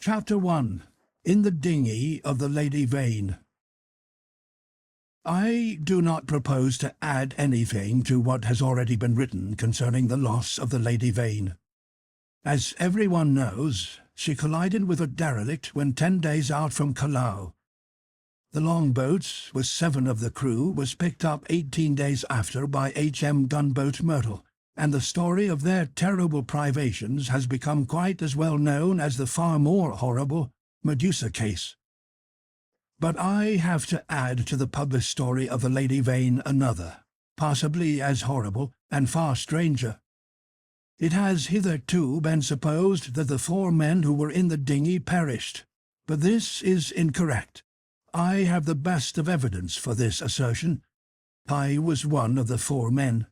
Chapter 1. In the Dinghy of the Lady Vane. I do not propose to add anything to what has already been written concerning the loss of the Lady Vane. As everyone knows, she collided with a derelict when 10 days out from Callao. The longboat, with 7 of the crew, was picked up 18 days after by H.M. gunboat Myrtle, and the story of their terrible privations has become quite as well known as the far more horrible Medusa case. But I have to add to the published story of the Lady Vane another, possibly as horrible and far stranger. It has hitherto been supposed that the 4 men who were in the dinghy perished, but this is incorrect. I have the best of evidence for this assertion. I was one of the 4 men.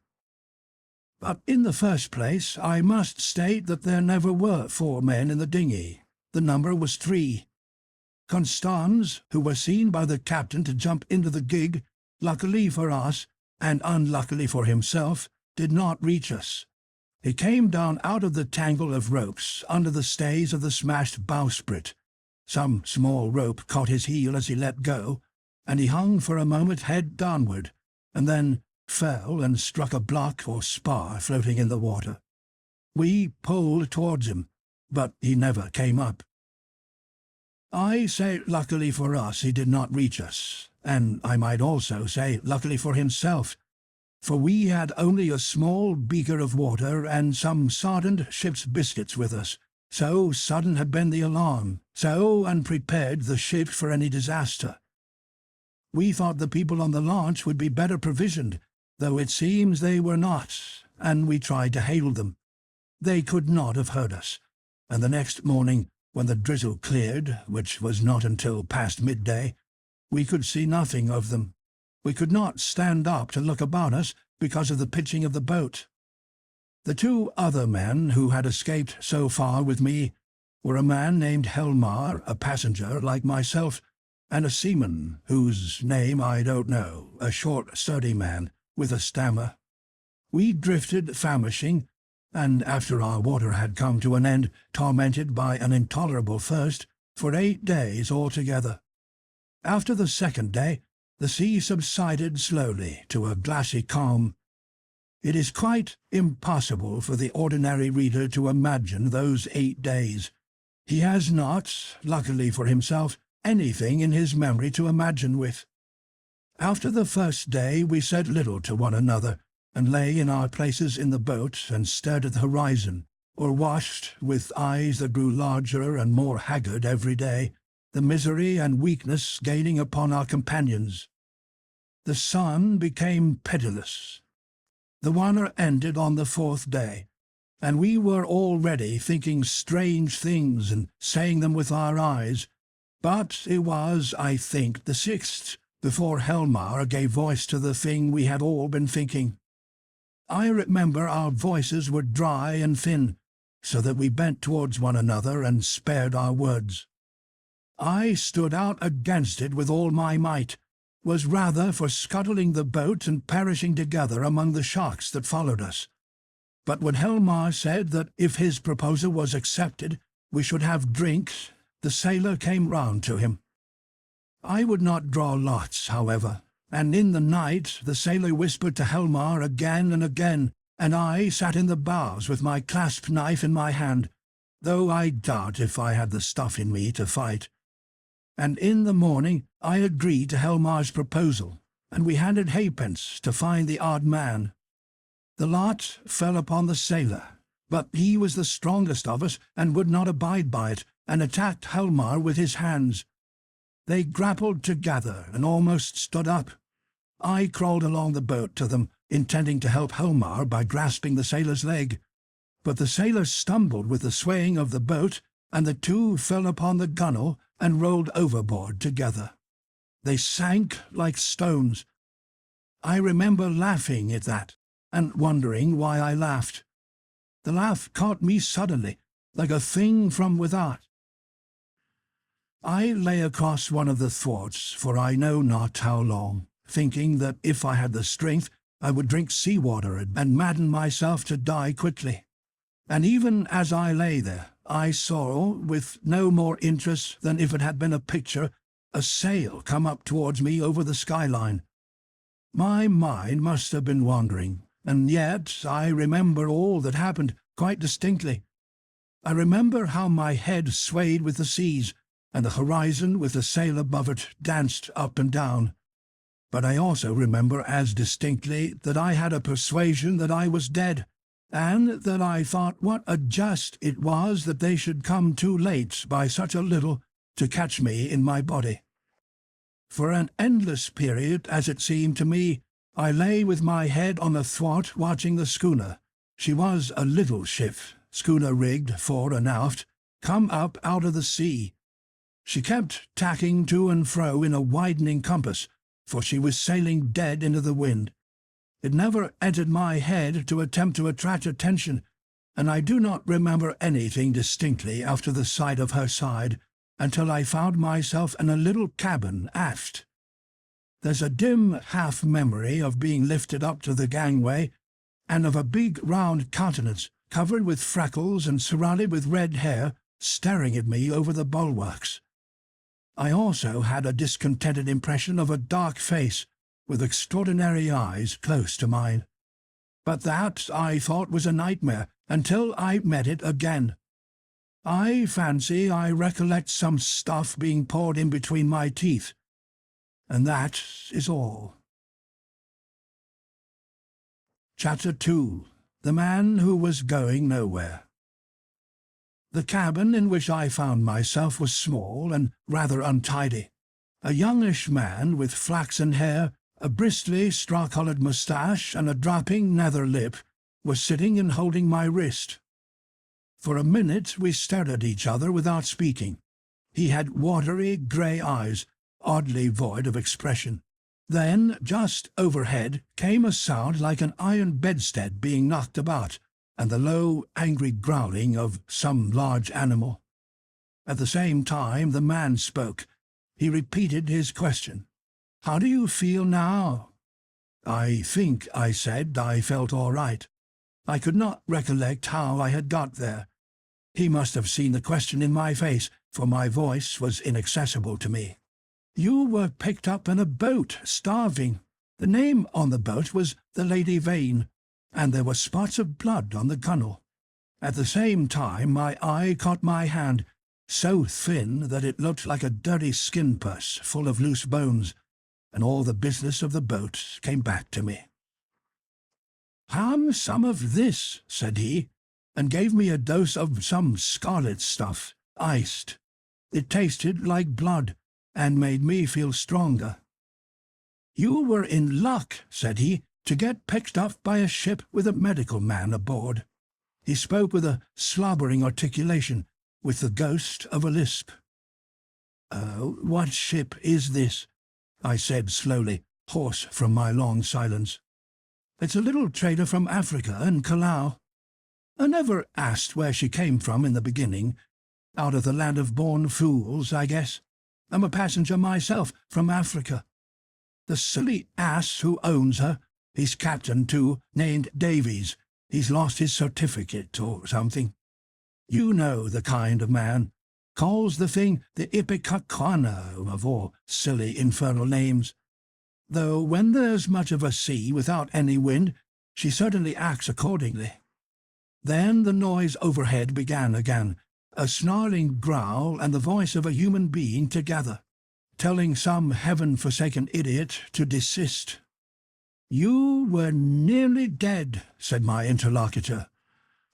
But in the first place, I must state that there never were 4 men in the dinghy. The number was 3. Constans, who was seen by the captain to jump into the gig, luckily for us, and unluckily for himself, did not reach us. He came down out of the tangle of ropes under the stays of the smashed bowsprit. Some small rope caught his heel as he let go, and he hung for a moment head downward, and then fell and struck a block or spar floating in the water. We pulled towards him, but he never came up. I say luckily for us he did not reach us, and I might also say luckily for himself, for we had only a small beaker of water and some soddened ship's biscuits with us. So sudden had been the alarm, so unprepared the ship for any disaster. We thought the people on the launch would be better provisioned, though it seems they were not, and we tried to hail them. They could not have heard us, and the next morning, when the drizzle cleared, which was not until past midday, we could see nothing of them. We could not stand up to look about us because of the pitching of the boat. The 2 other men who had escaped so far with me were a man named Helmar, a passenger like myself, and a seaman whose name I don't know, a short, sturdy man with a stammer. We drifted famishing, and after our water had come to an end, tormented by an intolerable thirst, for 8 days altogether. After the 2nd day, the sea subsided slowly to a glassy calm. It is quite impossible for the ordinary reader to imagine those 8 days. He has not, luckily for himself, anything in his memory to imagine with. After the 1st day we said little to one another, and lay in our places in the boat and stared at the horizon, or watched, with eyes that grew larger and more haggard every day, the misery and weakness gaining upon our companions. The sun became pitiless. The water ended on the 4th day, and we were already thinking strange things and saying them with our eyes, but it was, I think, the 6th before Helmar gave voice to the thing we had all been thinking. I remember our voices were dry and thin, so that we bent towards one another and spared our words. I stood out against it with all my might, was rather for scuttling the boat and perishing together among the sharks that followed us. But when Helmar said that if his proposal was accepted, we should have drink, the sailor came round to him. I would not draw lots, however, and in the night the sailor whispered to Helmar again and again, and I sat in the bows with my clasp knife in my hand, though I doubt if I had the stuff in me to fight. And in the morning I agreed to Helmar's proposal, and we handed halfpence to find the odd man. The lot fell upon the sailor, but he was the strongest of us and would not abide by it, and attacked Helmar with his hands. They grappled together and almost stood up. I crawled along the boat to them, intending to help Helmar by grasping the sailor's leg. But the sailor stumbled with the swaying of the boat, and the 2 fell upon the gunwale and rolled overboard together. They sank like stones. I remember laughing at that, and wondering why I laughed. The laugh caught me suddenly, like a thing from without. I lay across one of the thwarts for I know not how long, thinking that if I had the strength I would drink sea water and madden myself to die quickly. And even as I lay there, I saw, with no more interest than if it had been a picture, a sail come up towards me over the skyline. My mind must have been wandering, and yet I remember all that happened quite distinctly. I remember how my head swayed with the seas, and the horizon with the sail above it danced up and down. But I also remember as distinctly that I had a persuasion that I was dead, and that I thought what a just it was that they should come too late by such a little to catch me in my body. For an endless period, as it seemed to me, I lay with my head on the thwart watching the schooner. She was a little ship, schooner-rigged fore and aft, come up out of the sea. She kept tacking to and fro in a widening compass, for she was sailing dead into the wind. It never entered my head to attempt to attract attention, and I do not remember anything distinctly after the sight of her side, until I found myself in a little cabin aft. There's a dim half-memory of being lifted up to the gangway, and of a big round countenance, covered with freckles and surrounded with red hair, staring at me over the bulwarks. I also had a discontented impression of a dark face, with extraordinary eyes close to mine. But that, I thought, was a nightmare, until I met it again. I fancy I recollect some stuff being poured in between my teeth, and that is all. Chapter 2. The Man Who Was Going Nowhere. The cabin in which I found myself was small and rather untidy. A youngish man with flaxen hair, a bristly straw-coloured moustache, and a dropping nether lip was sitting and holding my wrist. For a minute we stared at each other without speaking. He had watery grey eyes, oddly void of expression. Then, just overhead, came a sound like an iron bedstead being knocked about, and the low, angry growling of some large animal. At the same time the man spoke. He repeated his question. "How do you feel now?" "I think," I said, "I felt all right." I could not recollect how I had got there. He must have seen the question in my face, for my voice was inaccessible to me. "You were picked up in a boat, starving. The name on the boat was the Lady Vane, and there were spots of blood on the gunwale. At the same time my eye caught my hand, so thin that it looked like a dirty skin purse full of loose bones, and all the business of the boat came back to me. "Have some of this," said he, and gave me a dose of some scarlet stuff, iced. It tasted like blood, and made me feel stronger. "You were in luck," said he, "to get picked up by a ship with a medical man aboard." He spoke with a slobbering articulation, with the ghost of a lisp. "What ship is this?" I said slowly, hoarse from my long silence. "It's a little trader from Africa and Callao. I never asked where she came from in the beginning. Out of the land of born fools, I guess. I'm a passenger myself from Africa. The silly ass who owns her, he's captain too, named Davies. He's lost his certificate or something. You know the kind of man. Calls the thing the Ipecacuana of all silly infernal names. Though when there's much of a sea without any wind, she certainly acts accordingly." Then the noise overhead began again, a snarling growl and the voice of a human being together, telling some heaven-forsaken idiot to desist. "You were nearly dead," said my interlocutor.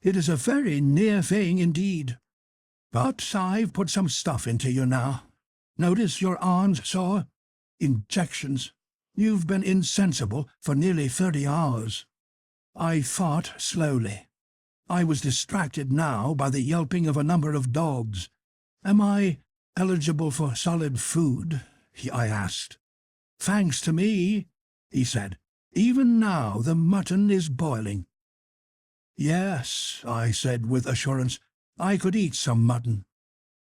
"It is a very near thing indeed. But I've put some stuff into you now. Notice your arms sore? Injections. You've been insensible for nearly 30 hours. I thought slowly. I was distracted now by the yelping of a number of dogs. "Am I eligible for solid food?" I asked. "Thanks to me," he said. "Even now the mutton is boiling." "Yes," I said with assurance, "I could eat some mutton.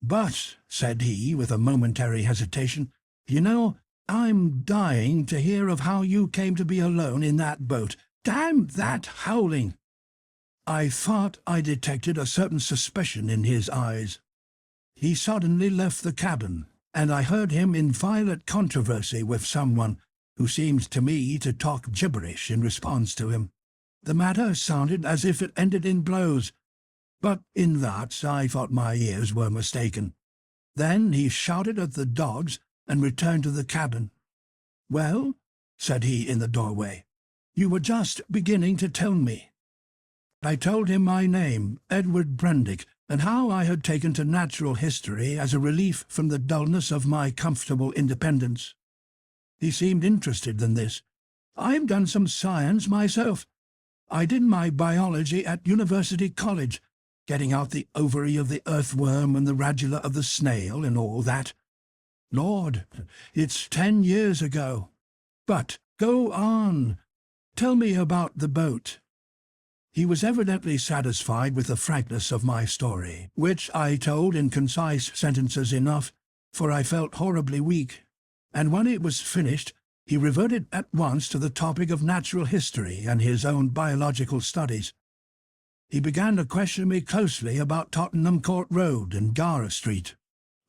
But," said he with a momentary hesitation, "you know, I'm dying to hear of how you came to be alone in that boat. Damn that howling!" I thought I detected a certain suspicion in his eyes. He suddenly left the cabin, and I heard him in violent controversy with someone who seemed to me to talk gibberish in response to him. The matter sounded as if it ended in blows, but in that I thought my ears were mistaken. Then he shouted at the dogs and returned to the cabin. "Well," said he in the doorway, "you were just beginning to tell me." I told him my name, Edward Prendick, and how I had taken to natural history as a relief from the dullness of my comfortable independence. He seemed interested in this. "I've done some science myself. I did my biology at University College, getting out the ovary of the earthworm and the radula of the snail and all that. Lord, it's 10 years ago. But go on. Tell me about the boat." He was evidently satisfied with the frankness of my story, which I told in concise sentences enough, for I felt horribly weak, and when it was finished he reverted at once to the topic of natural history and his own biological studies. He began to question me closely about Tottenham Court Road and Gara Street.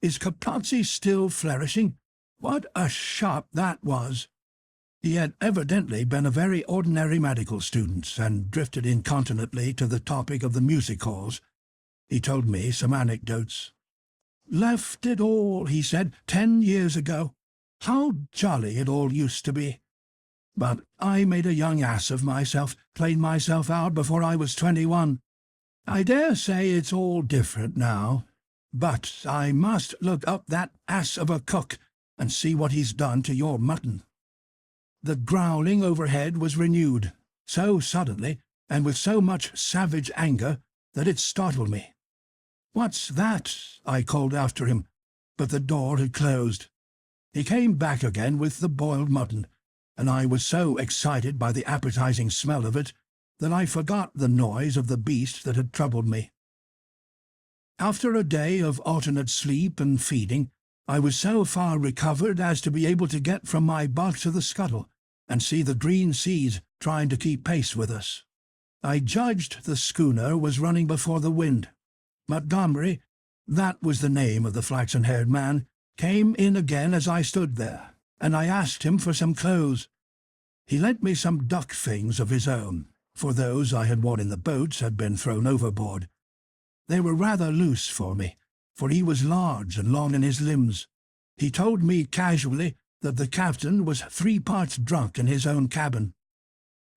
"Is Capozzi still flourishing? What a shop that was!" He had evidently been a very ordinary medical student and drifted incontinently to the topic of the music halls. He told me some anecdotes. "Left it all," he said, 10 years ago. How jolly it all used to be. But I made a young ass of myself, played myself out before I was 21. I dare say it's all different now. But I must look up that ass of a cook and see what he's done to your mutton." The growling overhead was renewed, so suddenly and with so much savage anger that it startled me. "What's that?" I called after him, but the door had closed. He came back again with the boiled mutton, and I was so excited by the appetizing smell of it that I forgot the noise of the beast that had troubled me. After a day of alternate sleep and feeding, I was so far recovered as to be able to get from my bunk to the scuttle and see the green seas trying to keep pace with us. I judged the schooner was running before the wind. Montgomery, that was the name of the flaxen-haired man, came in again as I stood there, and I asked him for some clothes. He lent me some duck things of his own, for those I had worn in the boats had been thrown overboard. They were rather loose for me, for he was large and long in his limbs. He told me casually that the captain was 3 parts drunk in his own cabin.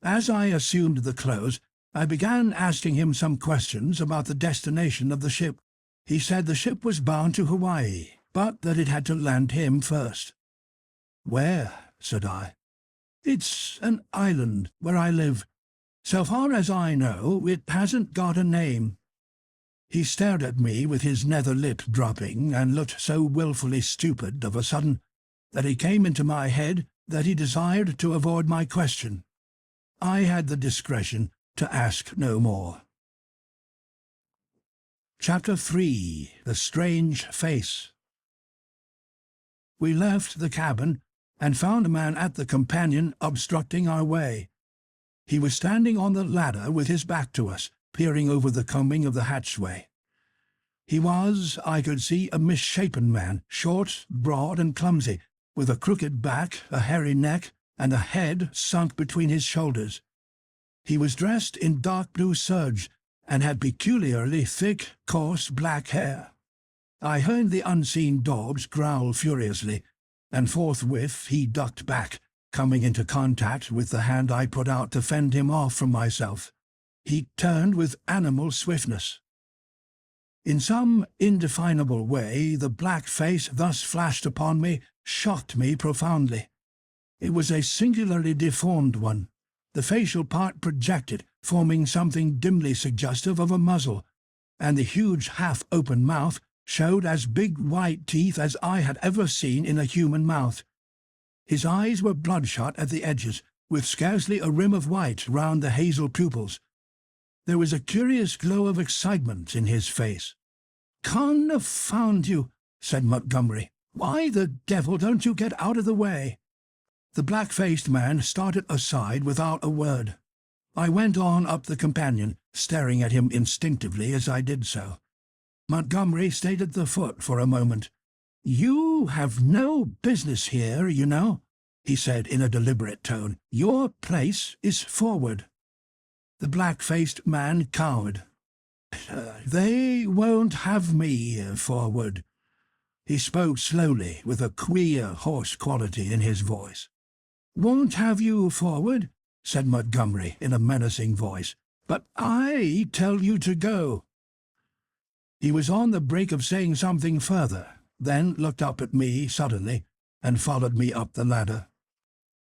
As I assumed the clothes, I began asking him some questions about the destination of the ship. He said the ship was bound to Hawaii, but that it had to land him first. "Where?" said I. "It's an island where I live. So far as I know, it hasn't got a name." He stared at me with his nether lip dropping, and looked so wilfully stupid of a sudden that it came into my head that he desired to avoid my question. I had the discretion to ask no more. Chapter 3. The Strange Face. We left the cabin and found a man at the companion obstructing our way. He was standing on the ladder with his back to us, peering over the combing of the hatchway. He was, I could see, a misshapen man, short, broad, and clumsy, with a crooked back, a hairy neck, and a head sunk between his shoulders. He was dressed in dark blue serge, and had peculiarly thick, coarse black hair. I heard the unseen dogs growl furiously, and forthwith he ducked back, coming into contact with the hand I put out to fend him off from myself. He turned with animal swiftness. In some indefinable way, the black face thus flashed upon me shocked me profoundly. It was a singularly deformed one. The facial part projected, forming something dimly suggestive of a muzzle, and the huge half-open mouth showed as big white teeth as I had ever seen in a human mouth. His eyes were bloodshot at the edges, with scarcely a rim of white round the hazel pupils. There was a curious glow of excitement in his face. "Confound you," said Montgomery. "Why the devil don't you get out of the way?" The black-faced man started aside without a word. I went on up the companion, staring at him instinctively as I did so. Montgomery stayed at the foot for a moment. "You have no business here, you know," he said in a deliberate tone. "Your place is forward." The black-faced man cowered. "They won't have me forward." He spoke slowly, with a queer, hoarse quality in his voice. "Won't have you forward?" said Montgomery in a menacing voice. "But I tell you to go." He was on the brink of saying something further, then looked up at me suddenly and followed me up the ladder.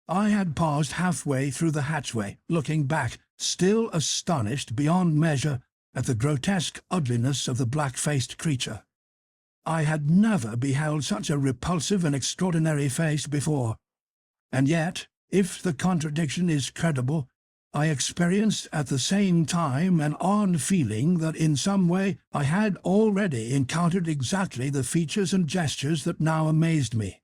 I had paused halfway through the hatchway, looking back, still astonished beyond measure at the grotesque ugliness of the black-faced creature. I had never beheld such a repulsive and extraordinary face before, and yet, if the contradiction is credible, I experienced at the same time an odd feeling that in some way I had already encountered exactly the features and gestures that now amazed me.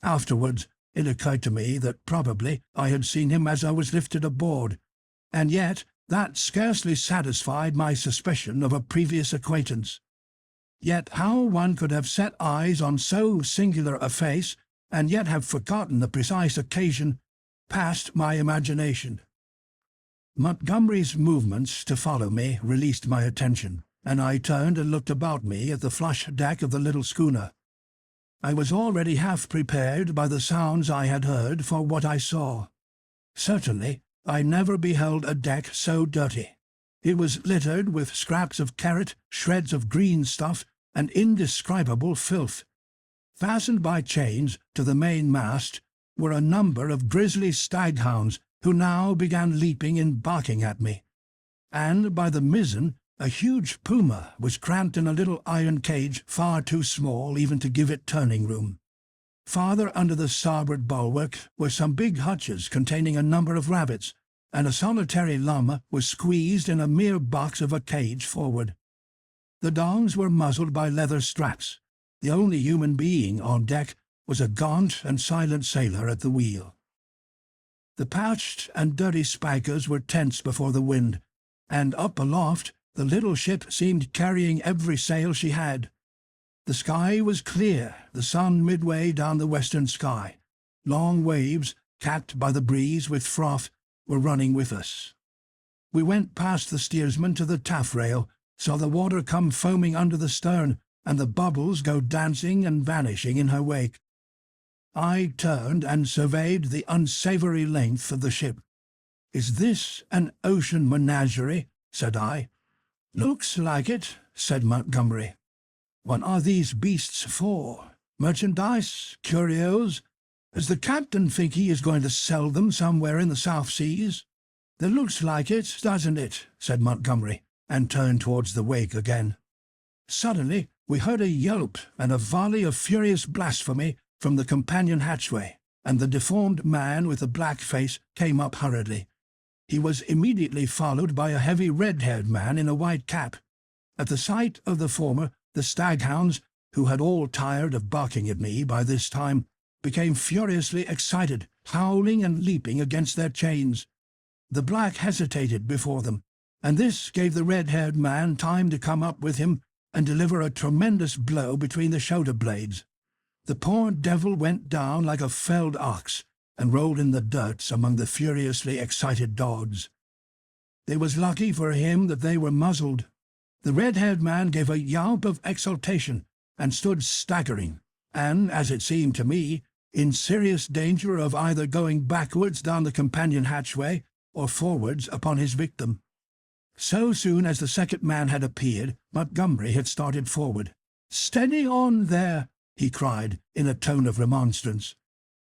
Afterwards, it occurred to me that probably I had seen him as I was lifted aboard, and yet that scarcely satisfied my suspicion of a previous acquaintance. Yet how one could have set eyes on so singular a face, and yet have forgotten the precise occasion, passed my imagination. Montgomery's movements to follow me released my attention, and I turned and looked about me at the flush deck of the little schooner. I was already half prepared by the sounds I had heard for what I saw. Certainly, I never beheld a deck so dirty. It was littered with scraps of carrot, shreds of green stuff, and indescribable filth. Fastened by chains to the main mast were a number of grisly staghounds, who now began leaping and barking at me. And by the mizzen, a huge puma was cramped in a little iron cage far too small even to give it turning room. Farther under the starboard bulwark were some big hutches containing a number of rabbits, and a solitary llama was squeezed in a mere box of a cage forward. The dogs were muzzled by leather straps. The only human being on deck was a gaunt and silent sailor at the wheel. The patched and dirty spikers were tense before the wind, and up aloft the little ship seemed carrying every sail she had. The sky was clear, the sun midway down the western sky. Long waves, capped by the breeze with froth, were running with us. We went past the steersman to the taffrail, saw the water come foaming under the stern, and the bubbles go dancing and vanishing in her wake. I turned and surveyed the unsavoury length of the ship. "Is this an ocean menagerie?" said I. "Looks like it," said Montgomery. "What are these beasts for? Merchandise? Curios? Does the captain think he is going to sell them somewhere in the South Seas?" "That looks like it, doesn't it?" said Montgomery, and turned towards the wake again. Suddenly we heard a yelp and a volley of furious blasphemy from the companion hatchway, and the deformed man with the black face came up hurriedly. He was immediately followed by a heavy red-haired man in a white cap. At the sight of the former, the staghounds, who had all tired of barking at me by this time, became furiously excited, howling and leaping against their chains. The black hesitated before them, and this gave the red-haired man time to come up with him and deliver a tremendous blow between the shoulder blades. The poor devil went down like a felled ox, and rolled in the dirt among the furiously excited dogs. It was lucky for him that they were muzzled. The red-haired man gave a yelp of exultation, and stood staggering, and, as it seemed to me, in serious danger of either going backwards down the companion hatchway or forwards upon his victim. So soon as the second man had appeared, Montgomery had started forward. "Steady on there!" he cried, in a tone of remonstrance.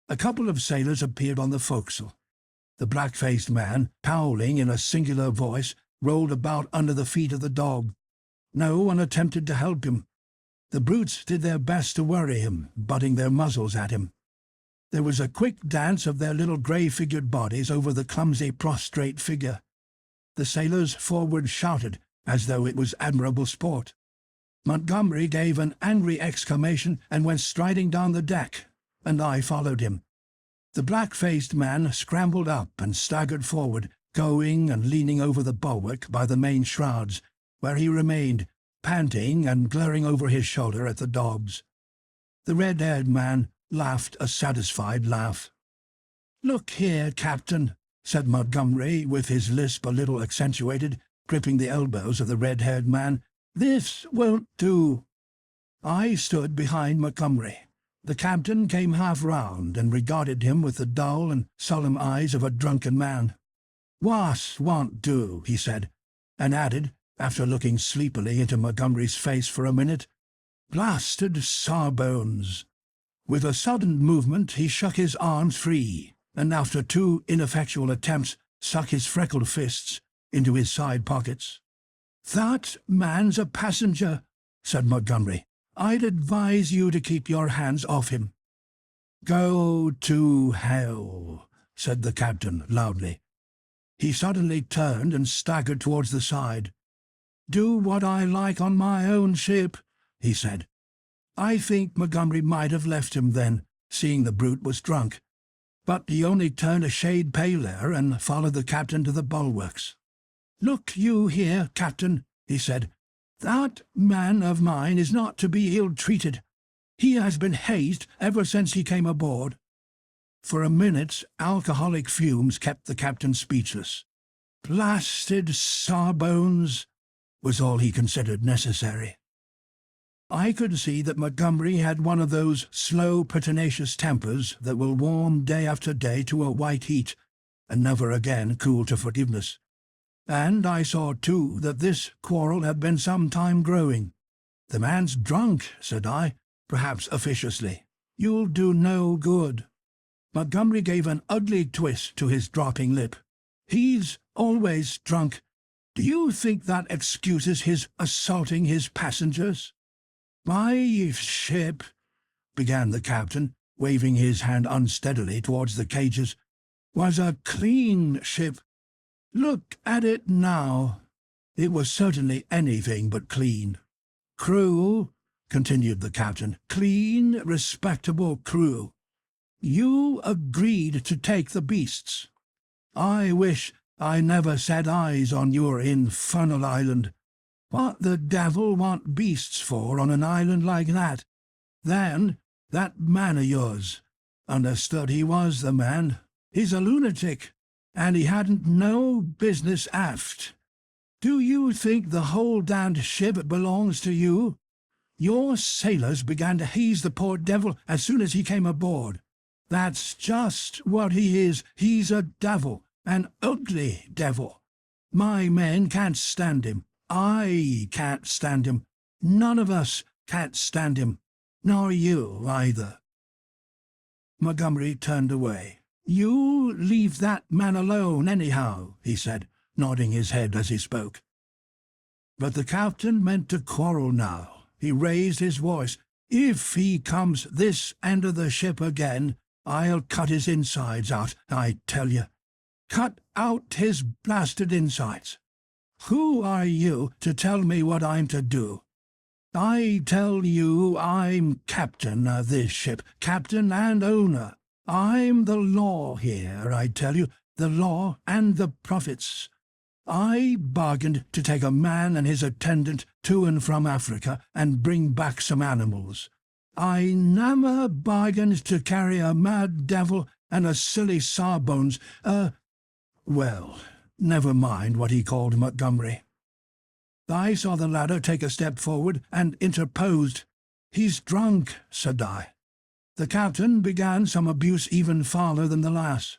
A couple of sailors appeared on the forecastle. The black-faced man, howling in a singular voice, rolled about under the feet of the dog. No one attempted to help him. The brutes did their best to worry him, butting their muzzles at him. There was a quick dance of their little grey-figured bodies over the clumsy prostrate figure. The sailors forward shouted, as though it was admirable sport. Montgomery gave an angry exclamation and went striding down the deck, and I followed him. The black-faced man scrambled up and staggered forward, going and leaning over the bulwark by the main shrouds, where he remained, panting and glaring over his shoulder at the dogs. The red-haired man laughed a satisfied laugh. "Look here, Captain," said Montgomery, with his lisp a little accentuated, gripping the elbows of the red-haired man. "This won't do." I stood behind Montgomery. The captain came half round and regarded him with the dull and solemn eyes of a drunken man. "What won't do?" he said, and added, after looking sleepily into Montgomery's face for a minute, "Blasted sawbones." With a sudden movement he shook his arms free, and after 2 ineffectual attempts stuck his freckled fists into his side pockets. "That man's a passenger," said Montgomery. "I'd advise you to keep your hands off him." "Go to hell," said the captain loudly. He suddenly turned and staggered towards the side. "Do what I like on my own ship," he said. I think Montgomery might have left him then, seeing the brute was drunk, but he only turned a shade paler and followed the captain to the bulwarks. "Look you here, Captain," he said. "That man of mine is not to be ill-treated. He has been hazed ever since he came aboard." For a minute alcoholic fumes kept the captain speechless. "Blasted sawbones," was all he considered necessary. I could see that Montgomery had one of those slow, pertinacious tempers that will warm day after day to a white heat, and never again cool to forgiveness. And I saw, too, that this quarrel had been some time growing. "The man's drunk," said I, perhaps officiously. "You'll do no good." Montgomery gave an ugly twist to his dropping lip. "He's always drunk. Do you think that excuses his assaulting his passengers?" "My ship," began the captain, waving his hand unsteadily towards the cages, "was a clean ship. Look at it now." It was certainly anything but clean. "Crew," continued the captain, "clean, respectable crew. You agreed to take the beasts. I wish I never set eyes on your infernal island. What the devil want beasts for on an island like that? Then, that man of yours, understood he was the man. He's a lunatic, and he hadn't no business aft. Do you think the whole damned ship belongs to you? Your sailors began to haze the poor devil as soon as he came aboard. That's just what he is. He's a devil, an ugly devil. My men can't stand him. I can't stand him. None of us can't stand him. Nor you, either." Montgomery turned away. "You leave that man alone, anyhow," he said, nodding his head as he spoke. But the captain meant to quarrel now. He raised his voice. "If he comes this end of the ship again, I'll cut his insides out, I tell you. Cut out his blasted insides. Who are you to tell me what I'm to do? I tell you I'm captain of this ship, captain and owner. I'm the law here, I tell you, the law and the prophets. I bargained to take a man and his attendant to and from Africa and bring back some animals. I never bargained to carry a mad devil and a silly sawbones, well, never mind what he called Montgomery. I saw the latter take a step forward and interposed. "He's drunk," said I. The captain began some abuse even fouler than the last.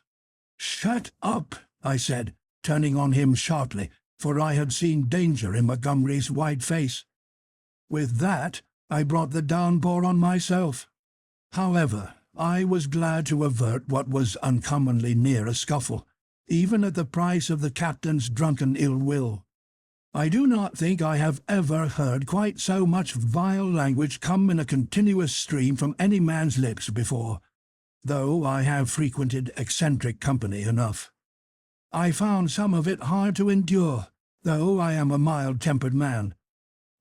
"Shut up," I said, turning on him sharply, for I had seen danger in Montgomery's white face. With that, I brought the downpour on myself. However, I was glad to avert what was uncommonly near a scuffle, even at the price of the captain's drunken ill-will. I do not think I have ever heard quite so much vile language come in a continuous stream from any man's lips before, though I have frequented eccentric company enough. I found some of it hard to endure, though I am a mild-tempered man.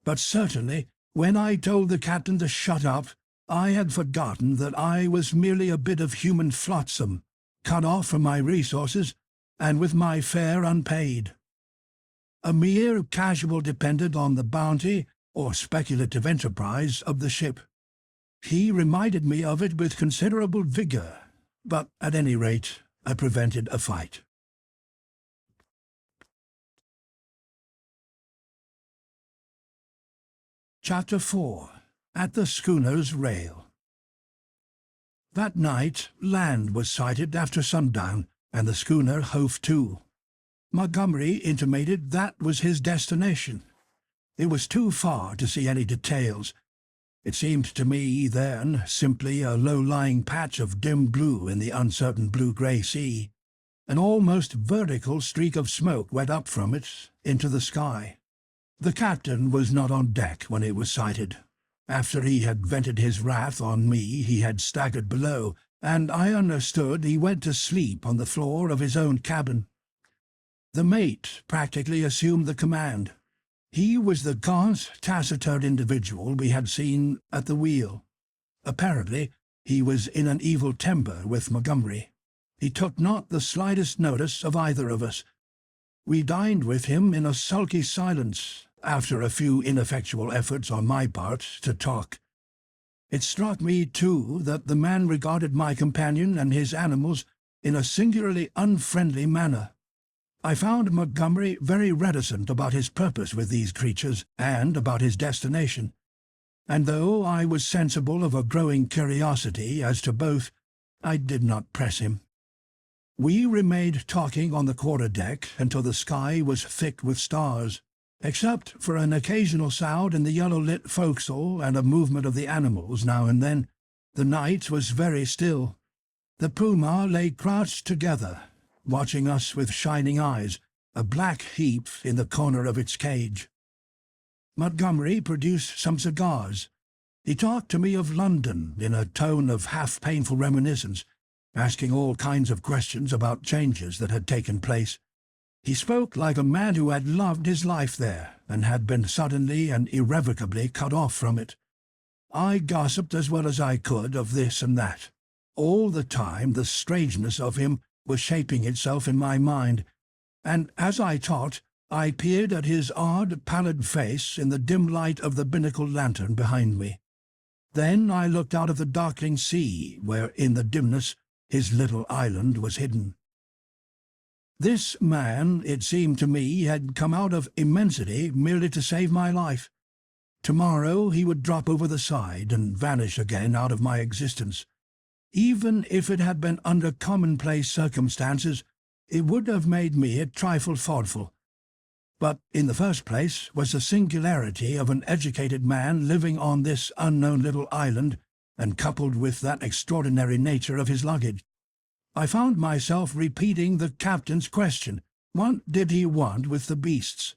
But certainly, when I told the captain to shut up, I had forgotten that I was merely a bit of human flotsam, cut off from my resources, and with my fare unpaid. A mere casual dependent on the bounty or speculative enterprise of the ship. He reminded me of it with considerable vigour, but at any rate I prevented a fight. Chapter 4. At the schooner's rail. That night land was sighted after sundown, and the schooner hove to. Montgomery intimated that was his destination. It was too far to see any details. It seemed to me then simply a low-lying patch of dim blue in the uncertain blue-grey sea. An almost vertical streak of smoke went up from it into the sky. The captain was not on deck when it was sighted. After he had vented his wrath on me, he had staggered below, and I understood he went to sleep on the floor of his own cabin. The mate practically assumed the command. He was the gaunt, taciturn individual we had seen at the wheel. Apparently, he was in an evil temper with Montgomery. He took not the slightest notice of either of us. We dined with him in a sulky silence, after a few ineffectual efforts on my part to talk. It struck me, too, that the man regarded my companion and his animals in a singularly unfriendly manner. I found Montgomery very reticent about his purpose with these creatures, and about his destination, and though I was sensible of a growing curiosity as to both, I did not press him. We remained talking on the quarter-deck until the sky was thick with stars. Except for an occasional sound in the yellow-lit forecastle and a movement of the animals now and then, the night was very still. The puma lay crouched together, watching us with shining eyes, a black heap in the corner of its cage. Montgomery produced some cigars. He talked to me of London in a tone of half-painful reminiscence, asking all kinds of questions about changes that had taken place. He spoke like a man who had loved his life there, and had been suddenly and irrevocably cut off from it. I gossiped as well as I could of this and that. All the time the strangeness of him was shaping itself in my mind, and as I talked, I peered at his odd, pallid face in the dim light of the binnacle lantern behind me. Then I looked out of the darkening sea, where in the dimness his little island was hidden. This man, it seemed to me, had come out of immensity merely to save my life. Tomorrow he would drop over the side and vanish again out of my existence. Even if it had been under commonplace circumstances, it would have made me a trifle thoughtful. But in the first place was the singularity of an educated man living on this unknown little island, and coupled with that extraordinary nature of his luggage. I found myself repeating the captain's question. What did he want with the beasts?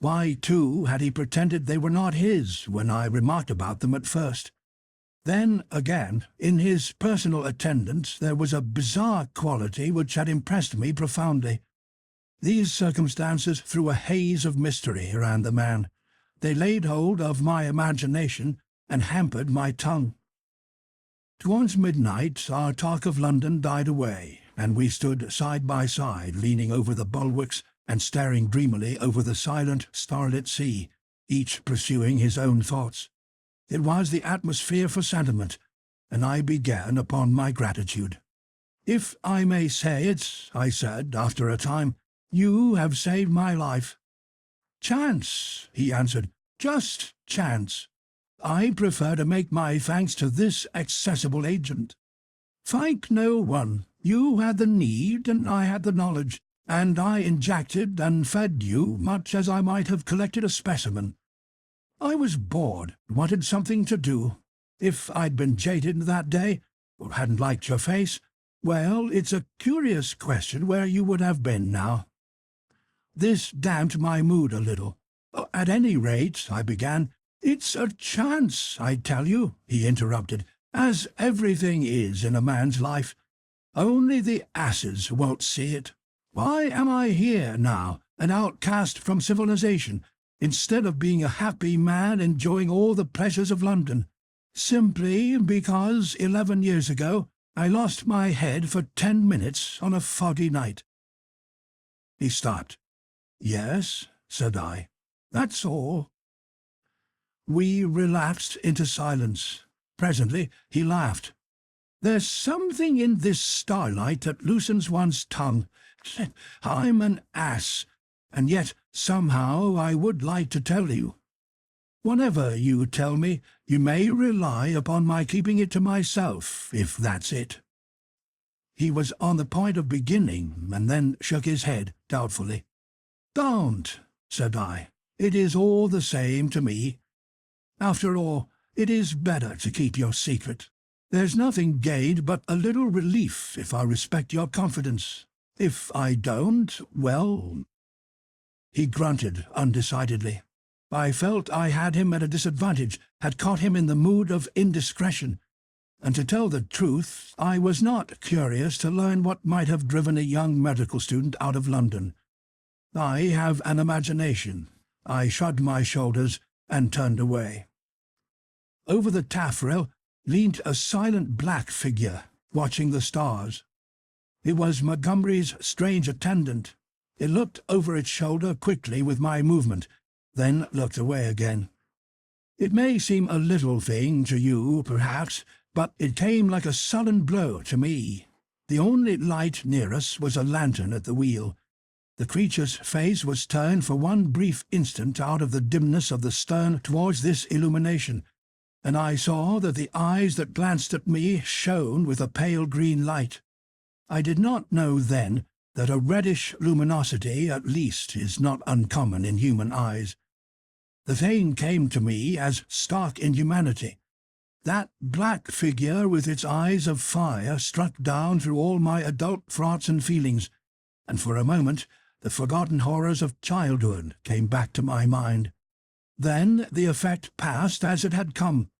Why, too, had he pretended they were not his when I remarked about them at first? Then, again, in his personal attendants there was a bizarre quality which had impressed me profoundly. These circumstances threw a haze of mystery around the man. They laid hold of my imagination and hampered my tongue. Towards midnight our talk of London died away, and we stood side by side, leaning over the bulwarks and staring dreamily over the silent, starlit sea, each pursuing his own thoughts. It was the atmosphere for sentiment, and I began upon my gratitude. "If I may say it," I said, after a time, "you have saved my life." "Chance," he answered, "just chance. I prefer to make my thanks to this accessible agent." "Thank no one. You had the need, and I had the knowledge, and I injected and fed you much as I might have collected a specimen. I was bored, wanted something to do. If I'd been jaded that day, or hadn't liked your face, well, it's a curious question where you would have been now." This damped my mood a little. "At any rate," I began. "It's a chance, I tell you," he interrupted, "as everything is in a man's life. Only the asses won't see it. Why am I here now, an outcast from civilization, instead of being a happy man enjoying all the pleasures of London? Simply because 11 years ago I lost my head for 10 minutes on a foggy night. He stopped. "Yes," said I. "That's all." We relapsed into silence. Presently he laughed. "There's something in this starlight that loosens one's tongue. I'm an ass, and yet somehow I would like to tell you. Whatever you tell me, you may rely upon my keeping it to myself, if that's it." He was on the point of beginning, and then shook his head doubtfully. "Don't," said I. "It is all the same to me. After all, it is better to keep your secret. There's nothing gained but a little relief if I respect your confidence. If I don't, well—" He grunted undecidedly. I felt I had him at a disadvantage, had caught him in the mood of indiscretion, and to tell the truth, I was not curious to learn what might have driven a young medical student out of London. I have an imagination. I shrugged my shoulders and turned away. Over the taffrail leaned a silent black figure, watching the stars. It was Montgomery's strange attendant. It looked over its shoulder quickly with my movement, then looked away again. It may seem a little thing to you, perhaps, but it came like a sullen blow to me. The only light near us was a lantern at the wheel. The creature's face was turned for one brief instant out of the dimness of the stern towards this illumination, and I saw that the eyes that glanced at me shone with a pale green light. I did not know then that a reddish luminosity, at least, is not uncommon in human eyes. The thing came to me as stark inhumanity. That black figure with its eyes of fire struck down through all my adult thoughts and feelings, and for a moment the forgotten horrors of childhood came back to my mind. Then the effect passed as it had come.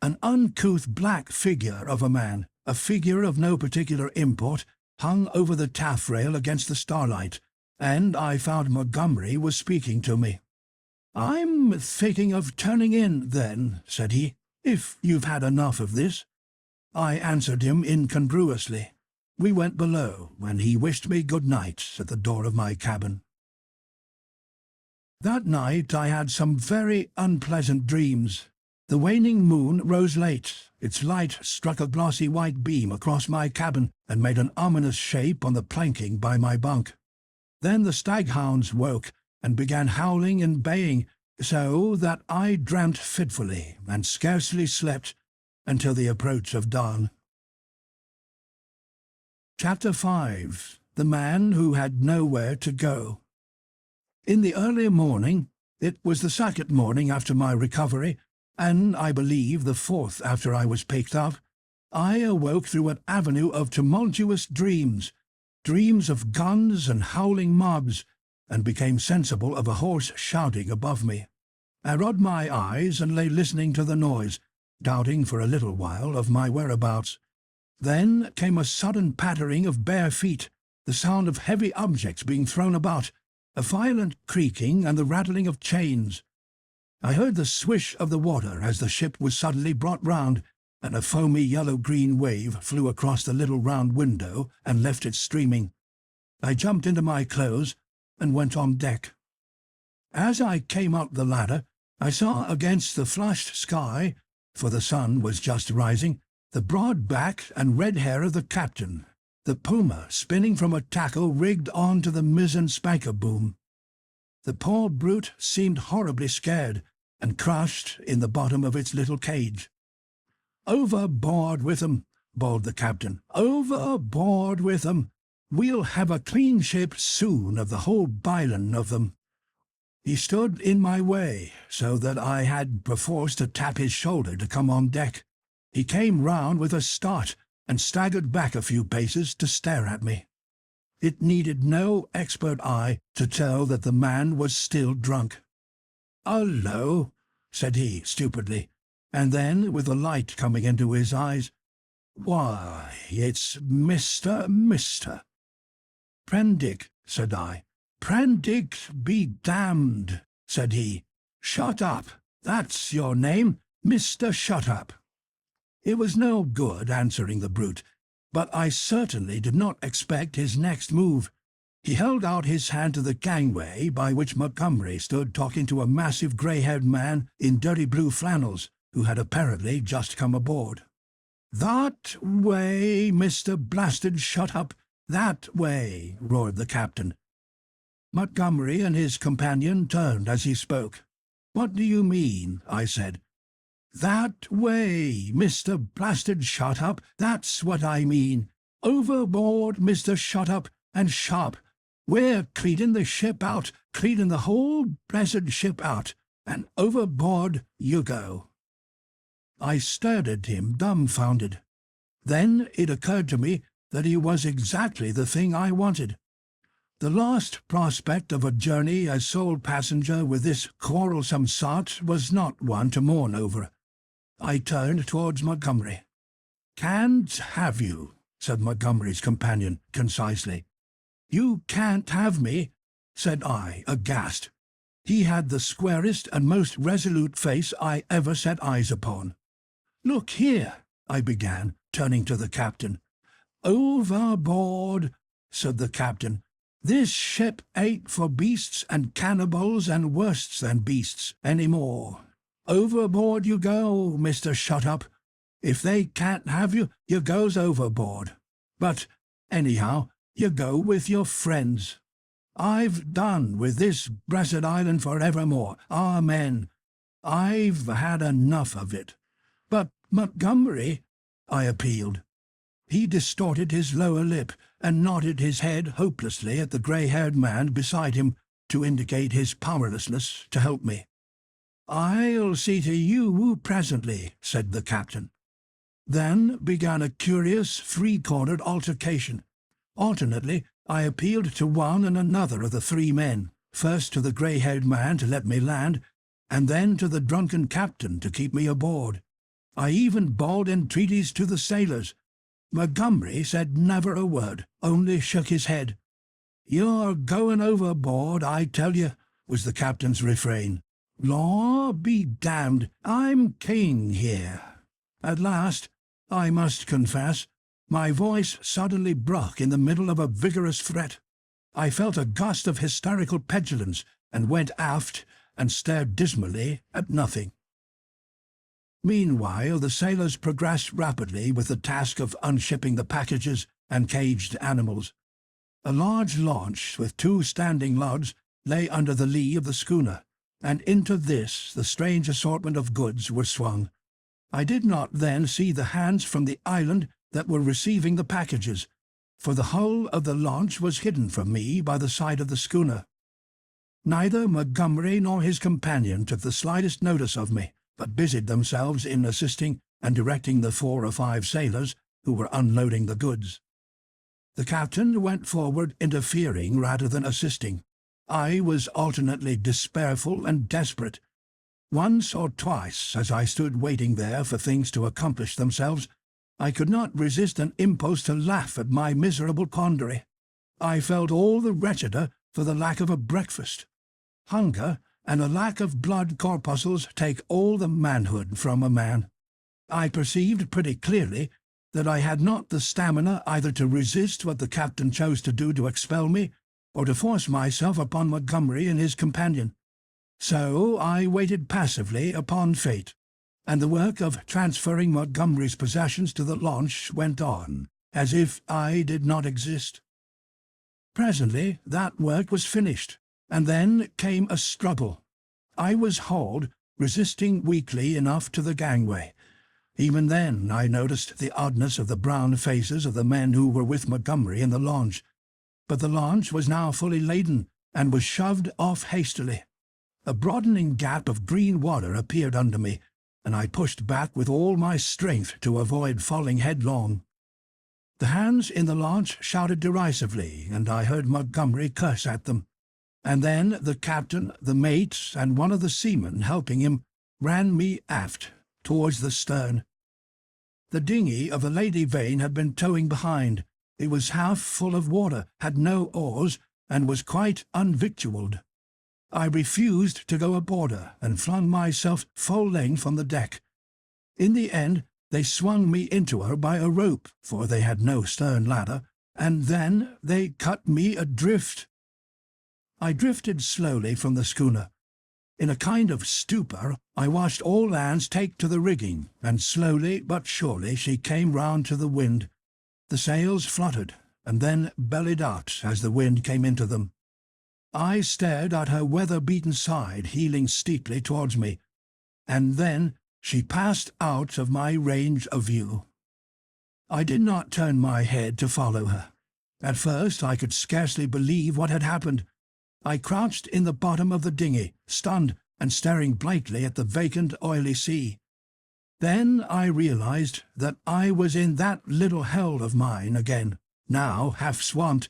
An uncouth black figure of a man, a figure of no particular import, hung over the taffrail against the starlight, and I found Montgomery was speaking to me. "I'm thinking of turning in, then," said he, "if you've had enough of this." I answered him incongruously. We went below, and he wished me good night at the door of my cabin. That night I had some very unpleasant dreams. The waning moon rose late. Its light struck a glossy white beam across my cabin and made an ominous shape on the planking by my bunk. Then the staghounds woke and began howling and baying, so that I dreamt fitfully and scarcely slept until the approach of dawn. Chapter 5. The Man Who Had Nowhere to Go. In the early morning, it was the second morning after my recovery, and I believe the fourth after I was picked up, I awoke through an avenue of tumultuous dreams of guns and howling mobs, and became sensible of a hoarse shouting above me. I rubbed my eyes and lay listening to the noise, doubting for a little while of my whereabouts. Then came a sudden pattering of bare feet, the sound of heavy objects being thrown about, a violent creaking and the rattling of chains. I heard the swish of the water as the ship was suddenly brought round, and a foamy yellow-green wave flew across the little round window and left it streaming. I jumped into my clothes and went on deck. As I came up the ladder, I saw against the flushed sky, for the sun was just rising, the broad back and red hair of the captain, the puma spinning from a tackle rigged on to the mizzen spanker boom. The poor brute seemed horribly scared and crushed in the bottom of its little cage. "Overboard with 'em," bawled the captain. "Overboard with 'em. We'll have a clean ship soon of the whole bilin' of them." He stood in my way, so that I had perforce to tap his shoulder to come on deck. He came round with a start and staggered back a few paces to stare at me. It needed no expert eye to tell that the man was still drunk. "Hullo," said he stupidly, and then, with the light coming into his eyes, "Why, it's Mr. "Prendick," said I. "Prendick be damned," said he. "Shut up. That's your name, Mr. Shut Up." It was no good answering the brute, but I certainly did not expect his next move. He held out his hand to the gangway by which Montgomery stood talking to a massive grey-haired man in dirty blue flannels who had apparently just come aboard. "That way, Mr. Blasted Shut-Up, that way," roared the captain. Montgomery and his companion turned as he spoke. "What do you mean?" I said. "That way, Mr. Blasted Shut-Up, that's what I mean. Overboard, Mr. Shut-Up, and sharp. We're cleaning the ship out, cleaning the whole blessed ship out, and overboard you go." I stared at him, dumbfounded. Then it occurred to me that he was exactly the thing I wanted. The last prospect of a journey as sole passenger with this quarrelsome sot was not one to mourn over. I turned towards Montgomery. "Can't have you," said Montgomery's companion concisely. "You can't have me," said I, aghast. He had the squarest and most resolute face I ever set eyes upon. "Look here," I began, turning to the captain. "Overboard," said the captain. "This ship ain't for beasts and cannibals and worse than beasts any more. Overboard you go, Mr. Shut-Up. If they can't have you, you goes overboard. But, anyhow, you go with your friends. I've done with this blessed island for evermore. Amen. I've had enough of it." "But, Montgomery," I appealed. He distorted his lower lip and nodded his head hopelessly at the grey-haired man beside him to indicate his powerlessness to help me. "I'll see to you presently," said the captain. Then began a curious, three-cornered altercation. Alternately, I appealed to one and another of the three men, first to the grey-haired man to let me land, and then to the drunken captain to keep me aboard. I even bawled entreaties to the sailors. Montgomery said never a word, only shook his head. "You're going overboard, I tell you," was the captain's refrain. "Law be damned, I'm king here." At last, I must confess, my voice suddenly broke in the middle of a vigorous threat. I felt a gust of hysterical petulance and went aft and stared dismally at nothing. Meanwhile, the sailors progressed rapidly with the task of unshipping the packages and caged animals. A large launch with 2 standing logs lay under the lee of the schooner, and into this the strange assortment of goods were swung. I did not then see the hands from the island that were receiving the packages, for the hull of the launch was hidden from me by the side of the schooner. Neither Montgomery nor his companion took the slightest notice of me, but busied themselves in assisting and directing the 4 or 5 sailors who were unloading the goods. The captain went forward, interfering rather than assisting. I was alternately despairful and desperate. Once or twice, as I stood waiting there for things to accomplish themselves, I could not resist an impulse to laugh at my miserable quandary. I felt all the wretcheder for the lack of a breakfast. Hunger and a lack of blood corpuscles take all the manhood from a man. I perceived pretty clearly that I had not the stamina either to resist what the captain chose to do to expel me, or to force myself upon Montgomery and his companion. So I waited passively upon fate, and the work of transferring Montgomery's possessions to the launch went on, as if I did not exist. Presently that work was finished, and then came a struggle. I was hauled, resisting weakly enough, to the gangway. Even then I noticed the oddness of the brown faces of the men who were with Montgomery in the launch, but the launch was now fully laden, and was shoved off hastily. A broadening gap of green water appeared under me, and I pushed back with all my strength to avoid falling headlong. The hands in the launch shouted derisively, and I heard Montgomery curse at them. And then the captain, the mate, and one of the seamen helping him ran me aft, towards the stern. The dinghy of the Lady Vane had been towing behind. It was half full of water, had no oars, and was quite unvictualled. I refused to go aboard her, and flung myself full length on the deck. In the end they swung me into her by a rope, for they had no stern ladder, and then they cut me adrift. I drifted slowly from the schooner. In a kind of stupor, I watched all hands take to the rigging, and slowly but surely she came round to the wind. The sails fluttered, and then bellied out as the wind came into them. I stared at her weather-beaten side heeling steeply towards me, and then she passed out of my range of view. I did not turn my head to follow her. At first I could scarcely believe what had happened. I crouched in the bottom of the dinghy, stunned and staring blankly at the vacant, oily sea. Then I realized that I was in that little hell of mine again, now half swamped,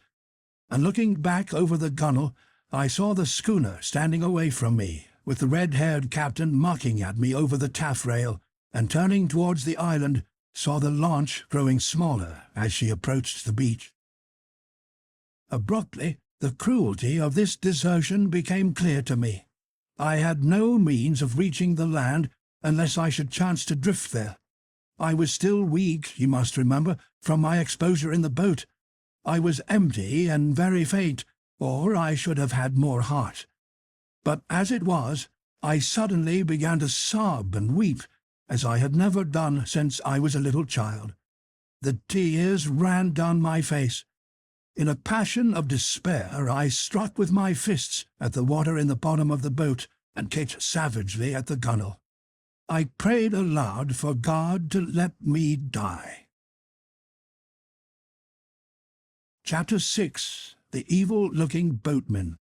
and looking back over the gunwale, I saw the schooner standing away from me, with the red-haired captain mocking at me over the taffrail, and turning towards the island, saw the launch growing smaller as she approached the beach. Abruptly, the cruelty of this desertion became clear to me. I had no means of reaching the land unless I should chance to drift there. I was still weak, you must remember, from my exposure in the boat. I was empty and very faint, or I should have had more heart. But as it was, I suddenly began to sob and weep, as I had never done since I was a little child. The tears ran down my face. In a passion of despair, I struck with my fists at the water in the bottom of the boat and kicked savagely at the gunwale. I prayed aloud for God to let me die. Chapter 6. The Evil-Looking Boatman.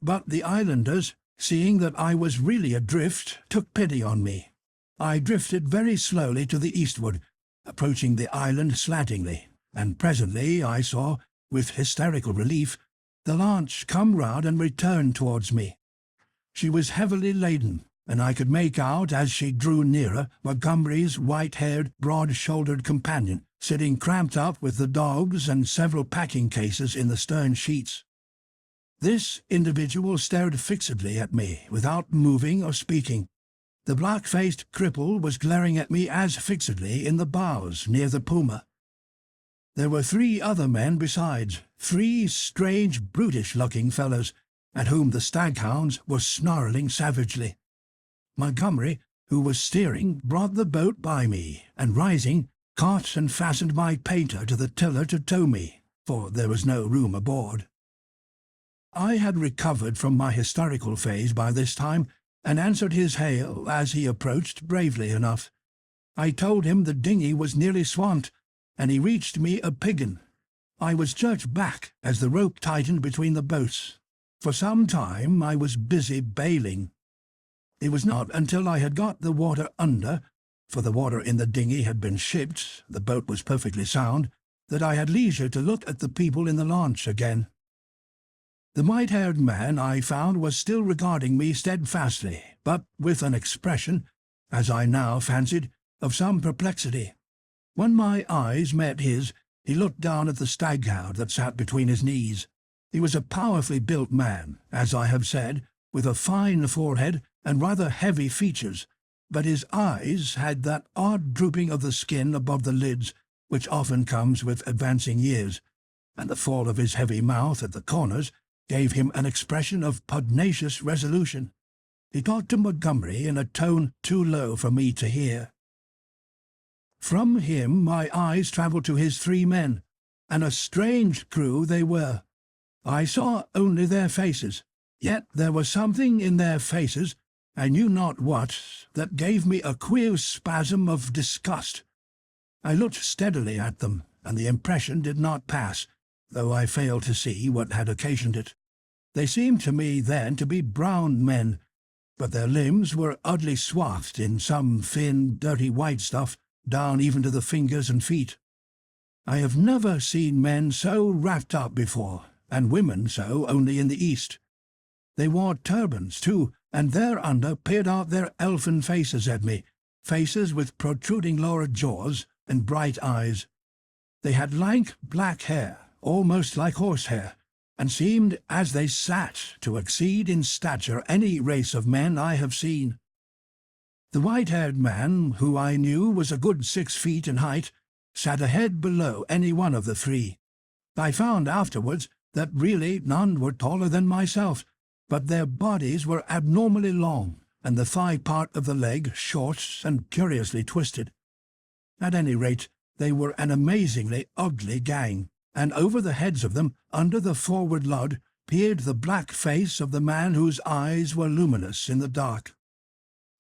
But the islanders, seeing that I was really adrift, took pity on me. I drifted very slowly to the eastward, approaching the island slantingly, and presently I saw, with hysterical relief, the launch come round and return towards me. She was heavily laden, and I could make out, as she drew nearer, Montgomery's white-haired, broad-shouldered companion, sitting cramped up with the dogs and several packing cases in the stern sheets. This individual stared fixedly at me, without moving or speaking. The black-faced cripple was glaring at me as fixedly in the bows near the Puma. There were 3 other men besides, 3 strange, brutish-looking fellows, at whom the staghounds were snarling savagely. Montgomery, who was steering, brought the boat by me, and rising, caught and fastened my painter to the tiller to tow me, for there was no room aboard. I had recovered from my hysterical phase by this time, and answered his hail as he approached bravely enough. I told him the dinghy was nearly swamped, and he reached me a piggin. I was jerked back as the rope tightened between the boats. For some time I was busy bailing. It was not until I had got the water under, for the water in the dinghy had been shipped, the boat was perfectly sound, that I had leisure to look at the people in the launch again. The white-haired man, I found, was still regarding me steadfastly, but with an expression, as I now fancied, of some perplexity. When my eyes met his, he looked down at the staghound that sat between his knees. He was a powerfully built man, as I have said, with a fine forehead and rather heavy features, but his eyes had that odd drooping of the skin above the lids which often comes with advancing years, and the fall of his heavy mouth at the corners gave him an expression of pugnacious resolution. He talked to Montgomery in a tone too low for me to hear. From him my eyes travelled to his 3 men, and a strange crew they were. I saw only their faces, yet there was something in their faces, I knew not what, that gave me a queer spasm of disgust. I looked steadily at them, and the impression did not pass, though I failed to see what had occasioned it. They seemed to me then to be brown men, but their limbs were oddly swathed in some thin, dirty white stuff, down even to the fingers and feet. I have never seen men so wrapped up before, and women so only in the East. They wore turbans, too, and thereunder peered out their elfin faces at me, faces with protruding lower jaws and bright eyes. They had lank black hair, almost like horsehair, and seemed, as they sat, to exceed in stature any race of men I have seen. The white-haired man, who I knew was a good 6 feet in height, sat a head below any one of the three. I found afterwards that really none were taller than myself, but their bodies were abnormally long, and the thigh part of the leg short and curiously twisted. At any rate, they were an amazingly ugly gang, and over the heads of them, under the forward lud, peered the black face of the man whose eyes were luminous in the dark.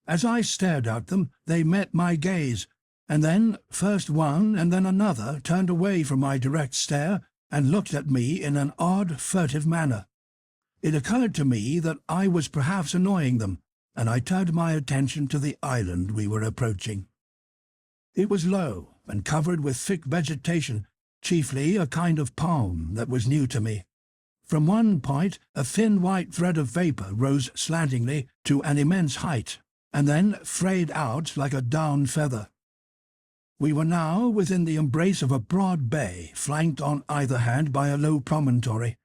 As I stared at them, they met my gaze, and then first one and then another turned away from my direct stare and looked at me in an odd, furtive manner. It occurred to me that I was perhaps annoying them, and I turned my attention to the island we were approaching. It was low and covered with thick vegetation, chiefly a kind of palm that was new to me. From one point a thin white thread of vapour rose slantingly to an immense height, and then frayed out like a down feather. We were now within the embrace of a broad bay, flanked on either hand by a low promontory.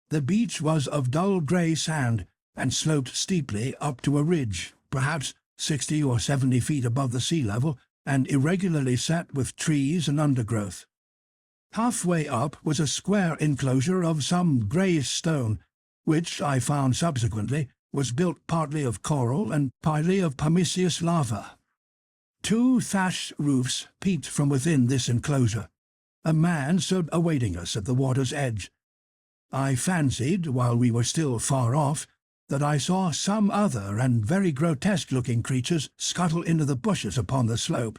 The beach was of dull grey sand, and sloped steeply up to a ridge, perhaps 60 or 70 feet above the sea level, and irregularly set with trees and undergrowth. Halfway up was a square enclosure of some greyish stone, which I found subsequently was built partly of coral and partly of pumiceous lava. 2 thatched roofs peeped from within this enclosure. A man stood awaiting us at the water's edge. I fancied, while we were still far off, that I saw some other and very grotesque-looking creatures scuttle into the bushes upon the slope.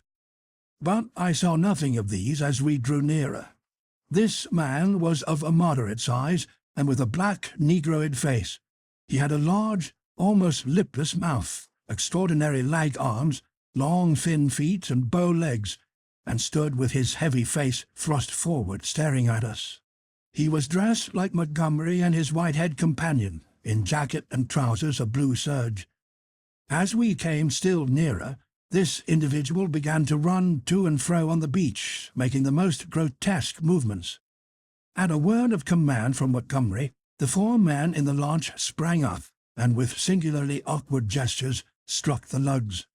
But I saw nothing of these as we drew nearer. This man was of a moderate size, and with a black, negroid face. He had a large, almost lipless mouth, extraordinary lag arms, long thin feet and bow legs, and stood with his heavy face thrust forward, staring at us. He was dressed like Montgomery and his white-haired companion, in jacket and trousers of blue serge. As we came still nearer, this individual began to run to and fro on the beach, making the most grotesque movements. At a word of command from Montgomery, the 4 men in the launch sprang up, and with singularly awkward gestures struck the lugs.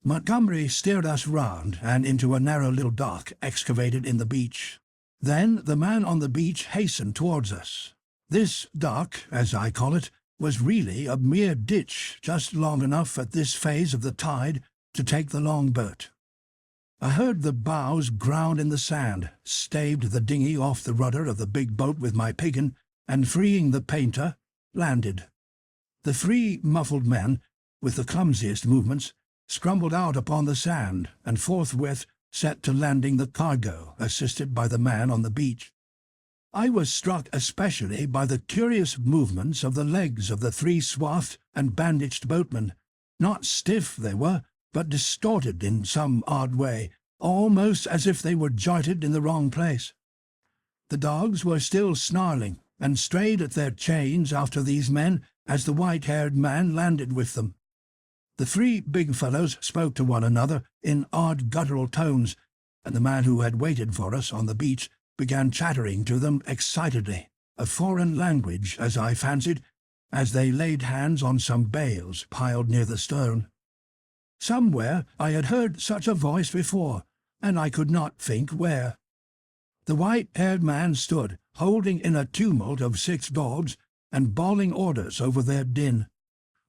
Montgomery steered us round and into a narrow little dock excavated in the beach. Then the man on the beach hastened towards us. This dock, as I call it, was really a mere ditch, just long enough at this phase of the tide to take the longboat. I heard the bows ground in the sand, staved the dinghy off the rudder of the big boat with my piggin, and freeing the painter, landed. The 3 muffled men, with the clumsiest movements, scrambled out upon the sand, and forthwith set to landing the cargo, assisted by the man on the beach. I was struck especially by the curious movements of the legs of the 3 swathed and bandaged boatmen. Not stiff they were, but distorted in some odd way, almost as if they were jointed in the wrong place. The dogs were still snarling, and strayed at their chains after these men as the white-haired man landed with them. The 3 big fellows spoke to one another in odd guttural tones, and the man who had waited for us on the beach began chattering to them excitedly, a foreign language, as I fancied, as they laid hands on some bales piled near the stern. Somewhere I had heard such a voice before, and I could not think where. The white-haired man stood, holding in a tumult of 6 dogs, and bawling orders over their din.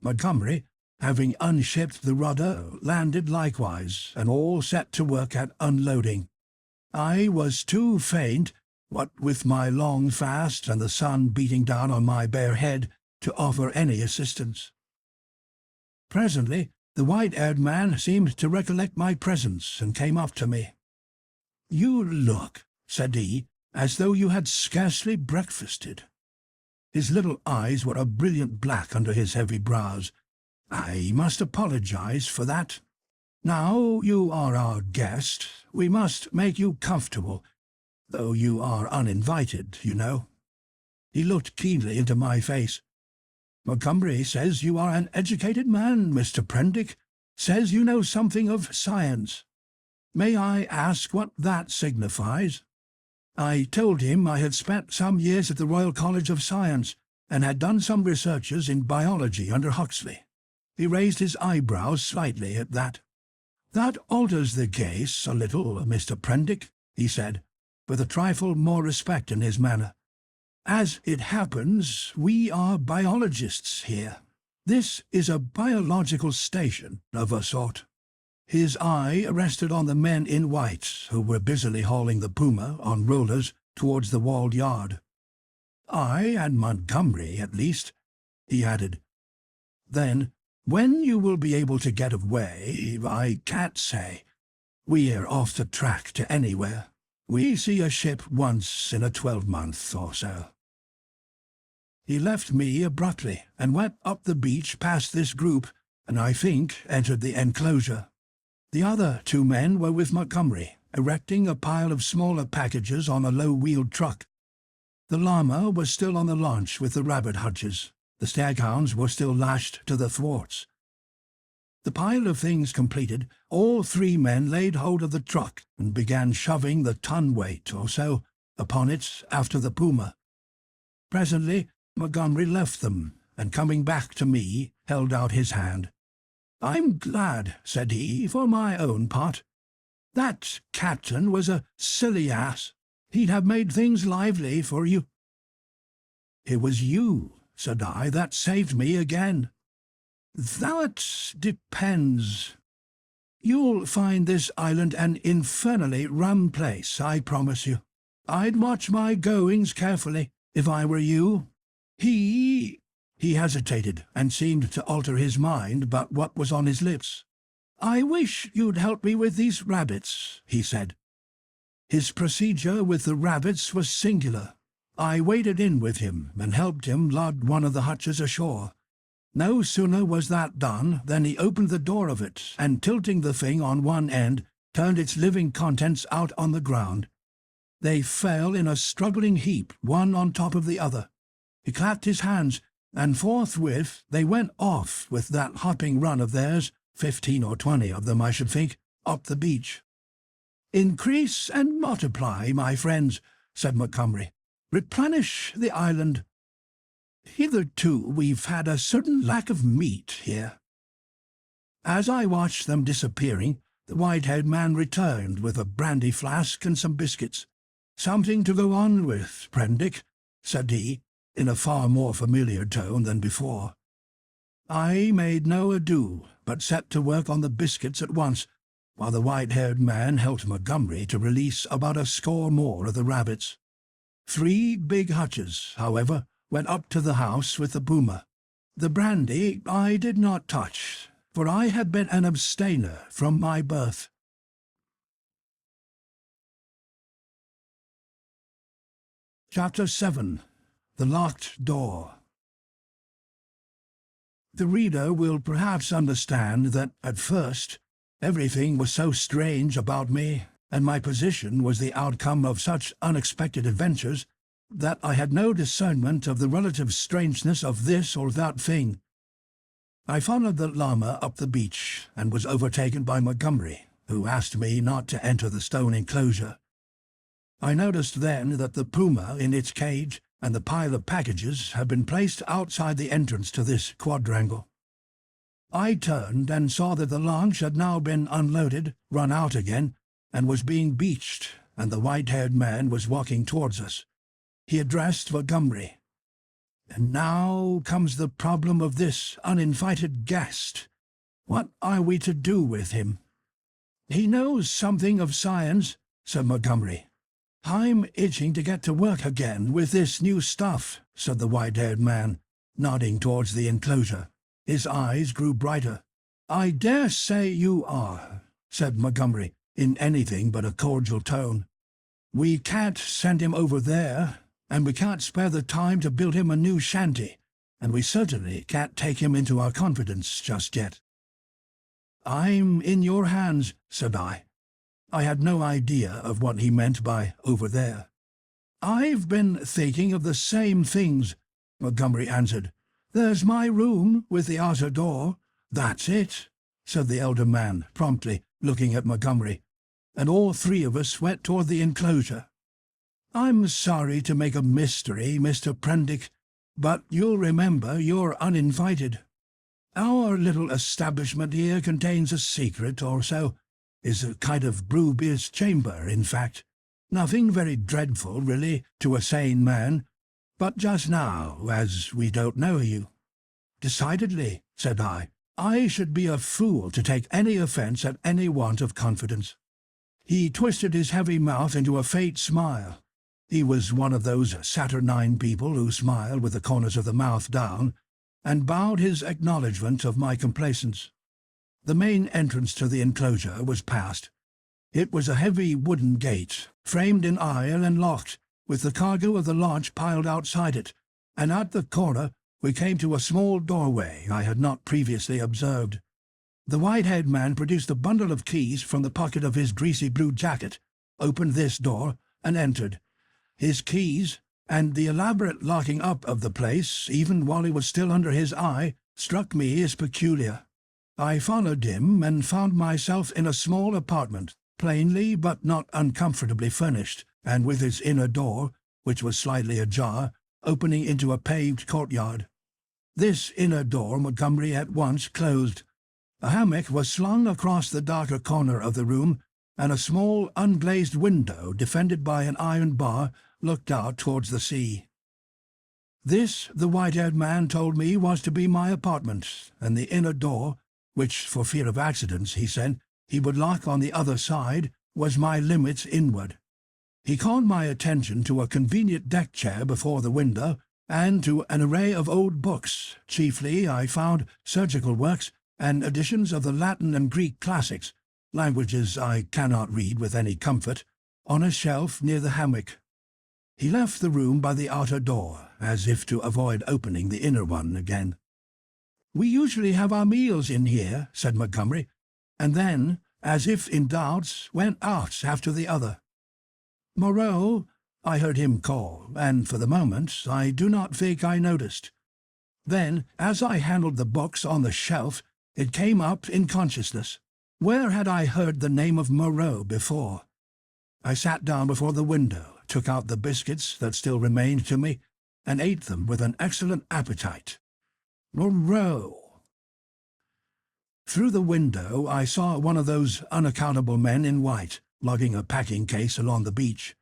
Montgomery, having unshipped the rudder, landed likewise, and all set to work at unloading. I was too faint, what with my long fast and the sun beating down on my bare head, to offer any assistance. Presently the white-haired man seemed to recollect my presence, and came up to me. "You look," said he, "as though you had scarcely breakfasted." His little eyes were a brilliant black under his heavy brows. "I must apologize for that. Now you are our guest, we must make you comfortable, though you are uninvited, you know." He looked keenly into my face. "Montgomery says you are an educated man, Mr. Prendick, says you know something of science. May I ask what that signifies?" I told him I had spent some years at the Royal College of Science, and had done some researches in biology under Huxley. He raised his eyebrows slightly at that. "That alters the case a little, Mr. Prendick," he said, with a trifle more respect in his manner. "As it happens, we are biologists here. This is a biological station of a sort." His eye rested on the men in white who were busily hauling the puma on rollers towards the walled yard. "I and Montgomery, at least," he added. "Then, when you will be able to get away, I can't say. We're off the track to anywhere. We see a ship once in a 12-month or so." He left me abruptly and went up the beach past this group, and I think entered the enclosure. The other two men were with Montgomery, erecting a pile of smaller packages on a low-wheeled truck. The llama was still on the launch with the rabbit hutches. The staghounds were still lashed to the thwarts. The pile of things completed, all three men laid hold of the truck and began shoving the ton-weight or so upon it after the puma. Presently Montgomery left them, and coming back to me, held out his hand. "I'm glad," said he, "for my own part. That captain was a silly ass. He'd have made things lively for you." "It was you," said I, "that saved me again." "That depends. You'll find this island an infernally rum place, I promise you. I'd watch my goings carefully, if I were you. He hesitated, and seemed to alter his mind but what was on his lips. "I wish you'd help me with these rabbits," he said. His procedure with the rabbits was singular. I waded in with him and helped him lug one of the hutches ashore. No sooner was that done than he opened the door of it, and tilting the thing on one end, turned its living contents out on the ground. They fell in a struggling heap, one on top of the other. He clapped his hands, and forthwith they went off with that hopping run of theirs, 15 or 20 of them, I should think, up the beach. "Increase and multiply, my friends," said Montgomery. "Replenish the island. Hitherto we've had a certain lack of meat here." As I watched them disappearing, the white-haired man returned with a brandy flask and some biscuits. "Something to go on with, Prendick," said he, in a far more familiar tone than before. I made no ado, but set to work on the biscuits at once, while the white-haired man helped Montgomery to release about a score more of the rabbits. 3 big hutches, however, went up to the house with the puma. The brandy I did not touch, for I had been an abstainer from my birth. Chapter 7. The Locked Door. The reader will perhaps understand that, at first, everything was so strange about me, and my position was the outcome of such unexpected adventures, that I had no discernment of the relative strangeness of this or that thing. I followed the llama up the beach, and was overtaken by Montgomery, who asked me not to enter the stone enclosure. I noticed then that the puma in its cage and the pile of packages had been placed outside the entrance to this quadrangle. I turned and saw that the launch had now been unloaded, run out again, and was being beached, and the white-haired man was walking towards us. He addressed Montgomery. "And now comes the problem of this uninvited guest. What are we to do with him?" "He knows something of science," said Montgomery. "I'm itching to get to work again with this new stuff," said the white-haired man, nodding towards the enclosure. His eyes grew brighter. "I dare say you are," said Montgomery, in anything but a cordial tone. "We can't send him over there, and we can't spare the time to build him a new shanty, and we certainly can't take him into our confidence just yet." "I'm in your hands," said I. I had no idea of what he meant by "over there." "I've been thinking of the same things," Montgomery answered. "There's my room with the outer door." "That's it," said the elder man, promptly, looking at Montgomery, and all 3 of us went toward the enclosure. "I'm sorry to make a mystery, Mr. Prendick, but you'll remember you're uninvited. Our little establishment here contains a secret or so, is a kind of brewbeer's chamber, in fact, Nothing very dreadful, really, to a sane man, but just now, as we don't know you." "Decidedly," said I. "I should be a fool to take any offence at any want of confidence." He twisted his heavy mouth into a faint smile. He was one of those saturnine people who smile with the corners of the mouth down, and bowed his acknowledgment of my complaisance. The main entrance to the enclosure was passed. It was a heavy wooden gate, framed in iron and locked, with the cargo of the launch piled outside it, and at the corner we came to a small doorway I had not previously observed. The white-haired man produced a bundle of keys from the pocket of his greasy blue jacket, opened this door, and entered. His keys, and the elaborate locking up of the place, even while he was still under his eye, struck me as peculiar. I followed him, and found myself in a small apartment, plainly but not uncomfortably furnished, and with its inner door, which was slightly ajar, opening into a paved courtyard. This inner door Montgomery at once closed. A hammock was slung across the darker corner of the room, and a small unglazed window, defended by an iron bar, looked out towards the sea. This, the white-haired man told me, was to be my apartment, and the inner door, which, for fear of accidents, he said, he would lock on the other side, was my limit inward. He called my attention to a convenient deck-chair before the window, and to an array of old books. Chiefly, I found surgical works and editions of the Latin and Greek classics, languages I cannot read with any comfort, on a shelf near the hammock. He left the room by the outer door, as if to avoid opening the inner one again. "We usually have our meals in here," said Montgomery, and then, as if in doubt, went out after the other. "Moreau," I heard him call, and for the moment I do not think I noticed. Then, as I handled the books on the shelf, it came up in consciousness. Where had I heard the name of Moreau before? I sat down before the window, took out the biscuits that still remained to me, and ate them with an excellent appetite. Moreau! Through the window I saw one of those unaccountable men in white, lugging a packing-case along the beach.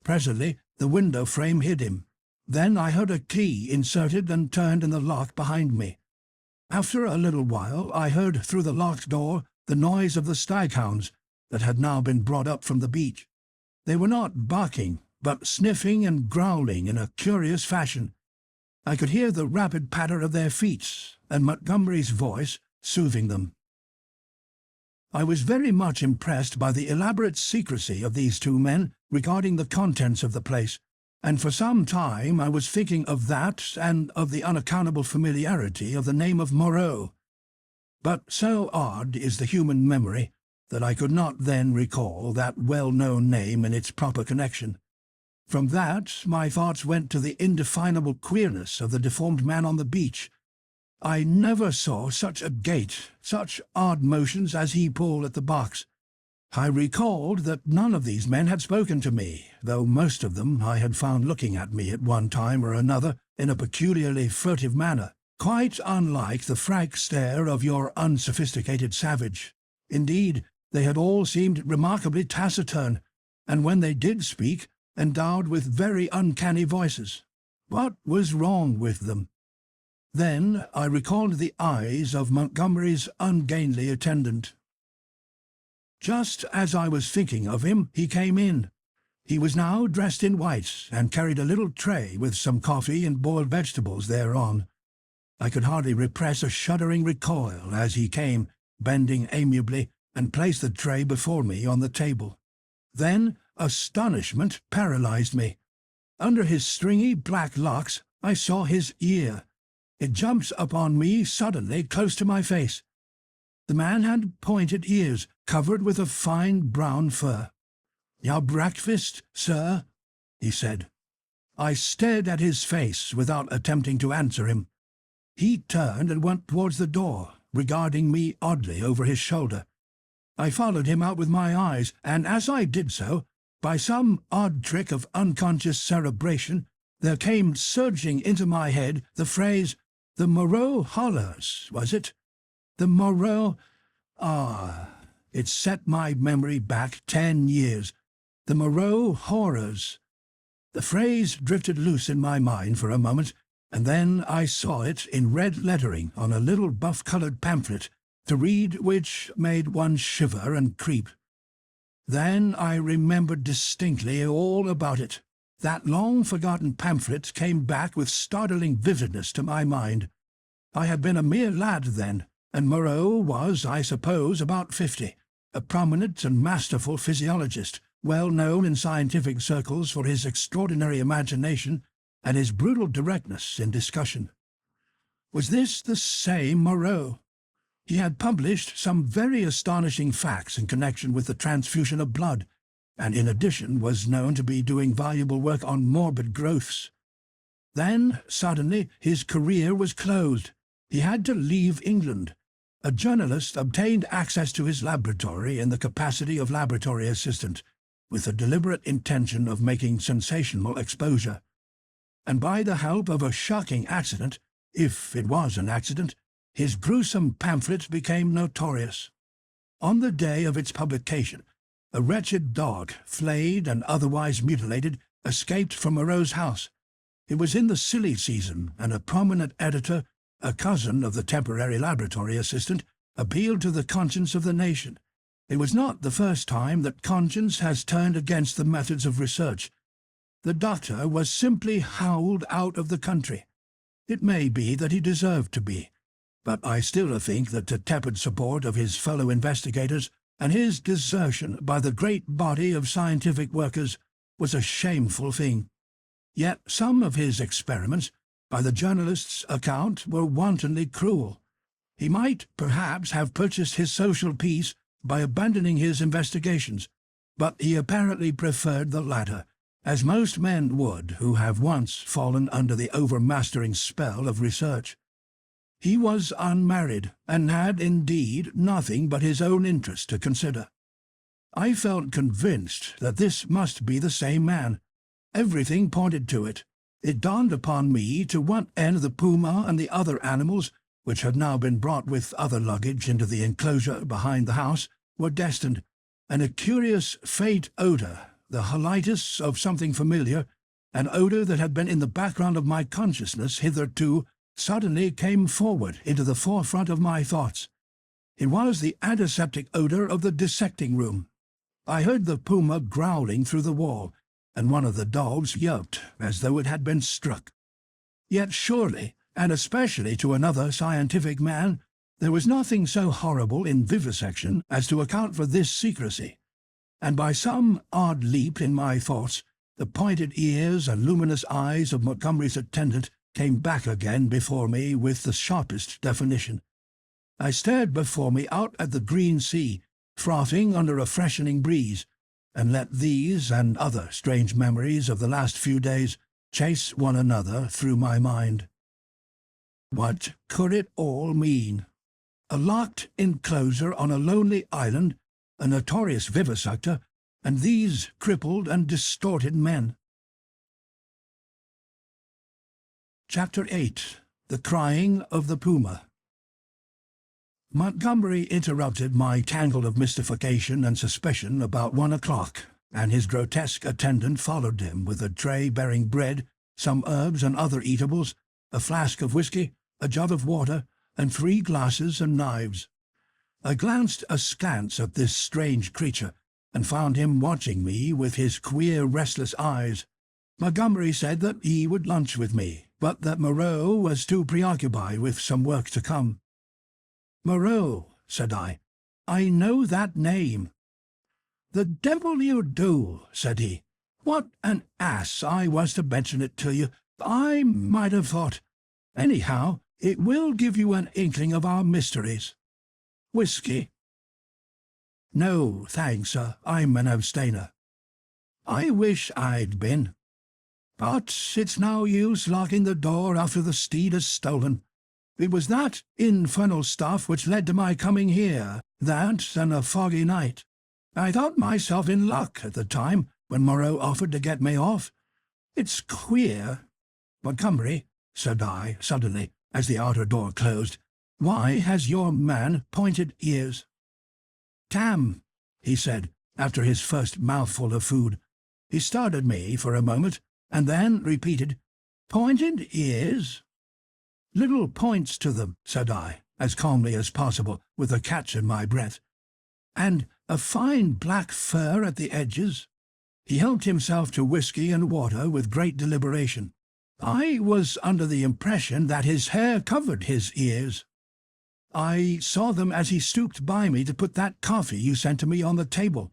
Presently the window frame hid him. Then I heard a key inserted and turned in the lock behind me. After a little while I heard through the locked door the noise of the staghounds that had now been brought up from the beach. They were not barking, but sniffing and growling in a curious fashion. I could hear the rapid patter of their feet, and Montgomery's voice soothing them. I was very much impressed by the elaborate secrecy of these two men regarding the contents of the place, and for some time I was thinking of that and of the unaccountable familiarity of the name of Moreau. But so odd is the human memory that I could not then recall that well-known name in its proper connection. From that my thoughts went to the indefinable queerness of the deformed man on the beach. I never saw such a gait, such odd motions as he pulled at the box. I recalled that none of these men had spoken to me, though most of them I had found looking at me at one time or another in a peculiarly furtive manner, quite unlike the frank stare of your unsophisticated savage. Indeed, they had all seemed remarkably taciturn, and when they did speak, endowed with very uncanny voices. What was wrong with them? Then I recalled the eyes of Montgomery's ungainly attendant. Just as I was thinking of him, he came in. He was now dressed in white, and carried a little tray with some coffee and boiled vegetables thereon. I could hardly repress a shuddering recoil as he came, bending amiably, and placed the tray before me on the table. Then astonishment paralyzed me. Under his stringy black locks I saw his ear. It jumped upon me suddenly close to my face. The man had pointed ears, covered with a fine brown fur. "Your breakfast, sir?" he said. I stared at his face without attempting to answer him. He turned and went towards the door, regarding me oddly over his shoulder. I followed him out with my eyes, and as I did so, by some odd trick of unconscious cerebration, there came surging into my head the phrase, "The Moreau Hollows," was it? The Moreau... Ah, it set my memory back 10 years. The Moreau horrors. The phrase drifted loose in my mind for a moment, and then I saw it in red lettering on a little buff-coloured pamphlet, to read which made one shiver and creep. Then I remembered distinctly all about it. That long-forgotten pamphlet came back with startling vividness to my mind. I had been a mere lad then, and Moreau was, I suppose, about 50, a prominent and masterful physiologist, well known in scientific circles for his extraordinary imagination and his brutal directness in discussion. Was this the same Moreau? He had published some very astonishing facts in connection with the transfusion of blood, and in addition was known to be doing valuable work on morbid growths. Then, suddenly, his career was closed. He had to leave England. A journalist obtained access to his laboratory in the capacity of laboratory assistant, with the deliberate intention of making sensational exposure. And by the help of a shocking accident, if it was an accident, his gruesome pamphlet became notorious. On the day of its publication, a wretched dog, flayed and otherwise mutilated, escaped from Moreau's house. It was in the silly season, and a prominent editor, a cousin of the temporary laboratory assistant, appealed to the conscience of the nation. It was not the first time that conscience has turned against the methods of research. The doctor was simply howled out of the country. It may be that he deserved to be, but I still think that the tepid support of his fellow investigators and his desertion by the great body of scientific workers was a shameful thing. Yet some of his experiments, by the journalist's account, were wantonly cruel. He might, perhaps, have purchased his social peace by abandoning his investigations, but he apparently preferred the latter, as most men would who have once fallen under the overmastering spell of research. He was unmarried, and had indeed nothing but his own interest to consider. I felt convinced that this must be the same man. Everything pointed to it. It dawned upon me to what end the puma and the other animals, which had now been brought with other luggage into the enclosure behind the house, were destined, and a curious faint odour, the holitis of something familiar, an odour that had been in the background of my consciousness hitherto, suddenly came forward into the forefront of my thoughts. It was the antiseptic odour of the dissecting room. I heard the puma growling through the wall, and one of the dogs yelped as though it had been struck. Yet surely, and especially to another scientific man, there was nothing so horrible in vivisection as to account for this secrecy, and by some odd leap in my thoughts, the pointed ears and luminous eyes of Montgomery's attendant came back again before me with the sharpest definition. I stared before me out at the green sea, frothing under a freshening breeze, and let these and other strange memories of the last few days chase one another through my mind. What could it all mean? A locked enclosure on a lonely island, a notorious vivisector, and these crippled and distorted men. Chapter 8. The Crying of the Puma. Montgomery interrupted my tangle of mystification and suspicion about 1 o'clock, and his grotesque attendant followed him with a tray bearing bread, some herbs and other eatables, a flask of whisky, a jug of water, and 3 glasses and knives. I glanced askance at this strange creature, and found him watching me with his queer, restless eyes. Montgomery said that he would lunch with me, but that Moreau was too preoccupied with some work to come. "Moreau," said I know that name." "The devil you do," said he. "What an ass I was to mention it to you. I might have thought. Anyhow, it will give you an inkling of our mysteries. Whiskey?" "No, thanks, sir. I'm an abstainer." "I wish I'd been. But it's no use locking the door after the steed is stolen. It was that infernal stuff which led to my coming here, that and a foggy night. I thought myself in luck at the time when Moreau offered to get me off. It's queer. Montgomery," said I suddenly, as the outer door closed, "why has your man pointed ears?" "Tam," he said, after his first mouthful of food. He stared at me for a moment, and then repeated, "Pointed ears?" "Little points to them," said I, as calmly as possible, with a catch in my breath. "And a fine black fur at the edges." He helped himself to whiskey and water with great deliberation. "I was under the impression that his hair covered his ears. I saw them as he stooped by me to put that coffee you sent to me on the table,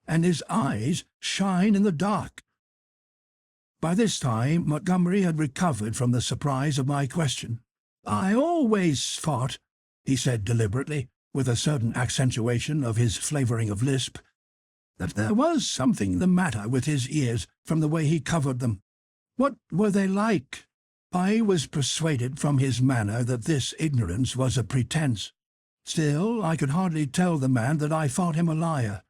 and his eyes shine in the dark." By this time Montgomery had recovered from the surprise of my question. "I always thought," he said deliberately, with a certain accentuation of his flavouring of lisp, "that there was something the matter with his ears from the way he covered them. What were they like?" I was persuaded from his manner that this ignorance was a pretence. Still, I could hardly tell the man that I thought him a liar.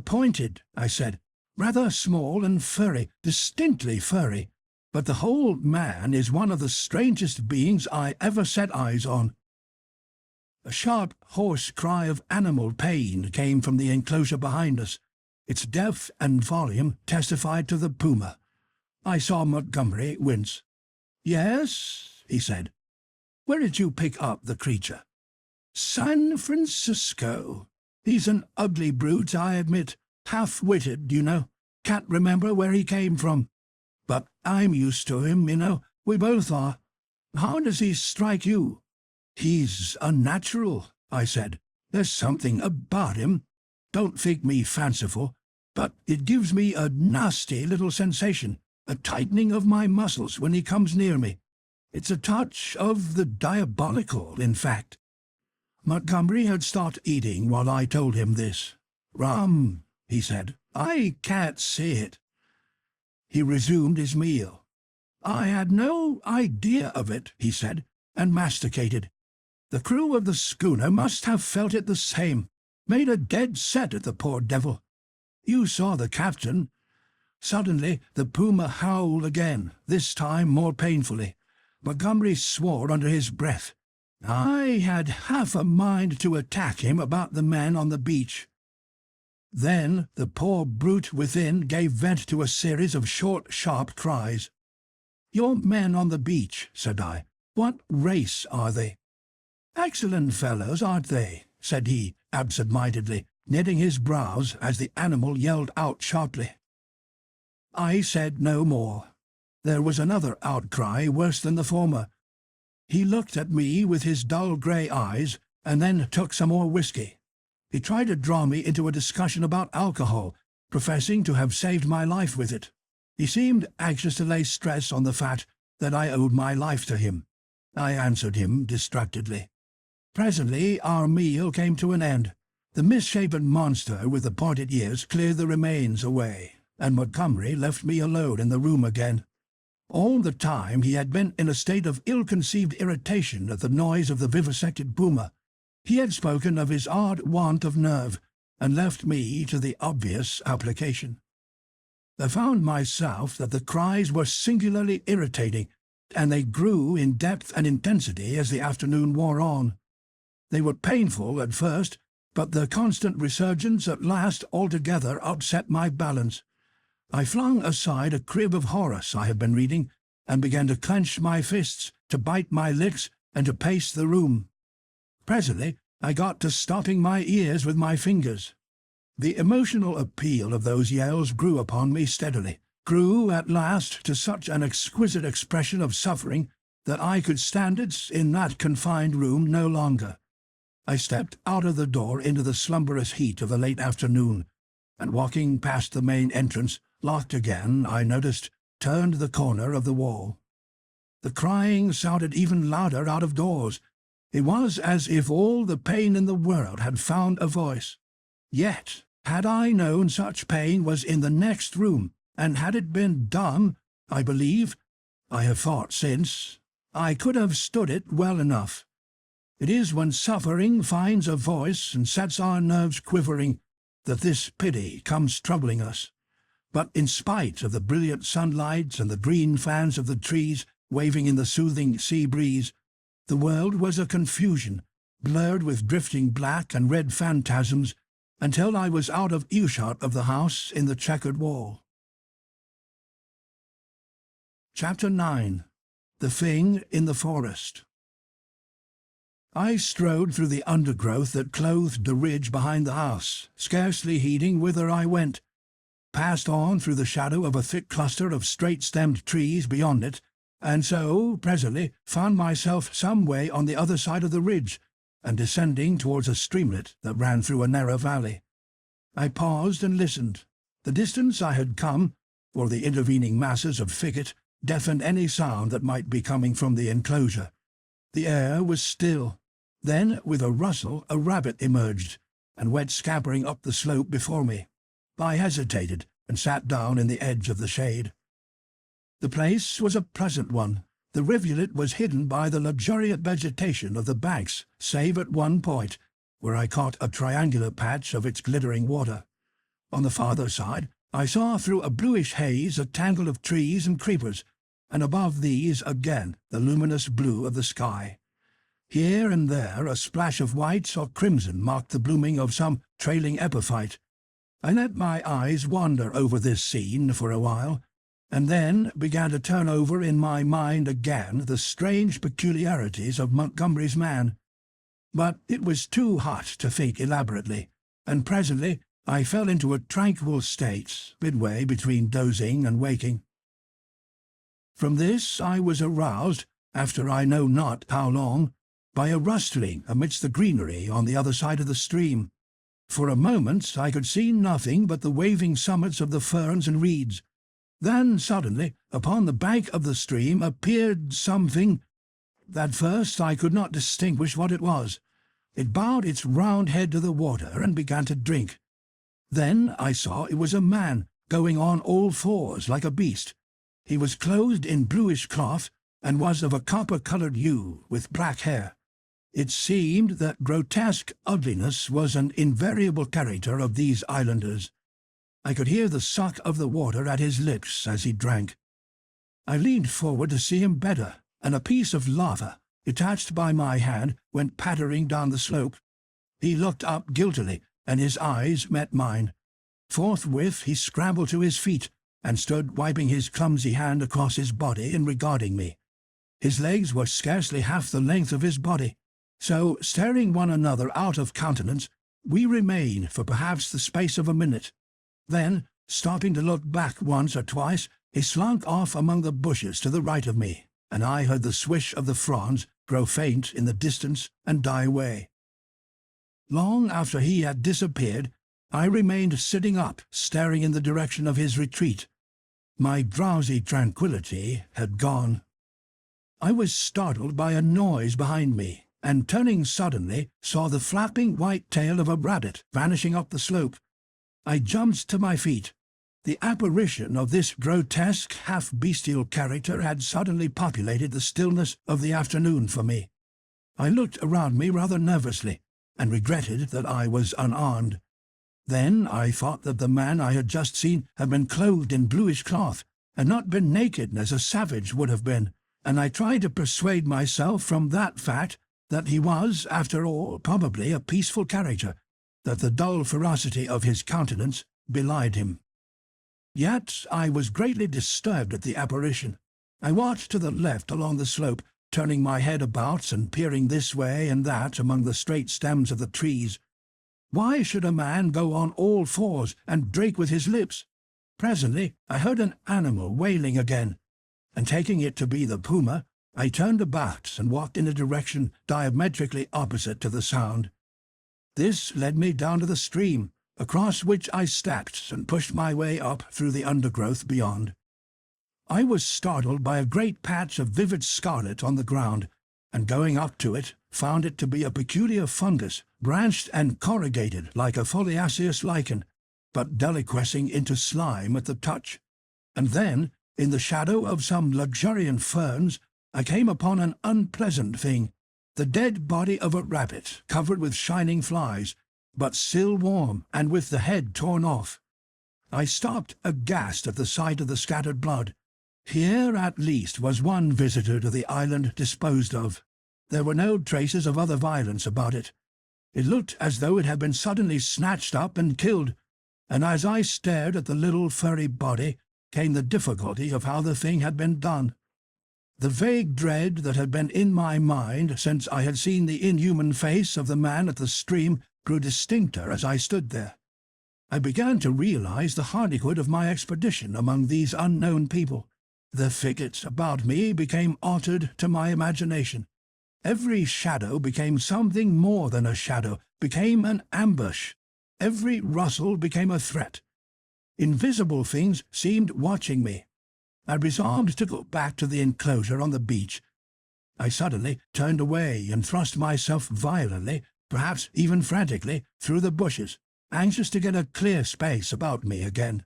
"Pointed," I said, "rather small and furry, distinctly furry, but the whole man is one of the strangest beings I ever set eyes on." A sharp, hoarse cry of animal pain came from the enclosure behind us. Its depth and volume testified to the puma. I saw Montgomery wince. "Yes," he said. "Where did you pick up the creature?" "San Francisco. He's an ugly brute, I admit. Half-witted, you know. Can't remember where he came from. But I'm used to him, you know. We both are. How does he strike you?" "He's unnatural," I said. "There's something about him. Don't think me fanciful, but it gives me a nasty little sensation, a tightening of my muscles when he comes near me. It's a touch of the diabolical, in fact." Montgomery had stopped eating while I told him this. "Rum," he said. "I can't see it." He resumed his meal. "I had no idea of it," he said, and masticated. "The crew of the schooner must have felt it the same. Made a dead set at the poor devil. You saw the captain." Suddenly the puma howled again, this time more painfully. Montgomery swore under his breath. I had half a mind to attack him about the men on the beach. Then the poor brute within gave vent to a series of short, sharp cries. "Your men on the beach," said I. "What race are they?" "Excellent fellows, aren't they?" said he, absent-mindedly, knitting his brows as the animal yelled out sharply. I said no more. There was another outcry worse than the former. He looked at me with his dull grey eyes, and then took some more whiskey. He tried to draw me into a discussion about alcohol, professing to have saved my life with it. He seemed anxious to lay stress on the fact that I owed my life to him. I answered him distractedly. Presently our meal came to an end. The misshapen monster with the pointed ears cleared the remains away, and Montgomery left me alone in the room again. All the time he had been in a state of ill-conceived irritation at the noise of the vivisected puma. He had spoken of his odd want of nerve, and left me to the obvious application. I found myself that the cries were singularly irritating, and they grew in depth and intensity as the afternoon wore on. They were painful at first, but their constant resurgence at last altogether upset my balance. I flung aside a crib of Horace I had been reading, and began to clench my fists, to bite my lips, and to pace the room. Presently I got to stopping my ears with my fingers. The emotional appeal of those yells grew upon me steadily, grew at last to such an exquisite expression of suffering that I could stand it in that confined room no longer. I stepped out of the door into the slumberous heat of the late afternoon, and walking past the main entrance, locked again, I noticed, turned the corner of the wall. The crying sounded even louder out of doors. It was as if all the pain in the world had found a voice. Yet, had I known such pain was in the next room, and had it been dumb, I believe, I have thought since, I could have stood it well enough. It is when suffering finds a voice and sets our nerves quivering that this pity comes troubling us. But in spite of the brilliant sunlight and the green fans of the trees waving in the soothing sea breeze, the world was a confusion, blurred with drifting black and red phantasms, until I was out of earshot of the house in the checkered wall. Chapter 9. The Thing in the Forest. I strode through the undergrowth that clothed the ridge behind the house, scarcely heeding whither I went, passed on through the shadow of a thick cluster of straight-stemmed trees beyond it, and so, presently, found myself some way on the other side of the ridge, and descending towards a streamlet that ran through a narrow valley. I paused and listened. The distance I had come, or the intervening masses of thicket, deafened any sound that might be coming from the enclosure. The air was still. Then, with a rustle, a rabbit emerged, and went scampering up the slope before me. I hesitated, and sat down in the edge of the shade. The place was a pleasant one. The rivulet was hidden by the luxuriant vegetation of the banks, save at one point, where I caught a triangular patch of its glittering water. On the farther side, I saw through a bluish haze a tangle of trees and creepers, and above these again the luminous blue of the sky. Here and there a splash of white or crimson marked the blooming of some trailing epiphyte. I let my eyes wander over this scene for a while, and then began to turn over in my mind again the strange peculiarities of Montgomery's man. But it was too hot to think elaborately, and presently I fell into a tranquil state, midway between dozing and waking. From this I was aroused, after I know not how long, by a rustling amidst the greenery on the other side of the stream. For a moment I could see nothing but the waving summits of the ferns and reeds. Then suddenly, upon the bank of the stream appeared something. At first I could not distinguish what it was. It bowed its round head to the water and began to drink. Then I saw it was a man, going on all fours like a beast. He was clothed in bluish cloth, and was of a copper-coloured hue, with black hair. It seemed that grotesque ugliness was an invariable character of these islanders. I could hear the suck of the water at his lips as he drank. I leaned forward to see him better, and a piece of lava, detached by my hand, went pattering down the slope. He looked up guiltily, and his eyes met mine. Forthwith he scrambled to his feet, and stood wiping his clumsy hand across his body and regarding me. His legs were scarcely half the length of his body. So, staring one another out of countenance, we remained for perhaps the space of a minute. Then, stopping to look back once or twice, he slunk off among the bushes to the right of me, and I heard the swish of the fronds grow faint in the distance and die away. Long after he had disappeared, I remained sitting up, staring in the direction of his retreat. My drowsy tranquillity had gone. I was startled by a noise behind me, and turning suddenly, saw the flapping white tail of a rabbit vanishing up the slope. I jumped to my feet. The apparition of this grotesque, half-bestial character had suddenly populated the stillness of the afternoon for me. I looked around me rather nervously, and regretted that I was unarmed. Then I thought that the man I had just seen had been clothed in bluish cloth, and not been naked as a savage would have been, and I tried to persuade myself from that fact that he was, after all, probably a peaceful character, that the dull ferocity of his countenance belied him. Yet I was greatly disturbed at the apparition. I walked to the left along the slope, turning my head about and peering this way and that among the straight stems of the trees. Why should a man go on all fours and drink with his lips? Presently I heard an animal wailing again, and taking it to be the puma, I turned about and walked in a direction diametrically opposite to the sound. This led me down to the stream, across which I stepped and pushed my way up through the undergrowth beyond. I was startled by a great patch of vivid scarlet on the ground, and going up to it, found it to be a peculiar fungus, branched and corrugated like a foliaceous lichen, but deliquescing into slime at the touch. And then, in the shadow of some luxuriant ferns, I came upon an unpleasant thing, the dead body of a rabbit covered with shining flies, but still warm and with the head torn off. I stopped aghast at the sight of the scattered blood. Here at least was one visitor to the island disposed of. There were no traces of other violence about it. It looked as though it had been suddenly snatched up and killed, and as I stared at the little furry body came the difficulty of how the thing had been done. The vague dread that had been in my mind since I had seen the inhuman face of the man at the stream grew distincter as I stood there. I began to realize the hardihood of my expedition among these unknown people. The figures about me became altered to my imagination. Every shadow became something more than a shadow, became an ambush. Every rustle became a threat. Invisible things seemed watching me. I resolved to go back to the enclosure on the beach. I suddenly turned away and thrust myself violently, perhaps even frantically, through the bushes, anxious to get a clear space about me again.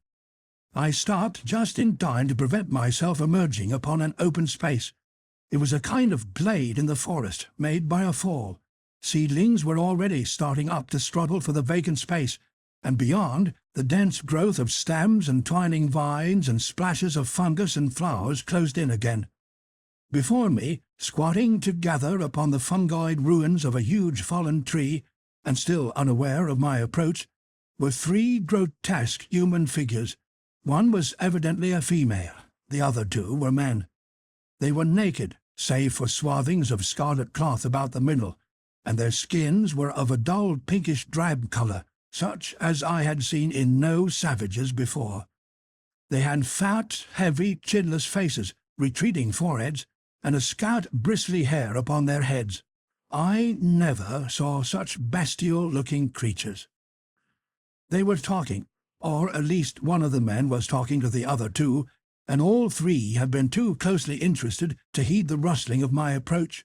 I stopped just in time to prevent myself emerging upon an open space. It was a kind of glade in the forest, made by a fall. Seedlings were already starting up to struggle for the vacant space, and beyond, the dense growth of stems and twining vines and splashes of fungus and flowers closed in again. Before me, squatting together upon the fungoid ruins of a huge fallen tree, and still unaware of my approach, were three grotesque human figures. One was evidently a female, the other two were men. They were naked, save for swathings of scarlet cloth about the middle, and their skins were of a dull pinkish drab colour, such as I had seen in no savages before. They had fat, heavy, chinless faces, retreating foreheads, and a scant, bristly hair upon their heads. I never saw such bestial-looking creatures. They were talking, or at least one of the men was talking to the other two, and all three had been too closely interested to heed the rustling of my approach.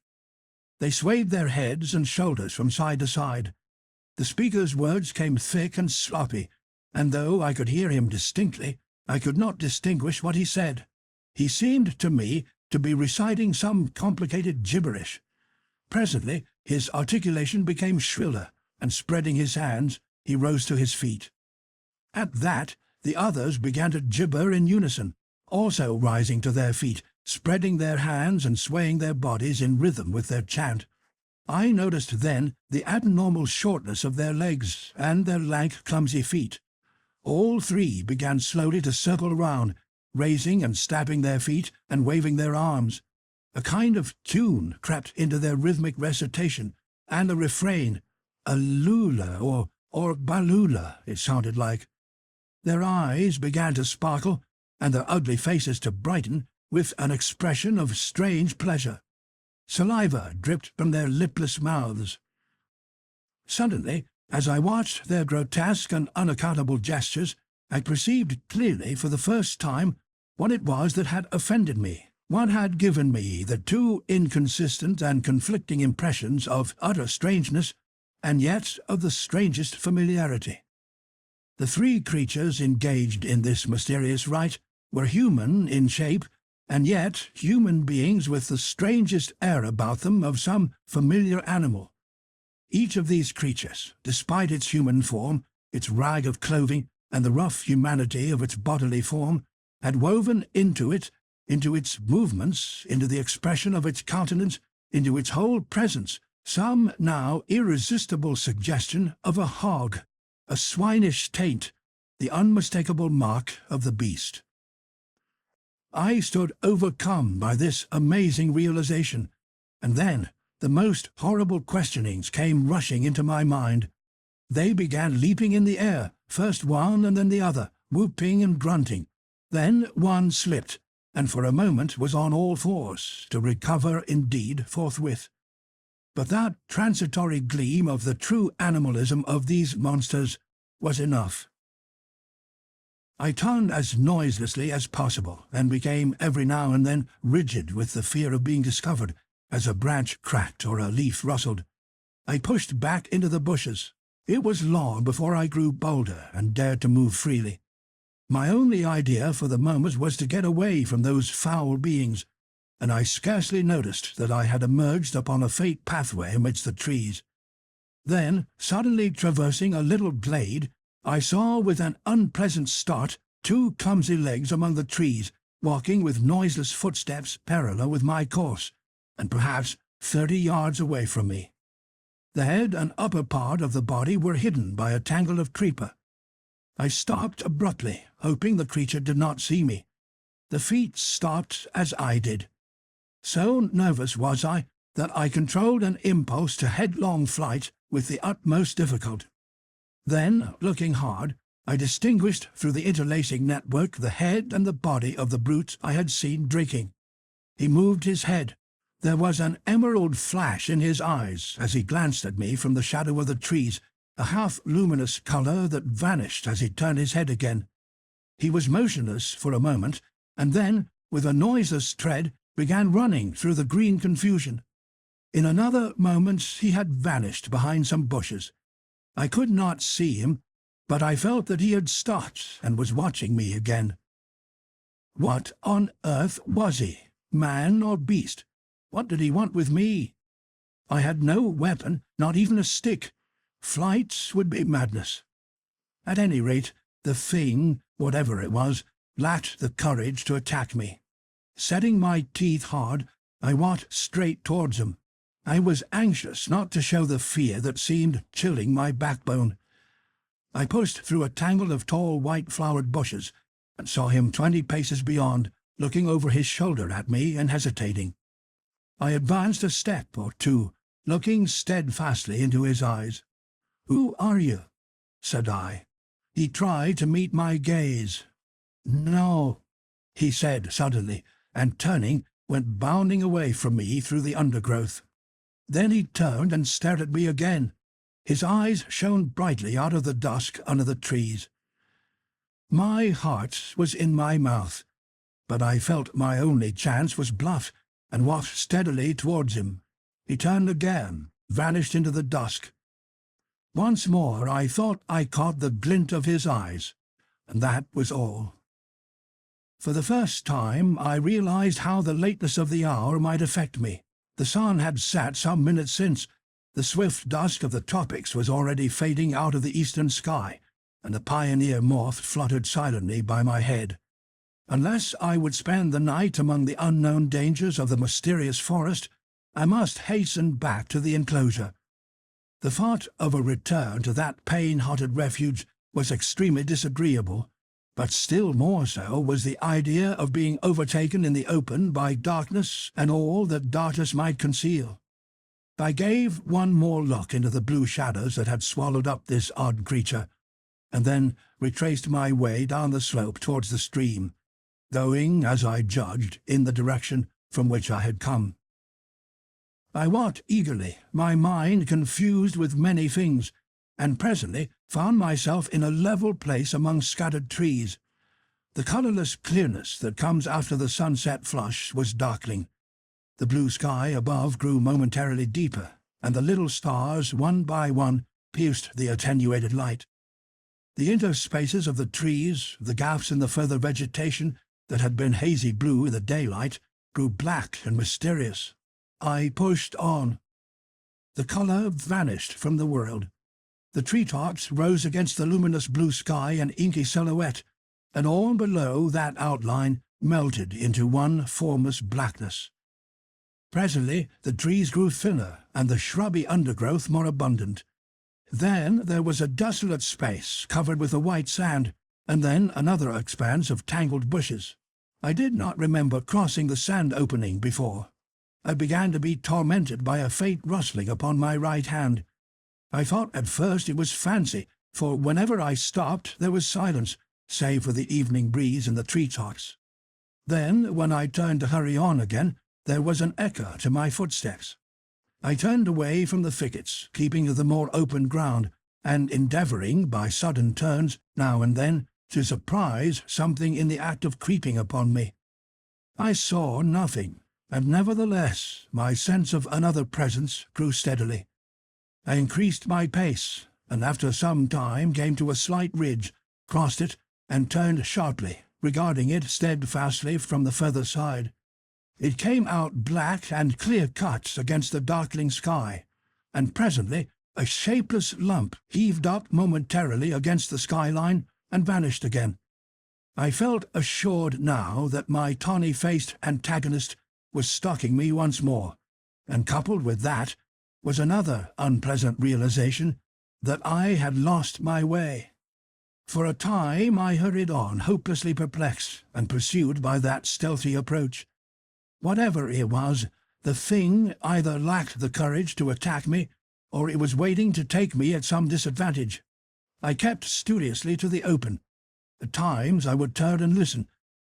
They swayed their heads and shoulders from side to side. The speaker's words came thick and sloppy, and though I could hear him distinctly, I could not distinguish what he said. He seemed to me to be reciting some complicated gibberish. Presently his articulation became shriller, and spreading his hands, he rose to his feet. At that, the others began to gibber in unison, also rising to their feet, spreading their hands and swaying their bodies in rhythm with their chant. I noticed then the abnormal shortness of their legs and their lank, clumsy feet. All three began slowly to circle round, raising and stabbing their feet and waving their arms. A kind of tune crept into their rhythmic recitation, and a refrain, a lula or balula, it sounded like. Their eyes began to sparkle, and their ugly faces to brighten, with an expression of strange pleasure. Saliva dripped from their lipless mouths. Suddenly, as I watched their grotesque and unaccountable gestures, I perceived clearly for the first time what it was that had offended me, what had given me the two inconsistent and conflicting impressions of utter strangeness, and yet of the strangest familiarity. The three creatures engaged in this mysterious rite were human in shape, and yet human beings with the strangest air about them of some familiar animal. Each of these creatures, despite its human form, its rag of clothing, and the rough humanity of its bodily form, had woven into its movements, into the expression of its countenance, into its whole presence, some now irresistible suggestion of a hog, a swinish taint, the unmistakable mark of the beast. I stood overcome by this amazing realization, and then the most horrible questionings came rushing into my mind. They began leaping in the air, first one and then the other, whooping and grunting. Then one slipped, and for a moment was on all fours, to recover indeed forthwith. But that transitory gleam of the true animalism of these monsters was enough. I turned as noiselessly as possible, and became every now and then rigid with the fear of being discovered, as a branch cracked or a leaf rustled. I pushed back into the bushes. It was long before I grew bolder and dared to move freely. My only idea for the moment was to get away from those foul beings, and I scarcely noticed that I had emerged upon a faint pathway amidst the trees. Then, suddenly traversing a little glade, I saw with an unpleasant start two clumsy legs among the trees, walking with noiseless footsteps parallel with my course, and perhaps 30 yards away from me. The head and upper part of the body were hidden by a tangle of creeper. I stopped abruptly, hoping the creature did not see me. The feet stopped as I did. So nervous was I that I controlled an impulse to headlong flight with the utmost difficulty. Then, looking hard, I distinguished through the interlacing network the head and the body of the brute I had seen drinking. He moved his head. There was an emerald flash in his eyes as he glanced at me from the shadow of the trees, a half-luminous colour that vanished as he turned his head again. He was motionless for a moment, and then, with a noiseless tread, began running through the green confusion. In another moment he had vanished behind some bushes. I could not see him, but I felt that he had stopped and was watching me again. What on earth was he, man or beast? What did he want with me? I had no weapon, not even a stick. Flight would be madness. At any rate, the thing, whatever it was, lacked the courage to attack me. Setting my teeth hard, I walked straight towards him. I was anxious not to show the fear that seemed chilling my backbone. I pushed through a tangle of tall white-flowered bushes and saw him 20 paces beyond, looking over his shoulder at me and hesitating. I advanced a step or two, looking steadfastly into his eyes. "Who are you?" said I. He tried to meet my gaze. "No," he said suddenly, and turning, went bounding away from me through the undergrowth. Then he turned and stared at me again. His eyes shone brightly out of the dusk under the trees. My heart was in my mouth, but I felt my only chance was bluff, and walked steadily towards him. He turned again, vanished into the dusk. Once more I thought I caught the glint of his eyes, and that was all. For the first time I realized how the lateness of the hour might affect me. The sun had set some minutes since. The swift dusk of the tropics was already fading out of the eastern sky, and the pioneer moth fluttered silently by my head. Unless I would spend the night among the unknown dangers of the mysterious forest, I must hasten back to the enclosure. The thought of a return to that pain-haunted refuge was extremely disagreeable, but still more so was the idea of being overtaken in the open by darkness and all that darkness might conceal. I gave one more look into the blue shadows that had swallowed up this odd creature, and then retraced my way down the slope towards the stream, going, as I judged, in the direction from which I had come. I walked eagerly, my mind confused with many things, and presently found myself in a level place among scattered trees. The colourless clearness that comes after the sunset flush was darkling. The blue sky above grew momentarily deeper, and the little stars, one by one, pierced the attenuated light. The interspaces of the trees, the gaps in the further vegetation that had been hazy blue in the daylight, grew black and mysterious. I pushed on. The colour vanished from the world. The tree-tops rose against the luminous blue sky an inky silhouette, and all below that outline melted into one formless blackness. Presently the trees grew thinner, and the shrubby undergrowth more abundant. Then there was a desolate space covered with a white sand, and then another expanse of tangled bushes. I did not remember crossing the sand opening before. I began to be tormented by a faint rustling upon my right hand. I thought at first it was fancy, for whenever I stopped there was silence, save for the evening breeze in the tree-tops. Then, when I turned to hurry on again, there was an echo to my footsteps. I turned away from the thickets, keeping to the more open ground, and endeavouring, by sudden turns, now and then, to surprise something in the act of creeping upon me. I saw nothing, and nevertheless my sense of another presence grew steadily. I increased my pace, and after some time came to a slight ridge, crossed it, and turned sharply, regarding it steadfastly from the further side. It came out black and clear-cut against the darkling sky, and presently a shapeless lump heaved up momentarily against the skyline and vanished again. I felt assured now that my tawny-faced antagonist was stalking me once more, and coupled with that, was another unpleasant realization that I had lost my way. For a time I hurried on, hopelessly perplexed and pursued by that stealthy approach. Whatever it was, the thing either lacked the courage to attack me, or it was waiting to take me at some disadvantage. I kept studiously to the open. At times I would turn and listen,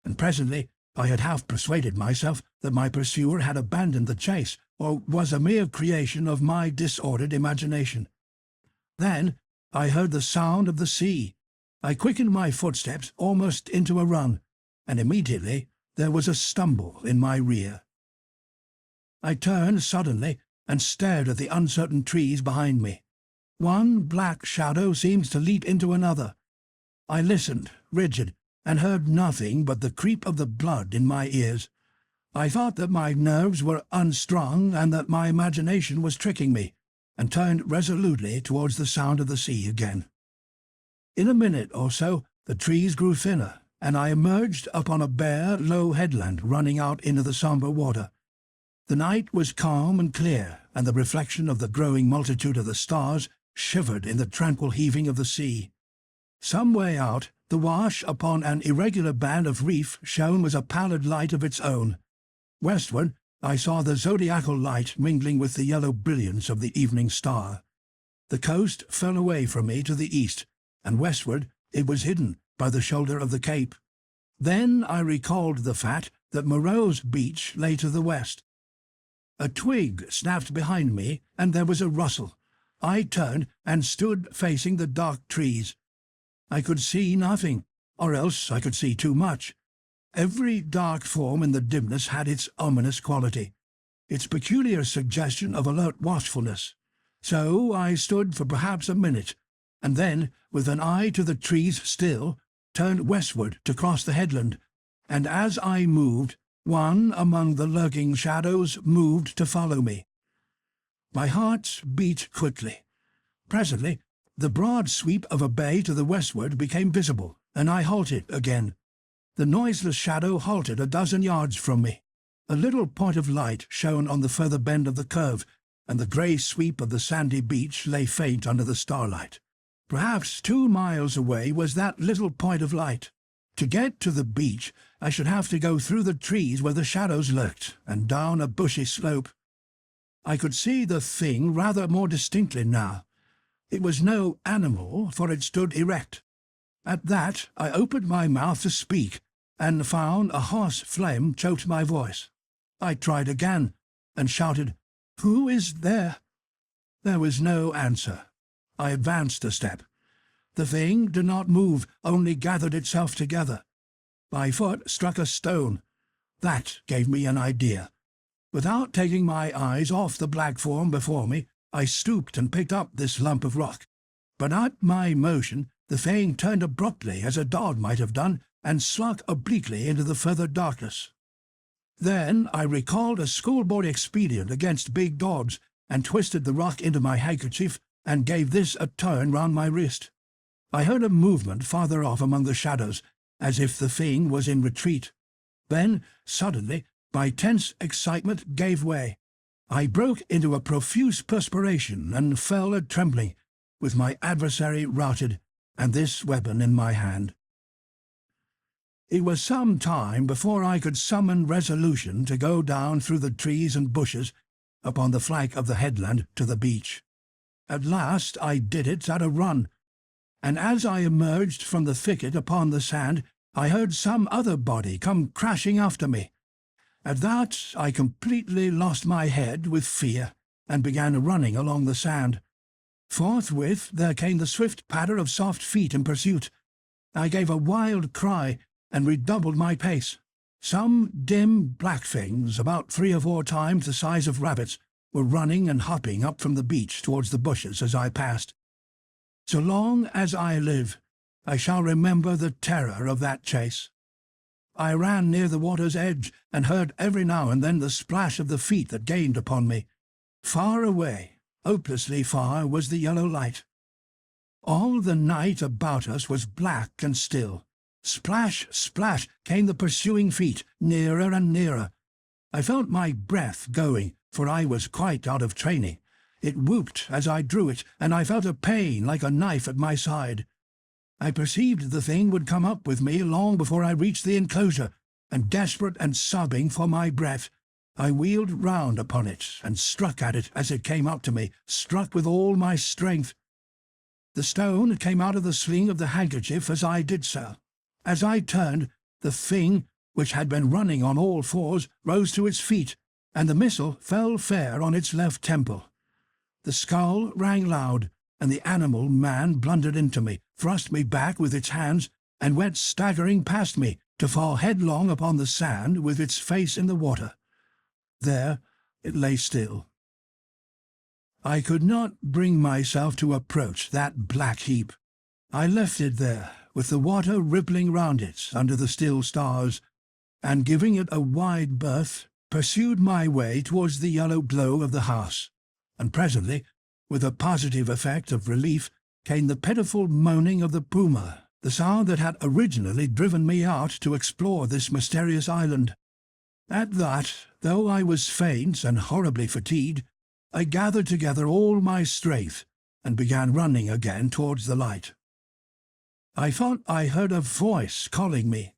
and presently I had half persuaded myself that my pursuer had abandoned the chase, or was a mere creation of my disordered imagination. Then I heard the sound of the sea. I quickened my footsteps almost into a run, and immediately there was a stumble in my rear. I turned suddenly and stared at the uncertain trees behind me. One black shadow seemed to leap into another. I listened, rigid, and heard nothing but the creep of the blood in my ears. I thought that my nerves were unstrung and that my imagination was tricking me, and turned resolutely towards the sound of the sea again. In a minute or so the trees grew thinner, and I emerged upon a bare, low headland running out into the sombre water. The night was calm and clear, and the reflection of the growing multitude of the stars shivered in the tranquil heaving of the sea. Some way out, the wash upon an irregular band of reef shone with a pallid light of its own. Westward, I saw the zodiacal light mingling with the yellow brilliance of the evening star. The coast fell away from me to the east, and westward it was hidden by the shoulder of the cape. Then I recalled the fact that Moreau's beach lay to the west. A twig snapped behind me, and there was a rustle. I turned and stood facing the dark trees. I could see nothing, or else I could see too much. Every dark form in the dimness had its ominous quality, its peculiar suggestion of alert watchfulness. So I stood for perhaps a minute, and then, with an eye to the trees still, turned westward to cross the headland, and as I moved, one among the lurking shadows moved to follow me. My heart beat quickly. Presently, the broad sweep of a bay to the westward became visible, and I halted again. The noiseless shadow halted a dozen yards from me. A little point of light shone on the further bend of the curve, and the grey sweep of the sandy beach lay faint under the starlight. Perhaps 2 miles away was that little point of light. To get to the beach, I should have to go through the trees where the shadows lurked, and down a bushy slope. I could see the thing rather more distinctly now. It was no animal, for it stood erect. At that I opened my mouth to speak, and found a hoarse phlegm choked my voice. I tried again, and shouted, "Who is there?" There was no answer. I advanced a step. The thing did not move, only gathered itself together. My foot struck a stone. That gave me an idea. Without taking my eyes off the black form before me, I stooped and picked up this lump of rock. But at my motion, the thing turned abruptly, as a dog might have done, and slunk obliquely into the further darkness. Then I recalled a schoolboy expedient against big dogs, and twisted the rock into my handkerchief, and gave this a turn round my wrist. I heard a movement farther off among the shadows, as if the thing was in retreat. Then, suddenly, my tense excitement gave way. I broke into a profuse perspiration and fell a trembling, with my adversary routed, and this weapon in my hand. It was some time before I could summon resolution to go down through the trees and bushes upon the flank of the headland to the beach. At last I did it at a run, and as I emerged from the thicket upon the sand, I heard some other body come crashing after me. At that I completely lost my head with fear, and began running along the sand. Forthwith there came the swift patter of soft feet in pursuit. I gave a wild cry, and redoubled my pace. Some dim black things, about 3 or 4 times the size of rabbits, were running and hopping up from the beach towards the bushes as I passed. So long as I live, I shall remember the terror of that chase. I ran near the water's edge, and heard every now and then the splash of the feet that gained upon me. Far away, hopelessly far, was the yellow light. All the night about us was black and still. Splash, splash, came the pursuing feet, nearer and nearer. I felt my breath going, for I was quite out of training, It whooped as I drew it, and I felt a pain like a knife at my side. I perceived the thing would come up with me long before I reached the enclosure, and desperate and sobbing for my breath, I wheeled round upon it and struck at it as it came up to me, struck with all my strength. The stone came out of the sling of the handkerchief as I did so. As I turned, the thing, which had been running on all fours, rose to its feet, and the missile fell fair on its left temple. The skull rang loud, and the animal man blundered into me, thrust me back with its hands, and went staggering past me to fall headlong upon the sand with its face in the water. There it lay still. I could not bring myself to approach that black heap. I left it there, with the water rippling round it under the still stars, and giving it a wide berth, pursued my way towards the yellow glow of the house, and presently, with a positive effect of relief, came the pitiful moaning of the puma, the sound that had originally driven me out to explore this mysterious island. At that, though I was faint and horribly fatigued, I gathered together all my strength and began running again towards the light. I thought I heard a voice calling me.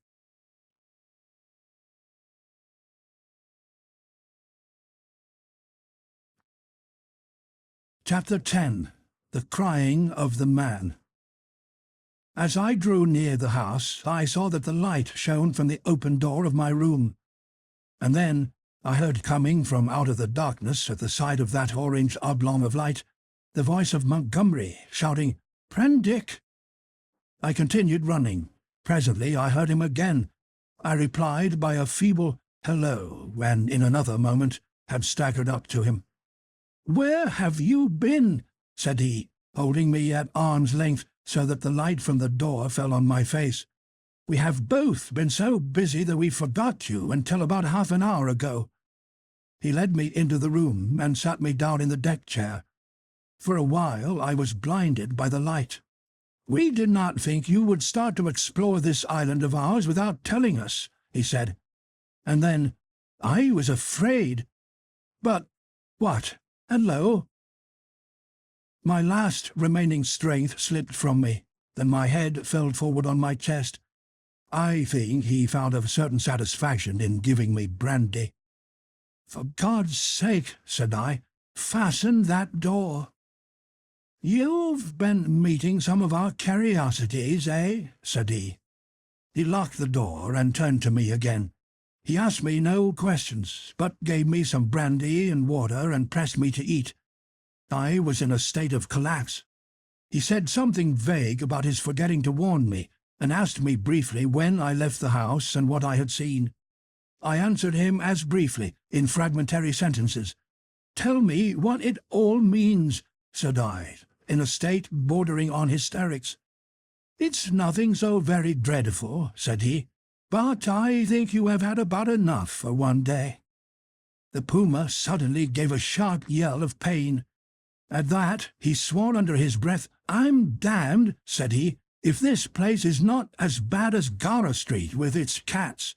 Chapter 10. The Crying of the Man. As I drew near the house, I saw that the light shone from the open door of my room. And then I heard coming from out of the darkness at the side of that orange oblong of light the voice of Montgomery shouting, "Prendick!" I continued running. Presently I heard him again. I replied by a feeble hello, and in another moment had staggered up to him. "Where have you been?" said he, holding me at arm's length so that the light from the door fell on my face. "We have both been so busy that we forgot you until about half an hour ago." He led me into the room and sat me down in the deck chair. For a while I was blinded by the light. "We did not think you would start to explore this island of ours without telling us," he said. And then, "I was afraid. But what? Hello?" My last remaining strength slipped from me. Then my head fell forward on my chest. I think he found a certain satisfaction in giving me brandy. "For God's sake," said I, "fasten that door." "You've been meeting some of our curiosities, eh?" said he. He locked the door and turned to me again. He asked me no questions, but gave me some brandy and water and pressed me to eat. I was in a state of collapse. He said something vague about his forgetting to warn me, and asked me briefly when I left the house and what I had seen. I answered him as briefly, in fragmentary sentences. "Tell me what it all means," said I, in a state bordering on hysterics. "It's nothing so very dreadful," said he, "but I think you have had about enough for one day." The puma suddenly gave a sharp yell of pain. At that he swore under his breath. "I'm damned," said he, "if this place is not as bad as Gara Street with its cats."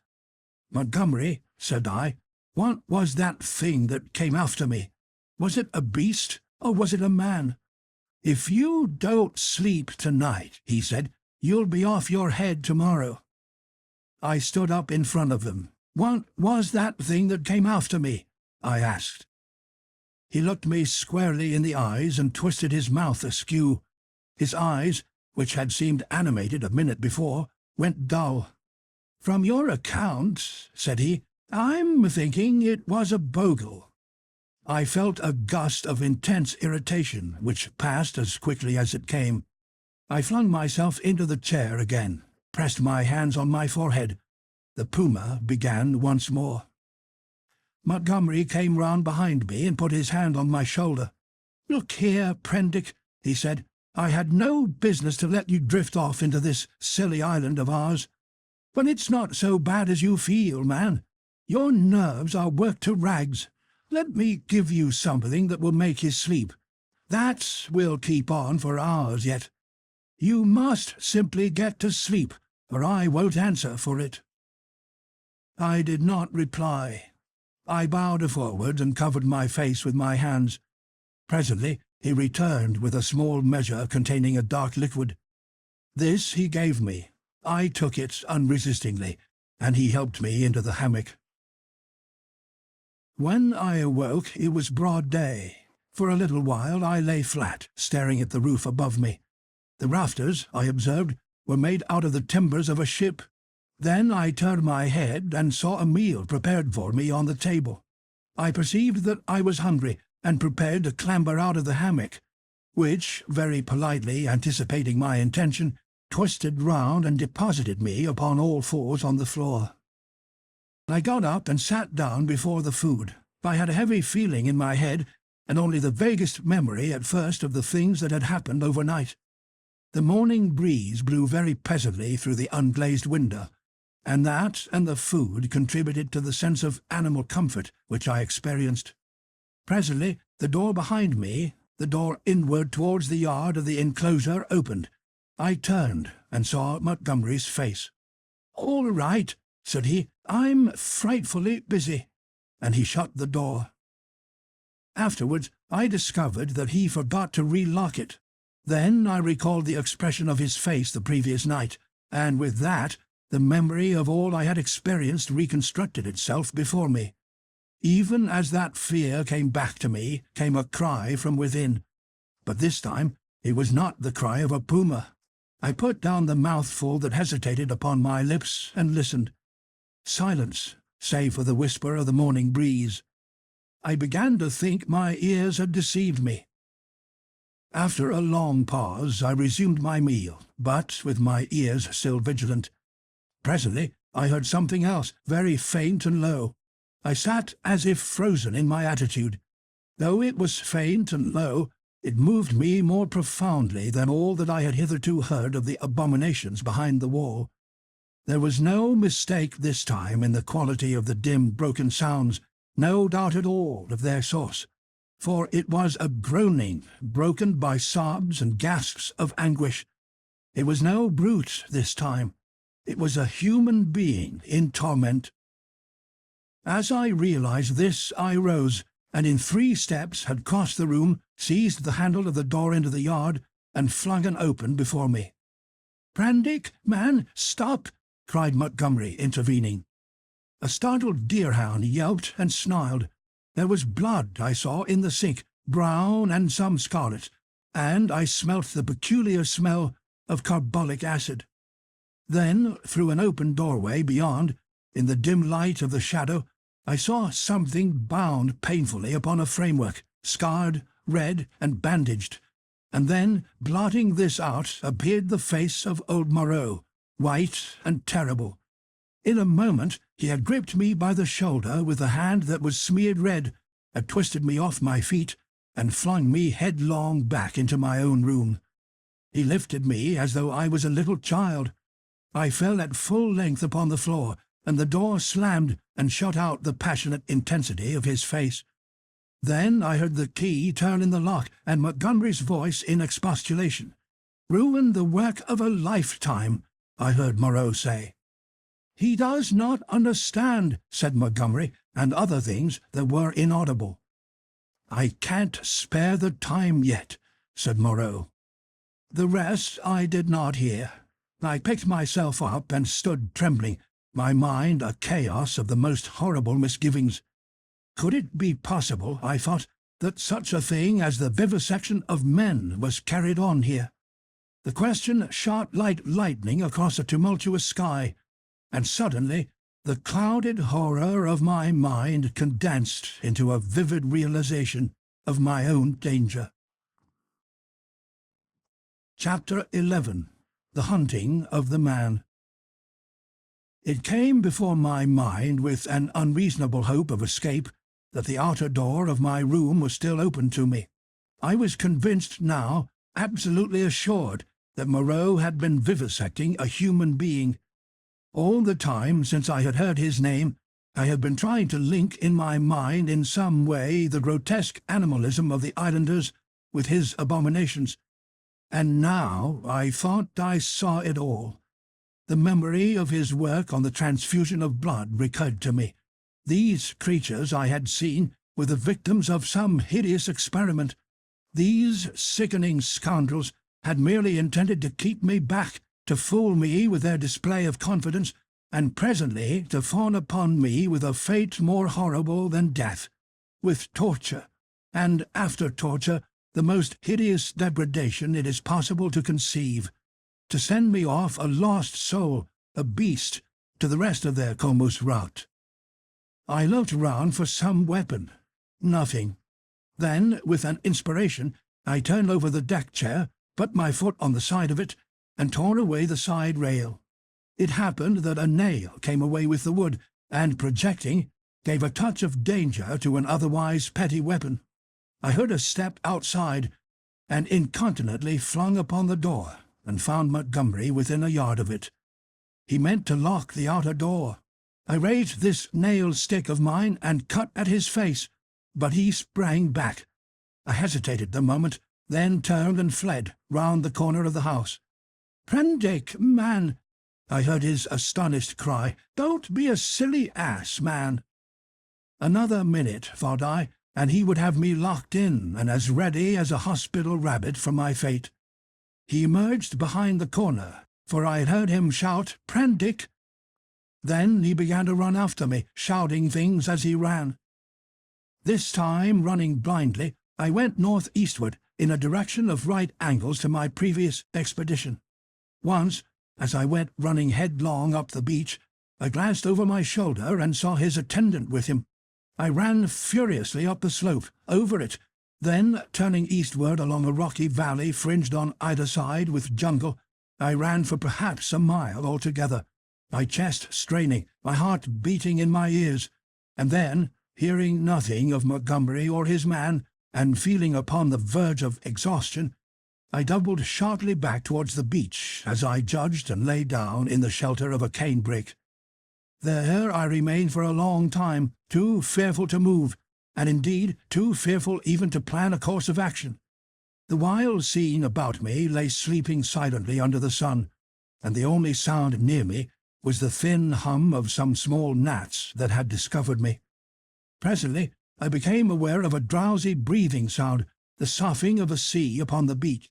"Montgomery," said I, "what was that thing that came after me? Was it a beast, or was it a man?" "If you don't sleep tonight," he said, "you'll be off your head tomorrow." I stood up in front of him. "What was that thing that came after me?" I asked. He looked me squarely in the eyes and twisted his mouth askew. His eyes, which had seemed animated a minute before, went dull. "From your account," said he, "I'm thinking it was a bogle." I felt a gust of intense irritation, which passed as quickly as it came. I flung myself into the chair again, pressed my hands on my forehead. The puma began once more. Montgomery came round behind me and put his hand on my shoulder. "Look here, Prendick," he said, "I had no business to let you drift off into this silly island of ours. But it's not so bad as you feel, man. Your nerves are worked to rags. Let me give you something that will make you sleep. That will keep on for hours yet. You must simply get to sleep, or I won't answer for it." I did not reply. I bowed forward and covered my face with my hands. Presently he returned with a small measure containing a dark liquid. This he gave me. I took it unresistingly, and he helped me into the hammock. When I awoke, it was broad day. For a little while I lay flat, staring at the roof above me. The rafters, I observed, were made out of the timbers of a ship. Then I turned my head and saw a meal prepared for me on the table. I perceived that I was hungry, and prepared to clamber out of the hammock, which, very politely anticipating my intention, twisted round and deposited me upon all fours on the floor. I got up and sat down before the food. I had a heavy feeling in my head, and only the vaguest memory at first of the things that had happened overnight. The morning breeze blew very pleasantly through the unglazed window, and that and the food contributed to the sense of animal comfort which I experienced. Presently the door behind me, the door inward towards the yard of the enclosure, opened. I turned and saw Montgomery's face. "All right," said he. "I'm frightfully busy," and he shut the door. Afterwards I discovered that he forgot to relock it. Then I recalled the expression of his face the previous night, and with that the memory of all I had experienced reconstructed itself before me. Even as that fear came back to me, came a cry from within. But this time it was not the cry of a puma. I put down the mouthful that hesitated upon my lips and listened. Silence, save for the whisper of the morning breeze. I began to think my ears had deceived me. After a long pause I resumed my meal, but with my ears still vigilant. Presently I heard something else, very faint and low. I sat as if frozen in my attitude. Though it was faint and low, it moved me more profoundly than all that I had hitherto heard of the abominations behind the wall. There was no mistake this time in the quality of the dim, broken sounds, no doubt at all of their source, for it was a groaning broken by sobs and gasps of anguish. It was no brute this time. It was a human being in torment. As I realized this, I rose, and in 3 steps had crossed the room, seized the handle of the door into the yard, and flung it open before me. "Prendick, man, stop!" cried Montgomery, intervening. A startled deerhound yelped and snarled. There was blood, I saw, in the sink, brown and some scarlet, and I smelt the peculiar smell of carbolic acid. Then, through an open doorway beyond, in the dim light of the shadow, I saw something bound painfully upon a framework, scarred, red, and bandaged, and then, blotting this out, appeared the face of old Moreau, white and terrible. In a moment he had gripped me by the shoulder with a hand that was smeared red, had twisted me off my feet, and flung me headlong back into my own room. He lifted me as though I was a little child. I fell at full length upon the floor, and the door slammed and shut out the passionate intensity of his face. Then I heard the key turn in the lock, and Montgomery's voice in expostulation. "Ruined the work of a lifetime," I heard Moreau say. "He does not understand," said Montgomery, and other things that were inaudible. "I can't spare the time yet," said Moreau. The rest I did not hear. I picked myself up and stood trembling, my mind a chaos of the most horrible misgivings. Could it be possible, I thought, that such a thing as the vivisection of men was carried on here? The question shot like lightning across a tumultuous sky, and suddenly the clouded horror of my mind condensed into a vivid realization of my own danger. Chapter 11. The Hunting of the Man. It came before my mind with an unreasonable hope of escape that the outer door of my room was still open to me. I was convinced now, absolutely assured, that Moreau had been vivisecting a human being. All the time since I had heard his name, I had been trying to link in my mind in some way the grotesque animalism of the islanders with his abominations. And now I thought I saw it all. The memory of his work on the transfusion of blood recurred to me. These creatures I had seen were the victims of some hideous experiment, These sickening scoundrels had merely intended to keep me back, to fool me with their display of confidence, and presently to fawn upon me with a fate more horrible than death, with torture, and after torture the most hideous degradation it is possible to conceive, to send me off a lost soul, a beast, to the rest of their comus rout. I looked round for some weapon. Nothing. Then, with an inspiration, I turned over the deck-chair, put my foot on the side of it, and tore away the side rail. It happened that a nail came away with the wood, and, projecting, gave a touch of danger to an otherwise petty weapon. I heard a step outside, and incontinently flung upon the door, and found Montgomery within a yard of it. He meant to lock the outer door. I raised this nailed stick of mine and cut at his face, but he sprang back. I hesitated a moment, then turned and fled round the corner of the house. "Prendick, man!" I heard his astonished cry. "Don't be a silly ass, man!" Another minute, thought I, and he would have me locked in and as ready as a hospital rabbit for my fate. He emerged behind the corner, for I had heard him shout, "Prendick!" Then he began to run after me, shouting things as he ran. This time, running blindly, I went north-eastward, in a direction of right angles to my previous expedition. Once, as I went running headlong up the beach, I glanced over my shoulder and saw his attendant with him. I ran furiously up the slope, over it, then, turning eastward along a rocky valley fringed on either side with jungle, I ran for perhaps a mile altogether, my chest straining, my heart beating in my ears, and then, hearing nothing of Montgomery or his man, and feeling upon the verge of exhaustion, I doubled sharply back towards the beach, as I judged, and lay down in the shelter of a canebrake. There I remained for a long time, too fearful to move, and indeed too fearful even to plan a course of action. The wild scene about me lay sleeping silently under the sun, and the only sound near me was the thin hum of some small gnats that had discovered me. Presently I became aware of a drowsy breathing sound, the soughing of a sea upon the beach.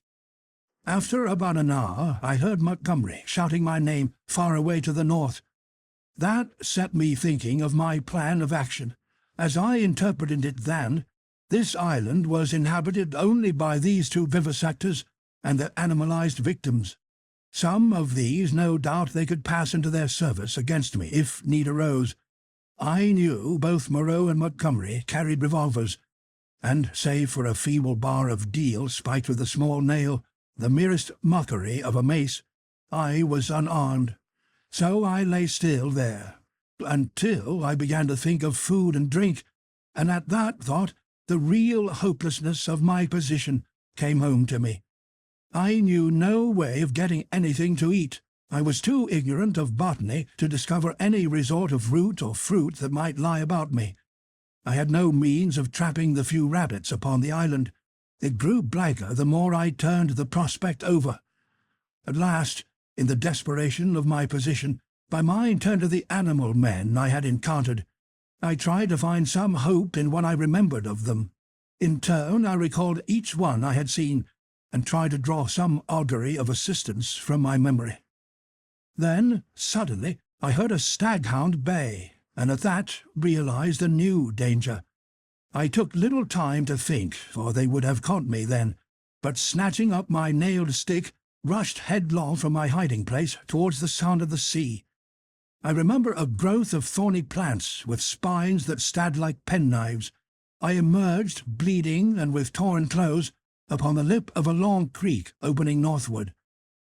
After about an hour I heard Montgomery shouting my name far away to the north. That set me thinking of my plan of action. As I interpreted it then, this island was inhabited only by these two vivisectors and their animalized victims. Some of these, no doubt, they could pass into their service against me if need arose. I knew both Moreau and Montgomery carried revolvers, and, save for a feeble bar of deal spiked with a small nail, the merest mockery of a mace, I was unarmed. So I lay still there, until I began to think of food and drink, and at that thought the real hopelessness of my position came home to me. I knew no way of getting anything to eat. I was too ignorant of botany to discover any resort of root or fruit that might lie about me. I had no means of trapping the few rabbits upon the island. It grew blacker the more I turned the prospect over. At last, in the desperation of my position, my mind turned to the animal men I had encountered. I tried to find some hope in what I remembered of them. In turn, I recalled each one I had seen, and tried to draw some augury of assistance from my memory. Then, suddenly, I heard a staghound bay, and at that realized a new danger. I took little time to think, for they would have caught me then, but snatching up my nailed stick, rushed headlong from my hiding-place towards the sound of the sea. I remember a growth of thorny plants with spines that stabbed like penknives. I emerged, bleeding and with torn clothes, upon the lip of a long creek opening northward.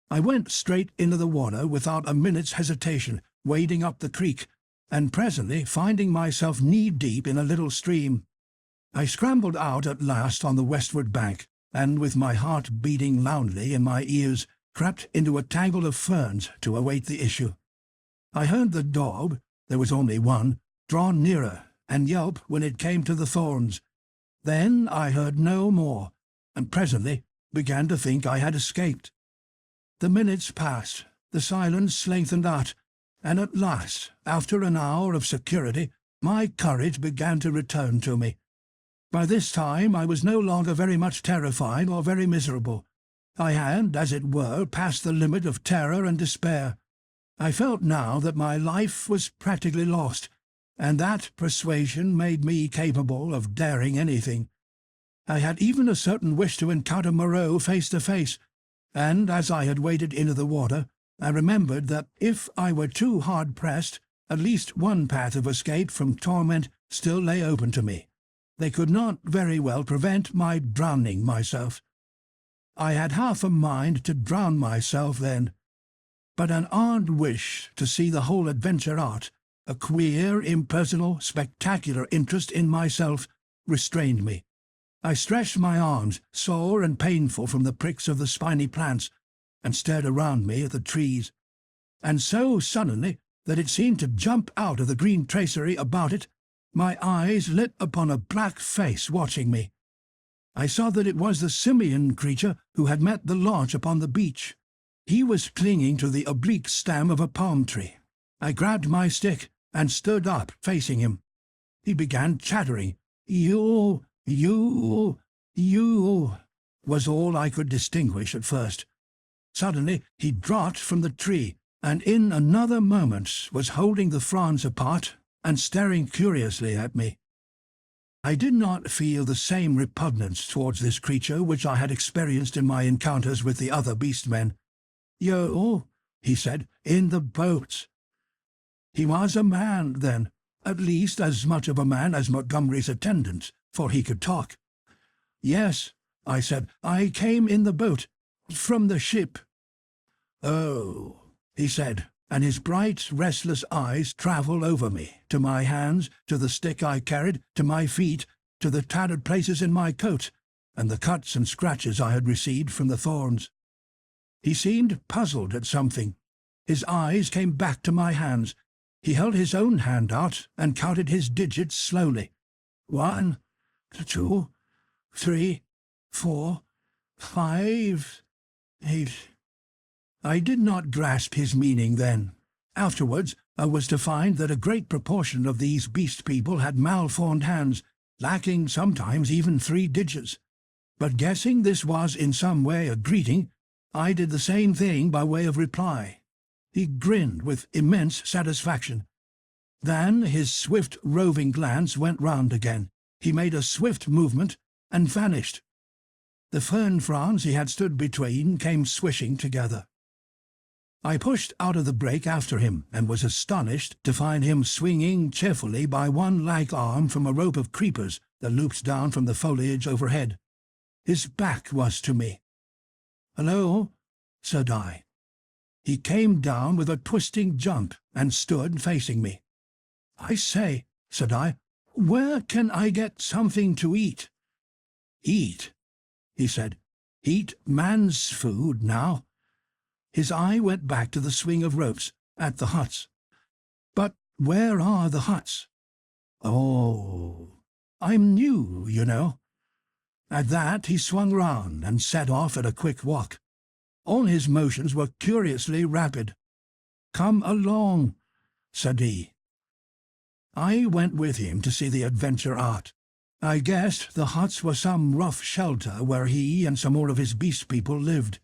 I went straight into the water without a minute's hesitation, wading up the creek, and presently finding myself knee-deep in a little stream. I scrambled out at last on the westward bank, and with my heart beating loudly in my ears, crept into a tangle of ferns to await the issue. I heard the dog, there was only one, draw nearer, and yelp when it came to the thorns. Then I heard no more, and presently began to think I had escaped. The minutes passed, the silence lengthened out, and at last, after an hour of security, my courage began to return to me. By this time I was no longer very much terrified or very miserable. I had, as it were, passed the limit of terror and despair. I felt now that my life was practically lost, and that persuasion made me capable of daring anything. I had even a certain wish to encounter Moreau face to face, and as I had waded into the water, I remembered that if I were too hard pressed, at least one path of escape from torment still lay open to me. They could not very well prevent my drowning myself. I had half a mind to drown myself then, but an odd wish to see the whole adventure out, a queer, impersonal, spectacular interest in myself, restrained me. I stretched my arms, sore and painful from the pricks of the spiny plants, and stared around me at the trees, and so suddenly that it seemed to jump out of the green tracery about it, my eyes lit upon a black face watching me. I saw that it was the simian creature who had met the launch upon the beach. He was clinging to the oblique stem of a palm tree. I grabbed my stick and stood up, facing him. He began chattering. You, was all I could distinguish at first. Suddenly he dropped from the tree, and in another moment was holding the fronds apart and staring curiously at me. I did not feel the same repugnance towards this creature which I had experienced in my encounters with the other beast-men. "You," he said, "in the boats." He was a man, then, at least as much of a man as Montgomery's attendant, for he could talk. "Yes," I said, "I came in the boat, from the ship." "Oh," he said, and his bright, restless eyes travelled over me, to my hands, to the stick I carried, to my feet, to the tattered places in my coat, and the cuts and scratches I had received from the thorns. He seemed puzzled at something. His eyes came back to my hands. He held his own hand out and counted his digits slowly. 1, 2, 3, 4, 5, 8. I did not grasp his meaning then. Afterwards, I was to find that a great proportion of these beast people had malformed hands, lacking sometimes even 3 digits. But guessing this was in some way a greeting, I did the same thing by way of reply. He grinned with immense satisfaction. Then his swift roving glance went round again. He made a swift movement and vanished. The fern fronds he had stood between came swishing together. I pushed out of the brake after him, and was astonished to find him swinging cheerfully by one lank arm from a rope of creepers that looped down from the foliage overhead. His back was to me. "Hello," said I. He came down with a twisting jump and stood facing me. "I say," said I, "where can I get something to eat?" "Eat?" he said. "Eat man's food now." His eye went back to the swing of ropes, at the huts. "But where are the huts?" "Oh, I'm new, you know." At that he swung round and set off at a quick walk. All his motions were curiously rapid. "Come along," said he. I went with him to see the adventure out. I guessed the huts were some rough shelter where he and some more of his beast people lived.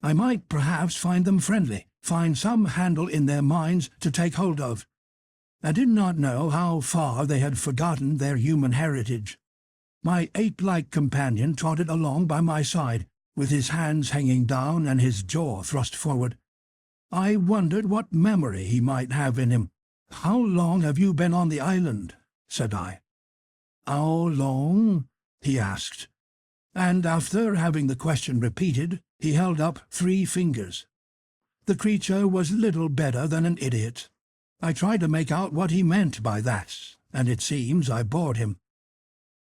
I might perhaps find them friendly, find some handle in their minds to take hold of. I did not know how far they had forgotten their human heritage. My ape-like companion trotted along by my side, with his hands hanging down and his jaw thrust forward. I wondered what memory he might have in him. "How long have you been on the island?" said I. "How long?" he asked, and after having the question repeated, he held up 3 fingers. The creature was little better than an idiot. I tried to make out what he meant by that, and it seems I bored him.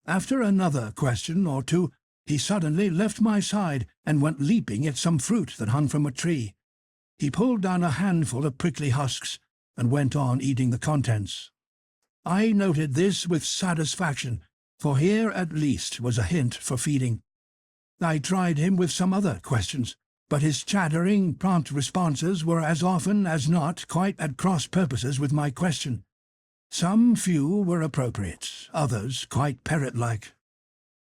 After another question or two, he suddenly left my side and went leaping at some fruit that hung from a tree. He pulled down a handful of prickly husks and went on eating the contents. I noted this with satisfaction, for here at least was a hint for feeding. I tried him with some other questions, but his chattering, prompt responses were as often as not quite at cross purposes with my question. Some few were appropriate, others quite parrot-like.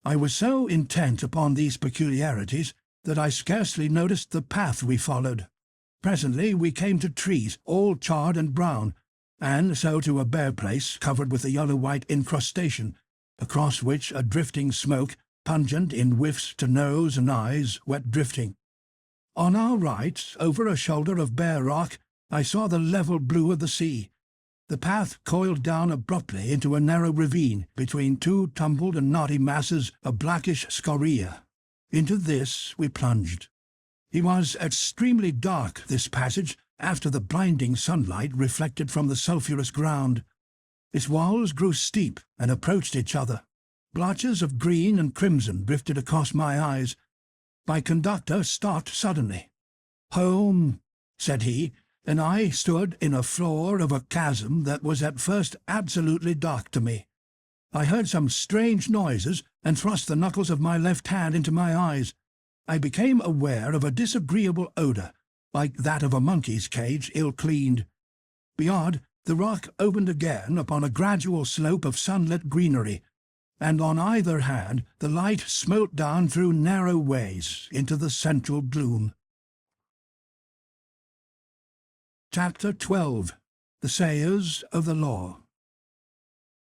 I was so intent upon these peculiarities that I scarcely noticed the path we followed. Presently we came to trees, all charred and brown, and so to a bare place covered with a yellow-white incrustation, across which a drifting smoke, pungent in whiffs to nose and eyes, went drifting. On our right, over a shoulder of bare rock, I saw the level blue of the sea. The path coiled down abruptly into a narrow ravine between two tumbled and knotty masses of blackish scoria. Into this we plunged. It was extremely dark, this passage, after the blinding sunlight reflected from the sulphurous ground. Its walls grew steep and approached each other. Blotches of green and crimson drifted across my eyes. My conductor stopped suddenly. "Home," said he, and I stood in a floor of a chasm that was at first absolutely dark to me. I heard some strange noises and thrust the knuckles of my left hand into my eyes. I became aware of a disagreeable odour, like that of a monkey's cage ill-cleaned. Beyond, the rock opened again upon a gradual slope of sunlit greenery, and on either hand the light smote down through narrow ways into the central gloom. Chapter 12. The Sayers of the Law.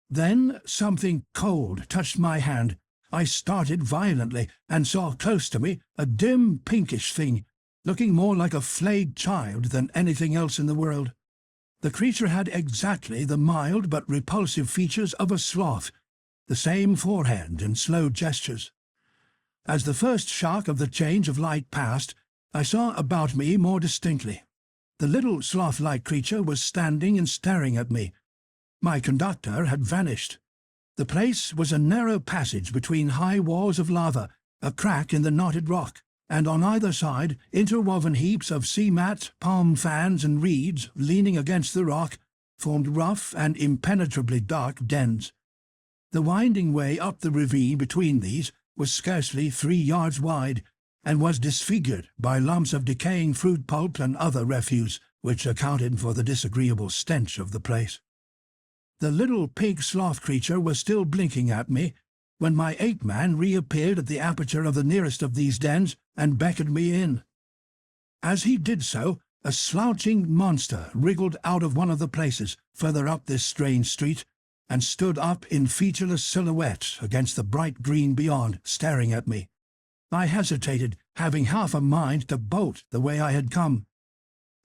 Then something cold touched my hand. I started violently, and saw close to me a dim pinkish thing, looking more like a flayed child than anything else in the world. The creature had exactly the mild but repulsive features of a sloth, the same forehead and slow gestures. As the first shock of the change of light passed, I saw about me more distinctly. The little sloth-like creature was standing and staring at me. My conductor had vanished. The place was a narrow passage between high walls of lava, a crack in the knotted rock, and on either side interwoven heaps of sea-mat, palm fans, and reeds leaning against the rock formed rough and impenetrably dark dens. The winding way up the ravine between these was scarcely 3 yards wide, and was disfigured by lumps of decaying fruit pulp and other refuse, which accounted for the disagreeable stench of the place. The little pink sloth creature was still blinking at me when my ape-man reappeared at the aperture of the nearest of these dens and beckoned me in. As he did so, a slouching monster wriggled out of one of the places further up this strange street, and stood up in featureless silhouette against the bright green beyond, staring at me. I hesitated, having half a mind to bolt the way I had come.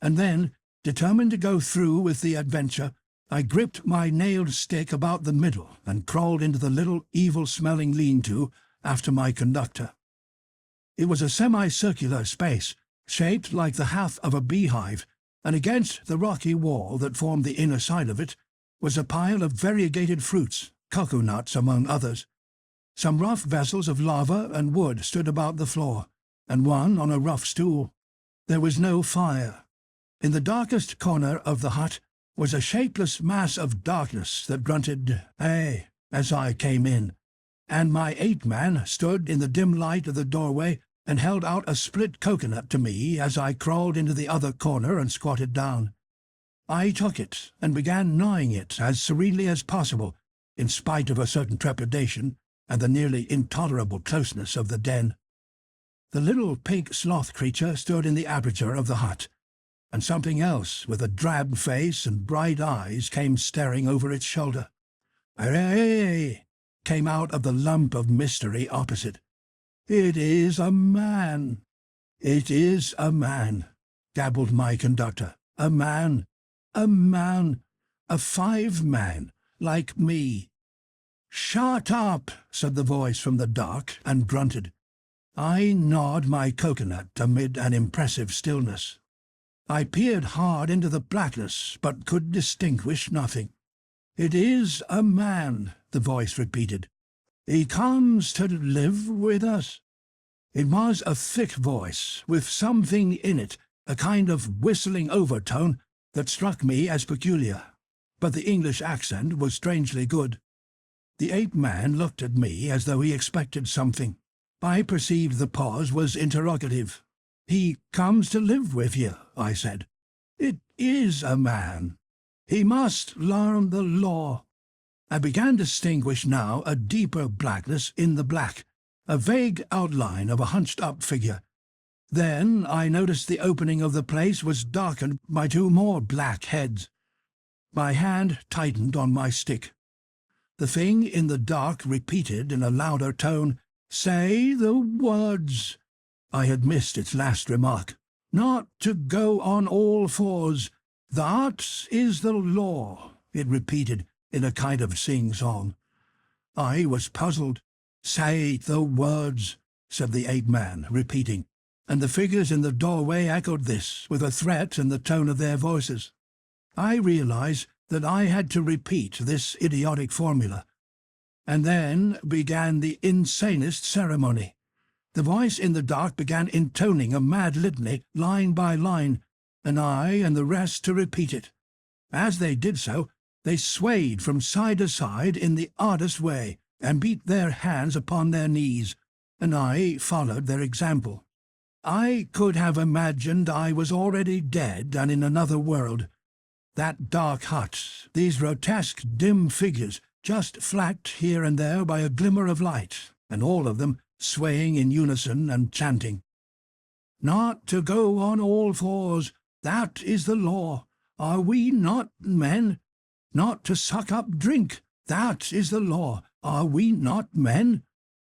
And then, determined to go through with the adventure, I gripped my nailed stick about the middle and crawled into the little evil-smelling lean-to after my conductor. It was a semicircular space, shaped like the half of a beehive, and against the rocky wall that formed the inner side of it was a pile of variegated fruits, cocoa-nuts among others. Some rough vessels of lava and wood stood about the floor, and one on a rough stool. There was no fire. In the darkest corner of the hut was a shapeless mass of darkness that grunted, "Hey," as I came in, and my ape-man stood in the dim light of the doorway and held out a split coconut to me as I crawled into the other corner and squatted down. I took it and began gnawing it as serenely as possible, in spite of a certain trepidation and the nearly intolerable closeness of the den. The little pink sloth creature stood in the aperture of the hut, and something else with a drab face and bright eyes came staring over its shoulder. "Hooray!" came out of the lump of mystery opposite. "It is a man! It is a man!" gabbled my conductor. "A man! A man! A 5-man, like me!" "Shut up!" said the voice from the dark, and grunted. I gnawed my coconut amid an impressive stillness. I peered hard into the blackness, but could distinguish nothing. "It is a man," the voice repeated. "He comes to live with us." It was a thick voice, with something in it, a kind of whistling overtone, that struck me as peculiar, but the English accent was strangely good. The ape-man looked at me as though he expected something. I perceived the pause was interrogative. "He comes to live with you," I said. "It is a man." He must learn the law. I began to distinguish now a deeper blackness in the black, a vague outline of a hunched-up figure. Then I noticed the opening of the place was darkened by two more black heads. My hand tightened on my stick. The thing in the dark repeated in a louder tone, "Say the words." I had missed its last remark. "Not to go on all fours. That is the law," it repeated in a kind of sing-song. I was puzzled. "Say the words," said the ape-man, repeating, and the figures in the doorway echoed this, with a threat in the tone of their voices. I realized that I had to repeat this idiotic formula. And then began the insanest ceremony. The voice in the dark began intoning a mad litany, line by line, and I and the rest to repeat it. As they did so, they swayed from side to side in the oddest way, and beat their hands upon their knees, and I followed their example. I could have imagined I was already dead and in another world. That dark hut, these grotesque dim figures, just flanked here and there by a glimmer of light, and all of them swaying in unison and chanting. "Not to go on all fours, that is the law. Are we not men? Not to suck up drink, that is the law. Are we not men?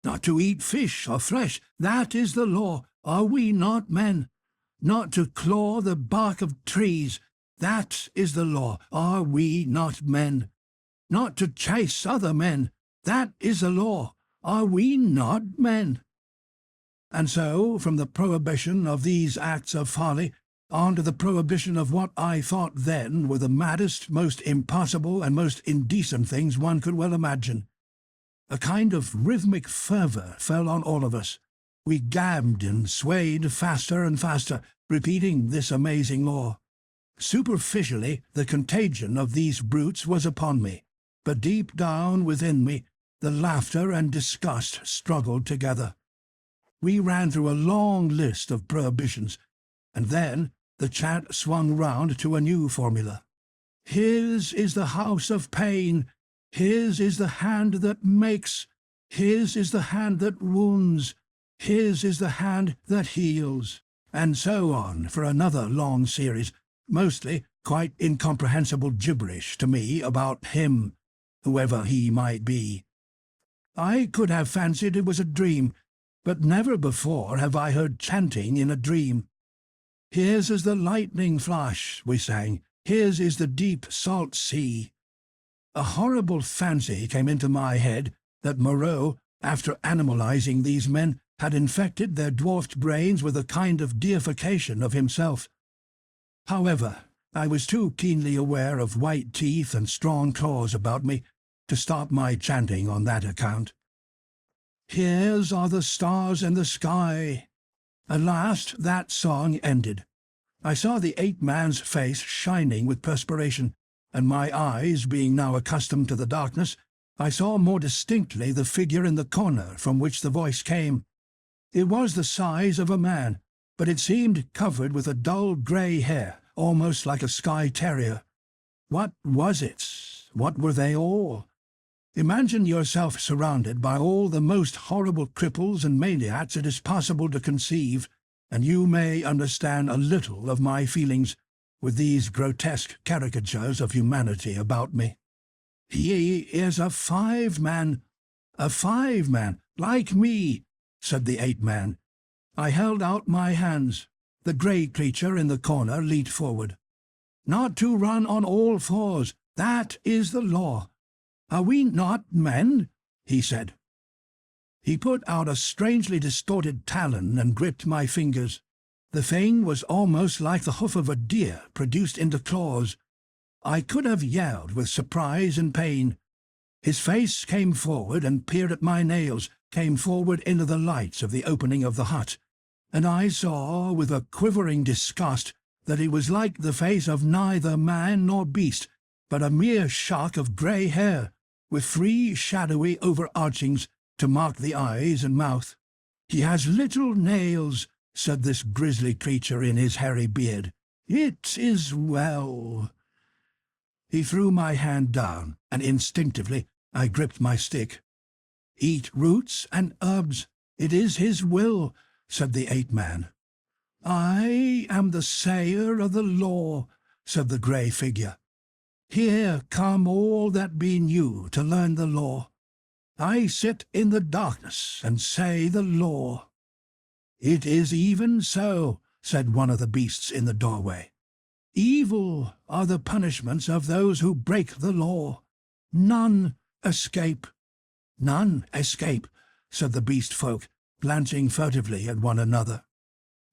Not to eat fish or flesh, that is the law. Are we not men? Not to claw the bark of trees, that is the law. Are we not men? Not to chase other men, that is the law. Are we not men?" And so, from the prohibition of these acts of folly, on to the prohibition of what I thought then were the maddest, most impossible, and most indecent things one could well imagine. A kind of rhythmic fervour fell on all of us. We gabbed and swayed faster and faster, repeating this amazing law. Superficially, the contagion of these brutes was upon me, but deep down within me, the laughter and disgust struggled together. We ran through a long list of prohibitions, and then the chant swung round to a new formula. "His is the house of pain. His is the hand that makes. His is the hand that wounds. His is the hand that heals." And so on for another long series, mostly quite incomprehensible gibberish to me about him, whoever he might be. I could have fancied it was a dream, but never before have I heard chanting in a dream. "His is the lightning flash," we sang. "His is the deep salt sea." A horrible fancy came into my head that Moreau, after animalizing these men, had infected their dwarfed brains with a kind of deification of himself. However, I was too keenly aware of white teeth and strong claws about me to stop my chanting on that account. "His are the stars in the sky." At last that song ended. I saw the ape-man's face shining with perspiration, and my eyes being now accustomed to the darkness, I saw more distinctly the figure in the corner from which the voice came. It was the size of a man, but it seemed covered with a dull grey hair, almost like a Skye terrier. What was it? What were they all? Imagine yourself surrounded by all the most horrible cripples and maniacs it is possible to conceive, and you may understand a little of my feelings with these grotesque caricatures of humanity about me. "He is a five-man, like me," said the ape-man. I held out my hands. The grey creature in the corner leaned forward. "Not to run on all fours, that is the law. Are we not men?" he said. He put out a strangely distorted talon and gripped my fingers. The thing was almost like the hoof of a deer produced into claws. I could have yelled with surprise and pain. His face came forward and peered at my nails, came forward into the lights of the opening of the hut, and I saw with a quivering disgust that it was like the face of neither man nor beast, but a mere shock of grey hair, with three shadowy overarchings to mark the eyes and mouth. "He has little nails," said this grisly creature in his hairy beard. "It is well." He threw my hand down, and instinctively I gripped my stick. "Eat roots and herbs. It is his will," said the ape-man. "I am the sayer of the law," said the grey figure. "Here come all that be new to learn the law. I sit in the darkness and say the law." "It is even so," said one of the beasts in the doorway. "Evil are the punishments of those who break the law. None escape." "None escape," said the beast folk, glancing furtively at one another.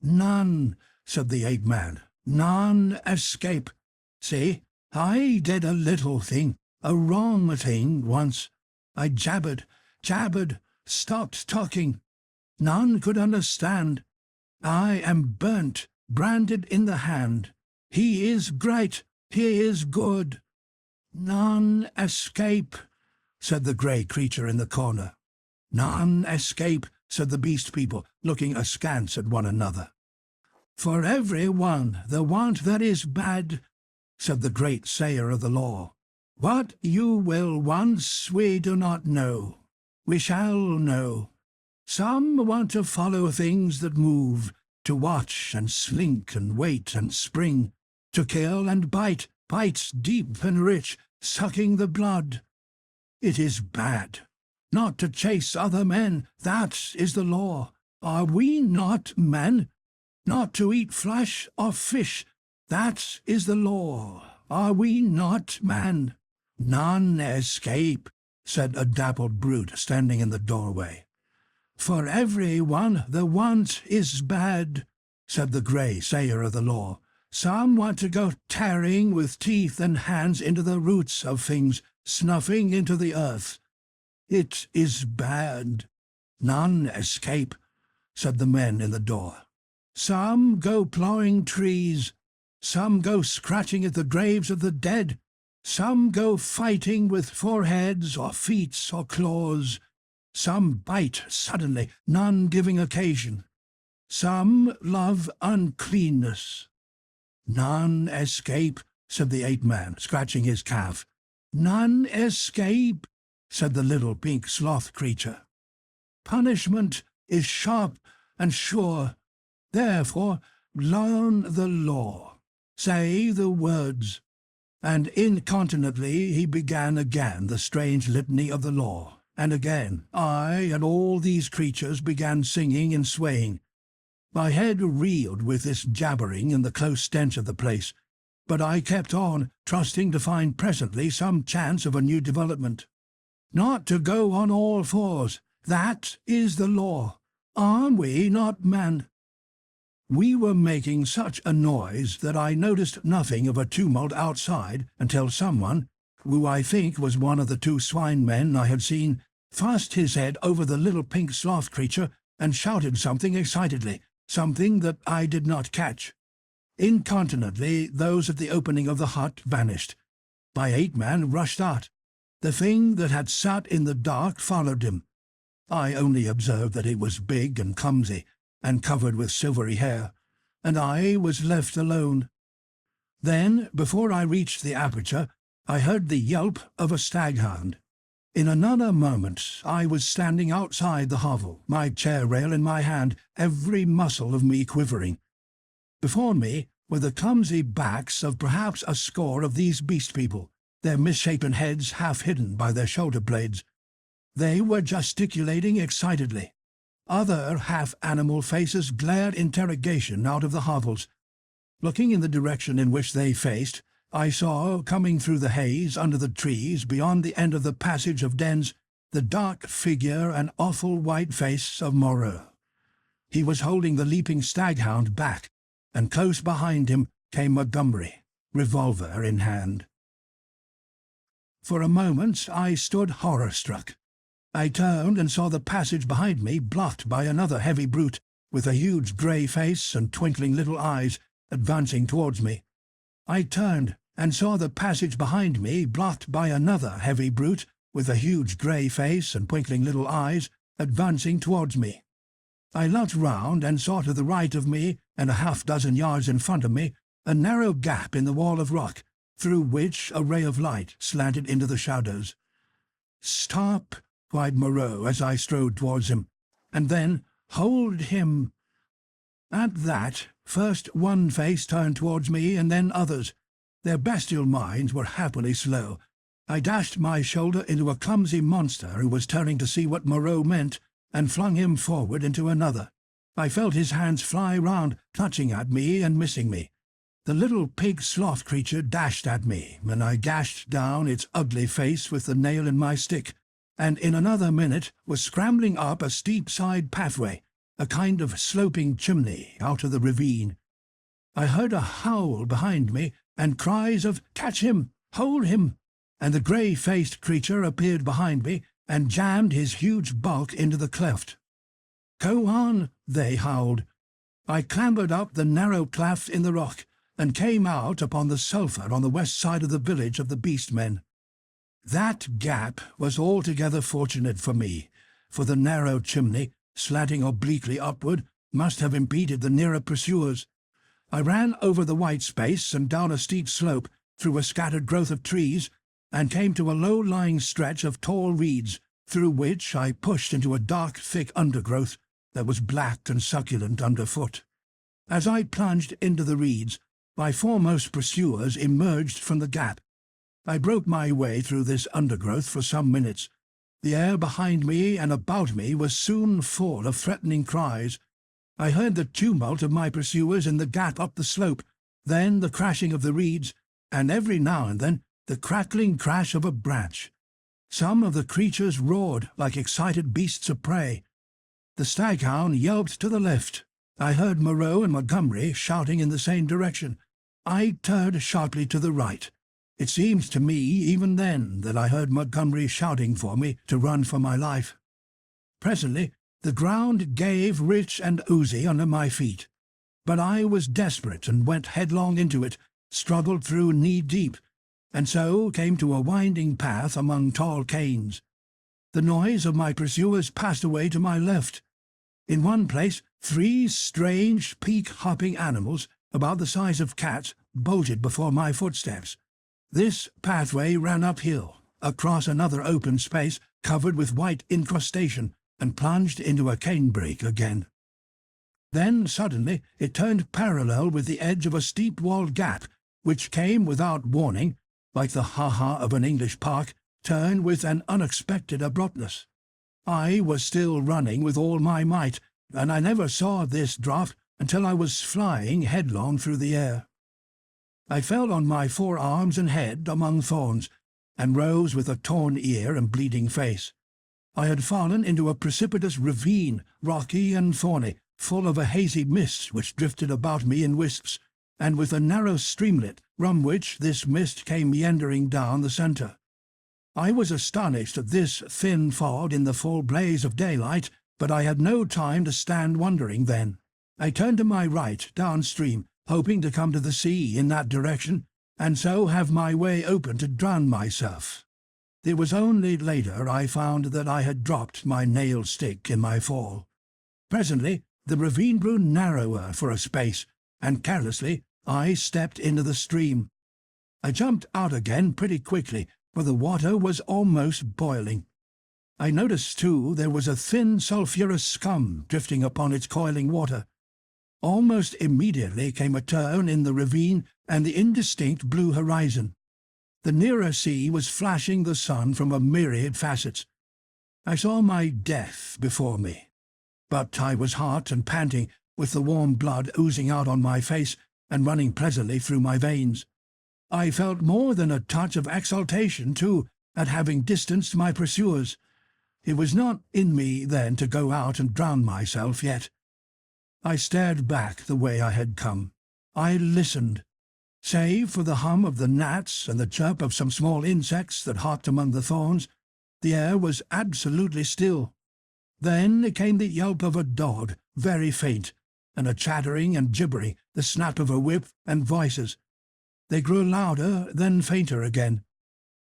"None," said the ape-man. "None escape. See, I did a little thing, a wrong thing once. I jabbered, stopped talking. None could understand. I am burnt, branded in the hand. He is great, he is good." "None escape," said the grey creature in the corner. "None escape," said the beast people, looking askance at one another. "For every one the want that is bad," said the great sayer of the law. "What you will once we do not know. We shall know. Some want to follow things that move, to watch and slink and wait and spring, to kill and bite, bites deep and rich, sucking the blood. It is bad. Not to chase other men, that is the law. Are we not men? Not to eat flesh or fish, that is the law. Are we not man? None escape," said a dappled brute standing in the doorway. "For every one the want is bad," said the grey sayer of the law. "Some want to go tearing with teeth and hands into the roots of things, snuffing into the earth. It is bad. None escape," said the men in the door. "Some go ploughing trees. Some go scratching at the graves of the dead. Some go fighting with foreheads or feet or claws. Some bite suddenly, none giving occasion. Some love uncleanness." "None escape," said the ape-man, scratching his calf. "None escape," said the little pink sloth creature. "Punishment is sharp and sure. Therefore learn the law. Say the words." And incontinently he began again the strange litany of the law. And again I and all these creatures began singing and swaying. My head reeled with this jabbering and the close stench of the place, but I kept on, trusting to find presently some chance of a new development. Not to go on all fours, that is the law. Are we not men? We were making such a noise that I noticed nothing of a tumult outside until someone, who I think was one of the two swine men I had seen, thrust his head over the little pink sloth creature and shouted something excitedly, something that I did not catch. Incontinently those at the opening of the hut vanished. My ape-man rushed out. The thing that had sat in the dark followed him. I only observed that it was big and clumsy, and covered with silvery hair, and I was left alone. Then, before I reached the aperture, I heard the yelp of a staghound. In another moment I was standing outside the hovel, my chair-rail in my hand, every muscle of me quivering. Before me were the clumsy backs of perhaps a score of these beast people, their misshapen heads half hidden by their shoulder-blades. They were gesticulating excitedly. Other half-animal faces glared interrogation out of the hovels. Looking in the direction in which they faced, I saw, coming through the haze under the trees beyond the end of the passage of dens, the dark figure and awful white face of Moreau. He was holding the leaping staghound back, and close behind him came Montgomery, revolver in hand. For a moment I stood horror-struck. I turned and saw the passage behind me blocked by another heavy brute, with a huge grey face and twinkling little eyes, advancing towards me. I turned and saw the passage behind me blocked by another heavy brute, with a huge grey face and twinkling little eyes, advancing towards me. I looked round and saw to the right of me, and a half-dozen yards in front of me, a narrow gap in the wall of rock, through which a ray of light slanted into the shadows. "Stop!" cried Moreau as I strode towards him, and then, "Hold him!" At that, first one face turned towards me, and then others. Their bestial minds were happily slow. I dashed my shoulder into a clumsy monster who was turning to see what Moreau meant, and flung him forward into another. I felt his hands fly round, clutching at me and missing me. The little pig sloth creature dashed at me, and I gashed down its ugly face with the nail in my stick, and in another minute was scrambling up a steep side pathway, a kind of sloping chimney out of the ravine. I heard a howl behind me, and cries of "Catch him! Hold him!" and the grey-faced creature appeared behind me and jammed his huge bulk into the cleft. "Go on!" they howled. I clambered up the narrow cleft in the rock, and came out upon the sulphur on the west side of the village of the beast men. That gap was altogether fortunate for me, for the narrow chimney, slanting obliquely upward, must have impeded the nearer pursuers. I ran over the white space and down a steep slope, through a scattered growth of trees, and came to a low-lying stretch of tall reeds, through which I pushed into a dark, thick undergrowth that was black and succulent underfoot. As I plunged into the reeds, my foremost pursuers emerged from the gap. I broke my way through this undergrowth for some minutes. The air behind me and about me was soon full of threatening cries. I heard the tumult of my pursuers in the gap up the slope, then the crashing of the reeds, and every now and then the crackling crash of a branch. Some of the creatures roared like excited beasts of prey. The staghound yelped to the left. I heard Moreau and Montgomery shouting in the same direction. I turned sharply to the right. It seemed to me even then that I heard Montgomery shouting for me to run for my life. Presently the ground gave rich and oozy under my feet, but I was desperate and went headlong into it, struggled through knee-deep, and so came to a winding path among tall canes. The noise of my pursuers passed away to my left. In one place 3 strange, peak-hopping animals, about the size of cats, bolted before my footsteps. This pathway ran uphill, across another open space covered with white incrustation, and plunged into a canebrake again. Then suddenly it turned parallel with the edge of a steep-walled gap, which came without warning, like the ha-ha of an English park, turned with an unexpected abruptness. I was still running with all my might, and I never saw this drop until I was flying headlong through the air. I fell on my forearms and head among thorns, and rose with a torn ear and bleeding face. I had fallen into a precipitous ravine, rocky and thorny, full of a hazy mist which drifted about me in wisps, and with a narrow streamlet from which this mist came meandering down the centre. I was astonished at this thin fog in the full blaze of daylight, but I had no time to stand wondering then. I turned to my right, downstream, hoping to come to the sea in that direction, and so have my way open to drown myself. It was only later I found that I had dropped my nail stick in my fall. Presently the ravine grew narrower for a space, and carelessly I stepped into the stream. I jumped out again pretty quickly, for the water was almost boiling. I noticed, too, there was a thin sulphurous scum drifting upon its coiling water. Almost immediately came a turn in the ravine and the indistinct blue horizon. The nearer sea was flashing the sun from a myriad facets. I saw my death before me, but I was hot and panting, with the warm blood oozing out on my face and running pleasantly through my veins. I felt more than a touch of exultation, too, at having distanced my pursuers. It was not in me then to go out and drown myself yet. I stared back the way I had come. I listened. Save for the hum of the gnats and the chirp of some small insects that hopped among the thorns, the air was absolutely still. Then came the yelp of a dog, very faint, and a chattering and gibbering, the snap of a whip, and voices. They grew louder, then fainter again.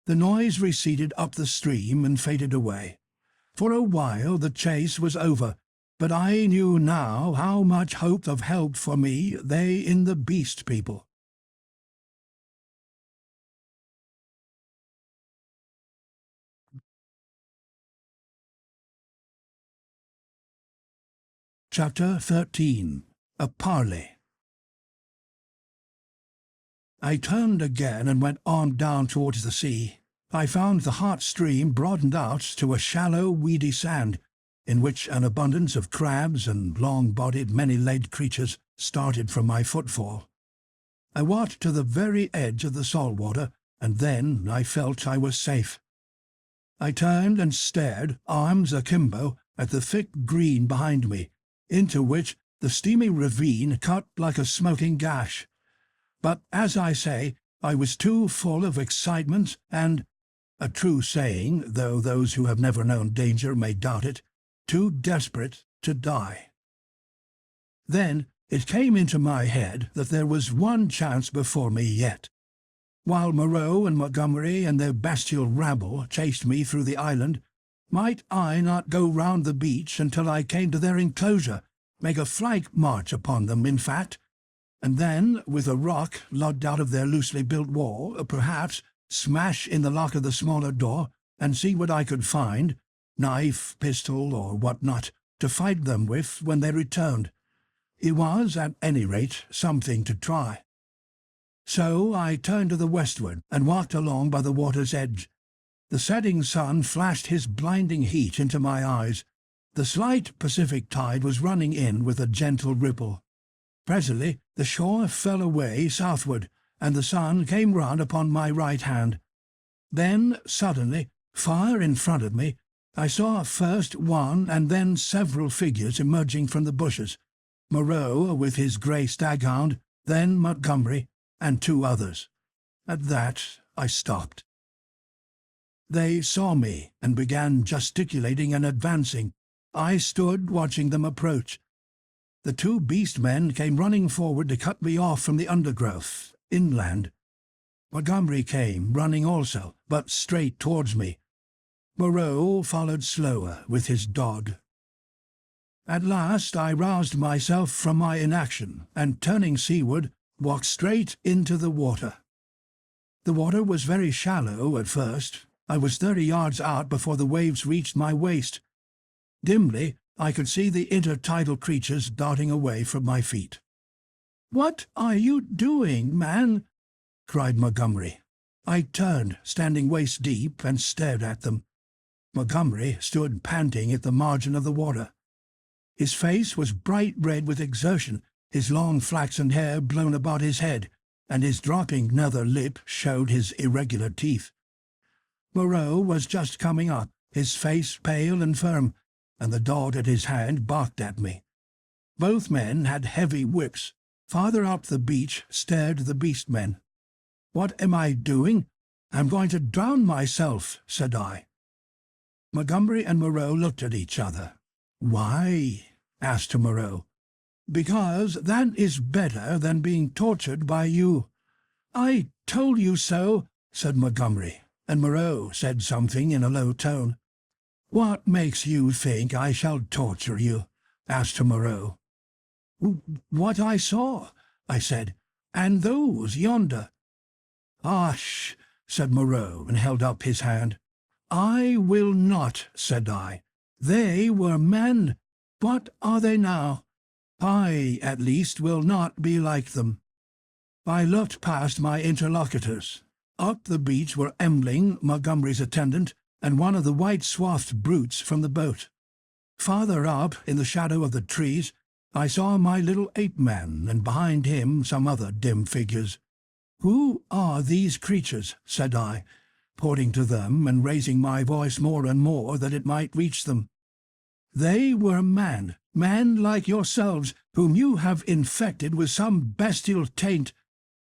The noise receded up the stream and faded away. For a while the chase was over, but I knew now how much hope of help for me lay in the beast people. Chapter 13. A Parley. I turned again and went on down towards the sea. I found the hot stream broadened out to a shallow, weedy sand, in which an abundance of crabs and long-bodied, many-legged creatures started from my footfall. I walked to the very edge of the salt water, and then I felt I was safe. I turned and stared, arms akimbo, at the thick green behind me, into which the steamy ravine cut like a smoking gash. But, as I say, I was too full of excitement and, a true saying, though those who have never known danger may doubt it, too desperate to die. Then it came into my head that there was one chance before me yet. While Moreau and Montgomery and their bestial rabble chased me through the island, might I not go round the beach until I came to their enclosure, make a flank march upon them, in fact, and then, with a rock lugged out of their loosely built wall, perhaps smash in the lock of the smaller door and see what I could find, knife, pistol, or what not, to fight them with when they returned. It was, at any rate, something to try. So I turned to the westward and walked along by the water's edge. The setting sun flashed his blinding heat into my eyes. The slight Pacific tide was running in with a gentle ripple. Presently the shore fell away southward, and the sun came round upon my right hand. Then, suddenly, far in front of me, I saw first one and then several figures emerging from the bushes. Moreau with his grey staghound, then Montgomery, and two others. At that I stopped. They saw me and began gesticulating and advancing. I stood watching them approach. The two beast men came running forward to cut me off from the undergrowth, inland. Montgomery came, running also, but straight towards me. Moreau followed slower with his dog. At last I roused myself from my inaction, and turning seaward, walked straight into the water. The water was very shallow at first. I was 30 yards out before the waves reached my waist. Dimly I could see the intertidal creatures darting away from my feet. "What are you doing, man?" cried Montgomery. I turned, standing waist-deep, and stared at them. Montgomery stood panting at the margin of the water. His face was bright red with exertion, his long flaxen hair blown about his head, and his dropping nether lip showed his irregular teeth. Moreau was just coming up, his face pale and firm, and the dog at his hand barked at me. Both men had heavy whips. Farther up the beach stared the beast men. "What am I doing? I'm going to drown myself," said I. Montgomery and Moreau looked at each other. "Why?" asked Moreau. "Because that is better than being tortured by you." "I told you so," said Montgomery, and Moreau said something in a low tone. "What makes you think I shall torture you?" asked Moreau. "What I saw," I said, "and those yonder." "Hush," said Moreau, and held up his hand. "I will not," said I. "They were men. What are they now? I, at least, will not be like them." I looked past my interlocutors. Up the beach were Emling, Montgomery's attendant, and one of the white-swathed brutes from the boat. Farther up, in the shadow of the trees, I saw my little ape-man, and behind him some other dim figures. "Who are these creatures?" said I, pointing to them and raising my voice more and more that it might reach them. "They were men like yourselves, whom you have infected with some bestial taint,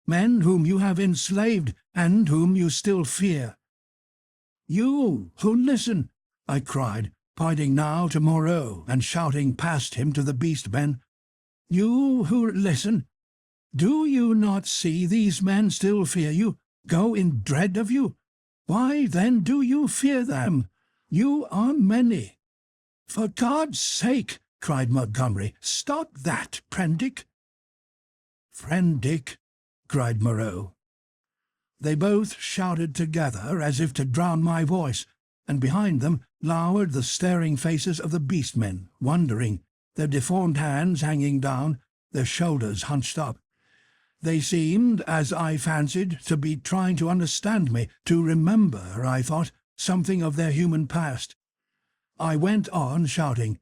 men whom you have enslaved and whom you still fear." "You who listen," I cried, pointing now to Moreau and shouting past him to the beast men. "You who listen, do you not see these men still fear you, go in dread of you? Why then do you fear them? You are many." "For God's sake," cried Montgomery, "stop that, Prendick." "Prendick," cried Moreau. They both shouted together as if to drown my voice, and behind them lowered the staring faces of the beast men, wondering, their deformed hands hanging down, their shoulders hunched up. They seemed, as I fancied, to be trying to understand me, to remember, I thought, something of their human past. I went on shouting.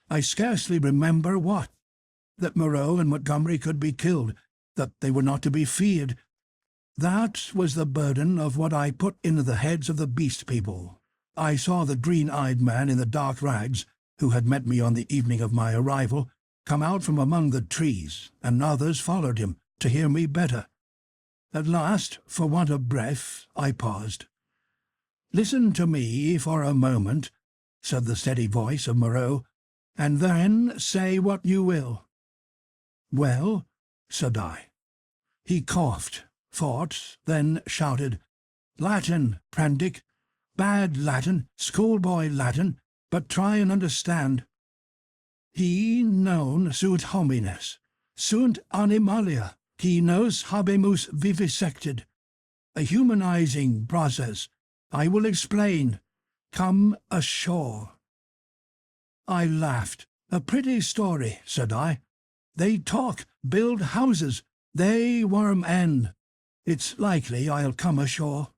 I scarcely remember what. That Moreau and Montgomery could be killed, that they were not to be feared. That was the burden of what I put into the heads of the beast people. I saw the green-eyed man in the dark rags, who had met me on the evening of my arrival, come out from among the trees, and others followed him, to hear me better. At last, for want of breath, I paused. "Listen to me for a moment," said the steady voice of Moreau, "and then say what you will." "Well?" said I. He coughed, thought, then shouted, "Latin, Prendick. Bad Latin, schoolboy Latin, but try and understand. He non sunt homines, sunt animalia, qui nos habemus vivisected. A humanizing process. I will explain. Come ashore." I laughed. "A pretty story," said I. "They talk, build houses, they worm end. It's likely I'll come ashore.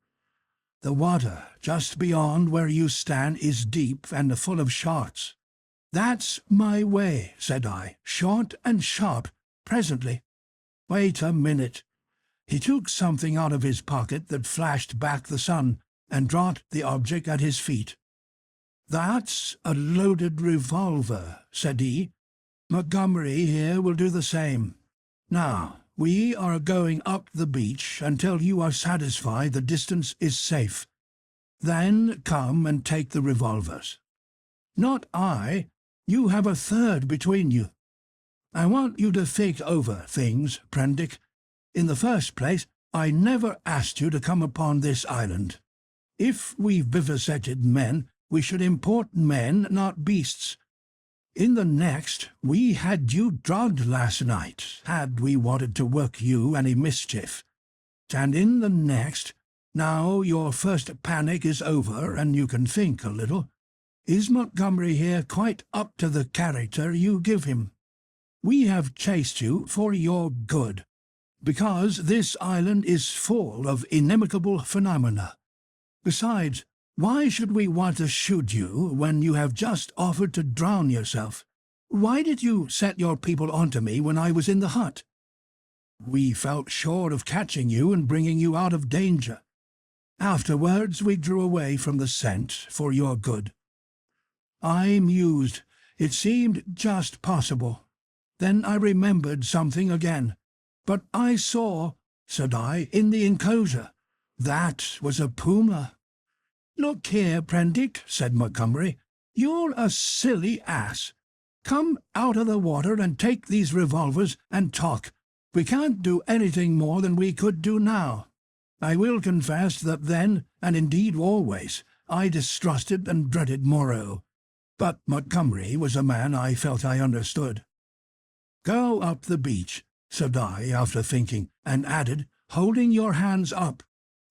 The water just beyond where you stand is deep and full of sharks." "That's my way," said I, "short and sharp, presently." "Wait a minute." He took something out of his pocket that flashed back the sun, and dropped the object at his feet. "That's a loaded revolver," said he. "Montgomery here will do the same. Now, we are going up the beach until you are satisfied the distance is safe. Then come and take the revolvers." "Not I. You have a third between you. I want you to think over things, Prendick. In the first place, I never asked you to come upon this island. If we vivisected men, we should import men, not beasts. In the next, we had you drugged last night, had we wanted to work you any mischief. And in the next, now your first panic is over and you can think a little, is Montgomery here quite up to the character you give him? We have chased you for your good, because this island is full of inimical phenomena. Besides, why should we want to shoot you when you have just offered to drown yourself? Why did you set your people onto me when I was in the hut? We felt sure of catching you and bringing you out of danger. Afterwards we drew away from the scent for your good. I mused. It seemed just possible. Then I remembered something again. "But I saw," said I, "in the enclosure. That was a puma." "Look here, Prendick," said Montgomery, "you're a silly ass. Come out of the water and take these revolvers and talk. We can't do anything more than we could do now. I will confess that then, and indeed always, I distrusted and dreaded Moreau. But Montgomery was a man I felt I understood." "Go up the beach," said I, after thinking, and added, holding your hands up.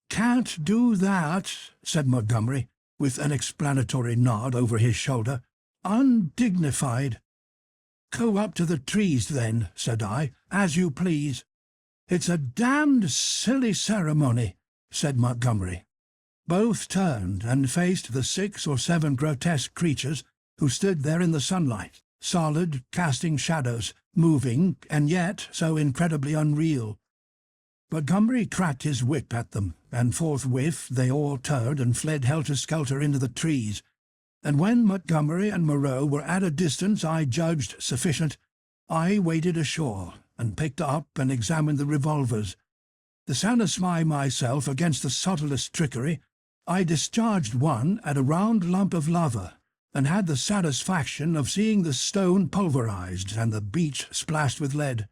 "Can't do that," said Montgomery, with an explanatory nod over his shoulder. "Undignified." "Go up to the trees, then," said I, "as you please." "It's a damned silly ceremony," said Montgomery. Both turned and faced the 6 or 7 grotesque creatures who stood there in the sunlight, solid, casting shadows, moving, and yet so incredibly unreal. Montgomery cracked his whip at them, and forthwith they all turned and fled helter-skelter into the trees. And when Montgomery and Moreau were at a distance I judged sufficient, I waded ashore and picked up and examined the revolvers. To satisfy myself against the subtlest trickery, I discharged one at a round lump of lava, and had the satisfaction of seeing the stone pulverized and the beach splashed with lead.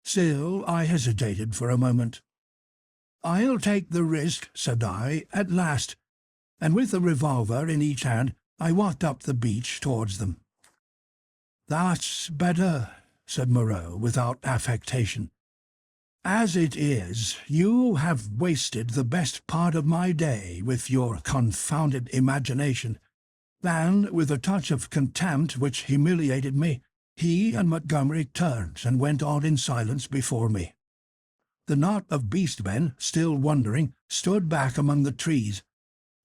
Still, I hesitated for a moment. "I'll take the risk," said I, at last, and with the revolver in each hand, I walked up the beach towards them. "That's better," said Moreau, without affectation. "As it is, you have wasted the best part of my day with your confounded imagination." And, with a touch of contempt which humiliated me, He and Montgomery turned and went on in silence before me. The knot of beast-men, still wondering, stood back among the trees.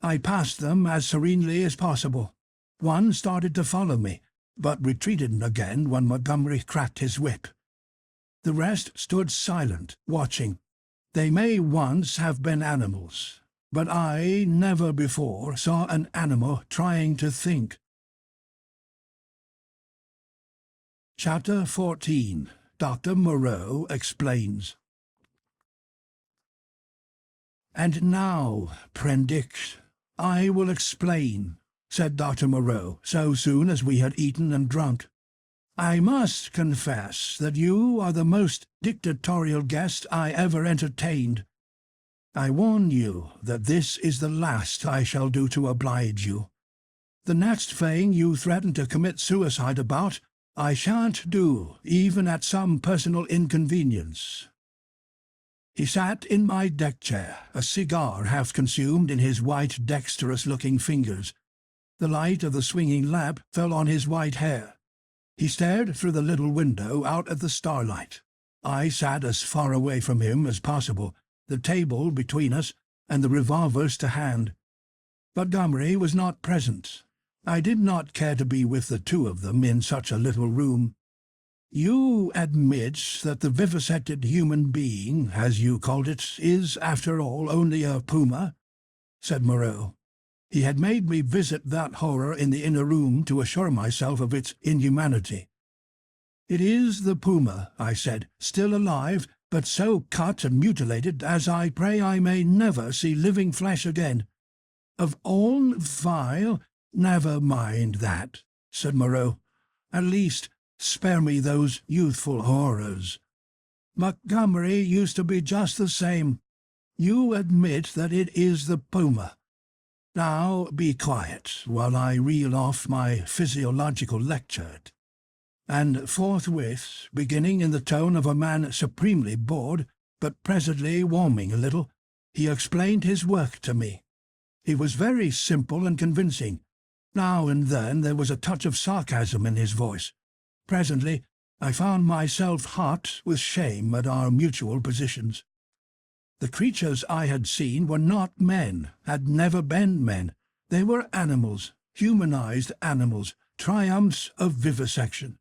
I passed them as serenely as possible. One started to follow me, but retreated again when Montgomery cracked his whip. The rest stood silent, watching. They may once have been animals, but I never before saw an animal trying to think. Chapter 14. Dr. Moreau Explains. "And now, Prendick, I will explain," said Dr. Moreau, so soon as we had eaten and drunk. "I must confess that you are the most dictatorial guest I ever entertained. I warn you that this is the last I shall do to oblige you. The next thing you threaten to commit suicide about, I shan't do, even at some personal inconvenience." He sat in my deck-chair, a cigar half consumed in his white, dexterous-looking fingers. The light of the swinging lamp fell on his white hair. He stared through the little window out at the starlight. I sat as far away from him as possible, the table between us, and the revolvers to hand. Montgomery was not present. I did not care to be with the two of them in such a little room. "You admit that the vivisected human being, as you called it, is, after all, only a puma?" said Moreau. He had made me visit that horror in the inner room to assure myself of its inhumanity. "It is the puma," I said, "still alive, but so cut and mutilated as I pray I may never see living flesh again. Of all vile—" "Never mind that," said Moreau. "At least, spare me those youthful horrors. Montgomery used to be just the same. You admit that it is the puma. Now be quiet while I reel off my physiological lecture." And forthwith, beginning in the tone of a man supremely bored, but presently warming a little, he explained his work to me. He was very simple and convincing. Now and then there was a touch of sarcasm in his voice. Presently I found myself hot with shame at our mutual positions. The creatures I had seen were not men, had never been men. They were animals, humanized animals, triumphs of vivisection.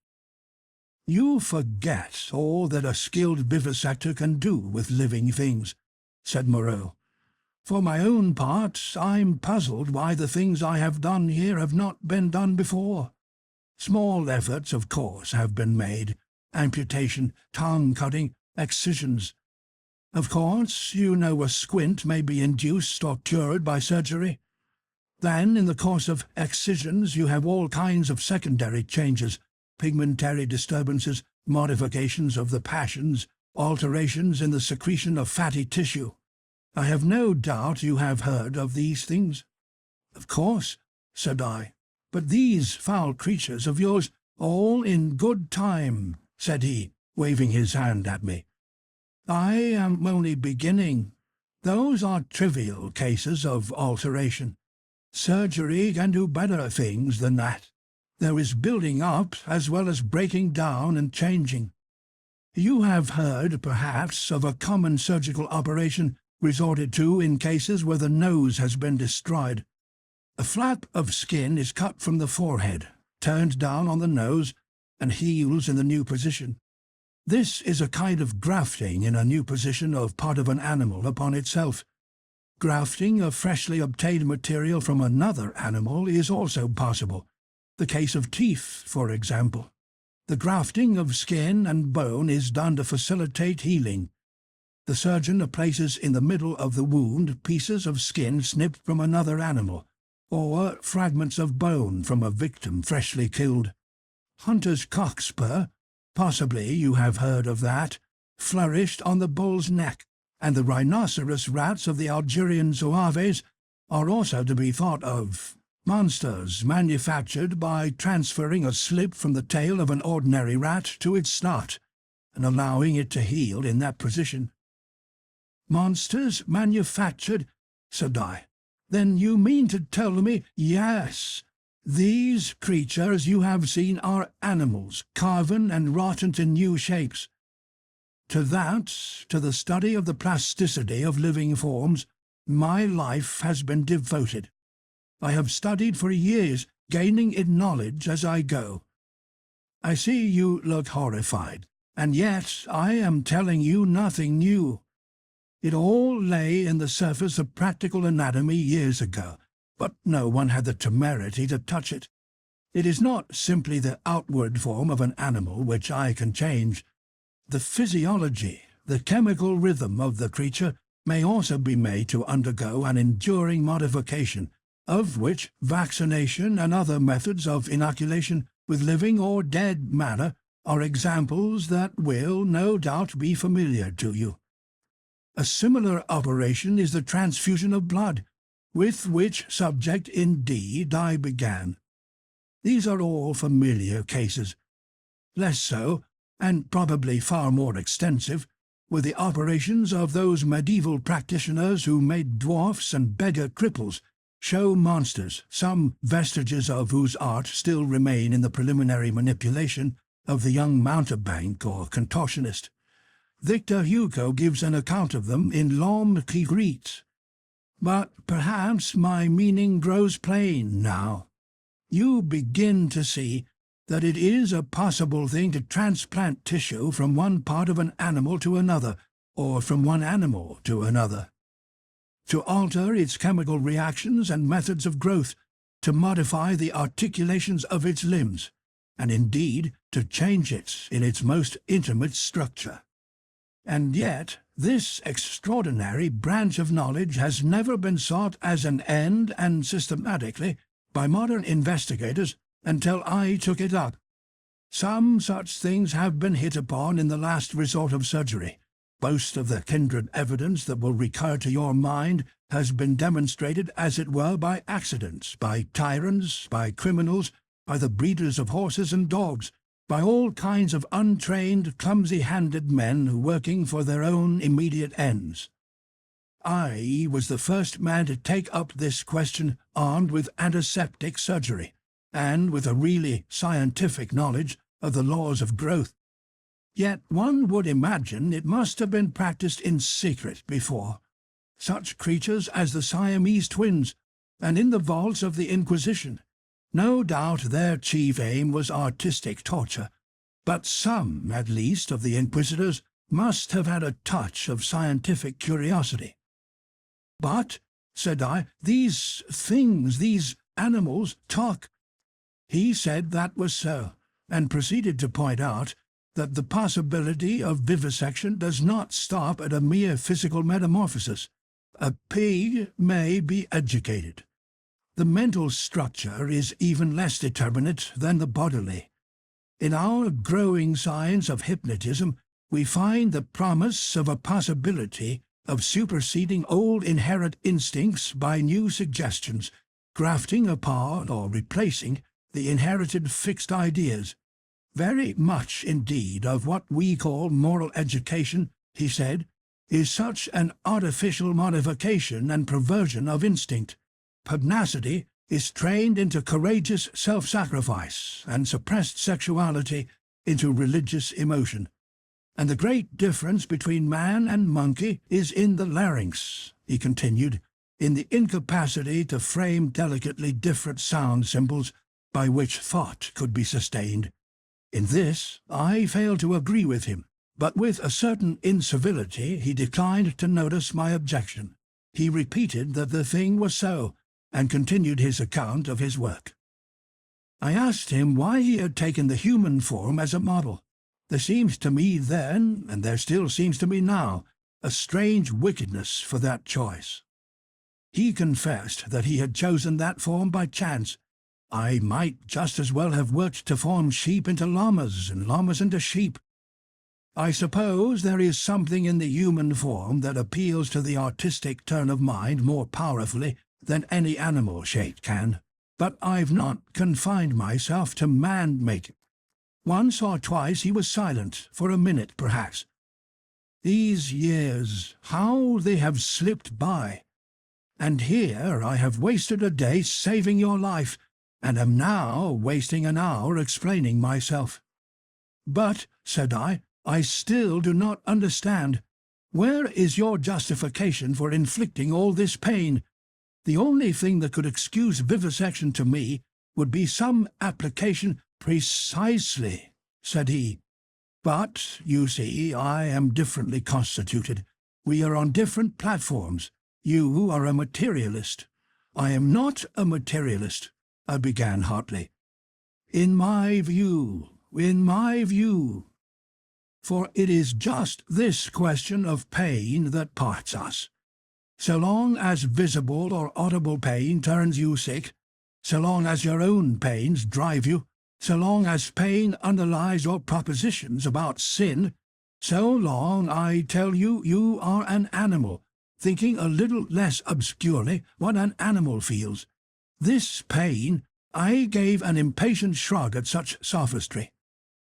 "You forget all that a skilled vivisector can do with living things," said Moreau. "For my own part, I'm puzzled why the things I have done here have not been done before. Small efforts, of course, have been made. Amputation, tongue-cutting, excisions. Of course, you know a squint may be induced or cured by surgery. Then, in the course of excisions, you have all kinds of secondary changes, pigmentary disturbances, modifications of the passions, alterations in the secretion of fatty tissue. I have no doubt you have heard of these things." "Of course," said I. "But these foul creatures of yours—" "All in good time," said he, waving his hand at me. "I am only beginning. Those are trivial cases of alteration. Surgery can do better things than that. There is building up as well as breaking down and changing. You have heard, perhaps, of a common surgical operation resorted to in cases where the nose has been destroyed. A flap of skin is cut from the forehead, turned down on the nose, and heals in the new position. This is a kind of grafting in a new position of part of an animal upon itself. Grafting of freshly obtained material from another animal is also possible. The case of teeth, for example. The grafting of skin and bone is done to facilitate healing. The surgeon places in the middle of the wound pieces of skin snipped from another animal, or fragments of bone from a victim freshly killed. Hunter's cockspur, possibly you have heard of that, flourished on the bull's neck, and the rhinoceros rats of the Algerian zouaves are also to be thought of. Monsters manufactured by transferring a slip from the tail of an ordinary rat to its snout, and allowing it to heal in that position. "Monsters manufactured?" said I. "Then you mean to tell me—" "Yes, These creatures you have seen are animals, carven and wrought into new shapes. To the study of the plasticity of living forms, my life has been devoted. I have studied for years, gaining in knowledge as I go. I see you look horrified, and yet I am telling you nothing new. It all lay in the surface of practical anatomy years ago, but no one had the temerity to touch it. It is not simply the outward form of an animal which I can change. The physiology, the chemical rhythm of the creature may also be made to undergo an enduring modification, of which vaccination and other methods of inoculation with living or dead matter are examples that will, no doubt, be familiar to you. A similar operation is the transfusion of blood, with which subject, indeed, I began. These are all familiar cases. Less so, and probably far more extensive, were the operations of those medieval practitioners who made dwarfs and beggar cripples, show monsters, some vestiges of whose art still remain in the preliminary manipulation of the young mountebank or contortionist. Victor Hugo gives an account of them in L'Homme qui rit. But perhaps my meaning grows plain now. You begin to see that it is a possible thing to transplant tissue from one part of an animal to another, or from one animal to another. To alter its chemical reactions and methods of growth, to modify the articulations of its limbs, and indeed to change it in its most intimate structure. And yet this extraordinary branch of knowledge has never been sought as an end and systematically by modern investigators until I took it up. Some such things have been hit upon in the last resort of surgery. Most of the kindred evidence that will recur to your mind has been demonstrated, as it were, by accidents, by tyrants, by criminals, by the breeders of horses and dogs, by all kinds of untrained, clumsy-handed men working for their own immediate ends. I was the first man to take up this question armed with antiseptic surgery, and with a really scientific knowledge of the laws of growth. Yet one would imagine it must have been practiced in secret before. Such creatures as the Siamese twins, and in the vaults of the Inquisition. No doubt their chief aim was artistic torture, but some, at least, of the inquisitors must have had a touch of scientific curiosity. "But," said I, "these things, these animals, talk." He said that was so, and proceeded to point out that the possibility of vivisection does not stop at a mere physical metamorphosis. A pig may be educated. The mental structure is even less determinate than the bodily. In our growing science of hypnotism, we find the promise of a possibility of superseding old inherent instincts by new suggestions, grafting upon or replacing the inherited fixed ideas. Very much, indeed, of what we call moral education, he said, is such an artificial modification and perversion of instinct. Pugnacity is trained into courageous self-sacrifice, and suppressed sexuality into religious emotion. And the great difference between man and monkey is in the larynx, he continued, in the incapacity to frame delicately different sound symbols by which thought could be sustained. In this I failed to agree with him, but with a certain incivility he declined to notice my objection. He repeated that the thing was so, and continued his account of his work. I asked him why he had taken the human form as a model. There seemed to me then, and there still seems to me now, a strange wickedness for that choice. He confessed that he had chosen that form by chance. I might just as well have worked to form sheep into llamas and llamas into sheep. I suppose there is something in the human form that appeals to the artistic turn of mind more powerfully than any animal shape can, but I've not confined myself to man-making. Once or twice he was silent, for a minute perhaps. These years, how they have slipped by! And here I have wasted a day saving your life, and am now wasting an hour explaining myself. But, said I still do not understand. Where is your justification for inflicting all this pain? The only thing that could excuse vivisection to me would be some application. Precisely, said he. But, you see, I am differently constituted. We are on different platforms. You are a materialist. I am not a materialist, I began hotly. In my view. For it is just this question of pain that parts us. So long as visible or audible pain turns you sick, so long as your own pains drive you, so long as pain underlies your propositions about sin, so long, I tell you, you are an animal, thinking a little less obscurely what an animal feels. This pain, I gave an impatient shrug at such sophistry.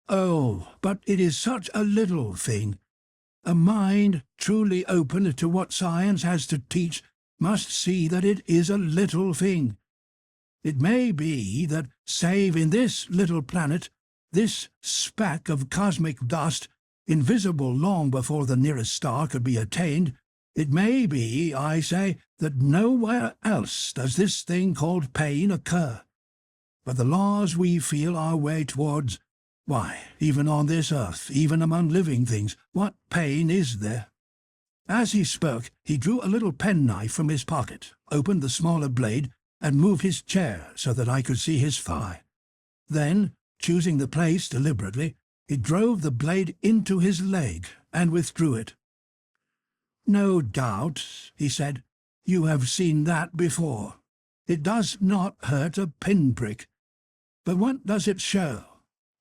Oh, but it is such a little thing. A mind truly open to what science has to teach must see that it is a little thing. It may be that, save in this little planet, this speck of cosmic dust, invisible long before the nearest star could be attained, it may be, I say, that nowhere else does this thing called pain occur. But the laws we feel our way towards, why, even on this earth, even among living things, what pain is there? As he spoke, he drew a little penknife from his pocket, opened the smaller blade, and moved his chair so that I could see his thigh. Then, choosing the place deliberately, he drove the blade into his leg and withdrew it. No doubt, he said, you have seen that before. It does not hurt a pinprick. But what does it show?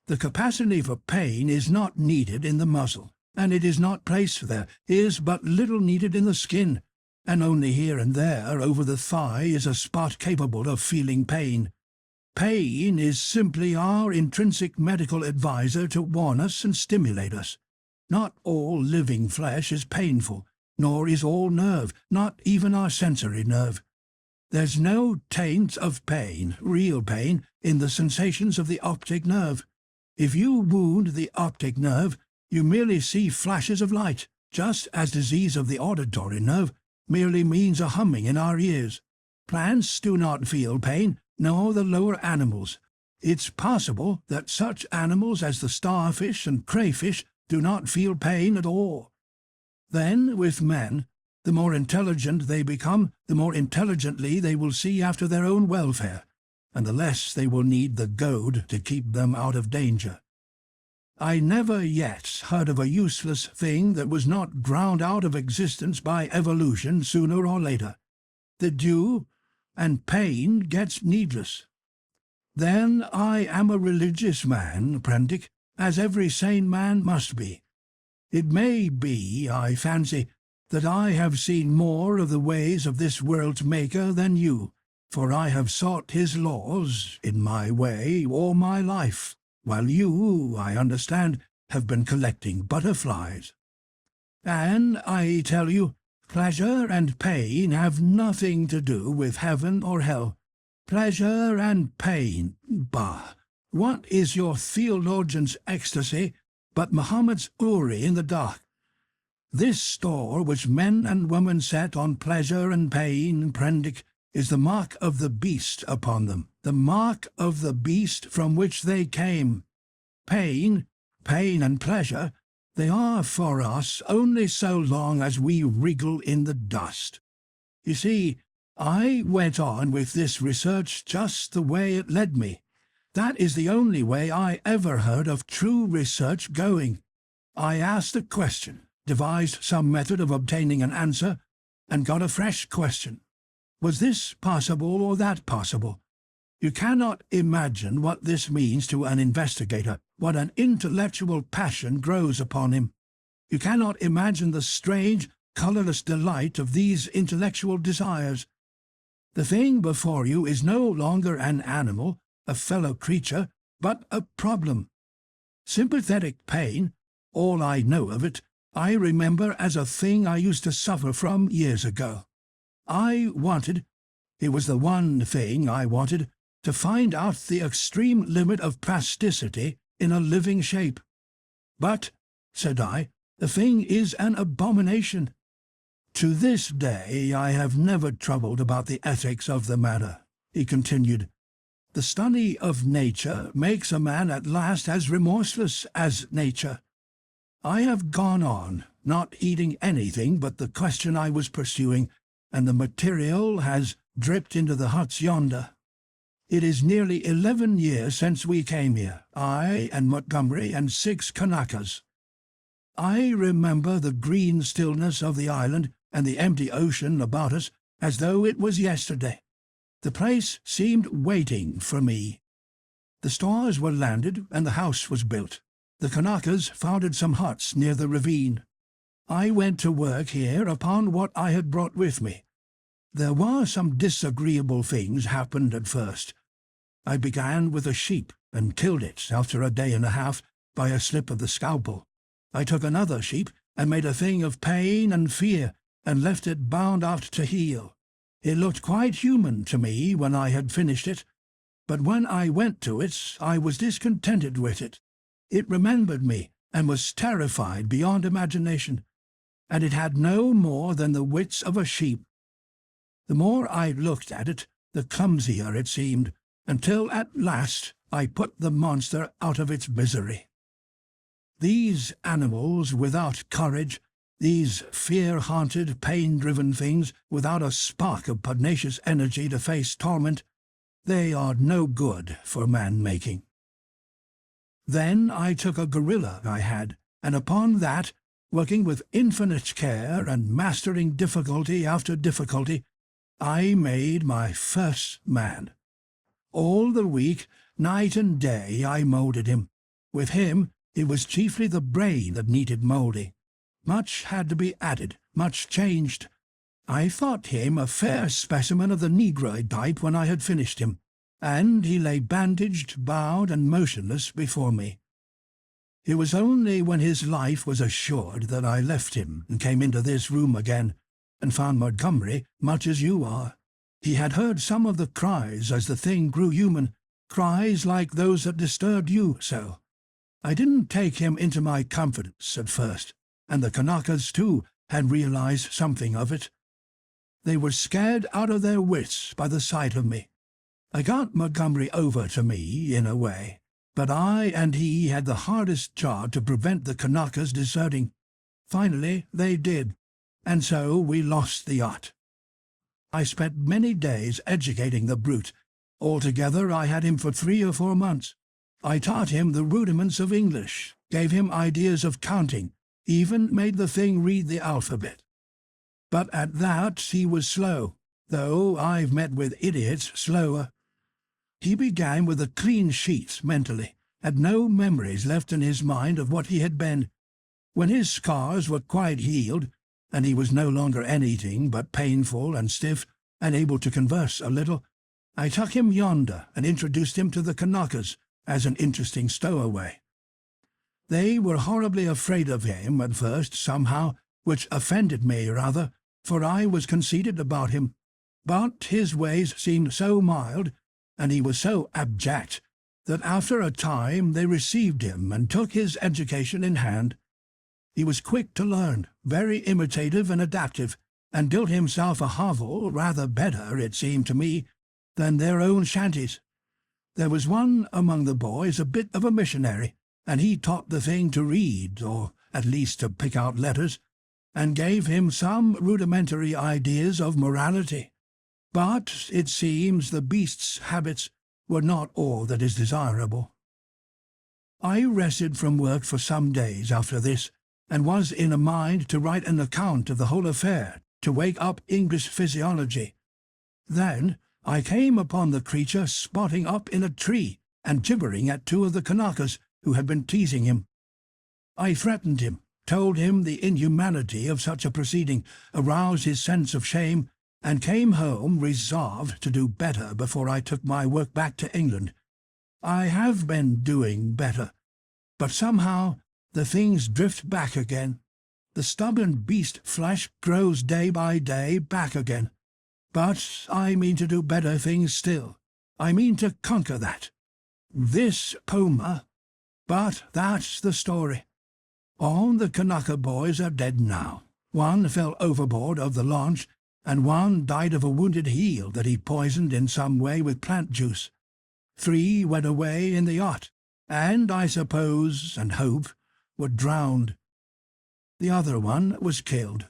The capacity for pain is not needed in the muzzle, and it is not placed there, is but little needed in the skin, and only here and there over the thigh is a spot capable of feeling pain. Pain is simply our intrinsic medical adviser to warn us and stimulate us. Not all living flesh is painful, nor is all nerve, not even our sensory nerve. There's no taint of pain, real pain, in the sensations of the optic nerve. If you wound the optic nerve, you merely see flashes of light, just as disease of the auditory nerve merely means a humming in our ears. Plants do not feel pain, nor the lower animals. It's possible that such animals as the starfish and crayfish do not feel pain at all. Then, with men, the more intelligent they become, the more intelligently they will see after their own welfare, and the less they will need the goad to keep them out of danger. I never yet heard of a useless thing that was not ground out of existence by evolution sooner or later. The dew and pain gets needless. Then I am a religious man, Prendick, as every sane man must be. It may be, I fancy, that I have seen more of the ways of this world's Maker than you, for I have sought his laws, in my way, all my life, while you, I understand, have been collecting butterflies. And, I tell you, pleasure and pain have nothing to do with heaven or hell. Pleasure and pain, bah! What is your theologian's ecstasy but Muhammad's Uri in the dark? This store which men and women set on pleasure and pain, Prendick, is the mark of the beast upon them, the mark of the beast from which they came. Pain and pleasure, they are for us only so long as we wriggle in the dust. You see, I went on with this research just the way it led me. That is the only way I ever heard of true research going. I asked a question, devised some method of obtaining an answer, and got a fresh question. Was this possible or that possible? You cannot imagine what this means to an investigator, what an intellectual passion grows upon him. You cannot imagine the strange, colourless delight of these intellectual desires. The thing before you is no longer an animal, a fellow creature, but a problem. Sympathetic pain, all I know of it, I remember as a thing I used to suffer from years ago. I wanted, it was the one thing I wanted, to find out the extreme limit of plasticity in a living shape. But, said I, the thing is an abomination. To this day I have never troubled about the ethics of the matter, he continued. The study of nature makes a man at last as remorseless as nature. I have gone on, not eating anything but the question I was pursuing, and the material has dripped into the huts yonder. It is nearly 11 years since we came here, I and Montgomery and 6 Kanakas. I remember the green stillness of the island and the empty ocean about us as though it was yesterday. The place seemed waiting for me. The stores were landed and the house was built. The Kanakas founded some huts near the ravine. I went to work here upon what I had brought with me. There were some disagreeable things happened at first. I began with a sheep and killed it after a day and a half by a slip of the scalpel. I took another sheep and made a thing of pain and fear and left it bound out to heal. It looked quite human to me when I had finished it, but when I went to it I was discontented with it. It remembered me and was terrified beyond imagination, and it had no more than the wits of a sheep. The more I looked at it, the clumsier it seemed, until at last I put the monster out of its misery. These animals without courage, these fear-haunted, pain-driven things without a spark of pugnacious energy to face torment, they are no good for man-making. Then I took a gorilla I had, and upon that, working with infinite care and mastering difficulty after difficulty, I made my first man. All the week, night and day, I moulded him. With him, it was chiefly the brain that needed moulding. Much had to be added, much changed. I thought him a fair specimen of the negroid type when I had finished him, and he lay bandaged, bowed, and motionless before me. It was only when his life was assured that I left him and came into this room again, and found Montgomery much as you are. He had heard some of the cries as the thing grew human, cries like those that disturbed you so. I didn't take him into my confidence at first, and the Kanakas, too, had realized something of it. They were scared out of their wits by the sight of me. I got Montgomery over to me, in a way, but I and he had the hardest job to prevent the Kanakas deserting. Finally, they did, and so we lost the yacht. I spent many days educating the brute. Altogether I had him for 3 or 4 months. I taught him the rudiments of English, gave him ideas of counting, even made the thing read the alphabet. But at that he was slow, though I've met with idiots slower. He began with a clean sheet mentally, had no memories left in his mind of what he had been. When his scars were quite healed, and he was no longer anything but painful and stiff, and able to converse a little, I took him yonder and introduced him to the Kanakas as an interesting stowaway. They were horribly afraid of him at first, somehow, which offended me rather, for I was conceited about him. But his ways seemed so mild, and he was so abject, that after a time they received him and took his education in hand. He was quick to learn, very imitative and adaptive, and built himself a hovel rather better, it seemed to me, than their own shanties. There was one among the boys a bit of a missionary, and he taught the thing to read, or at least to pick out letters, and gave him some rudimentary ideas of morality. But it seems the beast's habits were not all that is desirable. I rested from work for some days after this, and was in a mind to write an account of the whole affair, to wake up English physiology. Then I came upon the creature spotting up in a tree and gibbering at 2 of the Kanakas who had been teasing him. I threatened him, told him the inhumanity of such a proceeding, aroused his sense of shame, and came home resolved to do better before I took my work back to England. I have been doing better, but somehow the things drift back again. The stubborn beast flesh grows day by day back again. But I mean to do better things still. I mean to conquer that. This puma. But that's the story. All the Kanaka boys are dead now. One fell overboard of the launch, and one died of a wounded heel that he poisoned in some way with plant juice. 3 went away in the yacht, and I suppose, and hope, were drowned. The other one was killed.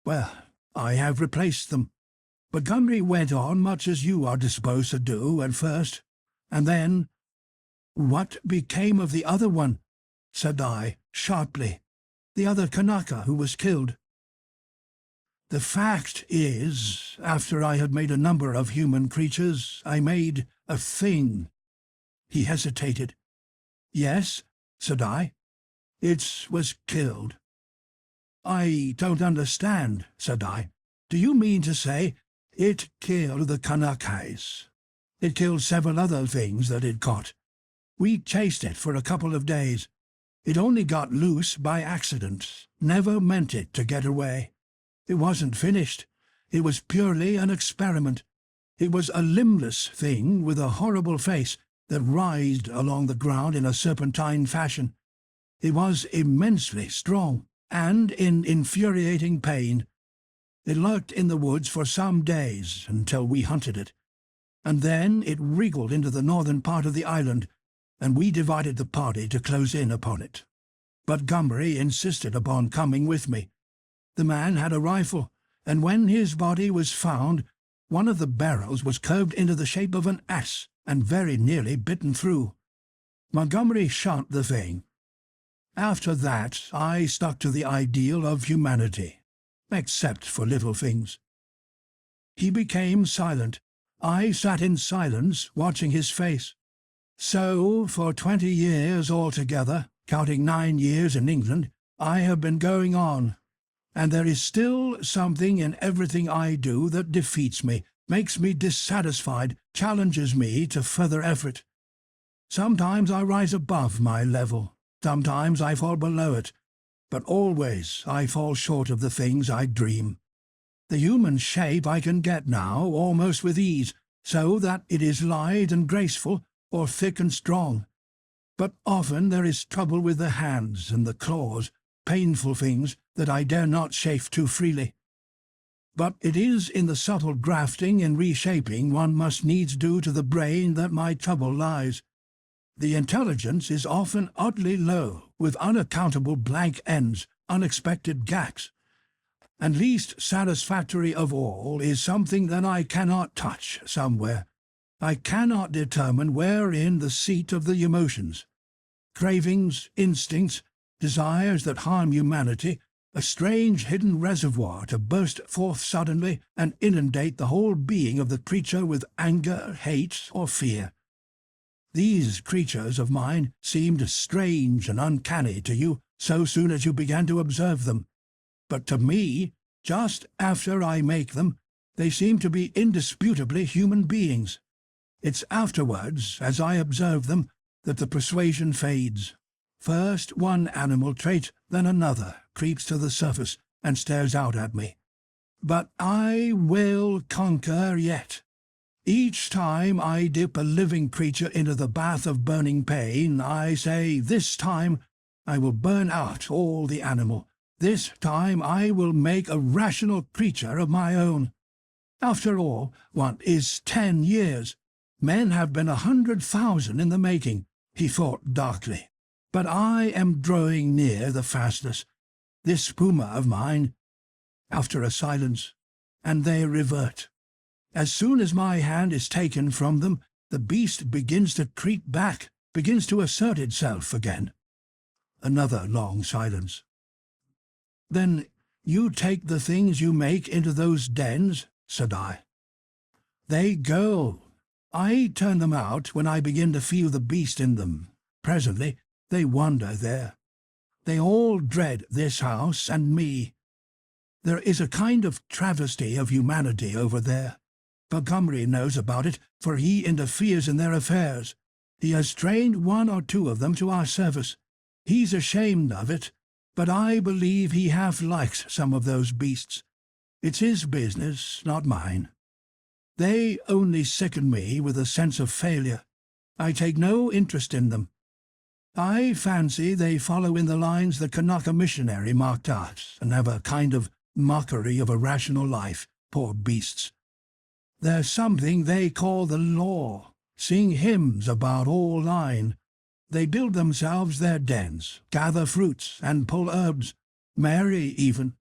Well, I have replaced them. Montgomery went on much as you are disposed to do at first, and then— "What became of the other one?" said I, sharply. "The other Kanaka who was killed?" "The fact is, after I had made a number of human creatures, I made a thing." He hesitated. "Yes," said I. "It was killed." "I don't understand," said I. "Do you mean to say it killed the Kanakas? It killed several other things that it caught. We chased it for a couple of days. It only got loose by accident, never meant it to get away. It wasn't finished. It was purely an experiment. It was a limbless thing with a horrible face that writhed along the ground in a serpentine fashion. It was immensely strong, and in infuriating pain. It lurked in the woods for some days until we hunted it, and then it wriggled into the northern part of the island, and we divided the party to close in upon it. But Montgomery insisted upon coming with me. The man had a rifle, and when his body was found, one of the barrels was curved into the shape of an ass and very nearly bitten through. Montgomery shot the thing. After that, I stuck to the ideal of humanity, except for little things. He became silent. I sat in silence, watching his face. So, for 20 years altogether, counting 9 years in England, I have been going on, and there is still something in everything I do that defeats me, makes me dissatisfied, challenges me to further effort. Sometimes I rise above my level, sometimes I fall below it, but always I fall short of the things I dream. The human shape I can get now almost with ease, so that it is lithe and graceful, or thick and strong. But often there is trouble with the hands and the claws, painful things that I dare not chafe too freely. But it is in the subtle grafting and reshaping one must needs do to the brain that my trouble lies. The intelligence is often oddly low, with unaccountable blank ends, unexpected gaps. And least satisfactory of all is something that I cannot touch somewhere. I cannot determine wherein the seat of the emotions. Cravings, instincts, desires that harm humanity, a strange hidden reservoir to burst forth suddenly and inundate the whole being of the creature with anger, hate, or fear. These creatures of mine seemed strange and uncanny to you so soon as you began to observe them. But to me, just after I make them, they seem to be indisputably human beings. It's afterwards, as I observe them, that the persuasion fades. First one animal trait, then another, creeps to the surface and stares out at me. But I will conquer yet. Each time I dip a living creature into the bath of burning pain, I say, this time I will burn out all the animal. This time I will make a rational creature of my own. After all, what is 10 years? Men have been 100,000 in the making, he thought darkly. But I am drawing near the fastness. This puma of mine, after a silence, and they revert. As soon as my hand is taken from them, the beast begins to creep back, begins to assert itself again. Another long silence. "Then you take the things you make into those dens?" said I. "They go. I turn them out when I begin to feel the beast in them. Presently they wander there. They all dread this house and me. There is a kind of travesty of humanity over there. Montgomery knows about it, for he interferes in their affairs. He has trained 1 or 2 of them to our service. He's ashamed of it, but I believe he half likes some of those beasts. It's his business, not mine. They only sicken me with a sense of failure. I take no interest in them. I fancy they follow in the lines the Kanaka missionary marked out, and have a kind of mockery of a rational life, poor beasts. There's something they call the law, sing hymns about all line. They build themselves their dens, gather fruits, and pull herbs, marry even.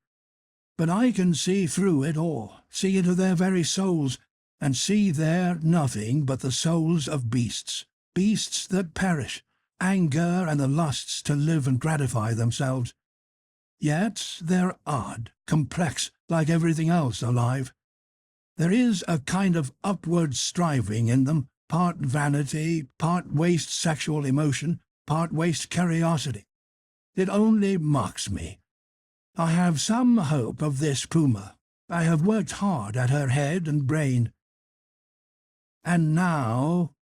But I can see through it all, see into their very souls, and see there nothing but the souls of beasts, beasts that perish, anger and the lusts to live and gratify themselves. Yet they're odd, complex, like everything else alive. There is a kind of upward striving in them, part vanity, part waste sexual emotion, part waste curiosity. It only mocks me. I have some hope of this puma. I have worked hard at her head and brain. And now,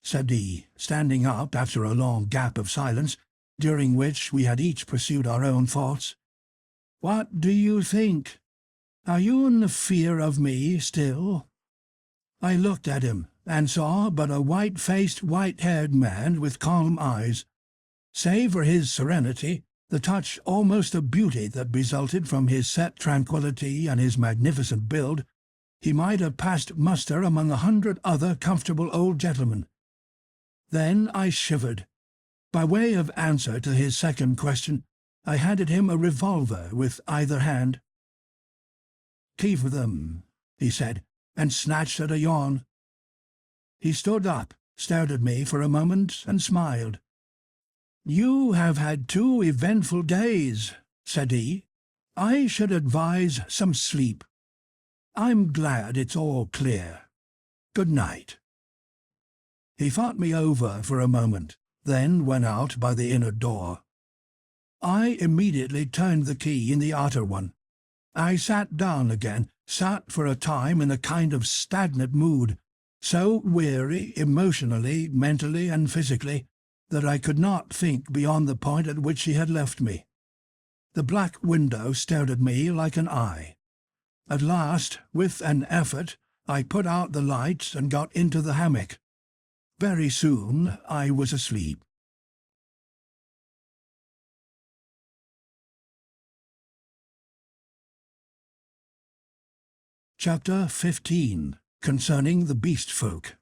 said he, standing up after a long gap of silence, during which we had each pursued our own thoughts, what do you think? Are you in fear of me still? I looked at him, and saw but a white-faced, white-haired man with calm eyes. Save for his serenity, the touch almost of beauty that resulted from his set tranquillity and his magnificent build, he might have passed muster among 100 other comfortable old gentlemen. Then I shivered. By way of answer to his second question, I handed him a revolver with either hand. "Keep them," he said, and snatched at a yawn. He stood up, stared at me for a moment, and smiled. "You have had 2 eventful days," said he. "I should advise some sleep. I'm glad it's all clear. Good night." He thought me over for a moment, then went out by the inner door. I immediately turned the key in the outer one. I sat down again, sat for a time in a kind of stagnant mood, so weary emotionally, mentally, and physically, that I could not think beyond the point at which he had left me. The black window stared at me like an eye. At last, with an effort, I put out the light and got into the hammock. Very soon I was asleep. Chapter 15. Concerning the Beast Folk.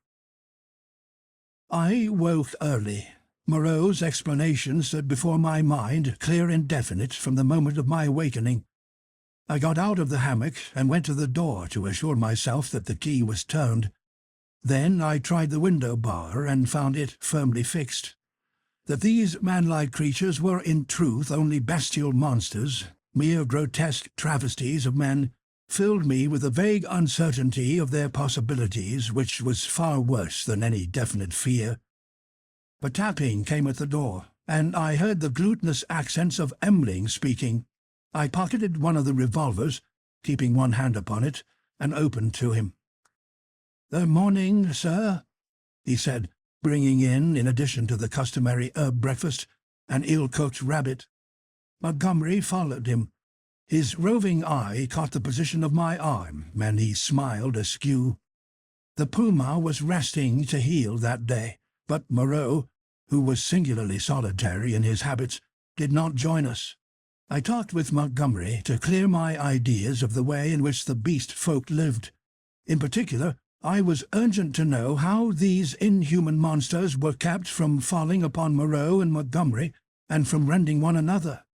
I woke early. Moreau's explanation stood before my mind, clear and definite, from the moment of my awakening. I got out of the hammock and went to the door to assure myself that the key was turned. Then I tried the window bar and found it firmly fixed. That these man-like creatures were in truth only bestial monsters, mere grotesque travesties of men, filled me with a vague uncertainty of their possibilities which was far worse than any definite fear. A tapping came at the door, and I heard the glutinous accents of Emling speaking. I pocketed one of the revolvers, keeping one hand upon it, and opened to him. "The morning, sir," he said, bringing in addition to the customary herb breakfast, an ill-cooked rabbit. Montgomery followed him. His roving eye caught the position of my arm, and he smiled askew. The puma was resting to heal that day, but Moreau, who was singularly solitary in his habits, did not join us. I talked with Montgomery to clear my ideas of the way in which the beast folk lived. In particular, I was urgent to know how these inhuman monsters were kept from falling upon Moreau and Montgomery, and from rending one another.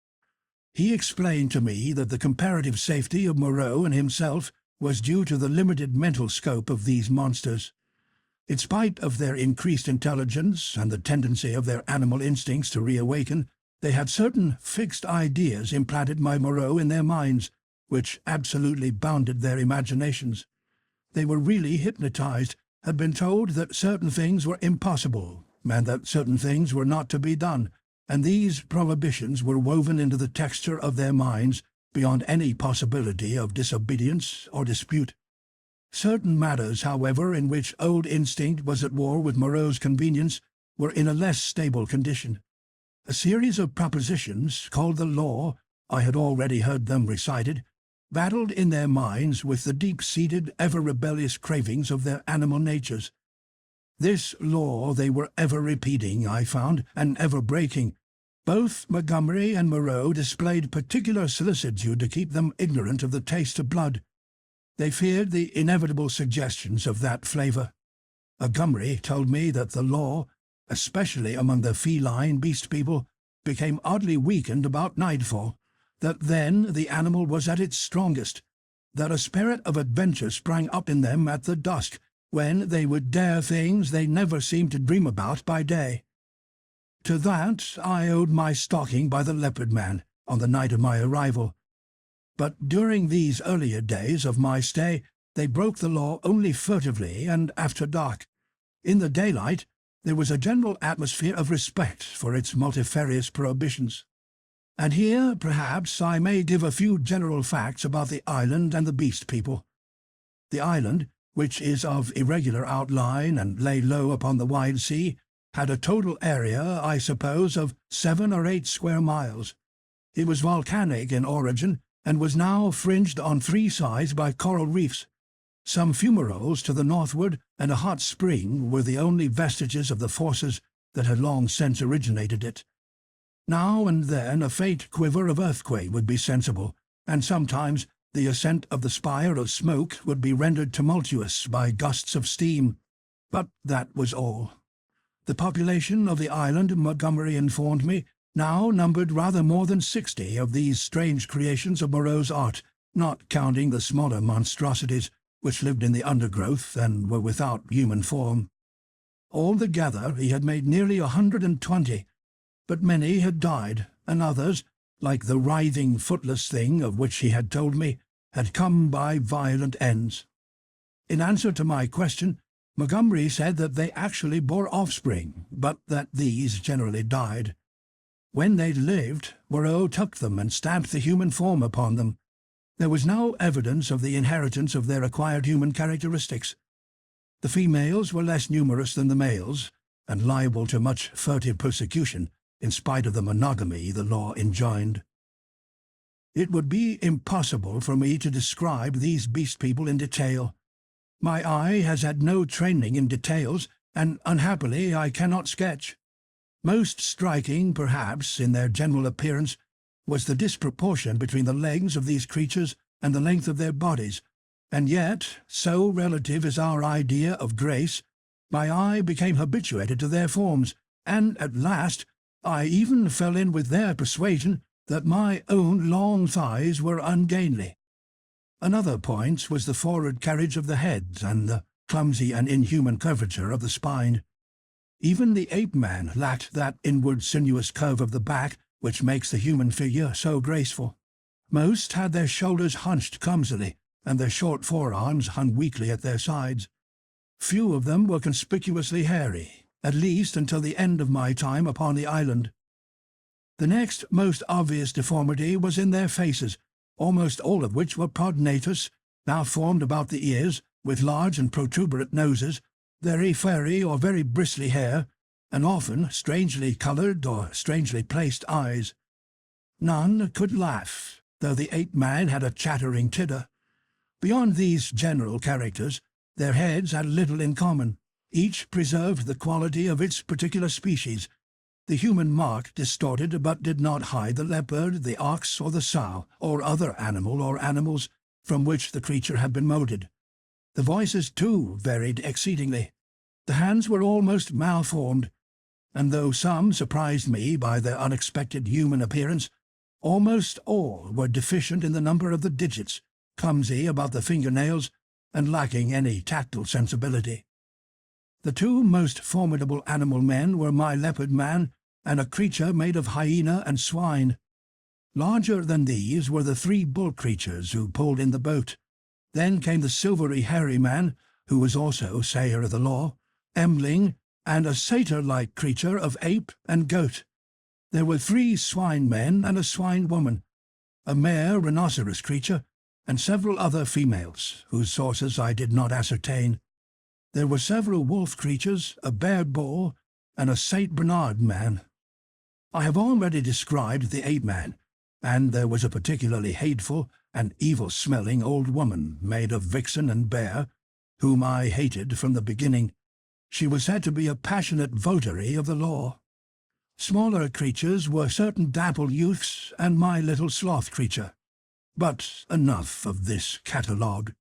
He explained to me that the comparative safety of Moreau and himself was due to the limited mental scope of these monsters. In spite of their increased intelligence and the tendency of their animal instincts to reawaken, they had certain fixed ideas implanted by Moreau in their minds, which absolutely bounded their imaginations. They were really hypnotized, had been told that certain things were impossible, and that certain things were not to be done, and these prohibitions were woven into the texture of their minds beyond any possibility of disobedience or dispute. Certain matters, however, in which old instinct was at war with Moreau's convenience, were in a less stable condition. A series of propositions, called the law, I had already heard them recited, battled in their minds with the deep-seated, ever-rebellious cravings of their animal natures. This law they were ever repeating, I found, and ever breaking. Both Montgomery and Moreau displayed particular solicitude to keep them ignorant of the taste of blood. They feared the inevitable suggestions of that flavour. Montgomery told me that the law, especially among the feline beast people, became oddly weakened about nightfall, that then the animal was at its strongest, that a spirit of adventure sprang up in them at the dusk, when they would dare things they never seemed to dream about by day. To that I owed my stalking by the leopard man on the night of my arrival. But during these earlier days of my stay they broke the law only furtively and after dark. In the daylight there was a general atmosphere of respect for its multifarious prohibitions. And here, perhaps, I may give a few general facts about the island and the beast people. The island, which is of irregular outline and lay low upon the wide sea, had a total area, I suppose, of 7 or 8 square miles. It was volcanic in origin, and was now fringed on 3 sides by coral reefs. Some fumaroles to the northward and a hot spring were the only vestiges of the forces that had long since originated it. Now and then a faint quiver of earthquake would be sensible, and sometimes the ascent of the spire of smoke would be rendered tumultuous by gusts of steam. But that was all. The population of the island, Montgomery informed me, now numbered rather more than 60 of these strange creations of Moreau's art, not counting the smaller monstrosities which lived in the undergrowth and were without human form. Altogether he had made nearly 120, but many had died, and others, like the writhing, footless thing of which he had told me, had come by violent ends. In answer to my question, Montgomery said that they actually bore offspring, but that these generally died. When they lived, Moreau took them and stamped the human form upon them. There was no evidence of the inheritance of their acquired human characteristics. The females were less numerous than the males, and liable to much furtive persecution, in spite of the monogamy the law enjoined. It would be impossible for me to describe these beast people in detail. My eye has had no training in details, and unhappily I cannot sketch. Most striking, perhaps, in their general appearance, was the disproportion between the legs of these creatures and the length of their bodies, and yet, so relative is our idea of grace, my eye became habituated to their forms, and at last I even fell in with their persuasion that my own long thighs were ungainly. Another point was the forward carriage of the head and the clumsy and inhuman curvature of the spine. Even the ape-man lacked that inward sinuous curve of the back which makes the human figure so graceful. Most had their shoulders hunched clumsily, and their short forearms hung weakly at their sides. Few of them were conspicuously hairy, at least until the end of my time upon the island. The next most obvious deformity was in their faces, almost all of which were prognathous, now formed about the ears, with large and protuberant noses, very furry or very bristly hair, and often strangely coloured or strangely placed eyes. None could laugh, though the ape-man had a chattering titter. Beyond these general characters, their heads had little in common. Each preserved the quality of its particular species. The human mark distorted but did not hide the leopard, the ox, or the sow, or other animal or animals from which the creature had been moulded. The voices, too, varied exceedingly. The hands were almost malformed, and though some surprised me by their unexpected human appearance, almost all were deficient in the number of the digits, clumsy about the fingernails, and lacking any tactile sensibility. The 2 most formidable animal men were my leopard man and a creature made of hyena and swine. Larger than these were the 3 bull creatures who pulled in the boat. Then came the silvery hairy man, who was also sayer of the law, Emling, and a satyr-like creature of ape and goat. There were 3 swine men and a swine woman, a mare rhinoceros creature, and several other females, whose sources I did not ascertain. There were several wolf creatures, a bear bull, and a Saint Bernard man. I have already described the ape-man. and there was a particularly hateful and evil-smelling old woman made of vixen and bear, whom I hated from the beginning. She was said to be a passionate votary of the law. Smaller creatures were certain dapple youths and my little sloth creature. But enough of this catalogue.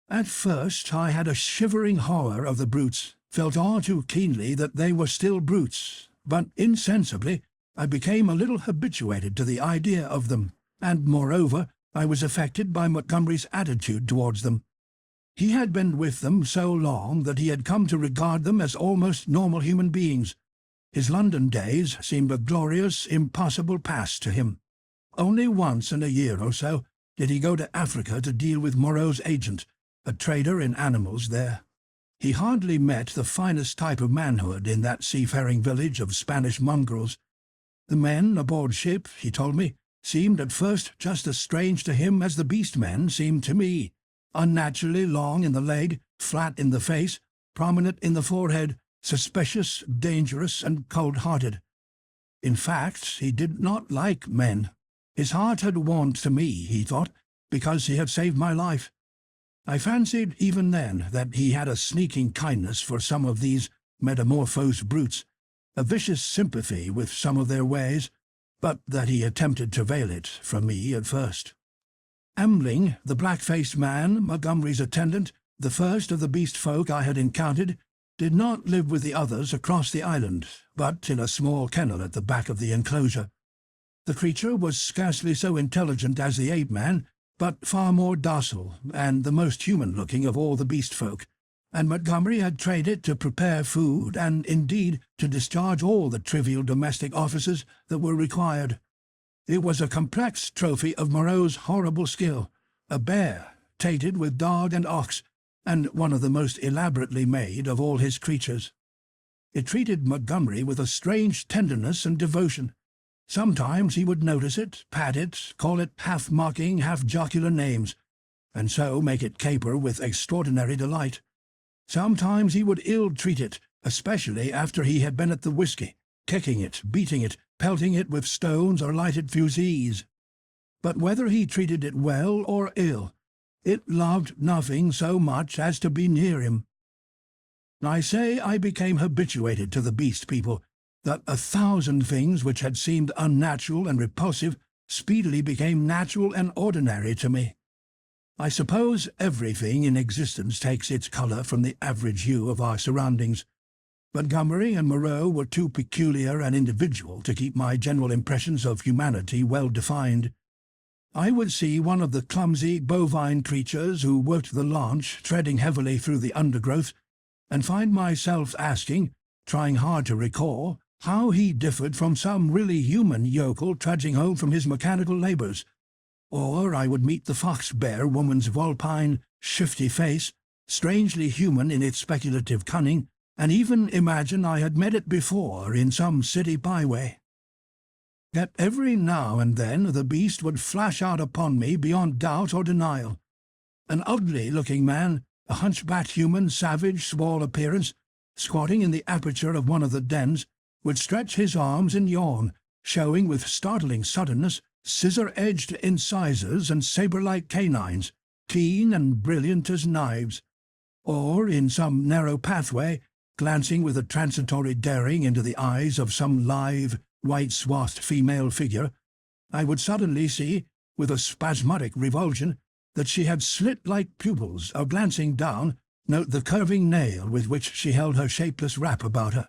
At first I had a shivering horror of the brutes, felt all too keenly that they were still brutes, but insensibly I became a little habituated to the idea of them, and moreover I was affected by Montgomery's attitude towards them. He had been with them so long that he had come to regard them as almost normal human beings. His London days seemed a glorious, impossible past to him. Only once in a year or so did he go to Africa to deal with Moreau's agent, a trader in animals there. He hardly met the finest type of manhood in that seafaring village of Spanish mongrels. The men aboard ship, he told me, seemed at first just as strange to him as the beast men seemed to me, unnaturally long in the leg, flat in the face, prominent in the forehead, suspicious, dangerous, and cold-hearted. In fact, he did not like men. His heart had warmed to me, he thought, because he had saved my life. I fancied even then that he had a sneaking kindness for some of these metamorphosed brutes, a vicious sympathy with some of their ways, but that he attempted to veil it from me at first. Ambling, the black-faced man, Montgomery's attendant, the first of the beast folk I had encountered, did not live with the others across the island, but in a small kennel at the back of the enclosure. The creature was scarcely so intelligent as the ape-man, but far more docile and the most human-looking of all the beast folk, and Montgomery had trained it to prepare food and, indeed, to discharge all the trivial domestic offices that were required. It was a complex trophy of Moreau's horrible skill, a bear, tated with dog and ox, and one of the most elaborately made of all his creatures. It treated Montgomery with a strange tenderness and devotion. Sometimes he would notice it, pat it, call it half-mocking, half-jocular names, and so make it caper with extraordinary delight. Sometimes he would ill-treat it, especially after he had been at the whiskey, kicking it, beating it, pelting it with stones or lighted fusees. But whether he treated it well or ill, it loved nothing so much as to be near him. I say I became habituated to the beast people, that 1,000 things which had seemed unnatural and repulsive speedily became natural and ordinary to me. I suppose everything in existence takes its colour from the average hue of our surroundings. Montgomery and Moreau were too peculiar and individual to keep my general impressions of humanity well defined. I would see one of the clumsy, bovine creatures who worked the launch treading heavily through the undergrowth, and find myself asking, trying hard to recall, how he differed from some really human yokel trudging home from his mechanical labours. Or I would meet the fox-bear woman's vulpine, shifty face, strangely human in its speculative cunning, and even imagine I had met it before in some city byway. Yet every now and then the beast would flash out upon me beyond doubt or denial. An ugly-looking man, a hunchbacked human, savage, small appearance, squatting in the aperture of one of the dens, would stretch his arms and yawn, showing with startling suddenness scissor-edged incisors and sabre-like canines, keen and brilliant as knives. Or, in some narrow pathway, glancing with a transitory daring into the eyes of some lithe, white-swathed female figure, I would suddenly see, with a spasmodic revulsion, that she had slit-like pupils, or glancing down, note the curving nail with which she held her shapeless wrap about her.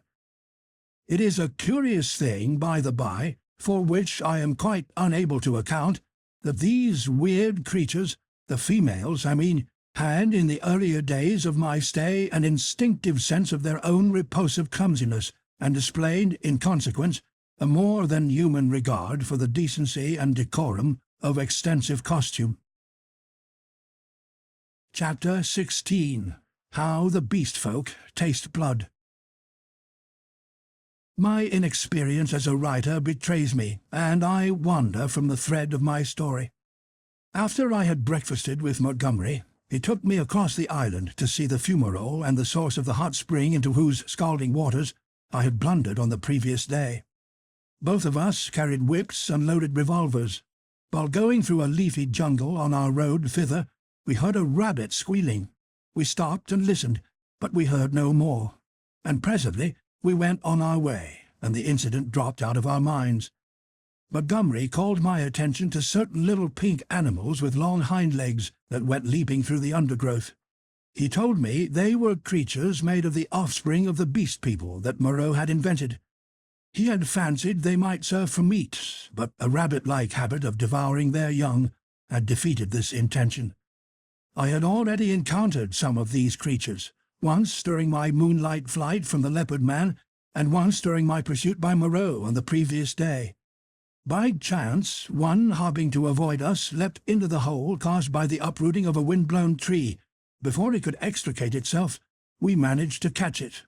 It is a curious thing, by the by, for which I am quite unable to account, that these weird creatures, the females, I mean, had in the earlier days of my stay an instinctive sense of their own repulsive clumsiness, and displayed, in consequence, a more than human regard for the decency and decorum of extensive costume. Chapter 16. How the Beast Folk Taste Blood. My inexperience as a writer betrays me, and I wander from the thread of my story. After I had breakfasted with Montgomery, he took me across the island to see the fumarole and the source of the hot spring into whose scalding waters I had blundered on the previous day. Both of us carried whips and loaded revolvers. While going through a leafy jungle on our road thither, we heard a rabbit squealing. We stopped and listened, but we heard no more, and presently we went on our way, and the incident dropped out of our minds. Montgomery called my attention to certain little pink animals with long hind legs that went leaping through the undergrowth. He told me they were creatures made of the offspring of the beast people that Moreau had invented. He had fancied they might serve for meat, but a rabbit-like habit of devouring their young had defeated this intention. I had already encountered some of these creatures, once during my moonlight flight from the leopard man, and once during my pursuit by Moreau on the previous day. By chance, one, hopping to avoid us, leapt into the hole caused by the uprooting of a wind-blown tree. Before it could extricate itself, we managed to catch it.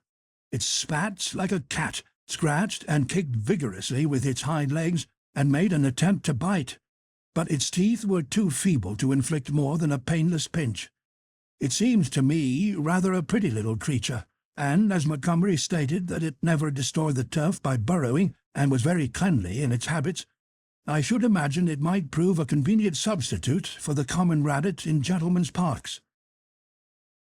It spat like a cat, scratched and kicked vigorously with its hind legs, and made an attempt to bite, but its teeth were too feeble to inflict more than a painless pinch. It seemed to me rather a pretty little creature, and, as Montgomery stated that it never destroyed the turf by burrowing, and was very cleanly in its habits, I should imagine it might prove a convenient substitute for the common rabbit in gentlemen's parks.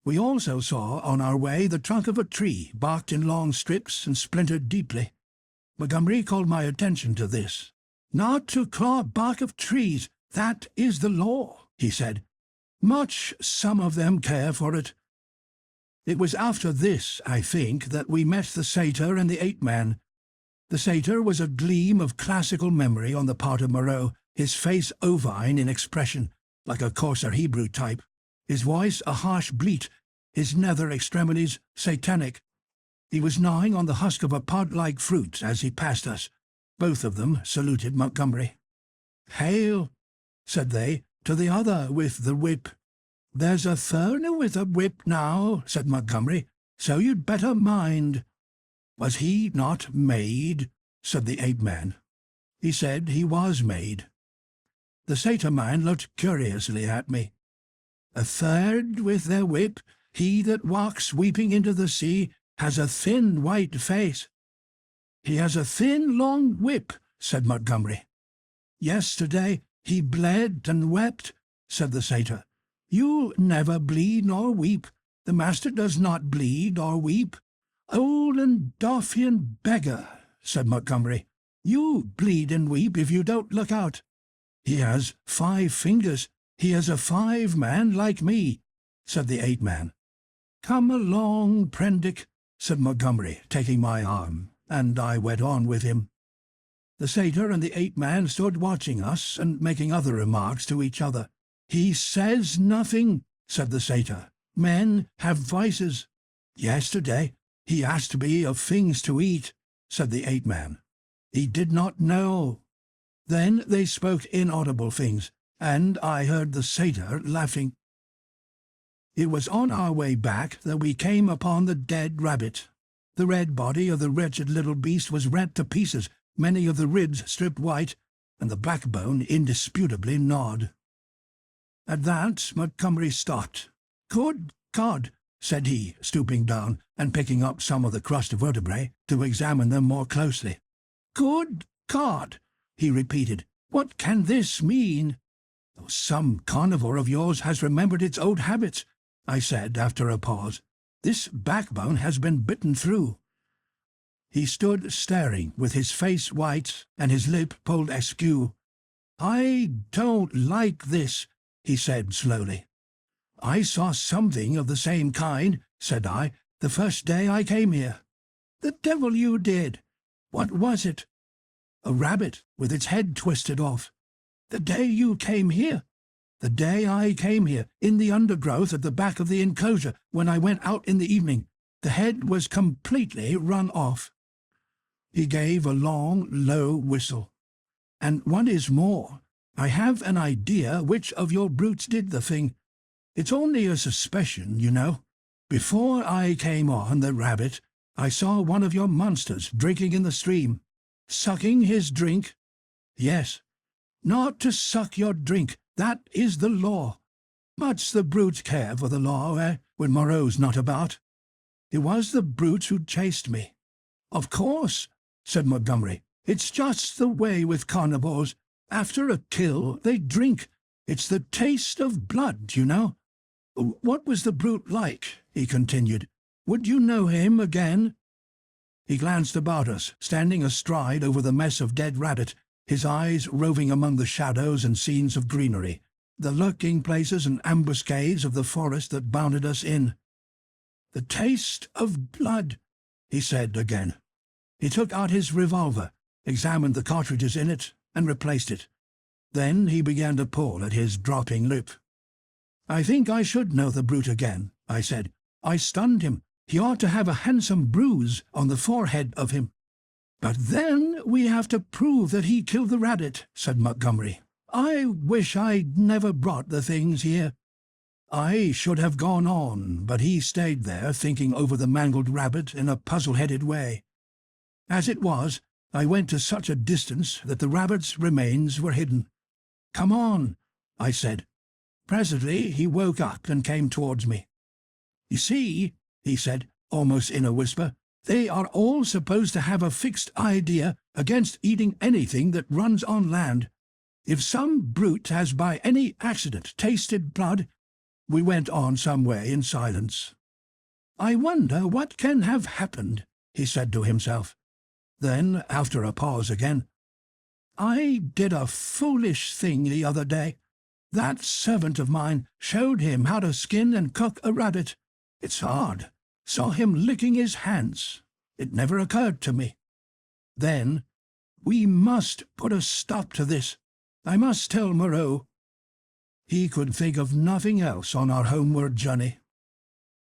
We also saw on our way the trunk of a tree, barked in long strips and splintered deeply. Montgomery called my attention to this. "Not to claw bark of trees, that is the law," he said. "Much some of them care for it." It was after this, I think, that we met the satyr and the ape-man. The satyr was a gleam of classical memory on the part of Moreau, his face ovine in expression, like a coarser Hebrew type, his voice a harsh bleat, his nether extremities satanic. He was gnawing on the husk of a pod-like fruit as he passed us. Both of them saluted Montgomery. "Hail," said they, "to the other with the whip." "There's a third with a whip now," said Montgomery, "so you'd better mind." "Was he not made?" said the ape-man. "He said he was made." The satyr-man looked curiously at me. "A third with their whip, he that walks weeping into the sea, has a thin white face." "He has a thin long whip," said Montgomery. "Yesterday he bled and wept," said the satyr. "You never bleed nor weep. The master does not bleed or weep." "Old and Doffian beggar," said Montgomery. "You bleed and weep if you don't look out." "He has 5 fingers. He is a 5-man like me," said the 8-man. "Come along, Prendick," said Montgomery, taking my arm, and I went on with him. The satyr and the 8-man stood watching us and making other remarks to each other. "He says nothing," said the satyr. "Men have voices." "Yesterday he asked me of things to eat," said the 8-man. "He did not know." Then they spoke inaudible things, and I heard the satyr laughing. It was on our way back that we came upon the dead rabbit. The red body of the wretched little beast was rent to pieces, many of the ribs stripped white, and the backbone indisputably gnawed. At that Montgomery stopped. "Good God!" said he, stooping down and picking up some of the crushed vertebrae to examine them more closely. "Good God!" he repeated. "What can this mean?" "Some carnivore of yours has remembered its old habits," I said after a pause. "This backbone has been bitten through." He stood staring, with his face white and his lip pulled askew. "I don't like this," he said slowly. "I saw something of the same kind," said I, "the first day I came here." "The devil you did! What was it?" "A rabbit with its head twisted off." "The day you came here?" "The day I came here, in the undergrowth at the back of the enclosure, when I went out in the evening. The head was completely run off." He gave a long, low whistle. "And what is more, I have an idea which of your brutes did the thing. It's only a suspicion, you know. Before I came on the rabbit, I saw one of your monsters drinking in the stream." "Sucking his drink?" "Yes." "Not to suck your drink. That is the law." "Much the brutes care for the law, when Moreau's not about." "It was the brutes who chased me." "Of course," said Montgomery. It's just the way with carnivores. After a kill, they drink. It's the taste of blood, you know. What was the brute like?" he continued. "Would you know him again?" He glanced about us, standing astride over the mess of dead rabbit, his eyes roving among the shadows and scenes of greenery, the lurking places and ambuscades of the forest that bounded us in. "The taste of blood," he said again. He took out his revolver, examined the cartridges in it, and replaced it. Then he began to pull at his dropping lip. "I think I should know the brute again," I said. "I stunned him. He ought to have a handsome bruise on the forehead of him." "But then we have to prove that he killed the rabbit," said Montgomery. "I wish I'd never brought the things here." I should have gone on, but he stayed there thinking over the mangled rabbit in a puzzle-headed way. As it was, I went to such a distance that the rabbit's remains were hidden. "Come on," I said. Presently he woke up and came towards me. "You see," he said, almost in a whisper, "they are all supposed to have a fixed idea against eating anything that runs on land. If some brute has by any accident tasted blood—" We went on some way in silence. "I wonder what can have happened," he said to himself. Then, after a pause again, "I did a foolish thing the other day. That servant of mine showed him how to skin and cook a rabbit. It's hard. Saw him licking his hands. It never occurred to me. Then, we must put a stop to this. I must tell Moreau." He could think of nothing else on our homeward journey.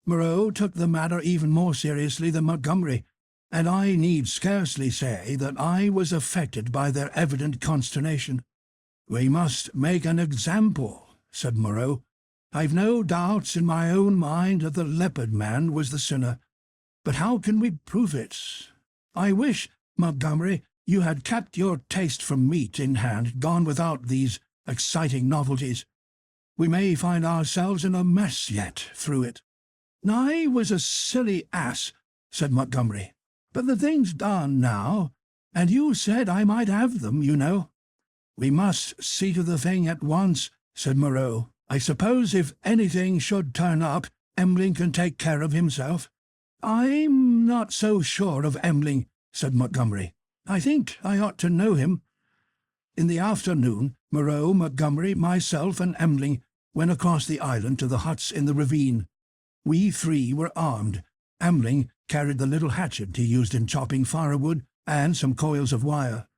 Moreau took the matter even more seriously than Montgomery, and I need scarcely say that I was affected by their evident consternation. "We must make an example," said Moreau. "I've no doubts in my own mind that the leopard man was the sinner. But how can we prove it? I wish, Montgomery, you had kept your taste for meat in hand, gone without these exciting novelties. We may find ourselves in a mess yet through it." "I was a silly ass," said Montgomery. "But the thing's done now, and you said I might have them, you know." "We must see to the thing at once," said Moreau. "I suppose if anything should turn up, Emling can take care of himself." "I'm not so sure of Emling," said Montgomery. "I think I ought to know him." In the afternoon, Moreau, Montgomery, myself, and Emling went across the island to the huts in the ravine. We three were armed. Emling carried the little hatchet he used in chopping firewood and some coils of wire.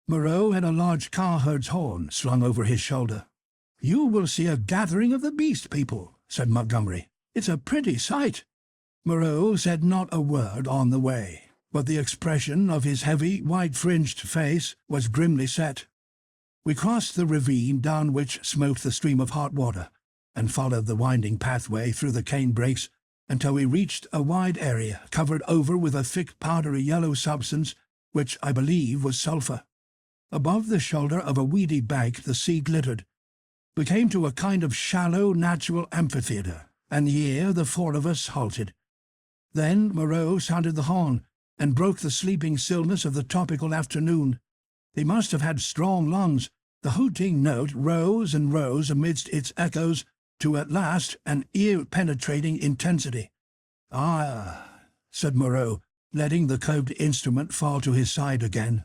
Moreau had a large cowherd's horn slung over his shoulder. "You will see a gathering of the beast people," said Montgomery. "It's a pretty sight." Moreau said not a word on the way, but the expression of his heavy, white-fringed face was grimly set. We crossed the ravine down which smoked the stream of hot water, and followed the winding pathway through the cane brakes until we reached a wide area covered over with a thick powdery yellow substance which I believe was sulphur. Above the shoulder of a weedy bank the sea glittered. We came to a kind of shallow natural amphitheatre, and here the four of us halted. Then Moreau sounded the horn, and broke the sleeping stillness of the tropical afternoon. He must have had strong lungs. The hooting note rose and rose amidst its echoes to at last an ear-penetrating intensity. "Ah," said Moreau, letting the curved instrument fall to his side again.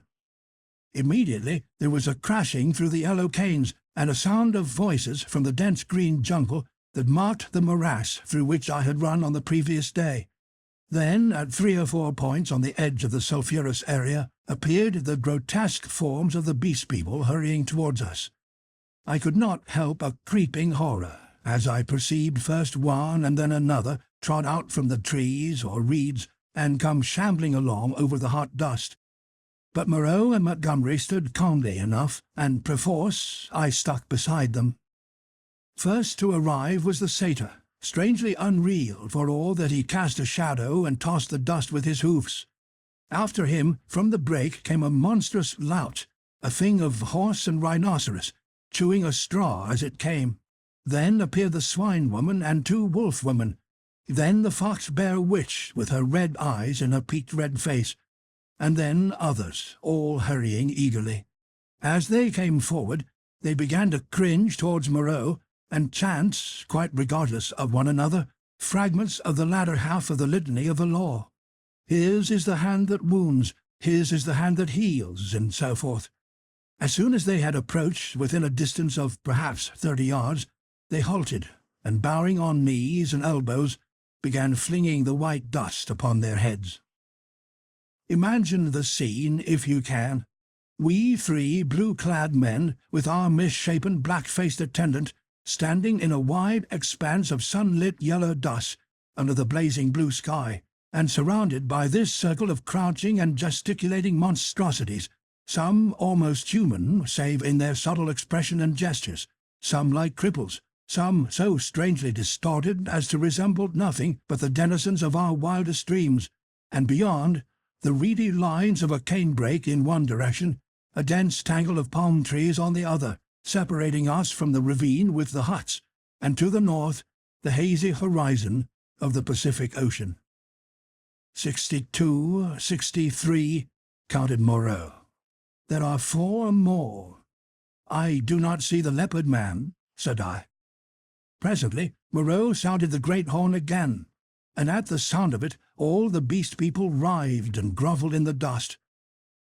Immediately there was a crashing through the yellow canes, and a sound of voices from the dense green jungle that marked the morass through which I had run on the previous day. Then, at 3 or 4 points on the edge of the sulphurous area, appeared the grotesque forms of the beast people hurrying towards us. I could not help a creeping horror, as I perceived first one and then another trot out from the trees or reeds and come shambling along over the hot dust. But Moreau and Montgomery stood calmly enough, and perforce I stuck beside them. First to arrive was the satyr, strangely unreal for all that he cast a shadow and tossed the dust with his hoofs. After him, from the brake, came a monstrous lout, a thing of horse and rhinoceros, chewing a straw as it came. Then appeared the swine-woman and 2 wolf-women. Then the fox-bear witch, with her red eyes and her peaked red face. and then others, all hurrying eagerly. As they came forward, they began to cringe towards Moreau, and chant, quite regardless of one another, fragments of the latter half of the litany of the law. His is the hand that wounds, his is the hand that heals, and so forth. As soon as they had approached within a distance of perhaps 30 yards, they halted, and bowing on knees and elbows, began flinging the white dust upon their heads. Imagine the scene, if you can. We 3 blue-clad men, with our misshapen, black-faced attendant, standing in a wide expanse of sunlit yellow dust under the blazing blue sky, and surrounded by this circle of crouching and gesticulating monstrosities, some almost human, save in their subtle expression and gestures, some like cripples, some so strangely distorted as to resemble nothing but the denizens of our wildest dreams, and beyond, the reedy lines of a canebrake in one direction, a dense tangle of palm trees on the other, separating us from the ravine with the huts, and to the north, the hazy horizon of the Pacific Ocean. 62, 63, counted Moreau. There are 4 more. I do not see the leopard man, said I. Presently Moreau sounded the great horn again, and at the sound of it all the beast people writhed and grovelled in the dust.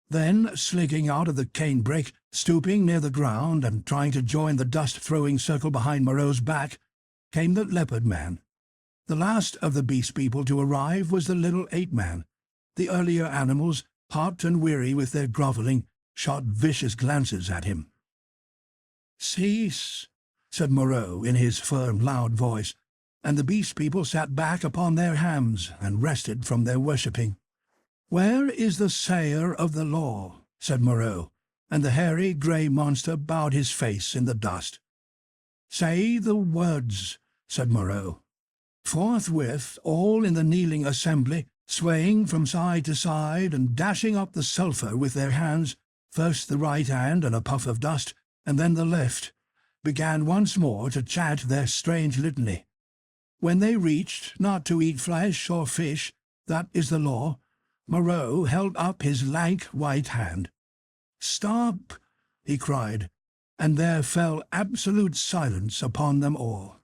Then, slinking out of the canebrake, stooping near the ground and trying to join the dust-throwing circle behind Moreau's back, came the leopard man. The last of the beast people to arrive was the little ape-man. The earlier animals, hot and weary with their grovelling, shot vicious glances at him. "Cease," said Moreau in his firm, loud voice, and the beast people sat back upon their hams and rested from their worshipping. "Where is the sayer of the law?" said Moreau, and the hairy grey monster bowed his face in the dust. "Say the words," said Moreau. Forthwith, all in the kneeling assembly, swaying from side to side and dashing up the sulphur with their hands, first the right hand and a puff of dust, and then the left, began once more to chant their strange litany. When they reached, not to eat flesh or fish, that is the law, Moreau held up his lank white hand. "Stop!" he cried, and there fell absolute silence upon them all.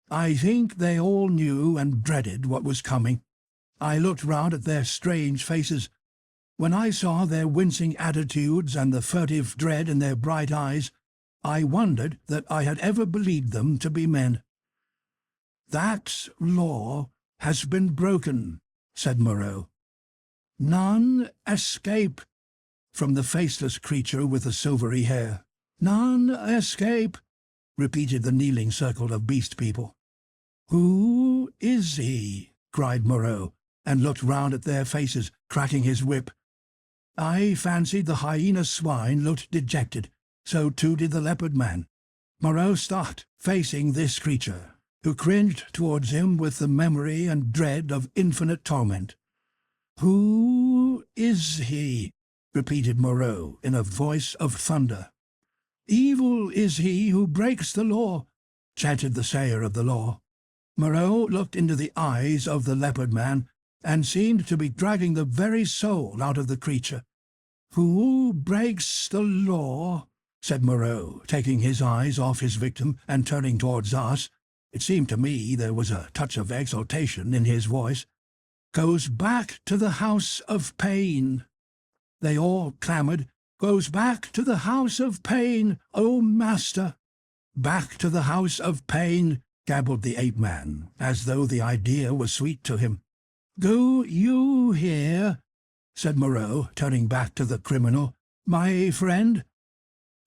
I think they all knew and dreaded what was coming. I looked round at their strange faces. When I saw their wincing attitudes and the furtive dread in their bright eyes, I wondered that I had ever believed them to be men. "That law has been broken," said Moreau. "None escape," from the faceless creature with the silvery hair. "None escape," repeated the kneeling circle of beast people. "Who is he?" cried Moreau, and looked round at their faces, cracking his whip. I fancied the hyena swine looked dejected. So too did the leopard man. Moreau stopped, facing this creature, who cringed towards him with the memory and dread of infinite torment. "Who is he?" repeated Moreau in a voice of thunder. "Evil is he who breaks the law," chanted the sayer of the law. Moreau looked into the eyes of the leopard man, and seemed to be dragging the very soul out of the creature. "Who breaks the law?" said Moreau, taking his eyes off his victim and turning towards us. It seemed to me there was a touch of exultation in his voice. "Goes back to the house of pain." They all clamoured, "Goes back to the house of pain, O master!" "Back to the house of pain," gabbled the ape-man, as though the idea was sweet to him. "Do you hear?" said Moreau, turning back to the criminal. "My friend?"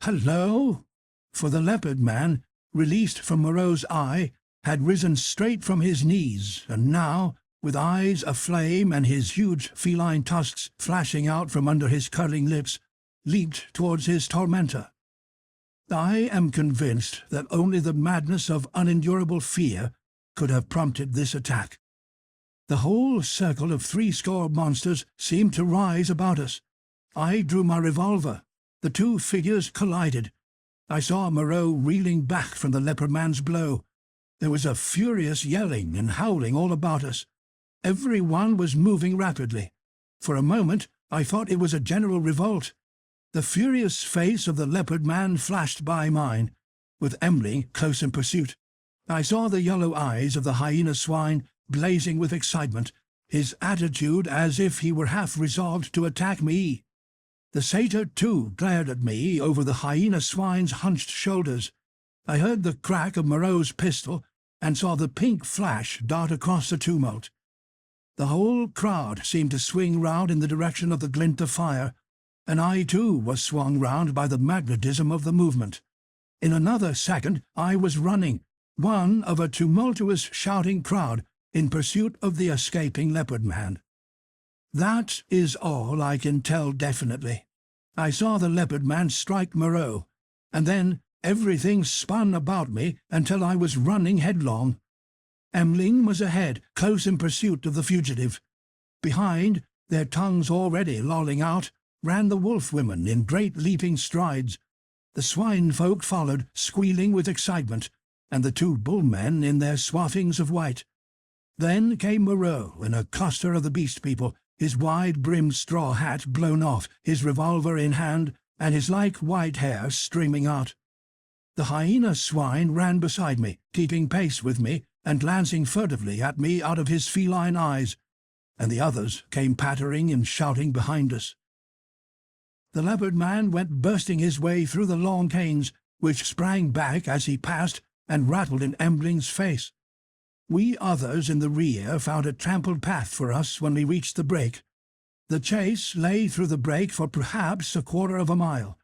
"Hello!" For the leopard man, released from Moreau's eye, had risen straight from his knees, and now, with eyes aflame and his huge feline tusks flashing out from under his curling lips, leaped towards his tormentor. I am convinced that only the madness of unendurable fear could have prompted this attack. The whole circle of 80 monsters seemed to rise about us. I drew my revolver. The two figures collided. I saw Moreau reeling back from the leopard man's blow. There was a furious yelling and howling all about us. Every one was moving rapidly. For a moment I thought it was a general revolt. The furious face of the leopard man flashed by mine, with Emily close in pursuit. I saw the yellow eyes of the hyena swine blazing with excitement, his attitude as if he were half resolved to attack me. The satyr, too, glared at me over the hyena swine's hunched shoulders. I heard the crack of Moreau's pistol and saw the pink flash dart across the tumult. The whole crowd seemed to swing round in the direction of the glint of fire, and I too was swung round by the magnetism of the movement. In another second I was running, one of a tumultuous shouting crowd, in pursuit of the escaping leopard man. That is all I can tell definitely. I saw the leopard man strike Moreau, and then everything spun about me until I was running headlong. Emling was ahead, close in pursuit of the fugitive. Behind, their tongues already lolling out, ran the wolf women in great leaping strides. The swine folk followed, squealing with excitement, and the two bullmen in their swathings of white. Then came Moreau in a cluster of the beast people, his wide-brimmed straw hat blown off, his revolver in hand, and his lank white hair streaming out. The hyena swine ran beside me, keeping pace with me, and glancing furtively at me out of his feline eyes, and the others came pattering and shouting behind us. The leopard man went bursting his way through the long canes, which sprang back as he passed and rattled in Embling's face. We others in the rear found a trampled path for us when we reached the break. The chase lay through the break for perhaps a quarter of a mile,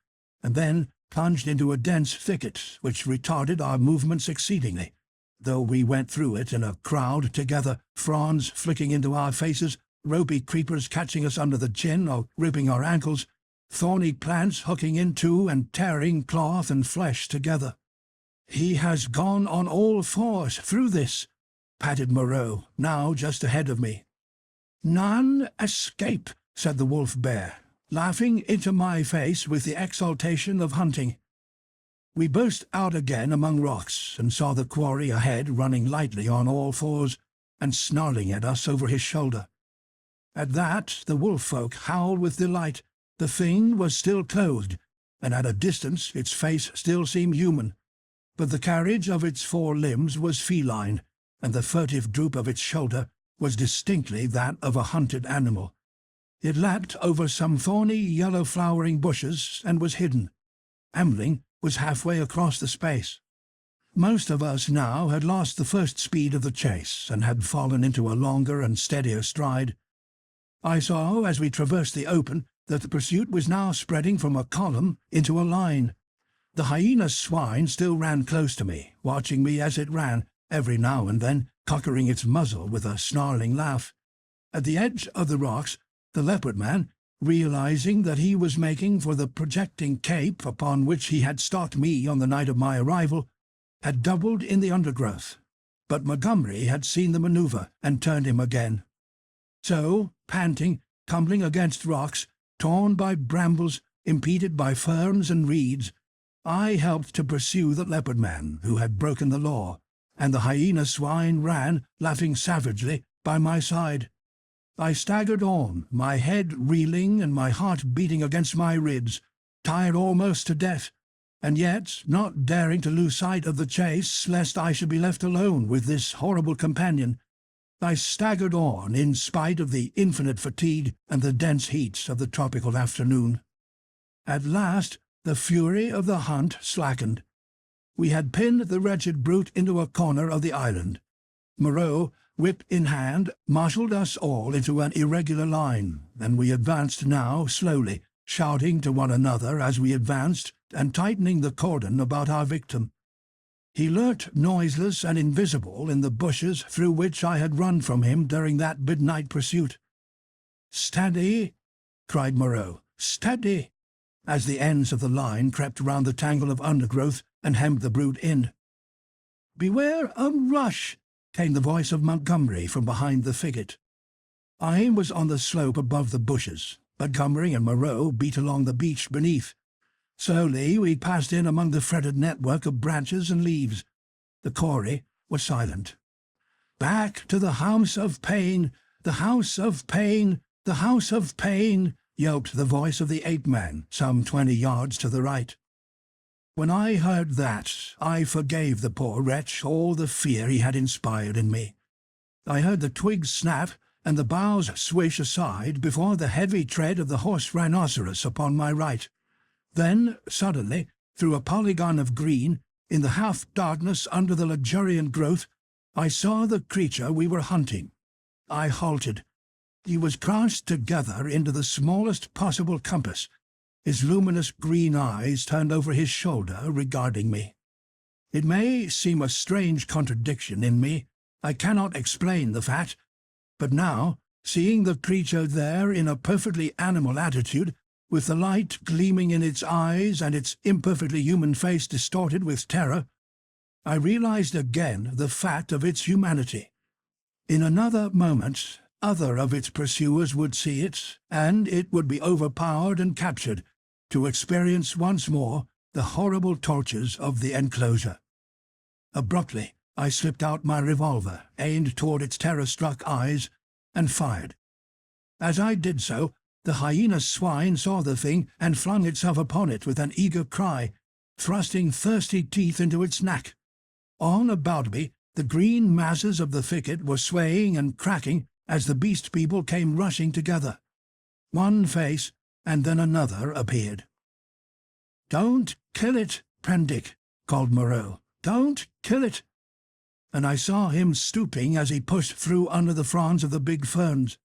and then plunged into a dense thicket which retarded our movements exceedingly, though we went through it in a crowd together, fronds flicking into our faces, ropey creepers catching us under the chin or ripping our ankles, thorny plants hooking into and tearing cloth and flesh together. "He has gone on all fours through this," patted Moreau, now just ahead of me. "None escape," said the wolf-bear, laughing into my face with the exultation of hunting. We burst out again among rocks and saw the quarry ahead running lightly on all fours and snarling at us over his shoulder. At that the wolf-folk howled with delight. The thing was still clothed, and at a distance its face still seemed human, but the carriage of its four limbs was feline, and the furtive droop of its shoulder was distinctly that of a hunted animal. It lapped over some thorny yellow-flowering bushes and was hidden. Emling was halfway across the space. Most of us now had lost the first speed of the chase and had fallen into a longer and steadier stride. I saw, as we traversed the open, that the pursuit was now spreading from a column into a line. The hyena swine still ran close to me, watching me as it ran, every now and then cockering its muzzle with a snarling laugh. At the edge of the rocks, the leopard man, realizing that he was making for the projecting cape upon which he had stalked me on the night of my arrival, had doubled in the undergrowth. But Montgomery had seen the maneuver and turned him again. So, panting, tumbling against rocks, torn by brambles, impeded by ferns and reeds, I helped to pursue the leopard man who had broken the law, and the hyena swine ran, laughing savagely, by my side. I staggered on, my head reeling and my heart beating against my ribs, tired almost to death, and yet not daring to lose sight of the chase lest I should be left alone with this horrible companion. I staggered on in spite of the infinite fatigue and the dense heats of the tropical afternoon. At last the fury of the hunt slackened. We had pinned the wretched brute into a corner of the island. Moreau, whip in hand, marshalled us all into an irregular line, and we advanced now slowly, shouting to one another as we advanced and tightening the cordon about our victim. He lurked noiseless and invisible in the bushes through which I had run from him during that midnight pursuit. "Steady!" cried Moreau. "Steady!" as the ends of the line crept round the tangle of undergrowth and hemmed the brute in. "Beware a rush!" came the voice of Montgomery from behind the thicket. I was on the slope above the bushes. Montgomery and Moreau beat along the beach beneath. Slowly we passed in among the fretted network of branches and leaves. The quarry was silent. "Back to the house of pain, the house of pain, the house of pain," yelped the voice of the ape-man some 20 yards to the right. When I heard that, I forgave the poor wretch all the fear he had inspired in me. I heard the twigs snap and the boughs swish aside before the heavy tread of the horse rhinoceros upon my right. Then, suddenly, through a polygon of green, in the half-darkness under the luxuriant growth, I saw the creature we were hunting. I halted. He was crouched together into the smallest possible compass, his luminous green eyes turned over his shoulder regarding me. It may seem a strange contradiction in me. I cannot explain the fact. But now, seeing the creature there in a perfectly animal attitude, with the light gleaming in its eyes and its imperfectly human face distorted with terror, I realized again the fact of its humanity. In another moment, other of its pursuers would see it, and it would be overpowered and captured, to experience once more the horrible tortures of the enclosure. Abruptly, I slipped out my revolver, aimed toward its terror-struck eyes, and fired. As I did so, the hyena swine saw the thing and flung itself upon it with an eager cry, thrusting thirsty teeth into its neck. All about me, the green masses of the thicket were swaying and cracking as the beast people came rushing together. One face, and then another, appeared. "Don't kill it, Prendick," called Moreau. "Don't kill it." And I saw him stooping as he pushed through under the fronds of the big ferns.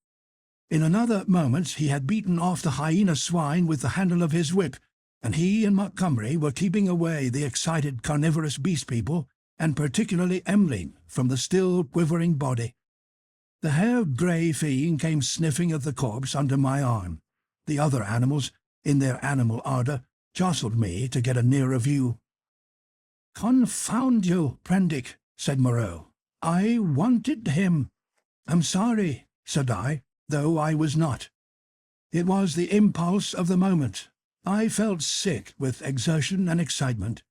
In another moment he had beaten off the hyena swine with the handle of his whip, and he and Montgomery were keeping away the excited carnivorous beast people, and particularly Emmeline, from the still quivering body. The hair-grey fiend came sniffing at the corpse under my arm. The other animals, in their animal ardour, jostled me to get a nearer view. "Confound you, Prendick," said Moreau. "I wanted him." "I'm sorry," said I, though I was not. It was the impulse of the moment. I felt sick with exertion and excitement.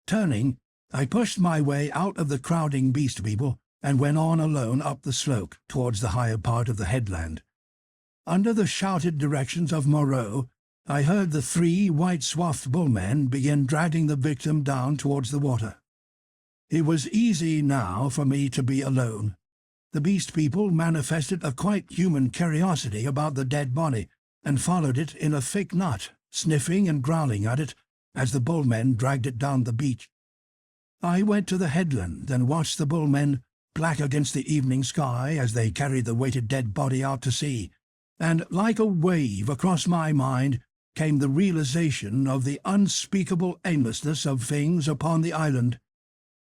Turning, I pushed my way out of the crowding beast people and went on alone up the slope towards the higher part of the headland. Under the shouted directions of Moreau, I heard the 3 white-swathed bullmen begin dragging the victim down towards the water. It was easy now for me to be alone. The beast people manifested a quite human curiosity about the dead body, and followed it in a thick knot, sniffing and growling at it as the bullmen dragged it down the beach. I went to the headland and watched the bullmen, black against the evening sky, as they carried the weighted dead body out to sea, and like a wave across my mind came the realization of the unspeakable aimlessness of things upon the island.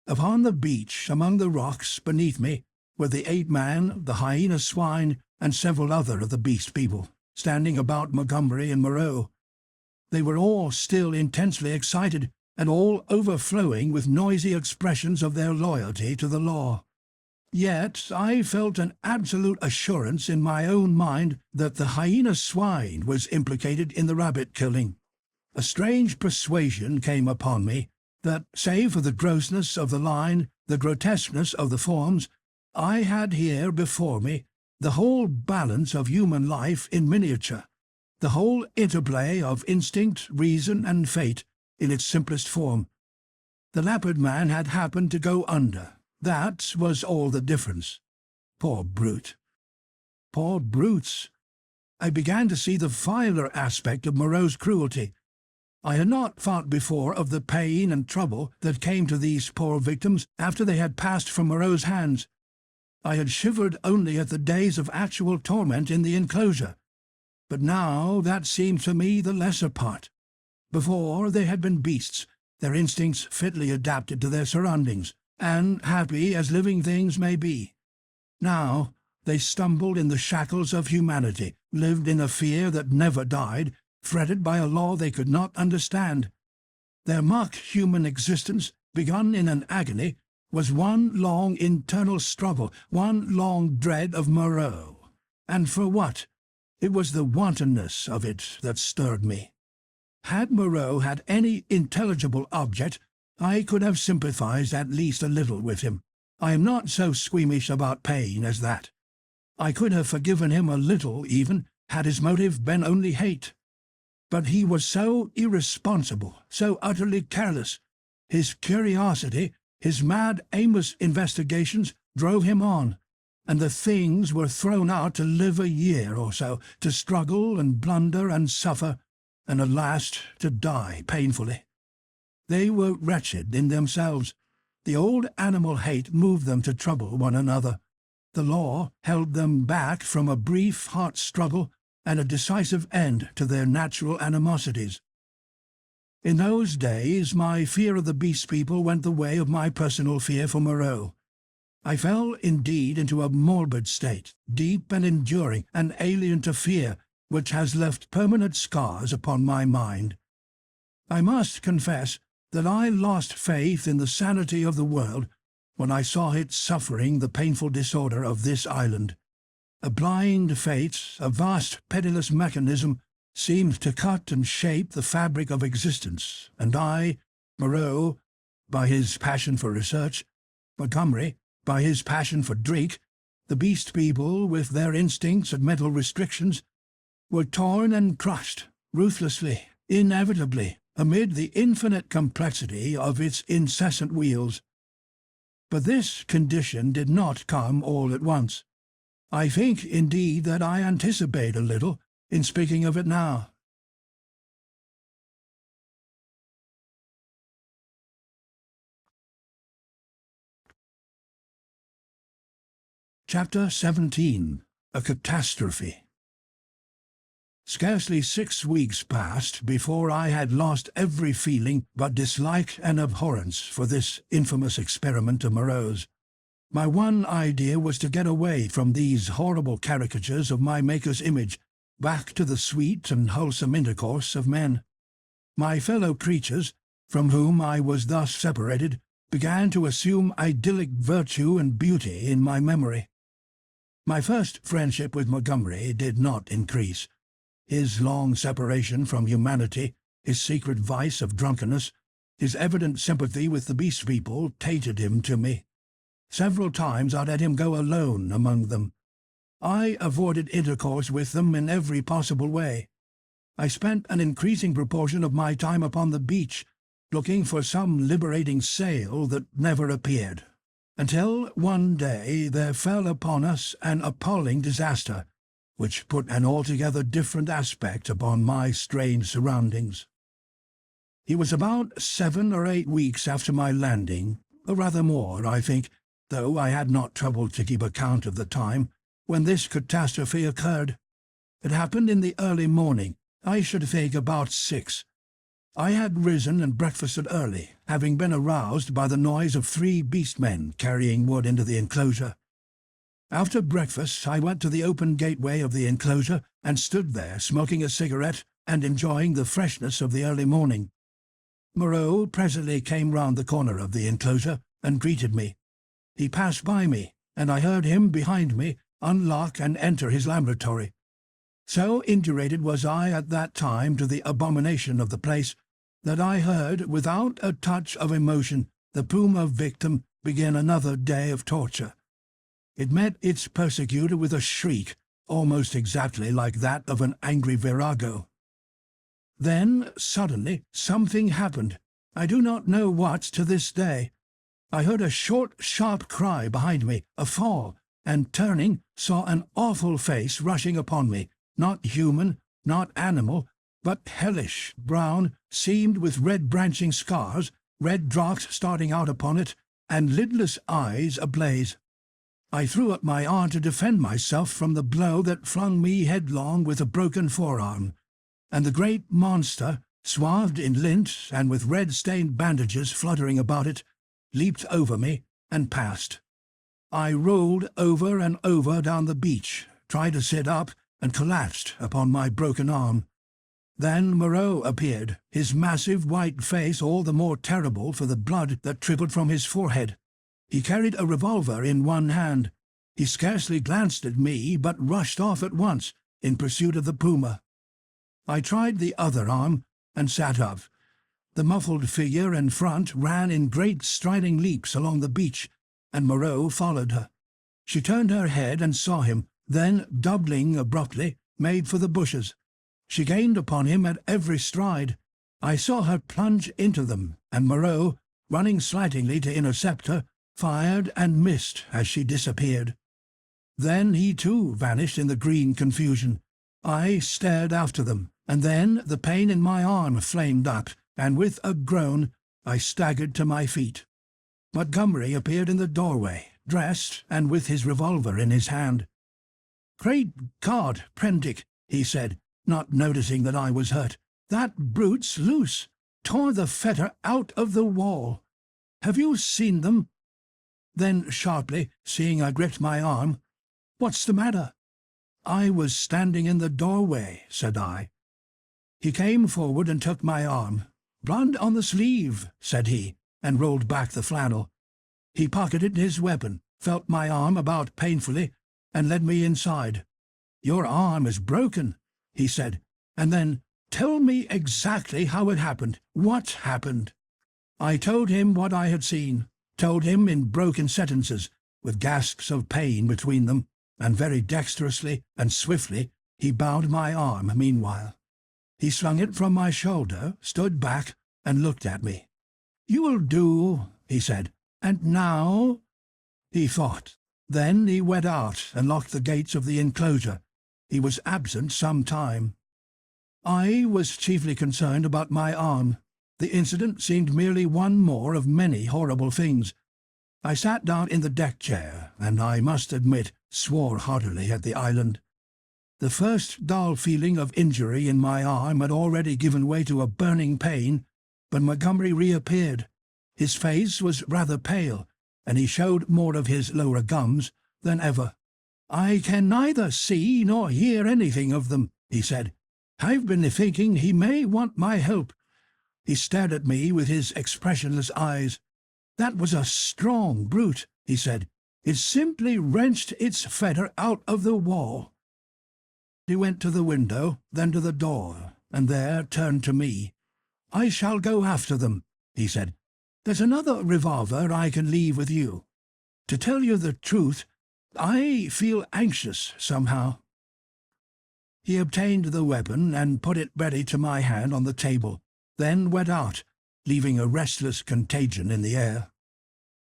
Upon the beach, among the rocks beneath me, were the ape-man, the hyena swine, and several other of the beast people, standing about Montgomery and Moreau. They were all still intensely excited, and all overflowing with noisy expressions of their loyalty to the law. Yet I felt an absolute assurance in my own mind that the hyena swine was implicated in the rabbit-killing. A strange persuasion came upon me that, save for the grossness of the line, the grotesqueness of the forms, I had here before me the whole balance of human life in miniature, the whole interplay of instinct, reason, and fate in its simplest form. The leopard man had happened to go under. That was all the difference. Poor brute. Poor brutes. I began to see the viler aspect of Moreau's cruelty. I had not thought before of the pain and trouble that came to these poor victims after they had passed from Moreau's hands. I had shivered only at the days of actual torment in the enclosure. But now that seemed to me the lesser part. Before, they had been beasts, their instincts fitly adapted to their surroundings, and happy as living things may be. Now they stumbled in the shackles of humanity, lived in a fear that never died, fretted by a law they could not understand. Their mock-human existence, begun in an agony, was one long internal struggle, one long dread of Moreau. And for what? It was the wantonness of it that stirred me. Had Moreau had any intelligible object, I could have sympathized at least a little with him. I am not so squeamish about pain as that. I could have forgiven him a little even, had his motive been only hate. But he was so irresponsible, so utterly careless. His curiosity, his mad, aimless investigations drove him on, and the things were thrown out to live a year or so, to struggle and blunder and suffer, and at last to die painfully. They were wretched in themselves. The old animal hate moved them to trouble one another. The law held them back from a brief heart struggle and a decisive end to their natural animosities. In those days my fear of the Beast People went the way of my personal fear for Moreau. I fell indeed into a morbid state, deep and enduring, and alien to fear, which has left permanent scars upon my mind. I must confess that I lost faith in the sanity of the world when I saw it suffering the painful disorder of this island. A blind fate, a vast pitiless mechanism, seemed to cut and shape the fabric of existence, and I, Moreau, by his passion for research, Montgomery, by his passion for drink, the Beast People, with their instincts and mental restrictions, were torn and crushed, ruthlessly, inevitably, amid the infinite complexity of its incessant wheels. But this condition did not come all at once. I think, indeed, that I anticipate a little in speaking of it now. Chapter 17. A Catastrophe. Scarcely 6 weeks passed before I had lost every feeling but dislike and abhorrence for this infamous experiment of Moreau's. My one idea was to get away from these horrible caricatures of my Maker's image, back to the sweet and wholesome intercourse of men. My fellow creatures, from whom I was thus separated, began to assume idyllic virtue and beauty in my memory. My first friendship with Montgomery did not increase. His long separation from humanity, his secret vice of drunkenness, his evident sympathy with the Beast People tainted him to me. Several times I let him go alone among them. I avoided intercourse with them in every possible way. I spent an increasing proportion of my time upon the beach, looking for some liberating sail that never appeared, until one day there fell upon us an appalling disaster, which put an altogether different aspect upon my strange surroundings. It was about 7 or 8 weeks after my landing, or rather more, I think, though I had not troubled to keep account of the time, when this catastrophe occurred. It happened in the early morning, I should think about 6. I had risen and breakfasted early, having been aroused by the noise of 3 beast men carrying wood into the enclosure. After breakfast I went to the open gateway of the enclosure and stood there smoking a cigarette and enjoying the freshness of the early morning. Moreau presently came round the corner of the enclosure and greeted me. He passed by me, and I heard him behind me unlock and enter his laboratory. So indurated was I at that time to the abomination of the place that I heard, without a touch of emotion, the puma victim begin another day of torture. It met its persecutor with a shriek, almost exactly like that of an angry virago. Then, suddenly, something happened. I do not know what to this day. I heard a short, sharp cry behind me, a fall, and turning, saw an awful face rushing upon me, not human, not animal, but hellish, brown, seamed with red branching scars, red drops starting out upon it, and lidless eyes ablaze. I threw up my arm to defend myself from the blow that flung me headlong with a broken forearm, and the great monster, swathed in lint and with red-stained bandages fluttering about it, leaped over me and passed. I rolled over and over down the beach, tried to sit up, and collapsed upon my broken arm. Then Moreau appeared, his massive white face all the more terrible for the blood that trickled from his forehead. He carried a revolver in one hand. He scarcely glanced at me, but rushed off at once, in pursuit of the puma. I tried the other arm, and sat up. The muffled figure in front ran in great striding leaps along the beach, and Moreau followed her. She turned her head and saw him, then, doubling abruptly, made for the bushes. She gained upon him at every stride. I saw her plunge into them, and Moreau, running slightingly to intercept her, fired and missed as she disappeared. Then he too vanished in the green confusion. I stared after them, and then the pain in my arm flamed up, and with a groan I staggered to my feet. Montgomery appeared in the doorway, dressed and with his revolver in his hand. "Great God, Prendick," he said, not noticing that I was hurt. "That brute's loose, tore the fetter out of the wall. Have you seen them?" Then sharply, seeing I gripped my arm, "What's the matter?" "I was standing in the doorway," said I. He came forward and took my arm. "Blood on the sleeve," said he, and rolled back the flannel. He pocketed his weapon, felt my arm about painfully, and led me inside. "Your arm is broken," he said, and then, "Tell me exactly how it happened. What happened?" I told him what I had seen, told him in broken sentences, with gasps of pain between them, and very dexterously and swiftly he bound my arm meanwhile. He slung it from my shoulder, stood back, and looked at me. "You will do," he said. "And now?" He thought. Then he went out and locked the gates of the enclosure. He was absent some time. I was chiefly concerned about my arm. The incident seemed merely one more of many horrible things. I sat down in the deck chair, and I must admit swore heartily at the island. The first dull feeling of injury in my arm had already given way to a burning pain, but Montgomery reappeared. His face was rather pale, and he showed more of his lower gums than ever. "I can neither see nor hear anything of them," he said. "I've been thinking he may want my help." He stared at me with his expressionless eyes. "That was a strong brute," he said. "It simply wrenched its fetter out of the wall." He went to the window, then to the door, and there turned to me. "I shall go after them," he said. "There's another revolver I can leave with you. To tell you the truth, I feel anxious somehow." He obtained the weapon and put it ready to my hand on the table, then went out, leaving a restless contagion in the air.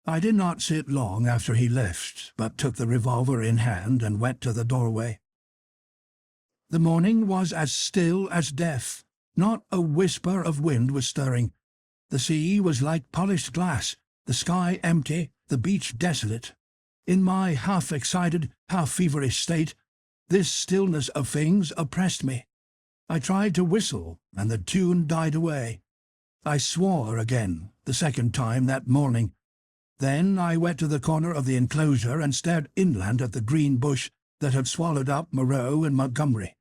I did not sit long after he left, but took the revolver in hand and went to the doorway. The morning was as still as death. Not a whisper of wind was stirring. The sea was like polished glass, the sky empty, the beach desolate. In my half-excited, half-feverish state, this stillness of things oppressed me. I tried to whistle, and the tune died away. I swore again, the second time that morning. Then I went to the corner of the enclosure and stared inland at the green bush that had swallowed up Moreau and Montgomery.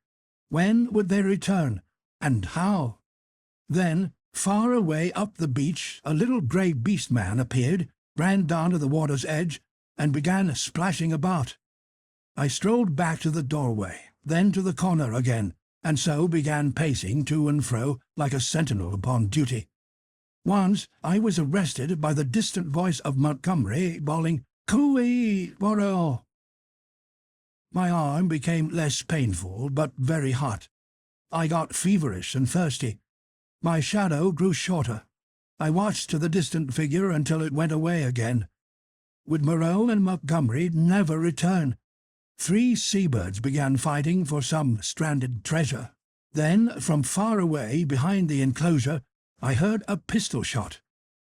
When would they return, and how? Then, far away up the beach, a little grey beast man appeared, ran down to the water's edge, and began splashing about. I strolled back to the doorway, then to the corner again, and so began pacing to and fro like a sentinel upon duty. Once I was arrested by the distant voice of Montgomery bawling, "Cooey, Moreau!" My arm became less painful, but very hot. I got feverish and thirsty. My shadow grew shorter. I watched to the distant figure until it went away again. Would Moreau and Montgomery never return? 3 seabirds began fighting for some stranded treasure. Then, from far away behind the enclosure, I heard a pistol shot.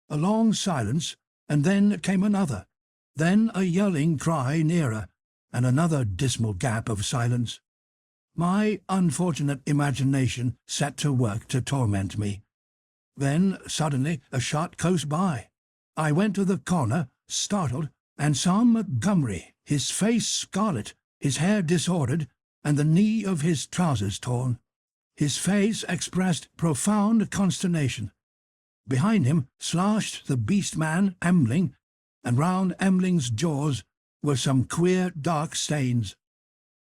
A long silence, and then came another. Then a yelling cry nearer, and another dismal gap of silence. My unfortunate imagination set to work to torment me. Then, suddenly, a shot close by. I went to the corner, startled, and saw Montgomery, his face scarlet, his hair disordered, and the knee of his trousers torn. His face expressed profound consternation. Behind him slashed the beast-man Emling, and round Emling's jaws were some queer dark stains.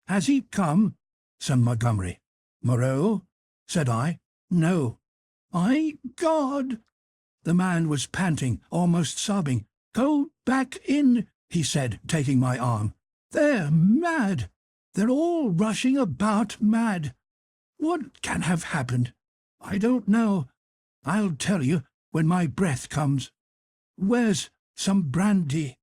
"Has he come?" said Montgomery. "Moreau?" said I. "No." "My God!" The man was panting, almost sobbing. "Go back in," he said, taking my arm. "They're mad. They're all rushing about mad. What can have happened? I don't know. I'll tell you when my breath comes. Where's some brandy?"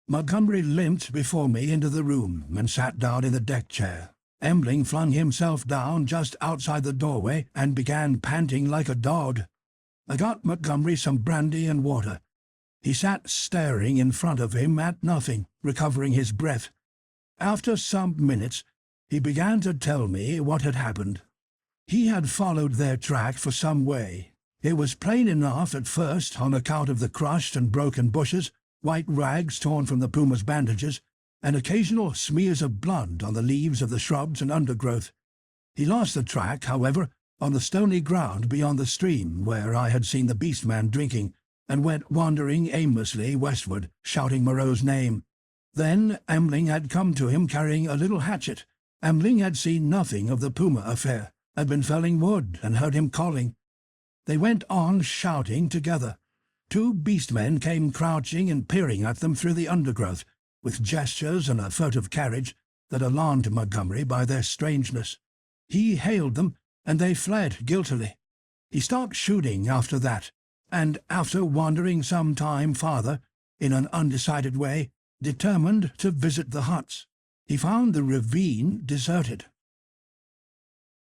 Montgomery limped before me into the room and sat down in the deck chair. Embling flung himself down just outside the doorway and began panting like a dog. I got Montgomery some brandy and water. He sat staring in front of him at nothing, recovering his breath. After some minutes, he began to tell me what had happened. He had followed their track for some way. It was plain enough at first on account of the crushed and broken bushes, white rags torn from the puma's bandages, and occasional smears of blood on the leaves of the shrubs and undergrowth. He lost the track, however, on the stony ground beyond the stream where I had seen the beast man drinking, and went wandering aimlessly westward, shouting Moreau's name. Then Embling had come to him carrying a little hatchet. Embling had seen nothing of the puma affair, had been felling wood, and heard him calling. They went on shouting together. 2 beast-men came crouching and peering at them through the undergrowth, with gestures and a furtive carriage that alarmed Montgomery by their strangeness. He hailed them, and they fled guiltily. He stopped shooting after that, and after wandering some time farther, in an undecided way, determined to visit the huts. He found the ravine deserted.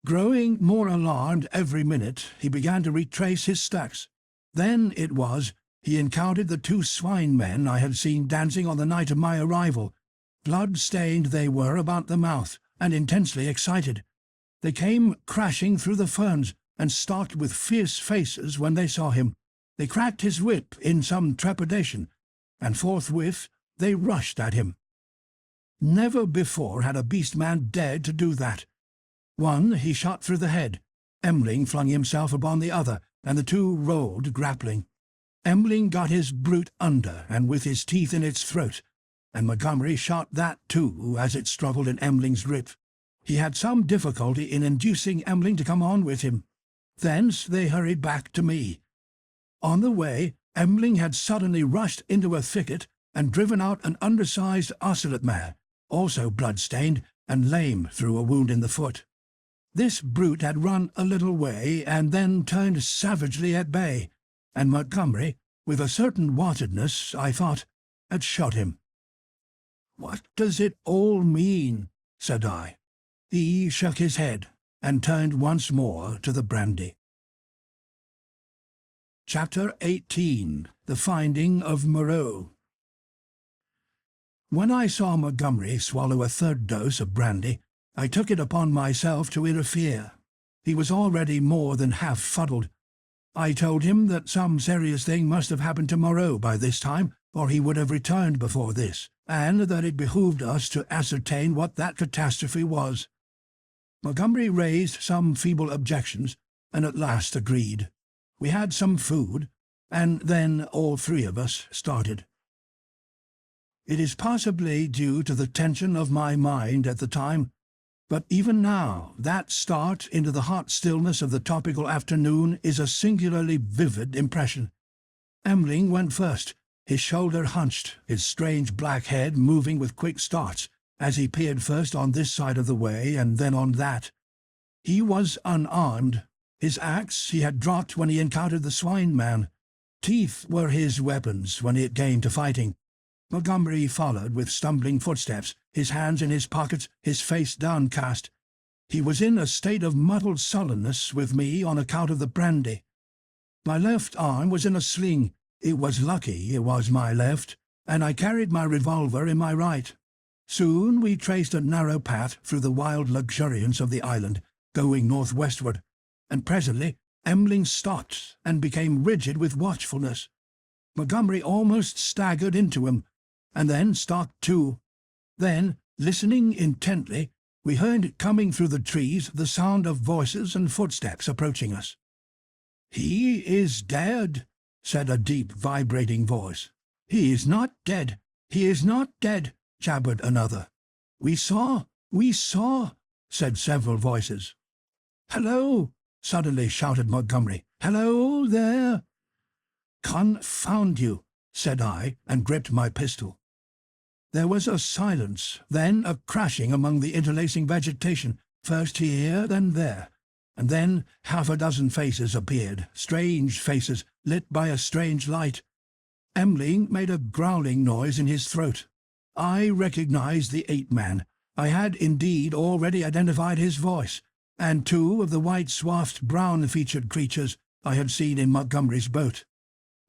Growing more alarmed every minute, he began to retrace his steps. Then it was he encountered the 2 swine men I had seen dancing on the night of my arrival. Blood-stained they were about the mouth, and intensely excited. They came crashing through the ferns, and stalked with fierce faces when they saw him. They cracked his whip in some trepidation, and forthwith they rushed at him. Never before had a beast-man dared to do that. One he shot through the head. Embling flung himself upon the other, and the 2 rolled, grappling. Embling got his brute under and with his teeth in its throat, and Montgomery shot that too as it struggled in Embling's grip. He had some difficulty in inducing Embling to come on with him. Thence they hurried back to me. On the way, Embling had suddenly rushed into a thicket and driven out an undersized ocelot mare, also blood-stained and lame through a wound in the foot. This brute had run a little way and then turned savagely at bay, and Montgomery, with a certain wontedness, I thought, had shot him. "What does it all mean?" said I. He shook his head and turned once more to the brandy. Chapter 18. The Finding of Moreau. When I saw Montgomery swallow a 3rd dose of brandy, I took it upon myself to interfere. He was already more than half fuddled. I told him that some serious thing must have happened to Moreau by this time, or he would have returned before this, and that it behooved us to ascertain what that catastrophe was. Montgomery raised some feeble objections, and at last agreed. We had some food, and then all 3 of us started. It is possibly due to the tension of my mind at the time, but even now that start into the hot stillness of the tropical afternoon is a singularly vivid impression. Embling went first, his shoulder hunched, his strange black head moving with quick starts, as he peered first on this side of the way and then on that. He was unarmed. His axe he had dropped when he encountered the swine man. Teeth were his weapons when it came to fighting. Montgomery followed with stumbling footsteps, his hands in his pockets, his face downcast. He was in a state of muddled sullenness with me on account of the brandy. My left arm was in a sling. It was lucky it was my left, and I carried my revolver in my right. Soon we traced a narrow path through the wild luxuriance of the island, going northwestward, and presently Embling stopped and became rigid with watchfulness. Montgomery almost staggered into him, and then stopped too. Then, listening intently, we heard coming through the trees the sound of voices and footsteps approaching us. "He is dead," said a deep, vibrating voice. "He is not dead. He is not dead," jabbered another. We saw," said several voices. "Hello!" suddenly shouted Montgomery. "Hello there!" "Confound you!" said I, and gripped my pistol. There was a silence, then a crashing among the interlacing vegetation, first here, then there, and then half a dozen faces appeared, strange faces, lit by a strange light. Emling made a growling noise in his throat. I recognized the ape-man. I had indeed already identified his voice, and two of the white-swathed, brown-featured creatures I had seen in Montgomery's boat.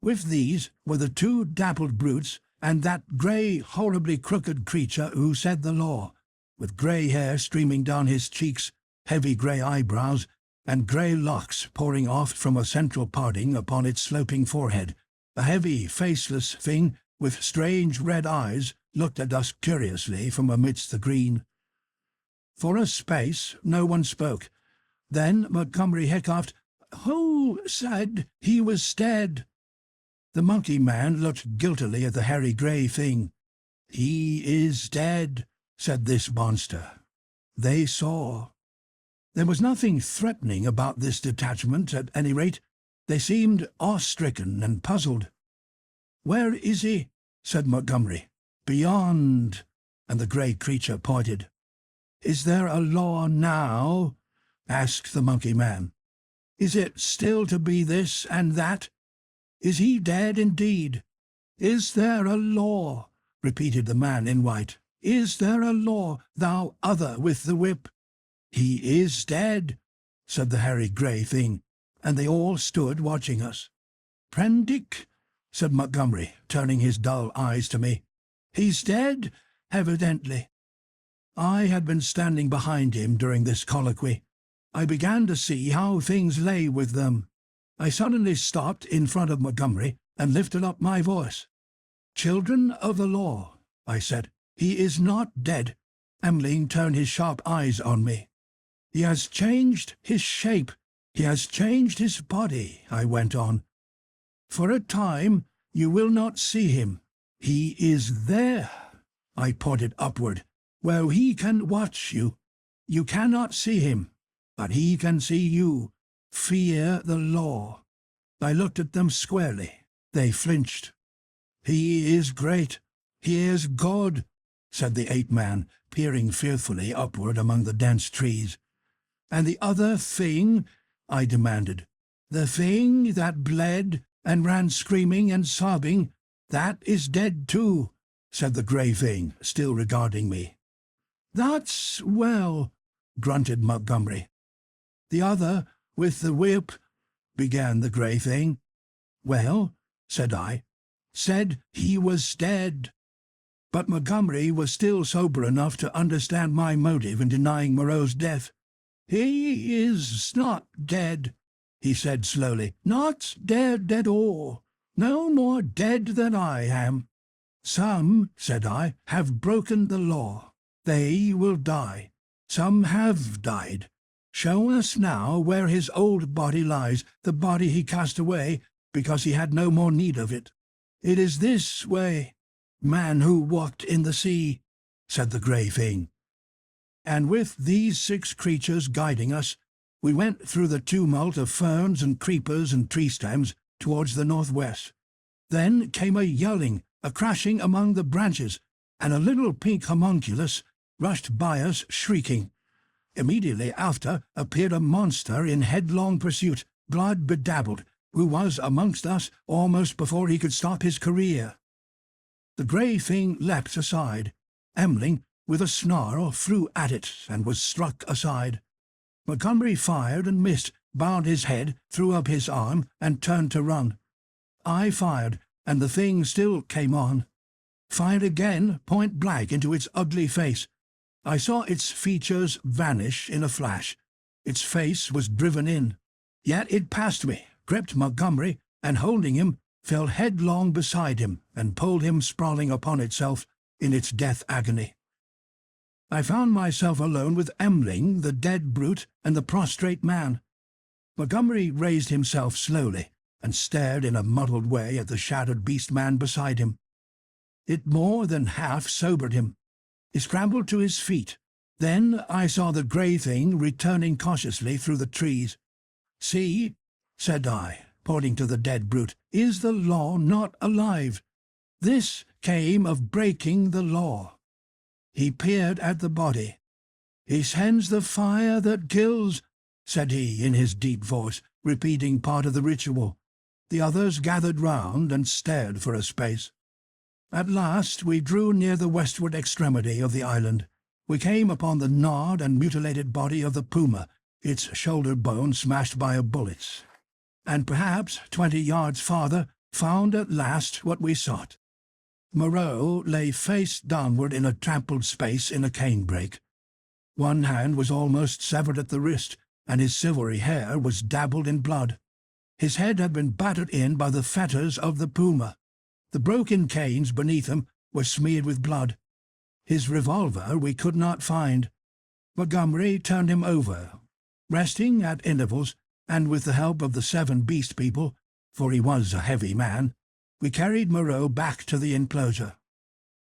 With these were the two dappled brutes and that grey, horribly crooked creature who said the law, with grey hair streaming down his cheeks, heavy grey eyebrows, and grey locks pouring off from a central parting upon its sloping forehead. A heavy, faceless thing with strange red eyes looked at us curiously from amidst the green. For a space no one spoke. Then Montgomery hiccuped, "Who said he was dead?" The monkey man looked guiltily at the hairy grey thing. "He is dead," said this monster. They saw. There was nothing threatening about this detachment, at any rate. They seemed awe-stricken and puzzled. "Where is he?" said Montgomery. "Beyond," and the grey creature pointed. "Is there a law now?" asked the monkey man. "Is it still to be this and that? Is he dead indeed?" "Is there a law?" repeated the man in white. "Is there a law, thou other with the whip?" "He is dead," said the hairy grey thing, and they all stood watching us. "Prendick?" said Montgomery, turning his dull eyes to me. "He's dead, evidently." I had been standing behind him during this colloquy. I began to see how things lay with them. I suddenly stopped in front of Montgomery and lifted up my voice. "Children of the law," I said, "he is not dead." Emling turned his sharp eyes on me. "He has changed his shape. He has changed his body," I went on. "For a time you will not see him. He is there," I pointed upward, "where he can watch you. You cannot see him, but he can see you. Fear the law." I looked at them squarely. They flinched. "He is great. He is God," said the ape-man, peering fearfully upward among the dense trees. "And the other thing?" I demanded. "The thing that bled and ran screaming and sobbing, that is dead too," said the grey thing, still regarding me. "That's well," grunted Montgomery. "The other, with the whip," began the grey thing. "Well," said I, "said he was dead." But Montgomery was still sober enough to understand my motive in denying Moreau's death. "He is not dead," he said slowly. "Not dead at all. No more dead than I am. Some," said I, "have broken the law. They will die. Some have died. Show us now where his old body lies, the body he cast away because he had no more need of it." "It is this way, man who walked in the sea," said the grey thing. And with these 6 creatures guiding us, we went through the tumult of ferns and creepers and tree stems towards the northwest. Then came a yelling, a crashing among the branches, and a little pink homunculus rushed by us shrieking. Immediately after appeared a monster in headlong pursuit, blood bedabbled, who was amongst us almost before he could stop his career. The grey thing leapt aside. Emling, with a snarl, flew at it and was struck aside. Montgomery fired and missed, bowed his head, threw up his arm, and turned to run. I fired, and the thing still came on. Fired again, point blank into its ugly face. I saw its features vanish in a flash. Its face was driven in. Yet it passed me, gripped Montgomery, and holding him, fell headlong beside him and pulled him sprawling upon itself in its death agony. I found myself alone with Emling, the dead brute, and the prostrate man. Montgomery raised himself slowly and stared in a muddled way at the shattered beast-man beside him. It more than half sobered him. He scrambled to his feet. Then I saw the grey thing returning cautiously through the trees. "See," said I, pointing to the dead brute, "is the law not alive? This came of breaking the law. He peered at the body. "He sends the fire that kills," said he in his deep voice, repeating part of the ritual. The others gathered round and stared for a space. At last we drew near the westward extremity of the island. We came upon the gnawed and mutilated body of the puma, its shoulder bone smashed by a bullet, and perhaps 20 yards farther found at last what we sought. Moreau lay face downward in a trampled space in a canebrake. One hand was almost severed at the wrist, and his silvery hair was dabbled in blood. His head had been battered in by the fetters of the puma. The broken canes beneath him were smeared with blood. His revolver we could not find. Montgomery turned him over. Resting at intervals, and with the help of the 7 beast people, for he was a heavy man, we carried Moreau back to the enclosure.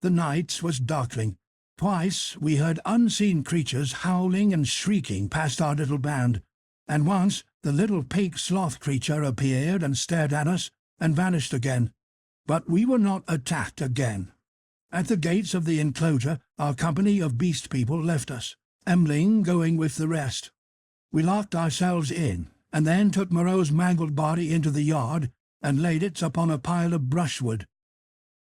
The night was darkling. Twice we heard unseen creatures howling and shrieking past our little band, and once the little pink sloth creature appeared and stared at us and vanished again. But we were not attacked again. At the gates of the enclosure our company of beast people left us, Emling going with the rest. We locked ourselves in, and then took Moreau's mangled body into the yard and laid it upon a pile of brushwood.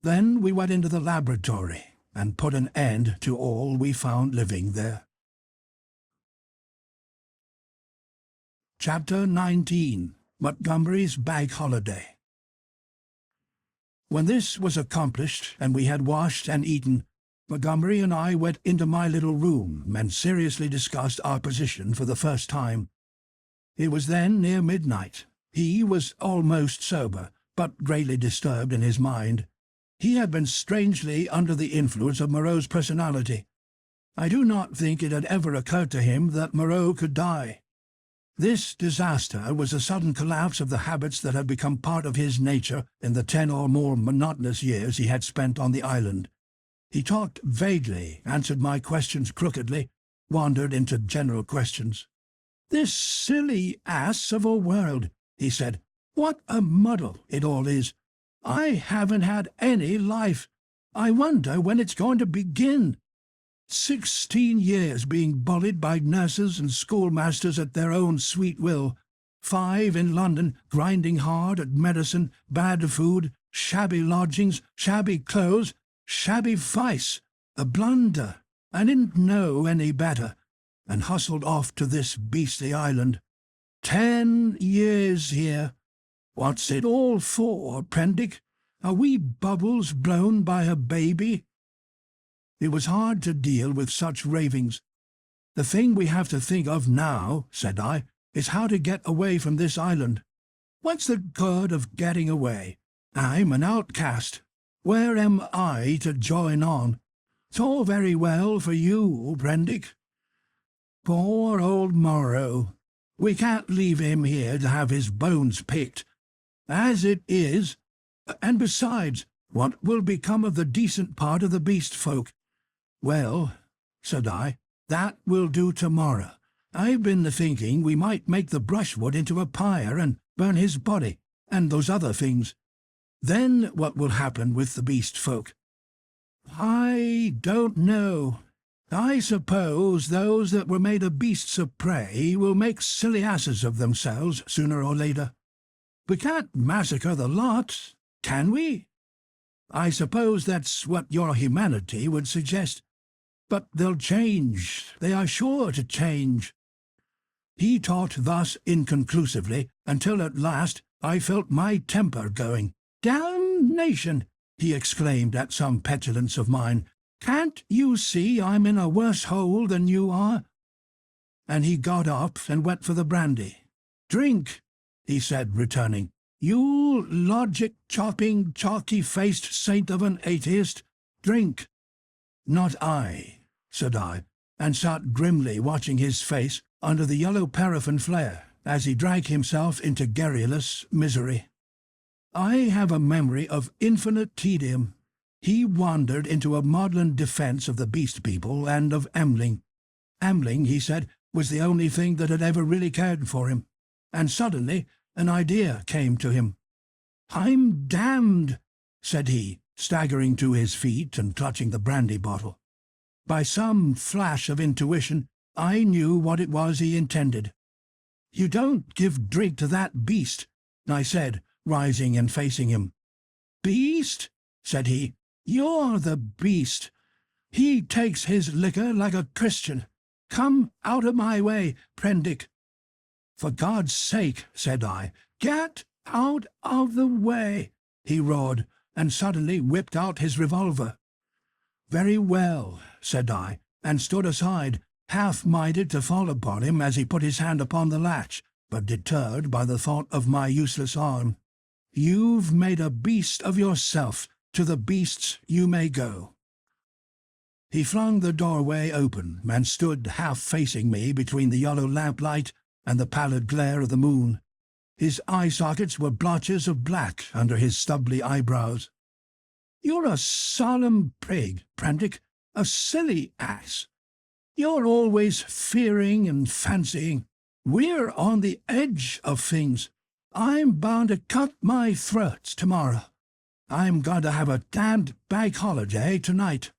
Then we went into the laboratory and put an end to all we found living there. Chapter 19. Montgomery's Bank Holiday. When this was accomplished, and we had washed and eaten, Montgomery and I went into my little room and seriously discussed our position for the first time. It was then near midnight. He was almost sober, but greatly disturbed in his mind. He had been strangely under the influence of Moreau's personality. I do not think it had ever occurred to him that Moreau could die. This disaster was a sudden collapse of the habits that had become part of his nature in the 10 or more monotonous years he had spent on the island. He talked vaguely, answered my questions crookedly, wandered into general questions. "This silly ass of a world," he said. "What a muddle it all is. I haven't had any life. I wonder when it's going to begin. 16 years being bullied by nurses and schoolmasters at their own sweet will. 5 in London, grinding hard at medicine, bad food, shabby lodgings, shabby clothes, shabby vice. A blunder. I didn't know any better, and hustled off to this beastly island. 10 years here. What's it all for, Prendick? Are we bubbles blown by a baby?" It was hard to deal with such ravings. "The thing we have to think of now," said I, "is how to get away from this island. What's the good of getting away? I'm an outcast. Where am I to join on? It's all very well for you, Prendick. Poor old Moreau. We can't leave him here to have his bones picked. As it is, and besides, what will become of the decent part of the beast folk?" "Well," said I, "that will do tomorrow. I've been thinking we might make the brushwood into a pyre and burn his body, and those other things. Then what will happen with the beast folk?" "I don't know. I suppose those that were made of beasts of prey will make silly asses of themselves sooner or later. We can't massacre the lot, can we? I suppose that's what your humanity would suggest. But they'll change. They are sure to change." He talked thus inconclusively until at last I felt my temper going. "Damnation!" he exclaimed at some petulance of mine. "Can't you see I'm in a worse hole than you are?" And he got up and went for the brandy. "Drink," he said, returning. "You logic-chopping, chalky-faced saint of an atheist, drink." "Not I," said I, and sat grimly watching his face under the yellow paraffin flare as he drank himself into garrulous misery. I have a memory of infinite tedium. He wandered into a maudlin defence of the beast people and of Emling. Emling, he said, was the only thing that had ever really cared for him. And suddenly an idea came to him. "I'm damned," said he, staggering to his feet and clutching the brandy bottle. By some flash of intuition, I knew what it was he intended. "You don't give drink to that beast," I said, rising and facing him. "Beast?" said he. "You're the beast. He takes his liquor like a Christian. Come out of my way, Prendick." "For God's sake," said I, "get out of the way," he roared, and suddenly whipped out his revolver. "Very well," said I, and stood aside, half-minded to fall upon him as he put his hand upon the latch, but deterred by the thought of my useless arm. "You've made a beast of yourself. To the beasts you may go." He flung the doorway open and stood half-facing me between the yellow lamplight and the pallid glare of the moon. His eye-sockets were blotches of black under his stubbly eyebrows. "You're a solemn prig, Prendick, a silly ass. You're always fearing and fancying. We're on the edge of things. I'm bound to cut my throat tomorrow. I'm going to have a damned bank holiday tonight."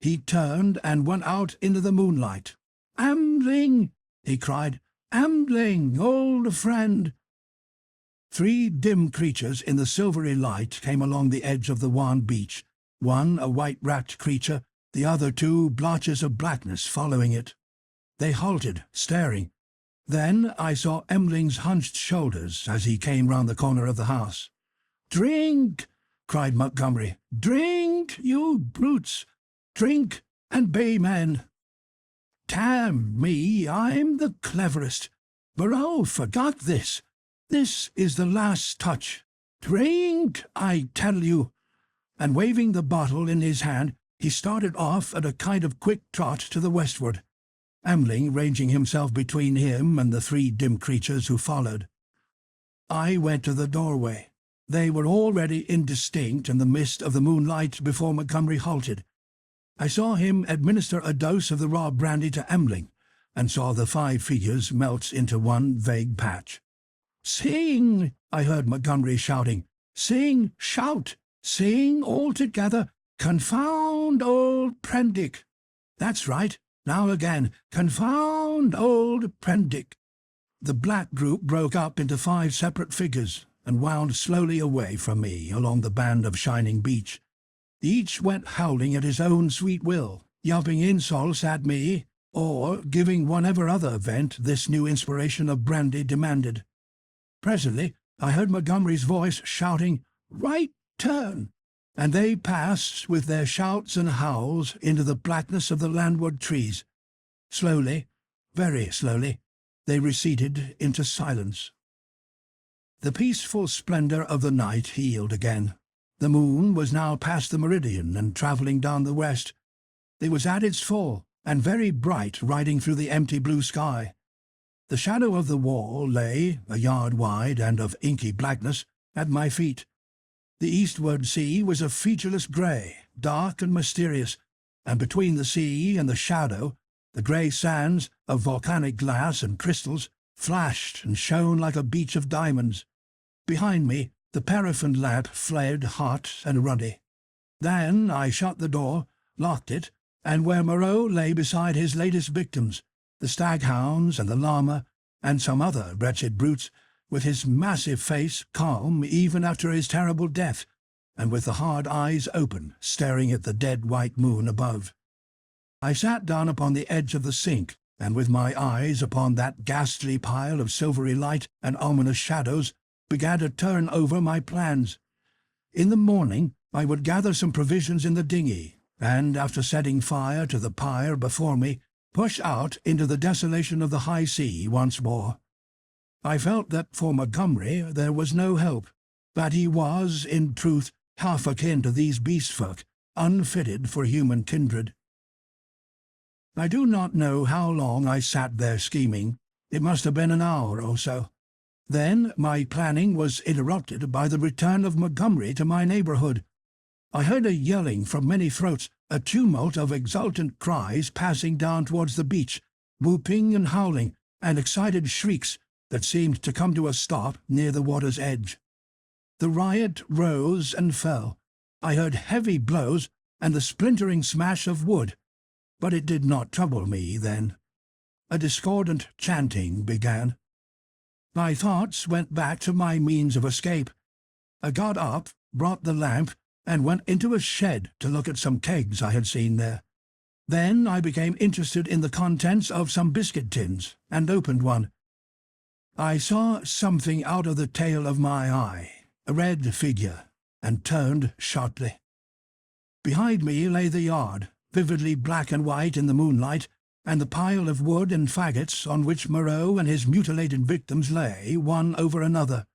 He turned and went out into the moonlight. "Ambling!" he cried. "Ambling, old friend!" 3 dim creatures in the silvery light came along the edge of the wan beach, one a white-wrapped creature, the other 2 blotches of blackness following it. They halted, staring. Then I saw Emling's hunched shoulders as he came round the corner of the house. "Drink!" cried Montgomery. "Drink, you brutes! Drink and be men!" "Damn me, I'm the cleverest. Moreau forgot this. This is the last touch. Drink, I tell you!" And waving the bottle in his hand, he started off at a kind of quick trot to the westward, Emling ranging himself between him and the 3 dim creatures who followed. I went to the doorway. They were already indistinct in the mist of the moonlight before Montgomery halted. I saw him administer a dose of the raw brandy to Emling, and saw the 5 figures melt into one vague patch. "Sing!" I heard Montgomery shouting. "Sing! Shout! Sing all together! Confound old Prendick! That's right! Now again! Confound old Prendick!" The black group broke up into 5 separate figures and wound slowly away from me along the band of shining beach. Each went howling at his own sweet will, yelping insults at me, or giving whatever other vent this new inspiration of brandy demanded. Presently I heard Montgomery's voice shouting, "Right turn!" and they passed with their shouts and howls into the blackness of the landward trees. Slowly, very slowly, they receded into silence. The peaceful splendour of the night healed again. The moon was now past the meridian and travelling down the west. It was at its full, and very bright, riding through the empty blue sky. The shadow of the wall lay, a yard wide and of inky blackness, at my feet. The eastward sea was a featureless grey, dark and mysterious, and between the sea and the shadow, the grey sands of volcanic glass and crystals flashed and shone like a beach of diamonds. Behind me, the paraffin lamp flared hot and ruddy. Then I shut the door, locked it, and where Moreau lay beside his latest victims, the staghounds and the llama, and some other wretched brutes, with his massive face calm even after his terrible death, and with the hard eyes open, staring at the dead white moon above. I sat down upon the edge of the sink, and with my eyes upon that ghastly pile of silvery light and ominous shadows, began to turn over my plans. In the morning I would gather some provisions in the dinghy, and, after setting fire to the pyre before me, push out into the desolation of the high sea once more. I felt that for Montgomery there was no hope, that he was, in truth, half akin to these beast-folk, unfitted for human kindred. I do not know how long I sat there scheming. It must have been an hour or so. Then my planning was interrupted by the return of Montgomery to my neighbourhood. I heard a yelling from many throats, a tumult of exultant cries passing down towards the beach, whooping and howling, and excited shrieks that seemed to come to a stop near the water's edge. The riot rose and fell. I heard heavy blows and the splintering smash of wood, but it did not trouble me then. A discordant chanting began. My thoughts went back to my means of escape. I got up, brought the lamp, and went into a shed to look at some kegs I had seen there. Then I became interested in the contents of some biscuit tins, and opened one. I saw something out of the tail of my eye, a red figure, and turned sharply. Behind me lay the yard, vividly black and white in the moonlight, and the pile of wood and faggots on which Moreau and his mutilated victims lay, one over another.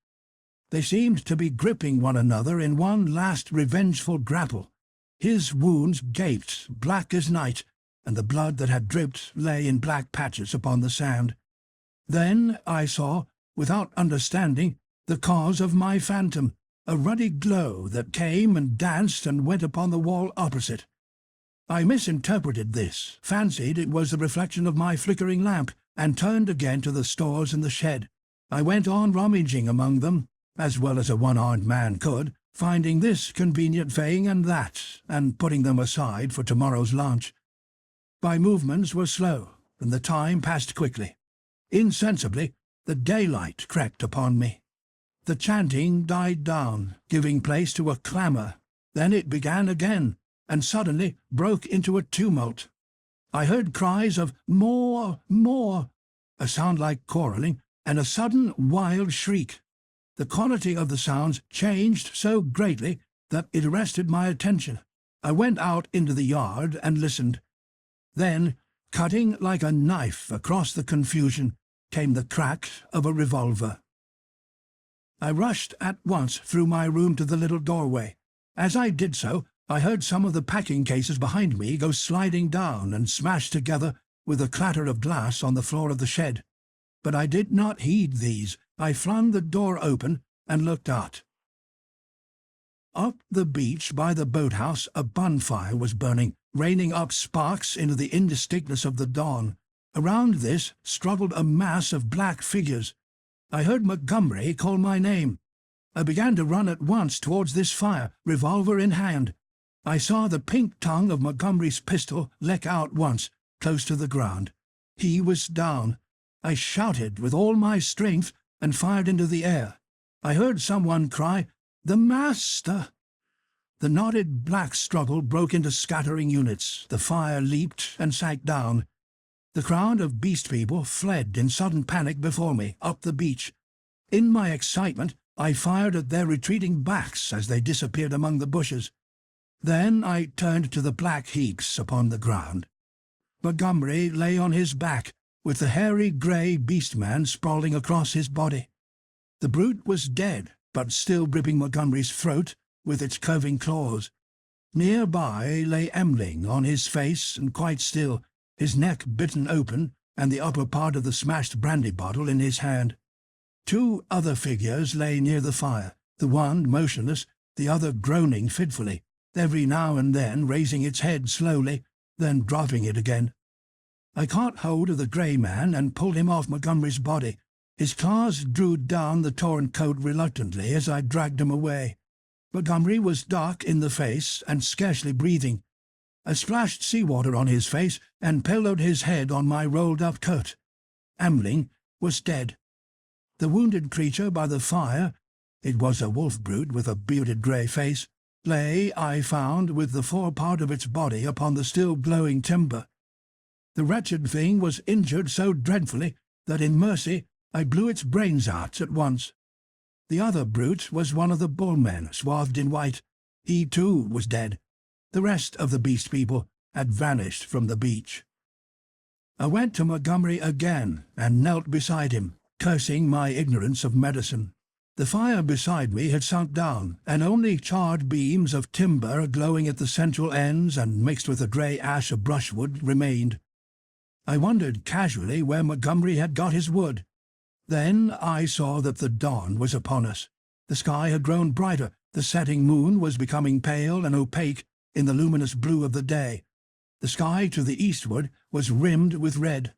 They seemed to be gripping one another in one last revengeful grapple. His wounds gaped, black as night, and the blood that had dripped lay in black patches upon the sand. Then I saw, without understanding, the cause of my phantom, a ruddy glow that came and danced and went upon the wall opposite. I misinterpreted this, fancied it was the reflection of my flickering lamp, and turned again to the stores in the shed. I went on rummaging among them, as well as a one-armed man could, finding this convenient thing and that, and putting them aside for tomorrow's lunch. My movements were slow, and the time passed quickly. Insensibly, the daylight crept upon me. The chanting died down, giving place to a clamour. Then it began again, and suddenly broke into a tumult. I heard cries of "More! More!" a sound like quarrelling, and a sudden wild shriek. The quality of the sounds changed so greatly that it arrested my attention. I went out into the yard and listened. Then, cutting like a knife across the confusion, came the crack of a revolver. I rushed at once through my room to the little doorway. As I did so, I heard some of the packing cases behind me go sliding down and smash together with a clatter of glass on the floor of the shed. But I did not heed these. I flung the door open and looked out. Up the beach by the boathouse a bonfire was burning, raining up sparks into the indistinctness of the dawn. Around this struggled a mass of black figures. I heard Montgomery call my name. I began to run at once towards this fire, revolver in hand. I saw the pink tongue of Montgomery's pistol leck out once, close to the ground. He was down. I shouted with all my strength and fired into the air. I heard someone cry, "The Master!" The knotted black struggle broke into scattering units. The fire leaped and sank down. The crowd of beast people fled in sudden panic before me, up the beach. In my excitement, I fired at their retreating backs as they disappeared among the bushes. Then I turned to the black heaps upon the ground. Montgomery lay on his back, with the hairy grey beast-man sprawling across his body. The brute was dead, but still gripping Montgomery's throat with its curving claws. Near by lay Emling on his face and quite still, his neck bitten open and the upper part of the smashed brandy bottle in his hand. Two other figures lay near the fire, the one motionless, the other groaning fitfully, every now and then raising its head slowly, then dropping it again. I caught hold of the grey man and pulled him off Montgomery's body. His claws drew down the torn coat reluctantly as I dragged him away. Montgomery was dark in the face and scarcely breathing. I splashed seawater on his face and pillowed his head on my rolled-up coat. Emling was dead. The wounded creature by the fire, it was a wolf brute with a bearded grey face, lay, I found, with the forepart of its body upon the still glowing timber. The wretched thing was injured so dreadfully that in mercy I blew its brains out at once. The other brute was one of the bullmen, swathed in white. He, too, was dead. The rest of the beast people had vanished from the beach. I went to Montgomery again and knelt beside him, cursing my ignorance of medicine. The fire beside me had sunk down, and only charred beams of timber glowing at the central ends and mixed with the grey ash of brushwood remained. I wondered casually where Montgomery had got his wood. Then I saw that the dawn was upon us. The sky had grown brighter, the setting moon was becoming pale and opaque in the luminous blue of the day. The sky to the eastward was rimmed with red.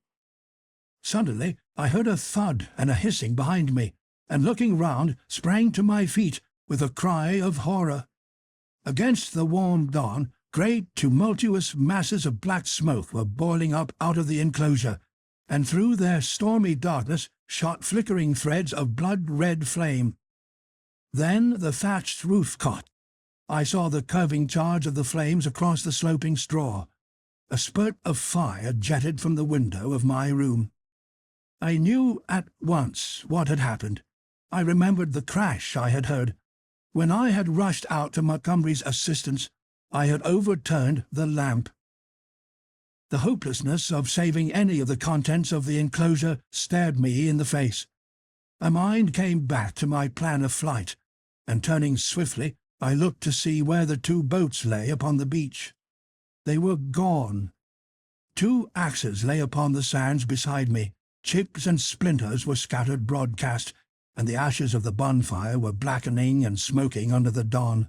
Suddenly I heard a thud and a hissing behind me, and looking round, sprang to my feet with a cry of horror. Against the warm dawn, great tumultuous masses of black smoke were boiling up out of the enclosure, and through their stormy darkness shot flickering threads of blood-red flame. Then the thatched roof caught. I saw the curving charge of the flames across the sloping straw. A spurt of fire jetted from the window of my room. I knew at once what had happened. I remembered the crash I had heard. When I had rushed out to Montgomery's assistance, I had overturned the lamp. The hopelessness of saving any of the contents of the enclosure stared me in the face. My mind came back to my plan of flight, and turning swiftly, I looked to see where the 2 boats lay upon the beach. They were gone. 2 axes lay upon the sands beside me. Chips and splinters were scattered broadcast, and the ashes of the bonfire were blackening and smoking under the dawn.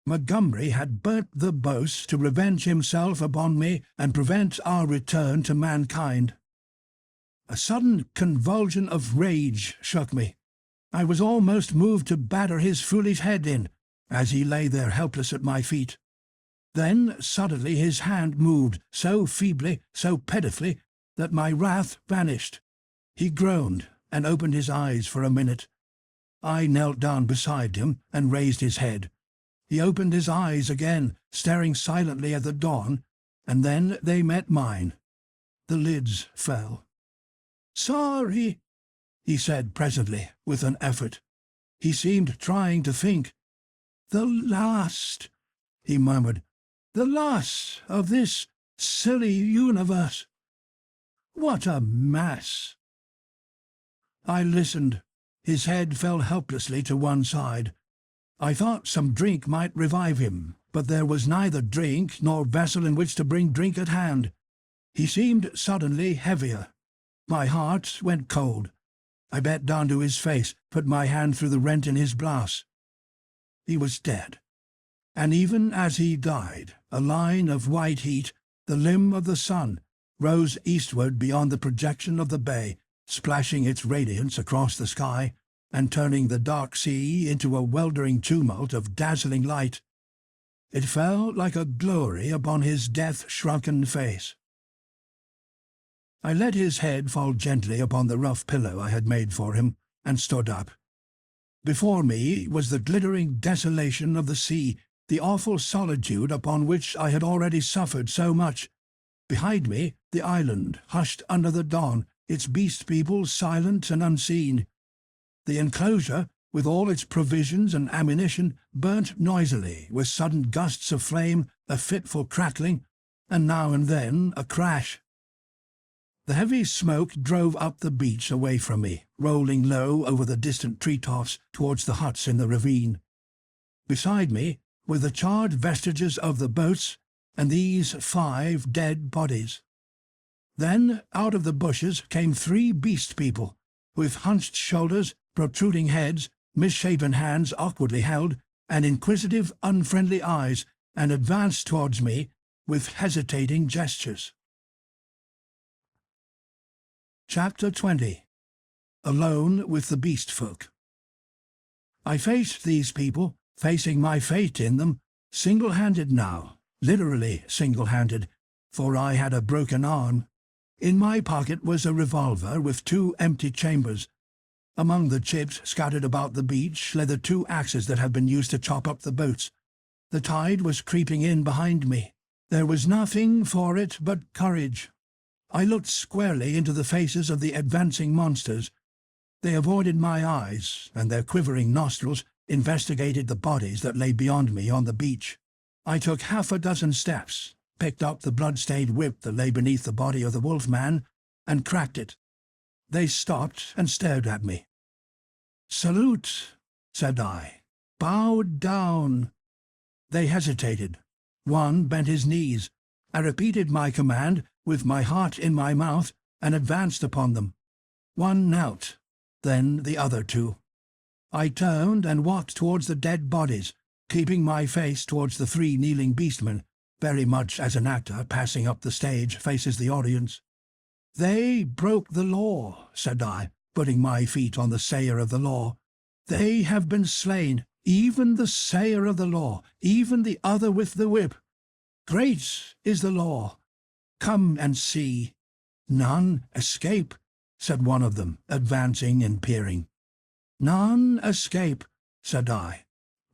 Montgomery had burnt the boats to revenge himself upon me and prevent our return to mankind. A sudden convulsion of rage shook me. I was almost moved to batter his foolish head in, as he lay there helpless at my feet. Then suddenly his hand moved, so feebly, so pitifully, that my wrath vanished. He groaned and opened his eyes for a minute. I knelt down beside him and raised his head. He opened his eyes again, staring silently at the dawn, and then they met mine. The lids fell. "Sorry," he said presently, with an effort. He seemed trying to think. "The last," he murmured, "the last of this silly universe. What a mess!" I listened. His head fell helplessly to one side. I thought some drink might revive him, but there was neither drink nor vessel in which to bring drink at hand. He seemed suddenly heavier. My heart went cold. I bent down to his face, put my hand through the rent in his blouse. He was dead. And even as he died, a line of white heat, the limb of the sun, rose eastward beyond the projection of the bay, splashing its radiance across the sky, and turning the dark sea into a weltering tumult of dazzling light. It fell like a glory upon his death-shrunken face. I let his head fall gently upon the rough pillow I had made for him, and stood up. Before me was the glittering desolation of the sea, the awful solitude upon which I had already suffered so much. Behind me, the island, hushed under the dawn, its beast people silent and unseen. The enclosure, with all its provisions and ammunition, burnt noisily, with sudden gusts of flame, a fitful crackling, and now and then a crash. The heavy smoke drove up the beach away from me, rolling low over the distant tree-tops towards the huts in the ravine. Beside me were the charred vestiges of the boats and these 5 dead bodies. Then out of the bushes came 3 beast people, with hunched shoulders, protruding heads, misshapen hands awkwardly held, and inquisitive, unfriendly eyes, and advanced towards me with hesitating gestures. Chapter 20. Alone with the beast folk. I faced these people, facing my fate in them, single-handed now, literally single-handed, for I had a broken arm. In my pocket was a revolver with 2 empty chambers. Among the chips scattered about the beach lay the 2 axes that had been used to chop up the boats. The tide was creeping in behind me. There was nothing for it but courage. I looked squarely into the faces of the advancing monsters. They avoided my eyes, and their quivering nostrils investigated the bodies that lay beyond me on the beach. I took 6 steps, picked up the blood-stained whip that lay beneath the body of the wolf-man, and cracked it. They stopped and stared at me. "Salute," said I. "Bow down." They hesitated. One bent his knees. I repeated my command, with my heart in my mouth, and advanced upon them. One knelt, then the other 2. I turned and walked towards the dead bodies, keeping my face towards the 3 kneeling beastmen, very much as an actor passing up the stage faces the audience. "They broke the law," said I, putting my feet on the sayer of the law. "They have been slain. even the sayer of the law, even the other with the whip. Great is the law. Come and see. None escape, said one of them, advancing and peering. None escape, said I.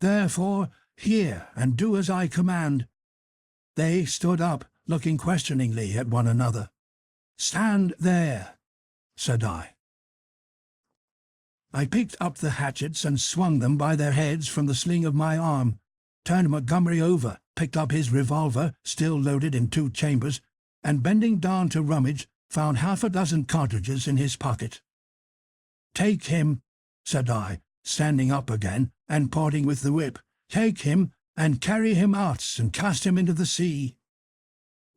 Therefore, hear and do as I command. They stood up, looking questioningly at one another. Stand there, said I. I picked up the hatchets and swung them by their heads from the sling of my arm, turned Montgomery over, picked up his revolver, still loaded in 2 chambers, and bending down to rummage, found 6 cartridges in his pocket. Take him, said I, standing up again and parting with the whip. Take him and carry him out and cast him into the sea.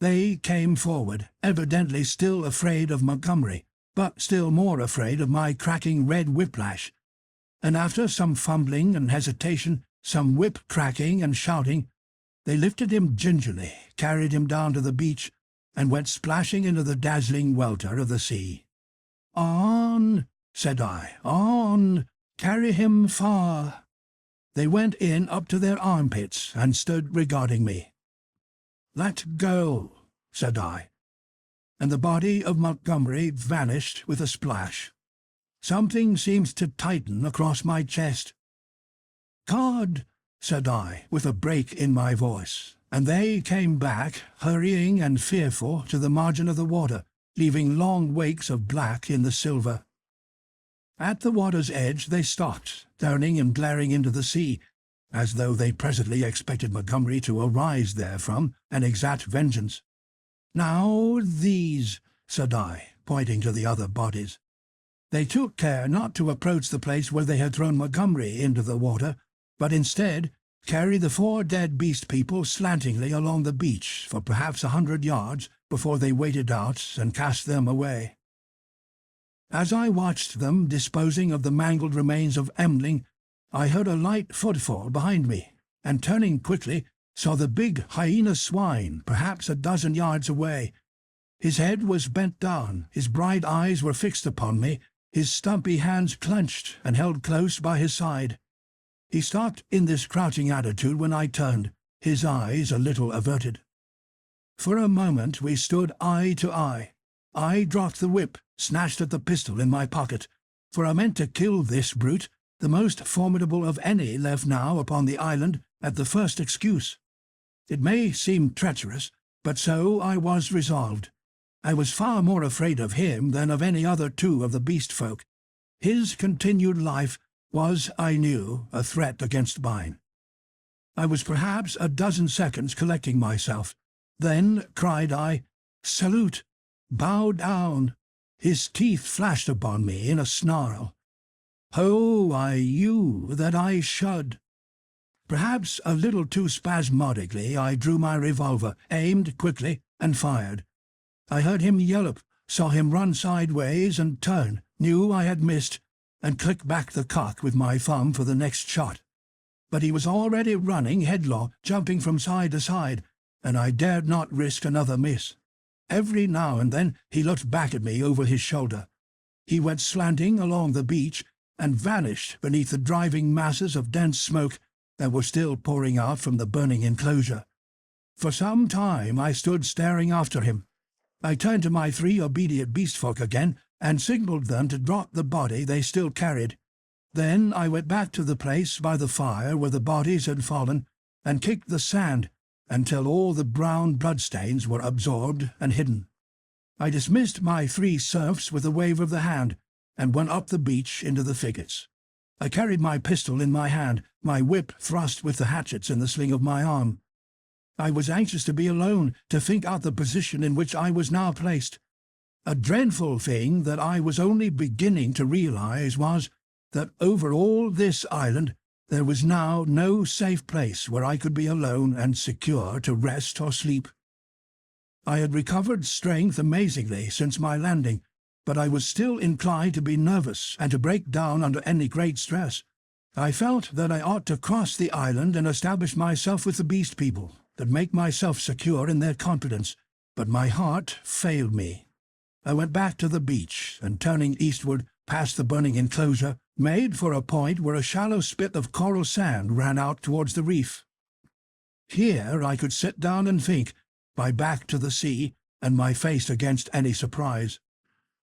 They came forward, evidently still afraid of Montgomery, but still more afraid of my cracking red whiplash, and after some fumbling and hesitation, some whip cracking and shouting, they lifted him gingerly, carried him down to the beach, and went splashing into the dazzling welter of the sea. On, said I, on, carry him far. They went in up to their armpits and stood regarding me. Let go, said I, and the body of Montgomery vanished with a splash. Something seemed to tighten across my chest. God, said I, with a break in my voice, and they came back, hurrying and fearful, to the margin of the water, leaving long wakes of black in the silver. At the water's edge they stopped, turning and glaring into the sea, as though they presently expected Montgomery to arise therefrom and exact vengeance. Now these, said I, pointing to the other bodies. They took care not to approach the place where they had thrown Montgomery into the water, but instead carry the 4 dead beast people slantingly along the beach for perhaps 100 yards before they waded out and cast them away. As I watched them disposing of the mangled remains of Emling, I heard a light footfall behind me, and turning quickly, saw the big hyena swine perhaps 12 yards away. His head was bent down, his bright eyes were fixed upon me, his stumpy hands clenched and held close by his side. He stopped in this crouching attitude when I turned, his eyes a little averted. For a moment we stood eye to eye. I dropped the whip, snatched at the pistol in my pocket, for I meant to kill this brute, the most formidable of any left now upon the island, at the first excuse. It may seem treacherous, but so I was resolved. I was far more afraid of him than of any other 2 of the beast folk. His continued life was, I knew, a threat against mine. I was perhaps 12 seconds collecting myself. Then cried I, "Salute! Bow down!" His teeth flashed upon me in a snarl. Ho, I knew that I should. Perhaps a little too spasmodically, I drew my revolver, aimed quickly, and fired. I heard him yelp, saw him run sideways and turn, knew I had missed, and clicked back the cock with my thumb for the next shot. But he was already running headlong, jumping from side to side, and I dared not risk another miss. Every now and then he looked back at me over his shoulder. He went slanting along the beach and vanished beneath the driving masses of dense smoke that were still pouring out from the burning enclosure. For some time I stood staring after him. I turned to my 3 obedient beast folk again and signalled them to drop the body they still carried. Then I went back to the place by the fire where the bodies had fallen and kicked the sand until all the brown bloodstains were absorbed and hidden. I dismissed my 3 serfs with a wave of the hand and went up the beach into the thickets. I carried my pistol in my hand, my whip thrust with the hatchets in the sling of my arm. I was anxious to be alone, to think out the position in which I was now placed. A dreadful thing that I was only beginning to realize was that over all this island there was now no safe place where I could be alone and secure to rest or sleep. I had recovered strength amazingly since my landing, but I was still inclined to be nervous and to break down under any great stress. I felt that I ought to cross the island and establish myself with the beast people, to make myself secure in their confidence, but my heart failed me. I went back to the beach, and turning eastward, past the burning enclosure, made for a point where a shallow spit of coral sand ran out towards the reef. Here I could sit down and think, my back to the sea and my face against any surprise.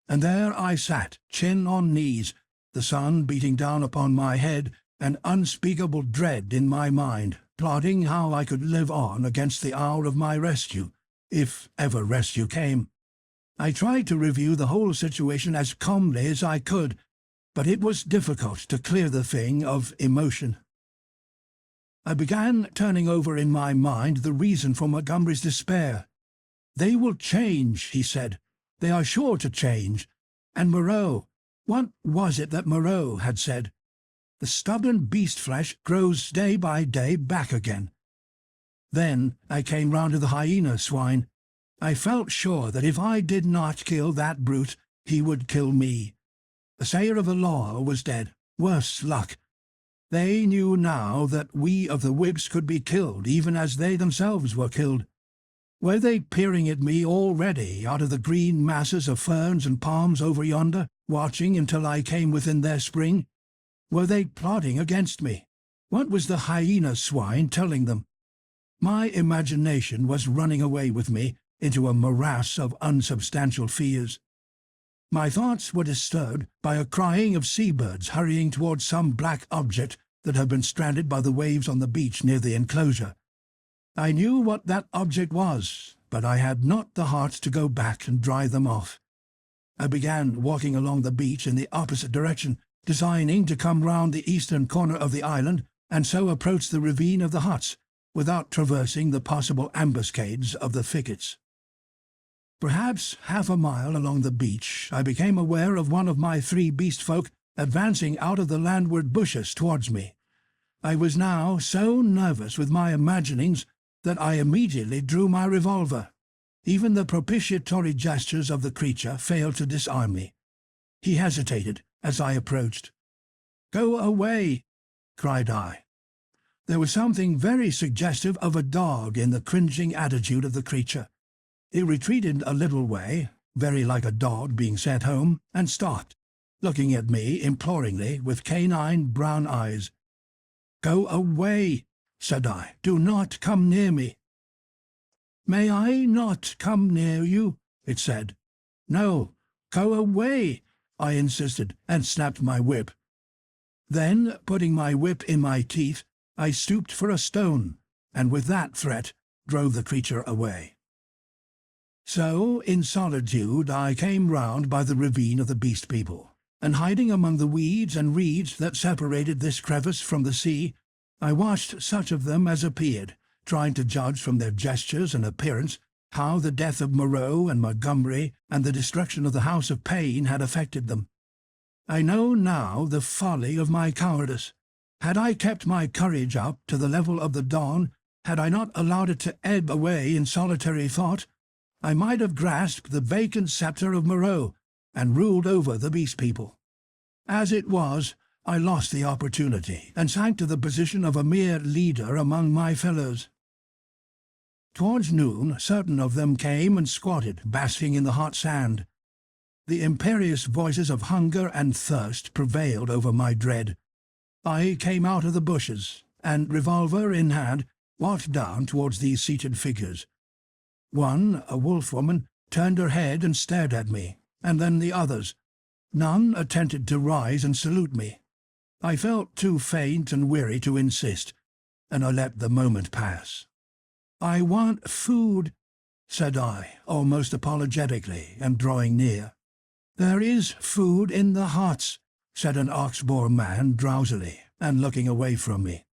And there I sat, chin on knees, the sun beating down upon my head, and unspeakable dread in my mind, plotting how I could live on against the hour of my rescue, if ever rescue came. I tried to review the whole situation as calmly as I could, but it was difficult to clear the thing of emotion. I began turning over in my mind the reason for Montgomery's despair. "They will change," he said. "They are sure to change. And Moreau, what was it that Moreau had said? The stubborn beast flesh grows day by day back again." Then I came round to the hyena swine. I felt sure that if I did not kill that brute, he would kill me. The sayer of the law was dead. Worse luck. They knew now that we of the Whigs could be killed, even as they themselves were killed. Were they peering at me already out of the green masses of ferns and palms over yonder, watching until I came within their spring? Were they plotting against me? What was the hyena swine telling them? My imagination was running away with me into a morass of unsubstantial fears. My thoughts were disturbed by a crying of seabirds hurrying towards some black object that had been stranded by the waves on the beach near the enclosure. I knew what that object was, but I had not the heart to go back and drive them off. I began walking along the beach in the opposite direction, designing to come round the eastern corner of the island and so approach the ravine of the huts, without traversing the possible ambuscades of the thickets. Perhaps half a mile along the beach, I became aware of one of my 3 beast folk advancing out of the landward bushes towards me. I was now so nervous with my imaginings that I immediately drew my revolver. Even the propitiatory gestures of the creature failed to disarm me. He hesitated as I approached. "Go away!" cried I. There was something very suggestive of a dog in the cringing attitude of the creature. It retreated a little way, very like a dog being sent home, and stopped, looking at me imploringly with canine brown eyes. "Go away," said I. "Do not come near me." "May I not come near you?" it said. "No, go away," I insisted, and snapped my whip. Then, putting my whip in my teeth, I stooped for a stone, and with that threat drove the creature away. So, in solitude, I came round by the ravine of the beast people, and hiding among the weeds and reeds that separated this crevice from the sea, I watched such of them as appeared, trying to judge from their gestures and appearance how the death of Moreau and Montgomery and the destruction of the House of Pain had affected them. I know now the folly of my cowardice. Had I kept my courage up to the level of the dawn, had I not allowed it to ebb away in solitary thought, I might have grasped the vacant sceptre of Moreau and ruled over the beast people. As it was, I lost the opportunity and sank to the position of a mere leader among my fellows. Towards noon, certain of them came and squatted, basking in the hot sand. The imperious voices of hunger and thirst prevailed over my dread. I came out of the bushes, and, revolver in hand, walked down towards these seated figures. One, a wolf woman, turned her head and stared at me, and then the others. None attempted to rise and salute me. I felt too faint and weary to insist, and I let the moment pass. "I want food," said I, almost apologetically, and drawing near. "There is food in the huts," said an ox-boar man drowsily, and looking away from me.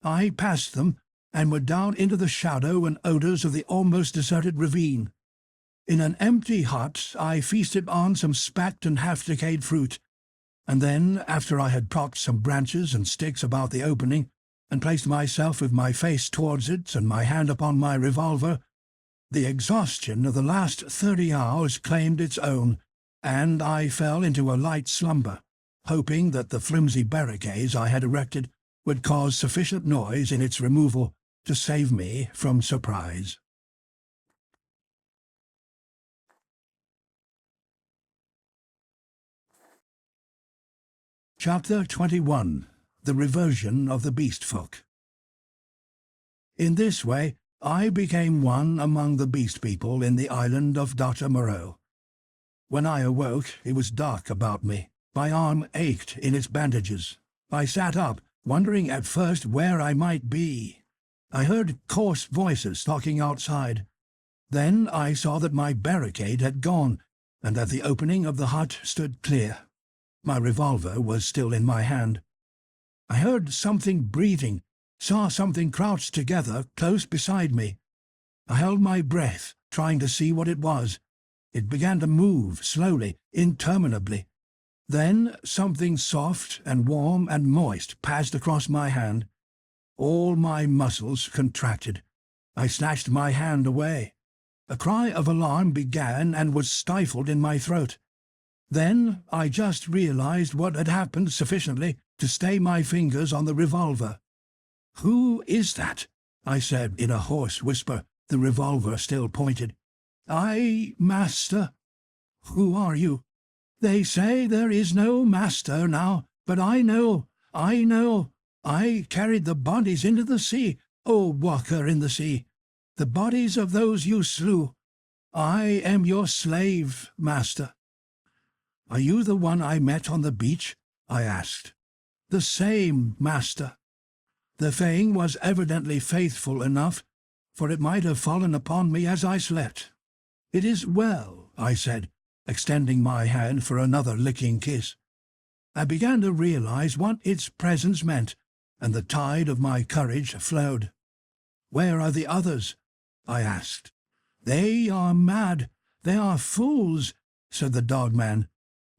I passed them, and were down into the shadow and odours of the almost deserted ravine. In an empty hut I feasted on some specked and half-decayed fruit, and then, after I had propped some branches and sticks about the opening, and placed myself with my face towards it and my hand upon my revolver, the exhaustion of the last 30 hours claimed its own, and I fell into a light slumber, hoping that the flimsy barricades I had erected would cause sufficient noise in its removal to save me from surprise. Chapter 21. The Reversion of the Beast Folk. In this way, I became one among the beast people in the island of Dr. Moreau. When I awoke, it was dark about me. My arm ached in its bandages. I sat up, wondering at first where I might be. I heard coarse voices talking outside. Then I saw that my barricade had gone, and that the opening of the hut stood clear. My revolver was still in my hand. I heard something breathing, saw something crouched together close beside me. I held my breath, trying to see what it was. It began to move slowly, interminably. Then something soft and warm and moist passed across my hand. All my muscles contracted. I snatched my hand away. A cry of alarm began and was stifled in my throat. Then I just realized what had happened sufficiently to stay my fingers on the revolver. "Who is that?" I said in a hoarse whisper, the revolver still pointed. "I, master." "Who are you?" "They say there is no master now, but I know. I carried the bodies into the sea, O walker in the sea, the bodies of those you slew. I am your slave, master." "Are you the one I met on the beach?" I asked. "The same, master." The thing was evidently faithful enough, for it might have fallen upon me as I slept. "It is well," I said, extending my hand for another licking kiss. I began to realize what its presence meant, and the tide of my courage flowed. "Where are the others?" I asked. "They are mad. They are fools," said the dog-man.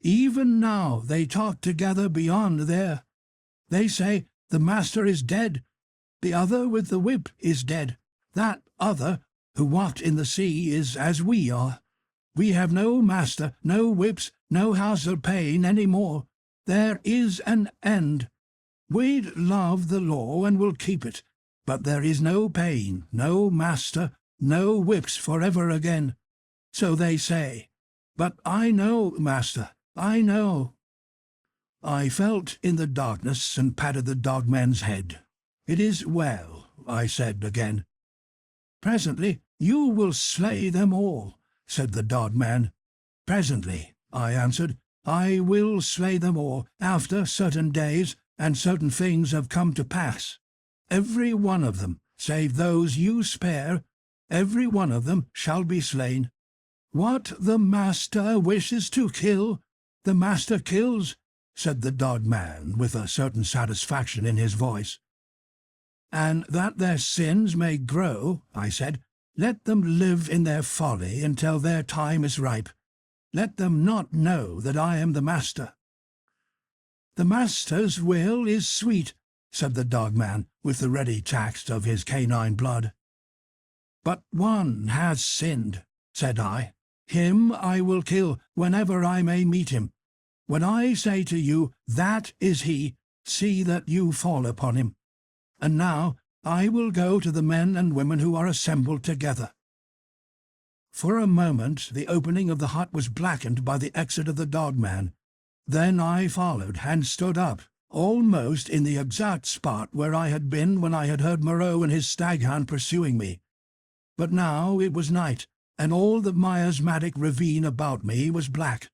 "Even now they talk together beyond there. They say the master is dead. The other with the whip is dead. That other, who walked in the sea, is as we are. We have no master, no whips, no house of pain any more. There is an end. We love the law and will keep it, but there is no pain, no master, no whips forever again. So they say. But I know, master, I know." I felt in the darkness and patted the dogman's head. "It is well," I said again. "Presently you will slay them all," said the dogman. "Presently," I answered, "I will slay them all, after certain days and certain things have come to pass. Every one of them, save those you spare, every one of them shall be slain. What the master wishes to kill, the master kills," said the dog-man, with a certain satisfaction in his voice. "And that their sins may grow," I said, "let them live in their folly until their time is ripe. Let them not know that I am the master." "The master's will is sweet," said the dog-man, with the ready tact of his canine blood. "But one has sinned," said I. "Him I will kill whenever I may meet him. When I say to you, 'That is he,' see that you fall upon him. And now I will go to the men and women who are assembled together." For a moment the opening of the hut was blackened by the exit of the dog-man. Then I followed and stood up, almost in the exact spot where I had been when I had heard Moreau and his staghound pursuing me. But now it was night, and all the miasmatic ravine about me was black,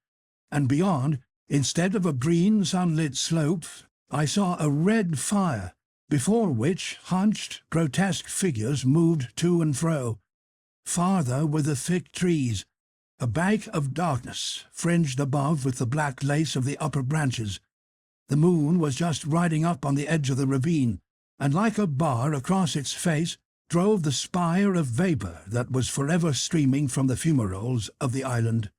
and beyond, instead of a green sunlit slope, I saw a red fire, before which hunched, grotesque figures moved to and fro. Farther were the thick trees, a bank of darkness, fringed above with the black lace of the upper branches. The moon was just riding up on the edge of the ravine, and like a bar across its face drove the spire of vapour that was forever streaming from the fumaroles of the island.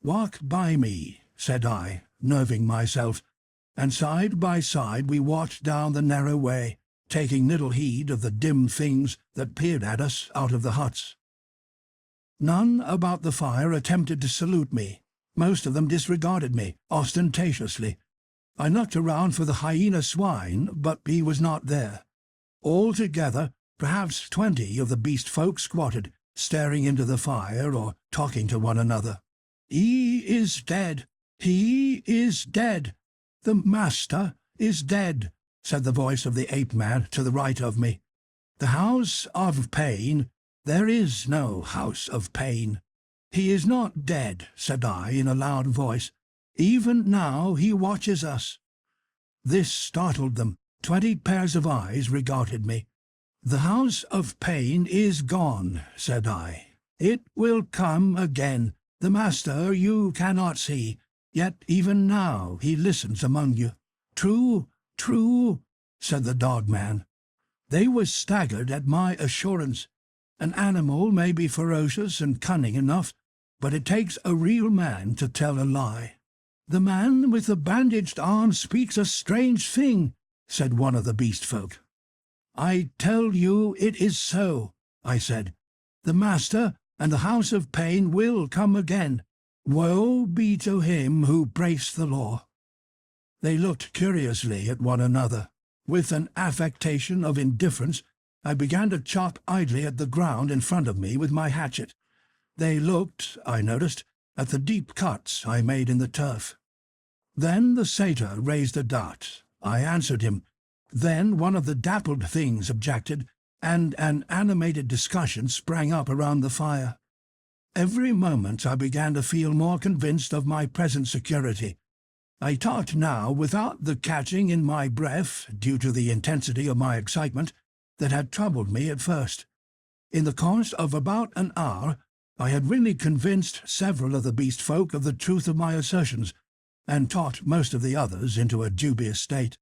"Walk by me," said I, nerving myself, and side by side we walked down the narrow way, taking little heed of the dim things that peered at us out of the huts. None about the fire attempted to salute me. Most of them disregarded me, ostentatiously. I looked around for the hyena swine, but he was not there. Altogether, perhaps 20 of the beast folk squatted, staring into the fire or talking to one another. "He is dead! He is dead!" "The master is dead," said the voice of the ape-man to the right of me. "The house of pain, there is no house of pain." "He is not dead," said I in a loud voice. "Even now he watches us." This startled them. 20 pairs of eyes regarded me. "The house of pain is gone," said I. "It will come again. The master you cannot see, yet even now he listens among you." "True, true," said the dog-man. They were staggered at my assurance. An animal may be ferocious and cunning enough, but it takes a real man to tell a lie. "The man with the bandaged arm speaks a strange thing," said one of the beast folk. "I tell you it is so," I said. "The master and the house of pain will come again. Woe be to him who breaks the law." They looked curiously at one another. With an affectation of indifference, I began to chop idly at the ground in front of me with my hatchet. They looked, I noticed, at the deep cuts I made in the turf. Then the satyr raised a dart. I answered him. Then one of the dappled things objected, and an animated discussion sprang up around the fire. Every moment I began to feel more convinced of my present security. I talked now without the catching in my breath, due to the intensity of my excitement, that had troubled me at first. In the course of about an hour, I had really convinced several of the beast folk of the truth of my assertions, and taught most of the others into a dubious state.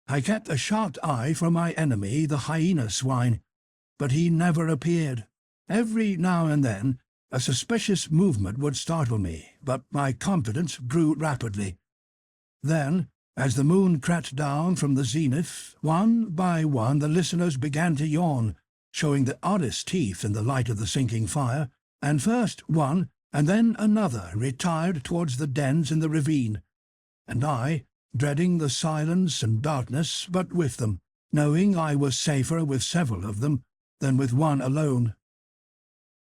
I kept a sharp eye for my enemy, the hyena swine, but he never appeared. Every now and then a suspicious movement would startle me, but my confidence grew rapidly. Then, as the moon crept down from the zenith, one by one the listeners began to yawn, showing the oddest teeth in the light of the sinking fire, and first one and then another retired towards the dens in the ravine, and I, dreading the silence and darkness, but with them, knowing I was safer with several of them than with one alone.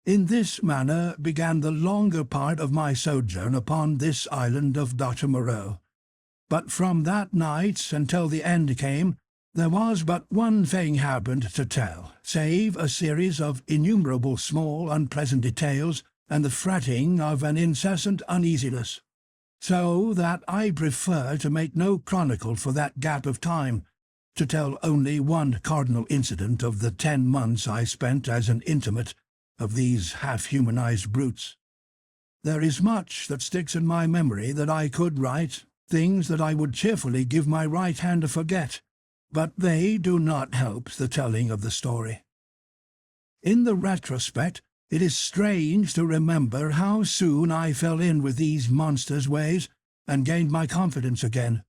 In this manner began the longer part of my sojourn upon this island of Dr. Moreau. But from that night until the end came, there was but one thing happened to tell, save a series of innumerable small unpleasant details and the fretting of an incessant uneasiness. So that I prefer to make no chronicle for that gap of time, to tell only one cardinal incident of the 10 months I spent as an intimate of these half-humanized brutes. There is much that sticks in my memory that I could write, things that I would cheerfully give my right hand to forget, but they do not help the telling of the story. In the retrospect, it is strange to remember how soon I fell in with these monsters' ways and gained my confidence again.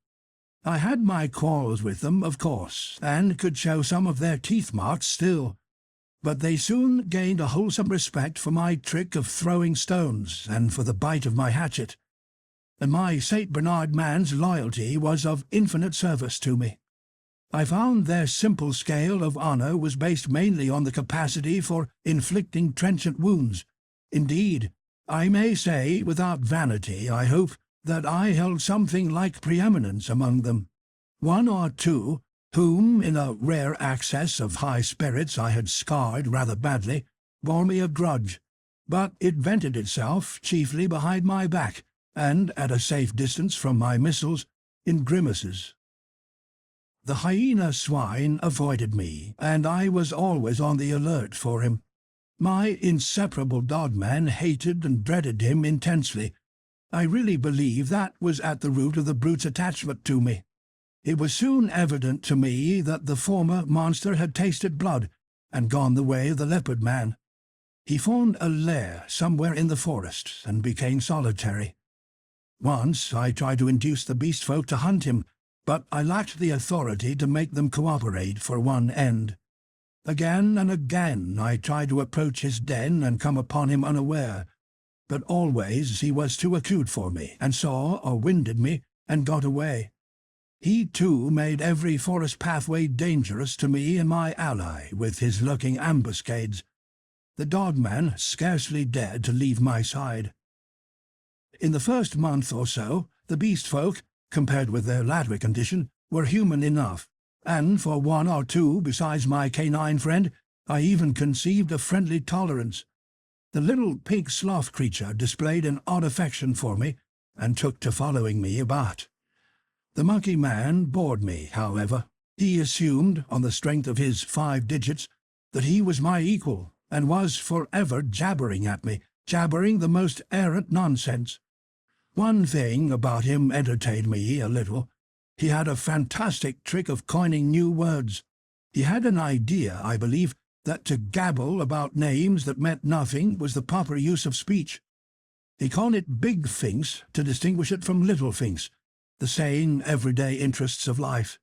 I had my quarrels with them, of course, and could show some of their teeth marks still, but they soon gained a wholesome respect for my trick of throwing stones and for the bite of my hatchet, and my St. Bernard man's loyalty was of infinite service to me. I found their simple scale of honour was based mainly on the capacity for inflicting trenchant wounds. Indeed, I may say, without vanity, I hope, that I held something like preeminence among them. One or two, whom in a rare access of high spirits I had scarred rather badly, bore me a grudge, but it vented itself chiefly behind my back, and at a safe distance from my missiles, in grimaces. The hyena swine avoided me, and I was always on the alert for him. My inseparable dogman hated and dreaded him intensely. I really believe that was at the root of the brute's attachment to me. It was soon evident to me that the former monster had tasted blood, and gone the way of the leopard man. He formed a lair somewhere in the forest, and became solitary. Once I tried to induce the beast folk to hunt him, but I lacked the authority to make them cooperate for one end. Again and again I tried to approach his den and come upon him unaware, but always he was too acute for me, and saw or winded me, and got away. He too made every forest pathway dangerous to me and my ally with his lurking ambuscades. The dogman scarcely dared to leave my side. In the first month or so, the beast folk, compared with their latter condition, were human enough, and for one or two besides my canine friend, I even conceived a friendly tolerance. The little pig sloth creature displayed an odd affection for me, and took to following me about. The monkey man bored me, however. He assumed, on the strength of his 5 digits, that he was my equal, and was forever jabbering at me, jabbering the most errant nonsense. One thing about him entertained me a little. He had a fantastic trick of coining new words. He had an idea, I believe, that to gabble about names that meant nothing was the proper use of speech. He called it big things to distinguish it from little things, the sane, everyday interests of life.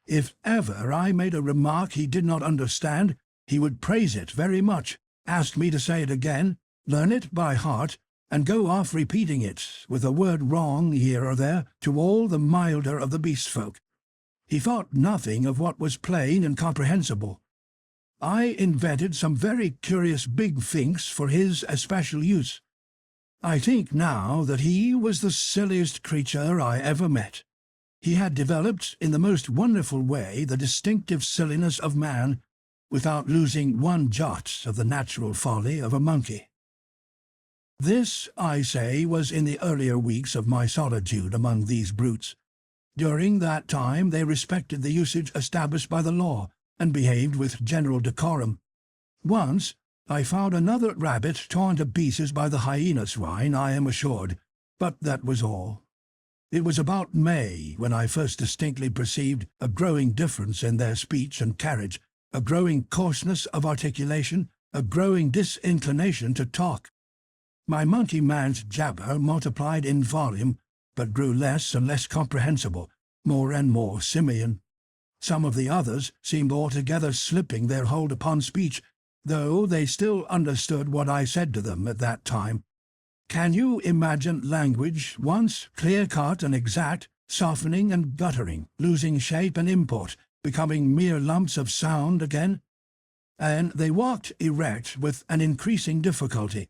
If ever I made a remark he did not understand, he would praise it very much, ask me to say it again, learn it by heart, and go off repeating it, with a word wrong here or there, to all the milder of the beast-folk. He thought nothing of what was plain and comprehensible. I invented some very curious big things for his especial use. I think now that he was the silliest creature I ever met. He had developed in the most wonderful way the distinctive silliness of man, without losing one jot of the natural folly of a monkey. This, I say, was in the earlier weeks of my solitude among these brutes. During that time they respected the usage established by the law, and behaved with general decorum. Once I found another rabbit torn to pieces by the hyena swine, I am assured, but that was all. It was about May when I first distinctly perceived a growing difference in their speech and carriage, a growing coarseness of articulation, a growing disinclination to talk. My monkey man's jabber multiplied in volume, but grew less and less comprehensible, more and more simian. Some of the others seemed altogether slipping their hold upon speech, though they still understood what I said to them at that time. Can you imagine language, once clear-cut and exact, softening and guttering, losing shape and import, becoming mere lumps of sound again? And they walked erect with an increasing difficulty.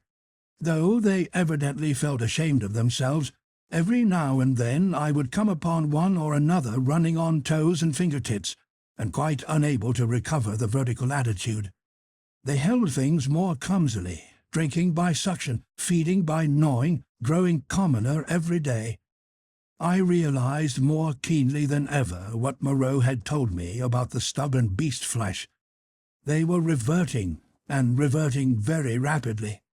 Though they evidently felt ashamed of themselves, every now and then I would come upon one or another running on toes and fingertips, and quite unable to recover the vertical attitude. They held things more clumsily, drinking by suction, feeding by gnawing, growing commoner every day. I realized more keenly than ever what Moreau had told me about the stubborn beast flesh. They were reverting, and reverting very rapidly.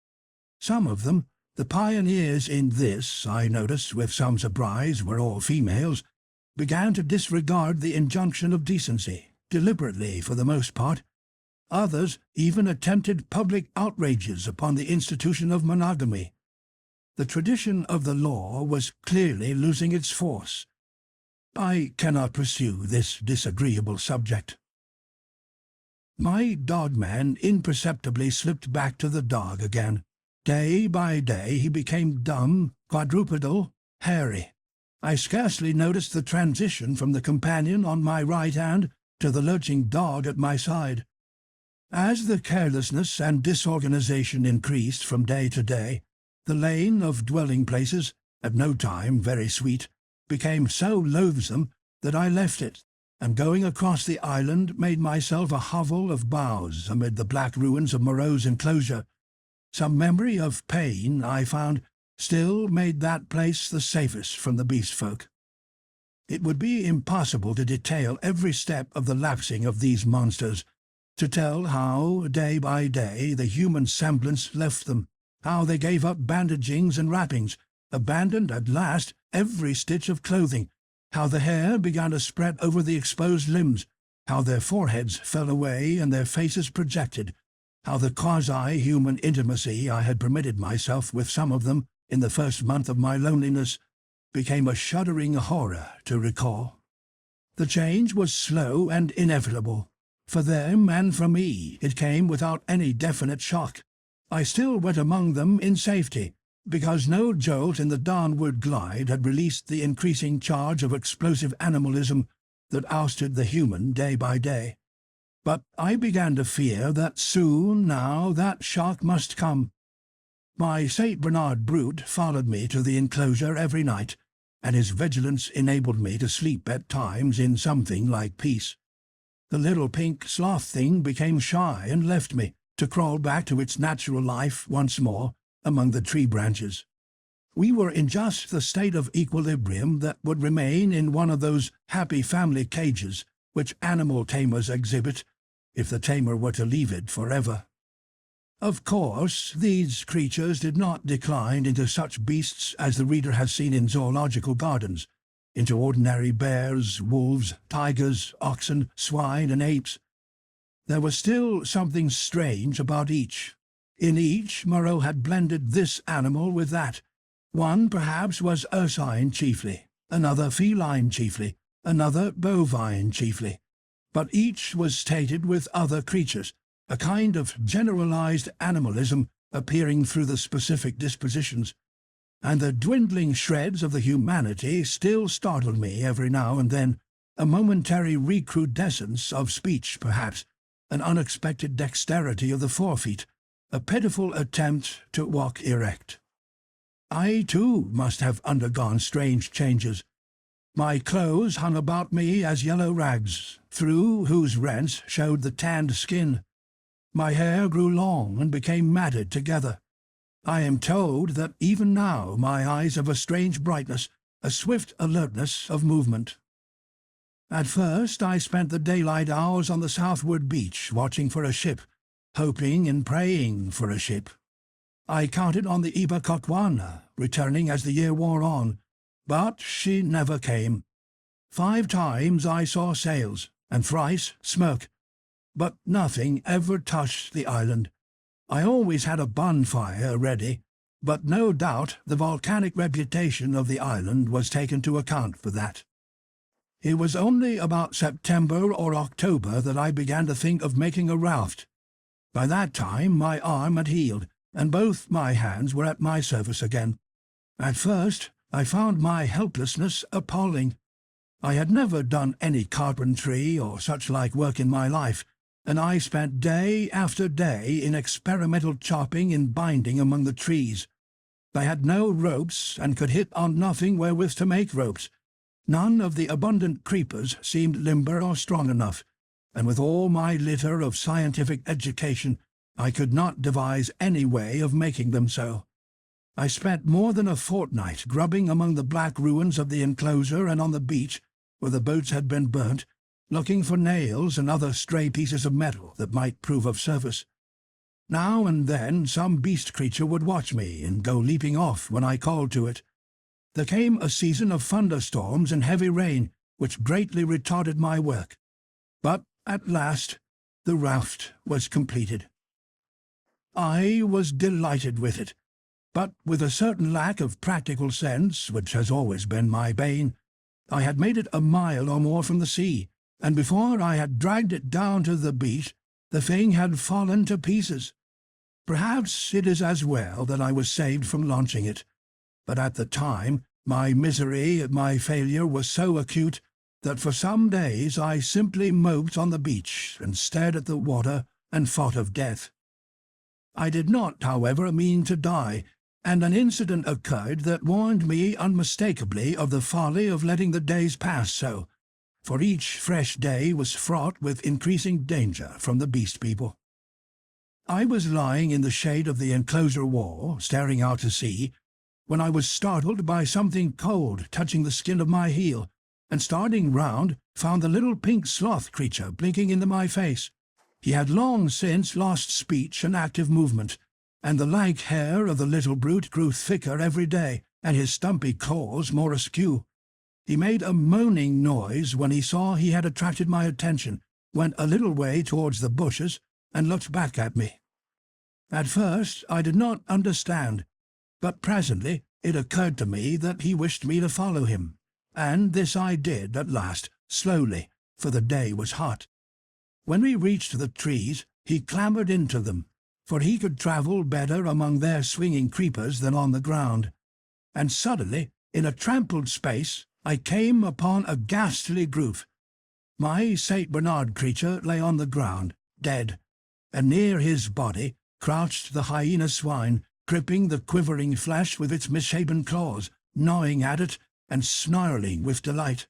Some of them, the pioneers in this, I noticed with some surprise, were all females, began to disregard the injunction of decency, deliberately for the most part. Others even attempted public outrages upon the institution of monogamy. The tradition of the law was clearly losing its force. I cannot pursue this disagreeable subject. My dogman imperceptibly slipped back to the dog again. Day by day he became dumb, quadrupedal, hairy. I scarcely noticed the transition from the companion on my right hand to the lurching dog at my side. As the carelessness and disorganization increased from day to day, the lane of dwelling-places, at no time very sweet, became so loathsome that I left it, and going across the island made myself a hovel of boughs amid the black ruins of Moreau's enclosure. Some memory of pain, I found, still made that place the safest from the beast-folk. It would be impossible to detail every step of the lapsing of these monsters, to tell how, day by day, the human semblance left them, how they gave up bandagings and wrappings, abandoned at last every stitch of clothing, how the hair began to spread over the exposed limbs, how their foreheads fell away and their faces projected, how the quasi-human intimacy I had permitted myself with some of them in the first month of my loneliness became a shuddering horror to recall. The change was slow and inevitable. For them and for me it came without any definite shock. I still went among them in safety, because no jolt in the downward glide had released the increasing charge of explosive animalism that ousted the human day by day. But I began to fear that soon now that shock must come. My St. Bernard brute followed me to the enclosure every night, and his vigilance enabled me to sleep at times in something like peace. The little pink sloth thing became shy and left me, to crawl back to its natural life once more among the tree branches. We were in just the state of equilibrium that would remain in one of those happy family cages which animal tamers exhibit if the tamer were to leave it forever. Of course, these creatures did not decline into such beasts as the reader has seen in zoological gardens, into ordinary bears, wolves, tigers, oxen, swine, and apes. There was still something strange about each. In each, Moreau had blended this animal with that. One, perhaps, was ursine chiefly, another feline chiefly, another bovine chiefly. But each was tainted with other creatures, a kind of generalized animalism appearing through the specific dispositions, and the dwindling shreds of the humanity still startled me every now and then, a momentary recrudescence of speech, perhaps, an unexpected dexterity of the forefeet, a pitiful attempt to walk erect. I, too, must have undergone strange changes. My clothes hung about me as yellow rags, through whose rents showed the tanned skin. My hair grew long and became matted together. I am told that even now my eyes have a strange brightness, a swift alertness of movement. At first I spent the daylight hours on the southward beach watching for a ship, hoping and praying for a ship. I counted on the Ibercacuana returning as the year wore on, but she never came. 5 times I saw sails, and thrice smoke, but nothing ever touched the island. I always had a bonfire ready, but no doubt the volcanic reputation of the island was taken to account for that. It was only about September or October that I began to think of making a raft. By that time my arm had healed, and both my hands were at my service again. At first I found my helplessness appalling. I had never done any carpentry or such-like work in my life, and I spent day after day in experimental chopping and binding among the trees. I had no ropes, and could hit on nothing wherewith to make ropes. None of the abundant creepers seemed limber or strong enough, and with all my litter of scientific education, I could not devise any way of making them so. I spent more than a fortnight grubbing among the black ruins of the enclosure and on the beach, where the boats had been burnt, looking for nails and other stray pieces of metal that might prove of service. Now and then some beast creature would watch me and go leaping off when I called to it. There came a season of thunderstorms and heavy rain, which greatly retarded my work. But at last the raft was completed. I was delighted with it, but with a certain lack of practical sense, which has always been my bane, I had made it a mile or more from the sea, and before I had dragged it down to the beach, the thing had fallen to pieces. Perhaps it is as well that I was saved from launching it, but at the time my misery at my failure was so acute that for some days I simply moped on the beach and stared at the water and thought of death. I did not, however, mean to die, and an incident occurred that warned me unmistakably of the folly of letting the days pass so, for each fresh day was fraught with increasing danger from the beast people. I was lying in the shade of the enclosure wall, staring out to sea, when I was startled by something cold touching the skin of my heel, and starting round, found the little pink sloth creature blinking into my face. He had long since lost speech and active movement, and the lank hair of the little brute grew thicker every day, and his stumpy claws more askew. He made a moaning noise when he saw he had attracted my attention, went a little way towards the bushes, and looked back at me. At first I did not understand, but presently it occurred to me that he wished me to follow him, and this I did at last, slowly, for the day was hot. When we reached the trees, he clambered into them, for he could travel better among their swinging creepers than on the ground. And suddenly, in a trampled space, I came upon a ghastly group. My St. Bernard creature lay on the ground, dead, and near his body crouched the hyena swine, gripping the quivering flesh with its misshapen claws, gnawing at it, and snarling with delight.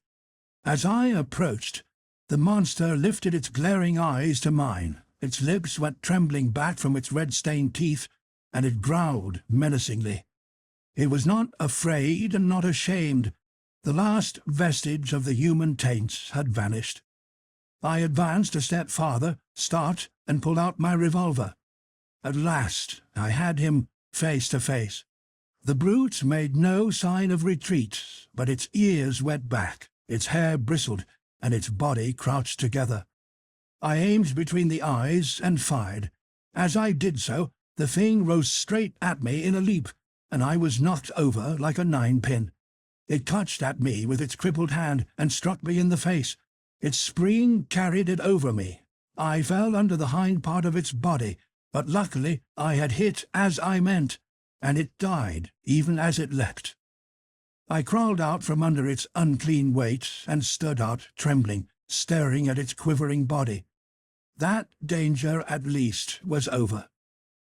As I approached, the monster lifted its glaring eyes to mine, its lips went trembling back from its red-stained teeth, and it growled menacingly. It was not afraid and not ashamed. The last vestige of the human taints had vanished. I advanced a step farther, stopped, and pulled out my revolver. At last I had him face to face. The brute made no sign of retreat, but its ears went back, its hair bristled, and its body crouched together. I aimed between the eyes and fired. As I did so, the thing rose straight at me in a leap, and I was knocked over like a ninepin. It clutched at me with its crippled hand and struck me in the face. Its spring carried it over me. I fell under the hind part of its body, but luckily I had hit as I meant, and it died even as it leapt. I crawled out from under its unclean weight and stood out, trembling, staring at its quivering body. That danger, at least, was over.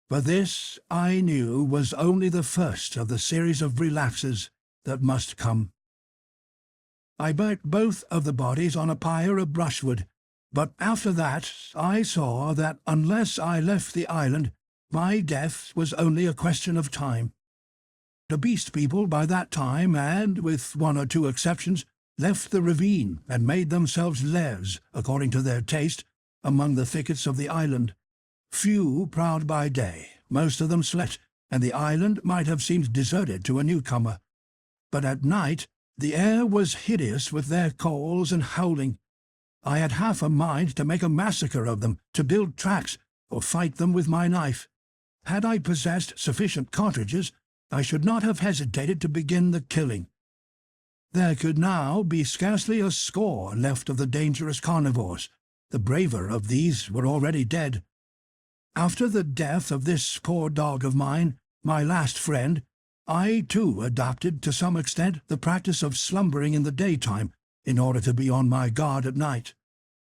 But this, I knew, was only the first of the series of relapses that must come. I burnt both of the bodies on a pyre of brushwood, but after that I saw that unless I left the island, my death was only a question of time. The beast people by that time had, with one or two exceptions, left the ravine and made themselves lairs, according to their taste, among the thickets of the island. Few prowled by day, most of them slept, and the island might have seemed deserted to a newcomer. But at night the air was hideous with their calls and howling. I had half a mind to make a massacre of them, to build tracks, or fight them with my knife. Had I possessed sufficient cartridges, I should not have hesitated to begin the killing. There could now be scarcely a score left of the dangerous carnivores. The braver of these were already dead. After the death of this poor dog of mine, my last friend, I too adopted to some extent the practice of slumbering in the daytime in order to be on my guard at night.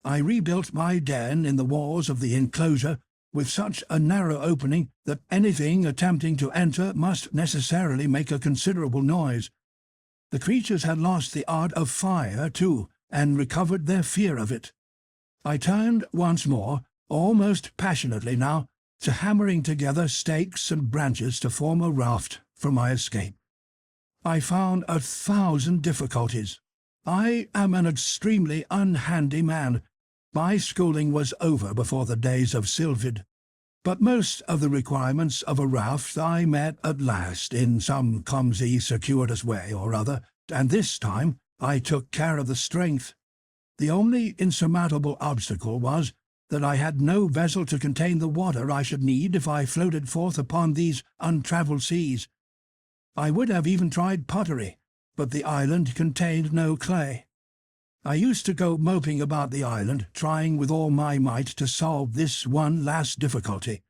I rebuilt my den in the walls of the enclosure with such a narrow opening that anything attempting to enter must necessarily make a considerable noise. The creatures had lost the art of fire, too, and recovered their fear of it. I turned once more, almost passionately now, to hammering together stakes and branches to form a raft for my escape. I found 1,000 difficulties. I am an extremely unhandy man. My schooling was over before the days of Sylvid. But most of the requirements of a raft I met at last in some clumsy, circuitous way or other, and this time I took care of the strength. The only insurmountable obstacle was that I had no vessel to contain the water I should need if I floated forth upon these untravelled seas. I would have even tried pottery, but the island contained no clay. I used to go moping about the island, trying with all my might to solve this one last difficulty.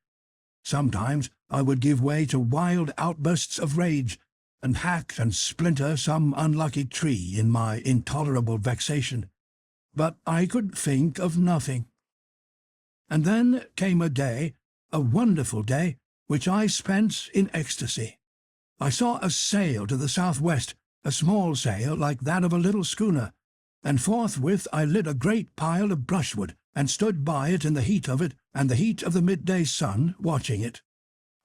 Sometimes I would give way to wild outbursts of rage, and hack and splinter some unlucky tree in my intolerable vexation. But I could think of nothing. And then came a day, a wonderful day, which I spent in ecstasy. I saw a sail to the southwest, a small sail like that of a little schooner, and forthwith I lit a great pile of brushwood, and stood by it in the heat of it and the heat of the midday sun, watching it.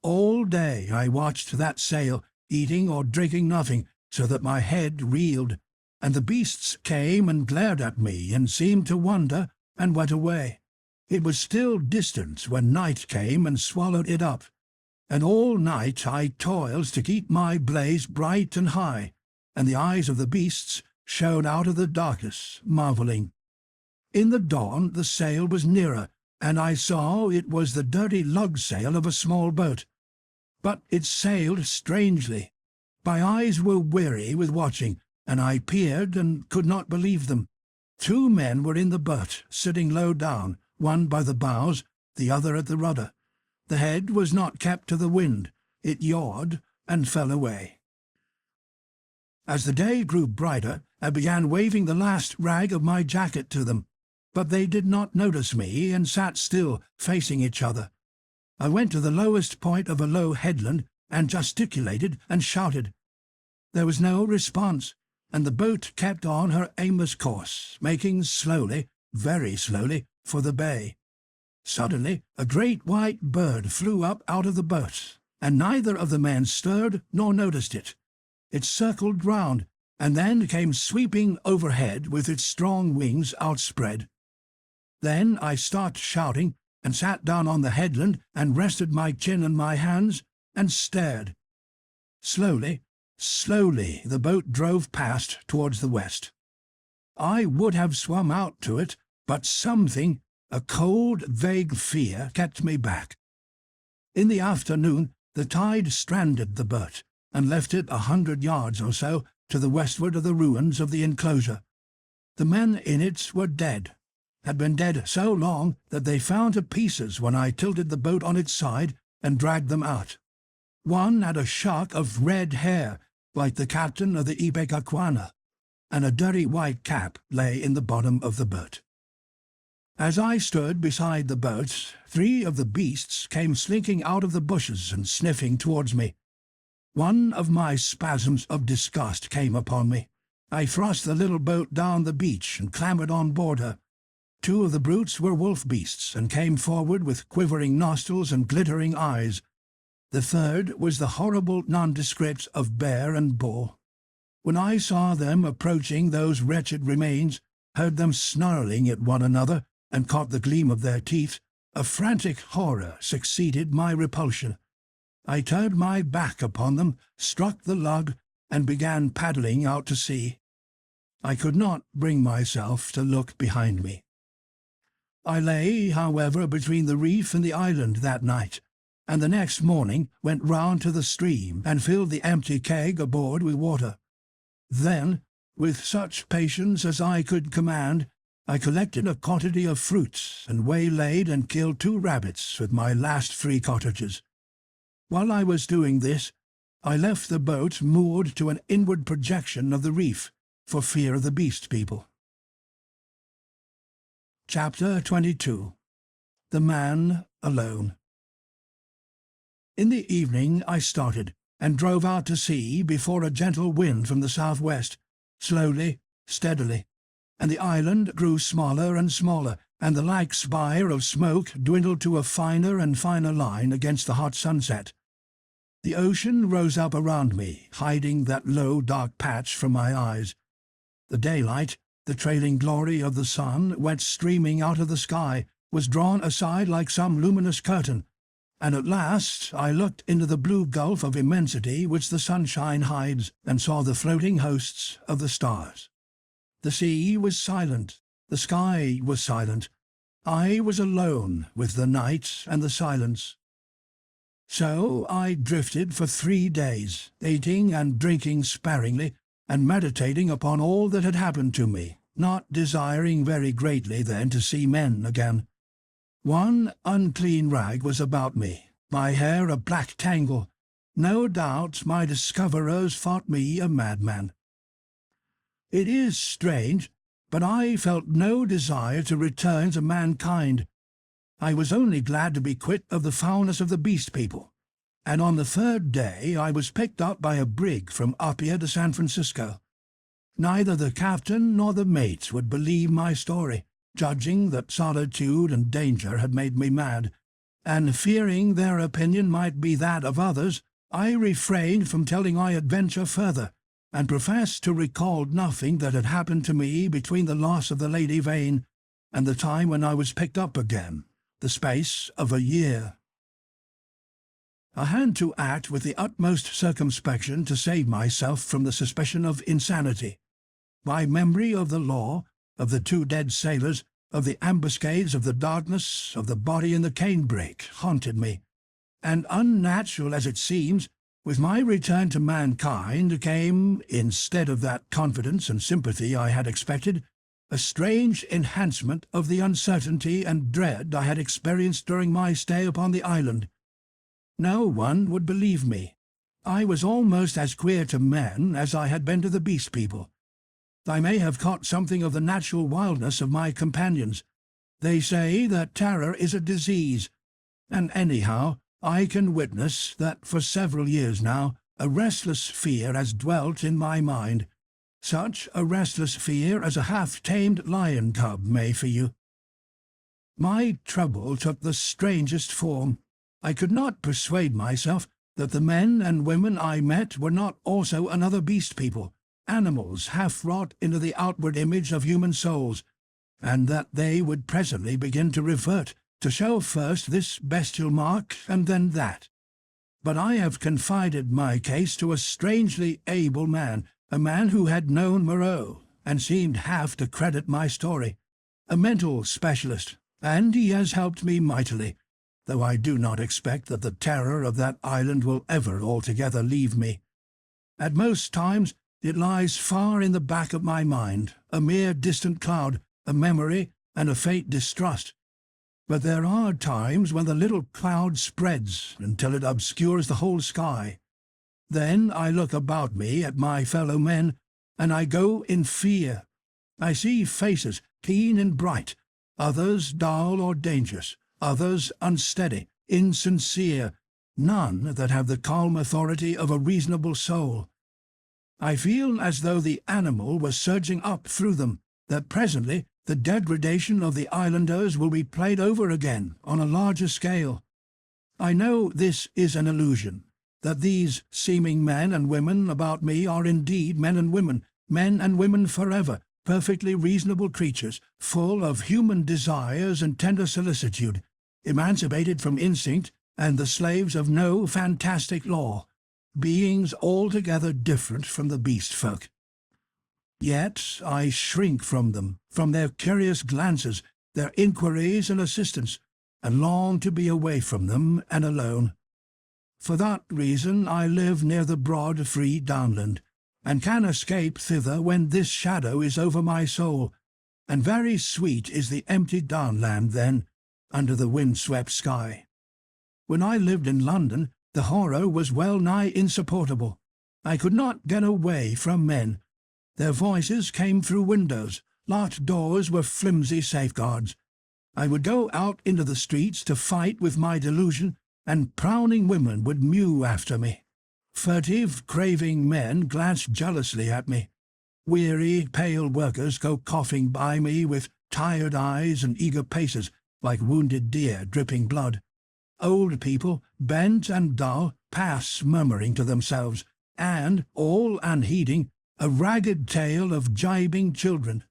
All day I watched that sail, eating or drinking nothing, so that my head reeled, and the beasts came and glared at me and seemed to wonder and went away. It was still distant when night came and swallowed it up, and all night I toiled to keep my blaze bright and high, and the eyes of the beasts shone out of the darkness, marvelling. In the dawn the sail was nearer, and I saw it was the dirty lug-sail of a small boat. But it sailed strangely. My eyes were weary with watching, and I peered and could not believe them. 2 men were in the boat, sitting low down, one by the bows, the other at the rudder. The head was not kept to the wind. It yawed and fell away. As the day grew brighter, I began waving the last rag of my jacket to them, but they did not notice me and sat still, facing each other. I went to the lowest point of a low headland and gesticulated and shouted. There was no response. and the boat kept on her aimless course, making slowly, very slowly, for the bay. Suddenly a great white bird flew up out of the boat, and neither of the men stirred nor noticed it. It circled round, and then came sweeping overhead with its strong wings outspread. Then I started shouting, and sat down on the headland, and rested my chin in my hands, and stared. Slowly, slowly the boat drove past towards the west. I would have swum out to it, but something, a cold, vague fear, kept me back. In the afternoon the tide stranded the boat, and left it 100 yards or so to the westward of the ruins of the enclosure. The men in it were dead, had been dead so long that they fell to pieces when I tilted the boat on its side and dragged them out. One had a shock of red hair, like the captain of the Ipecacuana, and a dirty white cap lay in the bottom of the boat. As I stood beside the boat, 3 of the beasts came slinking out of the bushes and sniffing towards me. One of my spasms of disgust came upon me. I thrust the little boat down the beach and clambered on board her. 2 of the brutes were wolf beasts, and came forward with quivering nostrils and glittering eyes. The third was the horrible nondescript of bear and bull. When I saw them approaching those wretched remains, heard them snarling at one another, and caught the gleam of their teeth, a frantic horror succeeded my repulsion. I turned my back upon them, struck the lug, and began paddling out to sea. I could not bring myself to look behind me. I lay, however, between the reef and the island that night, and the next morning went round to the stream and filled the empty keg aboard with water. Then, with such patience as I could command, I collected a quantity of fruits and waylaid and killed 2 rabbits with my last 3 cartridges. While I was doing this, I left the boat moored to an inward projection of the reef, for fear of the beast people. Chapter 22. The Man Alone. In the evening I started, and drove out to sea before a gentle wind from the southwest, slowly, steadily, and the island grew smaller and smaller, and the like spire of smoke dwindled to a finer and finer line against the hot sunset. The ocean rose up around me, hiding that low dark patch from my eyes. The daylight, the trailing glory of the sun, went streaming out of the sky, was drawn aside like some luminous curtain, and at last I looked into the blue gulf of immensity which the sunshine hides, and saw the floating hosts of the stars. The sea was silent, the sky was silent. I was alone with the night and the silence. So I drifted for 3 days, eating and drinking sparingly, and meditating upon all that had happened to me, not desiring very greatly then to see men again. One unclean rag was about me, my hair a black tangle. No doubt my discoverers thought me a madman. It is strange, but I felt no desire to return to mankind. I was only glad to be quit of the foulness of the beast people, and on the 3rd day I was picked up by a brig from Apia to San Francisco. Neither the captain nor the mate would believe my story, judging that solitude and danger had made me mad, and fearing their opinion might be that of others, I refrained from telling my adventure further, and professed to recall nothing that had happened to me between the loss of the Lady Vane and the time when I was picked up again, the space of a year. I had to act with the utmost circumspection to save myself from the suspicion of insanity. My memory of the law, of the 2 dead sailors, of the ambuscades, of the darkness, of the body in the canebrake, haunted me, and unnatural as it seems, with my return to mankind came, instead of that confidence and sympathy I had expected, a strange enhancement of the uncertainty and dread I had experienced during my stay upon the island. No one would believe me. I was almost as queer to men as I had been to the beast people. I may have caught something of the natural wildness of my companions. They say that terror is a disease, and anyhow I can witness that for several years now a restless fear has dwelt in my mind. such a restless fear as a half-tamed lion cub may feel. My trouble took the strangest form. I could not persuade myself that the men and women I met were not also another beast people, animals half-wrought into the outward image of human souls, and that they would presently begin to revert, to show first this bestial mark and then that. But I have confided my case to a strangely able man, a man who had known Moreau, and seemed half to credit my story, a mental specialist, and he has helped me mightily, though I do not expect that the terror of that island will ever altogether leave me. At most times it lies far in the back of my mind, a mere distant cloud, a memory, and a faint distrust. But there are times when the little cloud spreads until it obscures the whole sky. Then I look about me at my fellow men, and I go in fear. I see faces keen and bright, others dull or dangerous, others unsteady, insincere, none that have the calm authority of a reasonable soul. I feel as though the animal was surging up through them, that presently the degradation of the islanders will be played over again on a larger scale. I know this is an illusion, that these seeming men and women about me are indeed men and women forever, perfectly reasonable creatures, full of human desires and tender solicitude, emancipated from instinct and the slaves of no fantastic law, beings altogether different from the beast folk. Yet I shrink from them, from their curious glances, their inquiries and assistance, and long to be away from them and alone. For that reason I live near the broad free downland, and can escape thither when this shadow is over my soul, and very sweet is the empty downland then, under the wind-swept sky. When I lived in London, the horror was well nigh insupportable. I could not get away from men. Their voices came through windows, locked doors were flimsy safeguards. I would go out into the streets to fight with my delusion, and prowling women would mew after me. Furtive, craving men glanced jealously at me. Weary, pale workers go coughing by me with tired eyes and eager paces, like wounded deer dripping blood. Old people, bent and dull, pass murmuring to themselves, and, all unheeding, a ragged tale of gibing children.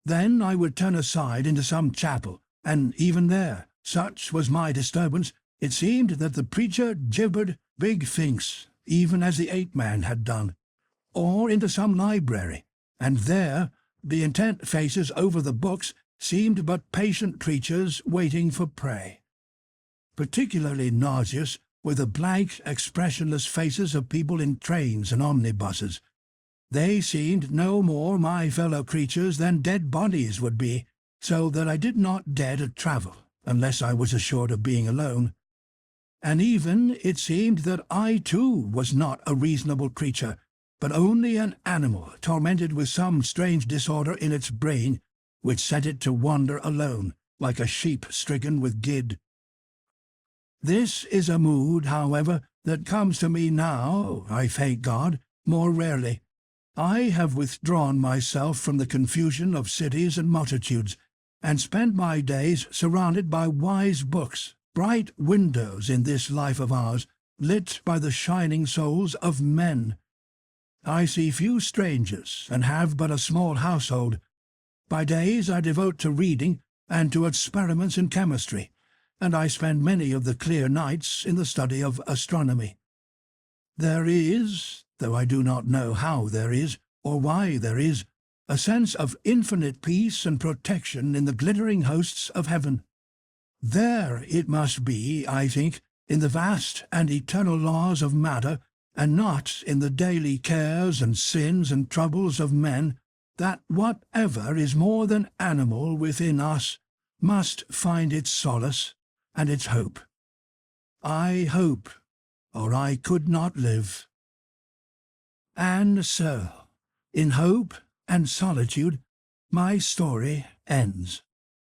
Then I would turn aside into some chapel, and even there, such was my disturbance, it seemed that the preacher gibbered big thinks, even as the ape-man had done, or into some library, and there the intent faces over the books seemed but patient creatures waiting for prey. Particularly nauseous were the blank, expressionless faces of people in trains and omnibuses. They seemed no more my fellow creatures than dead bodies would be, so that I did not dare to travel, unless I was assured of being alone. And even it seemed that I too was not a reasonable creature, but only an animal tormented with some strange disorder in its brain, which set it to wander alone, like a sheep stricken with gid. This is a mood, however, that comes to me now, I thank God, more rarely. I have withdrawn myself from the confusion of cities and multitudes, and spend my days surrounded by wise books, bright windows in this life of ours, lit by the shining souls of men. I see few strangers, and have but a small household. By days I devote to reading and to experiments in chemistry, and I spend many of the clear nights in the study of astronomy. There is, though I do not know how there is, or why there is, a sense of infinite peace and protection in the glittering hosts of heaven. There it must be, I think, in the vast and eternal laws of matter, and not in the daily cares and sins and troubles of men, that whatever is more than animal within us must find its solace and its hope. I hope, or I could not live. And so, in hope and solitude, my story ends.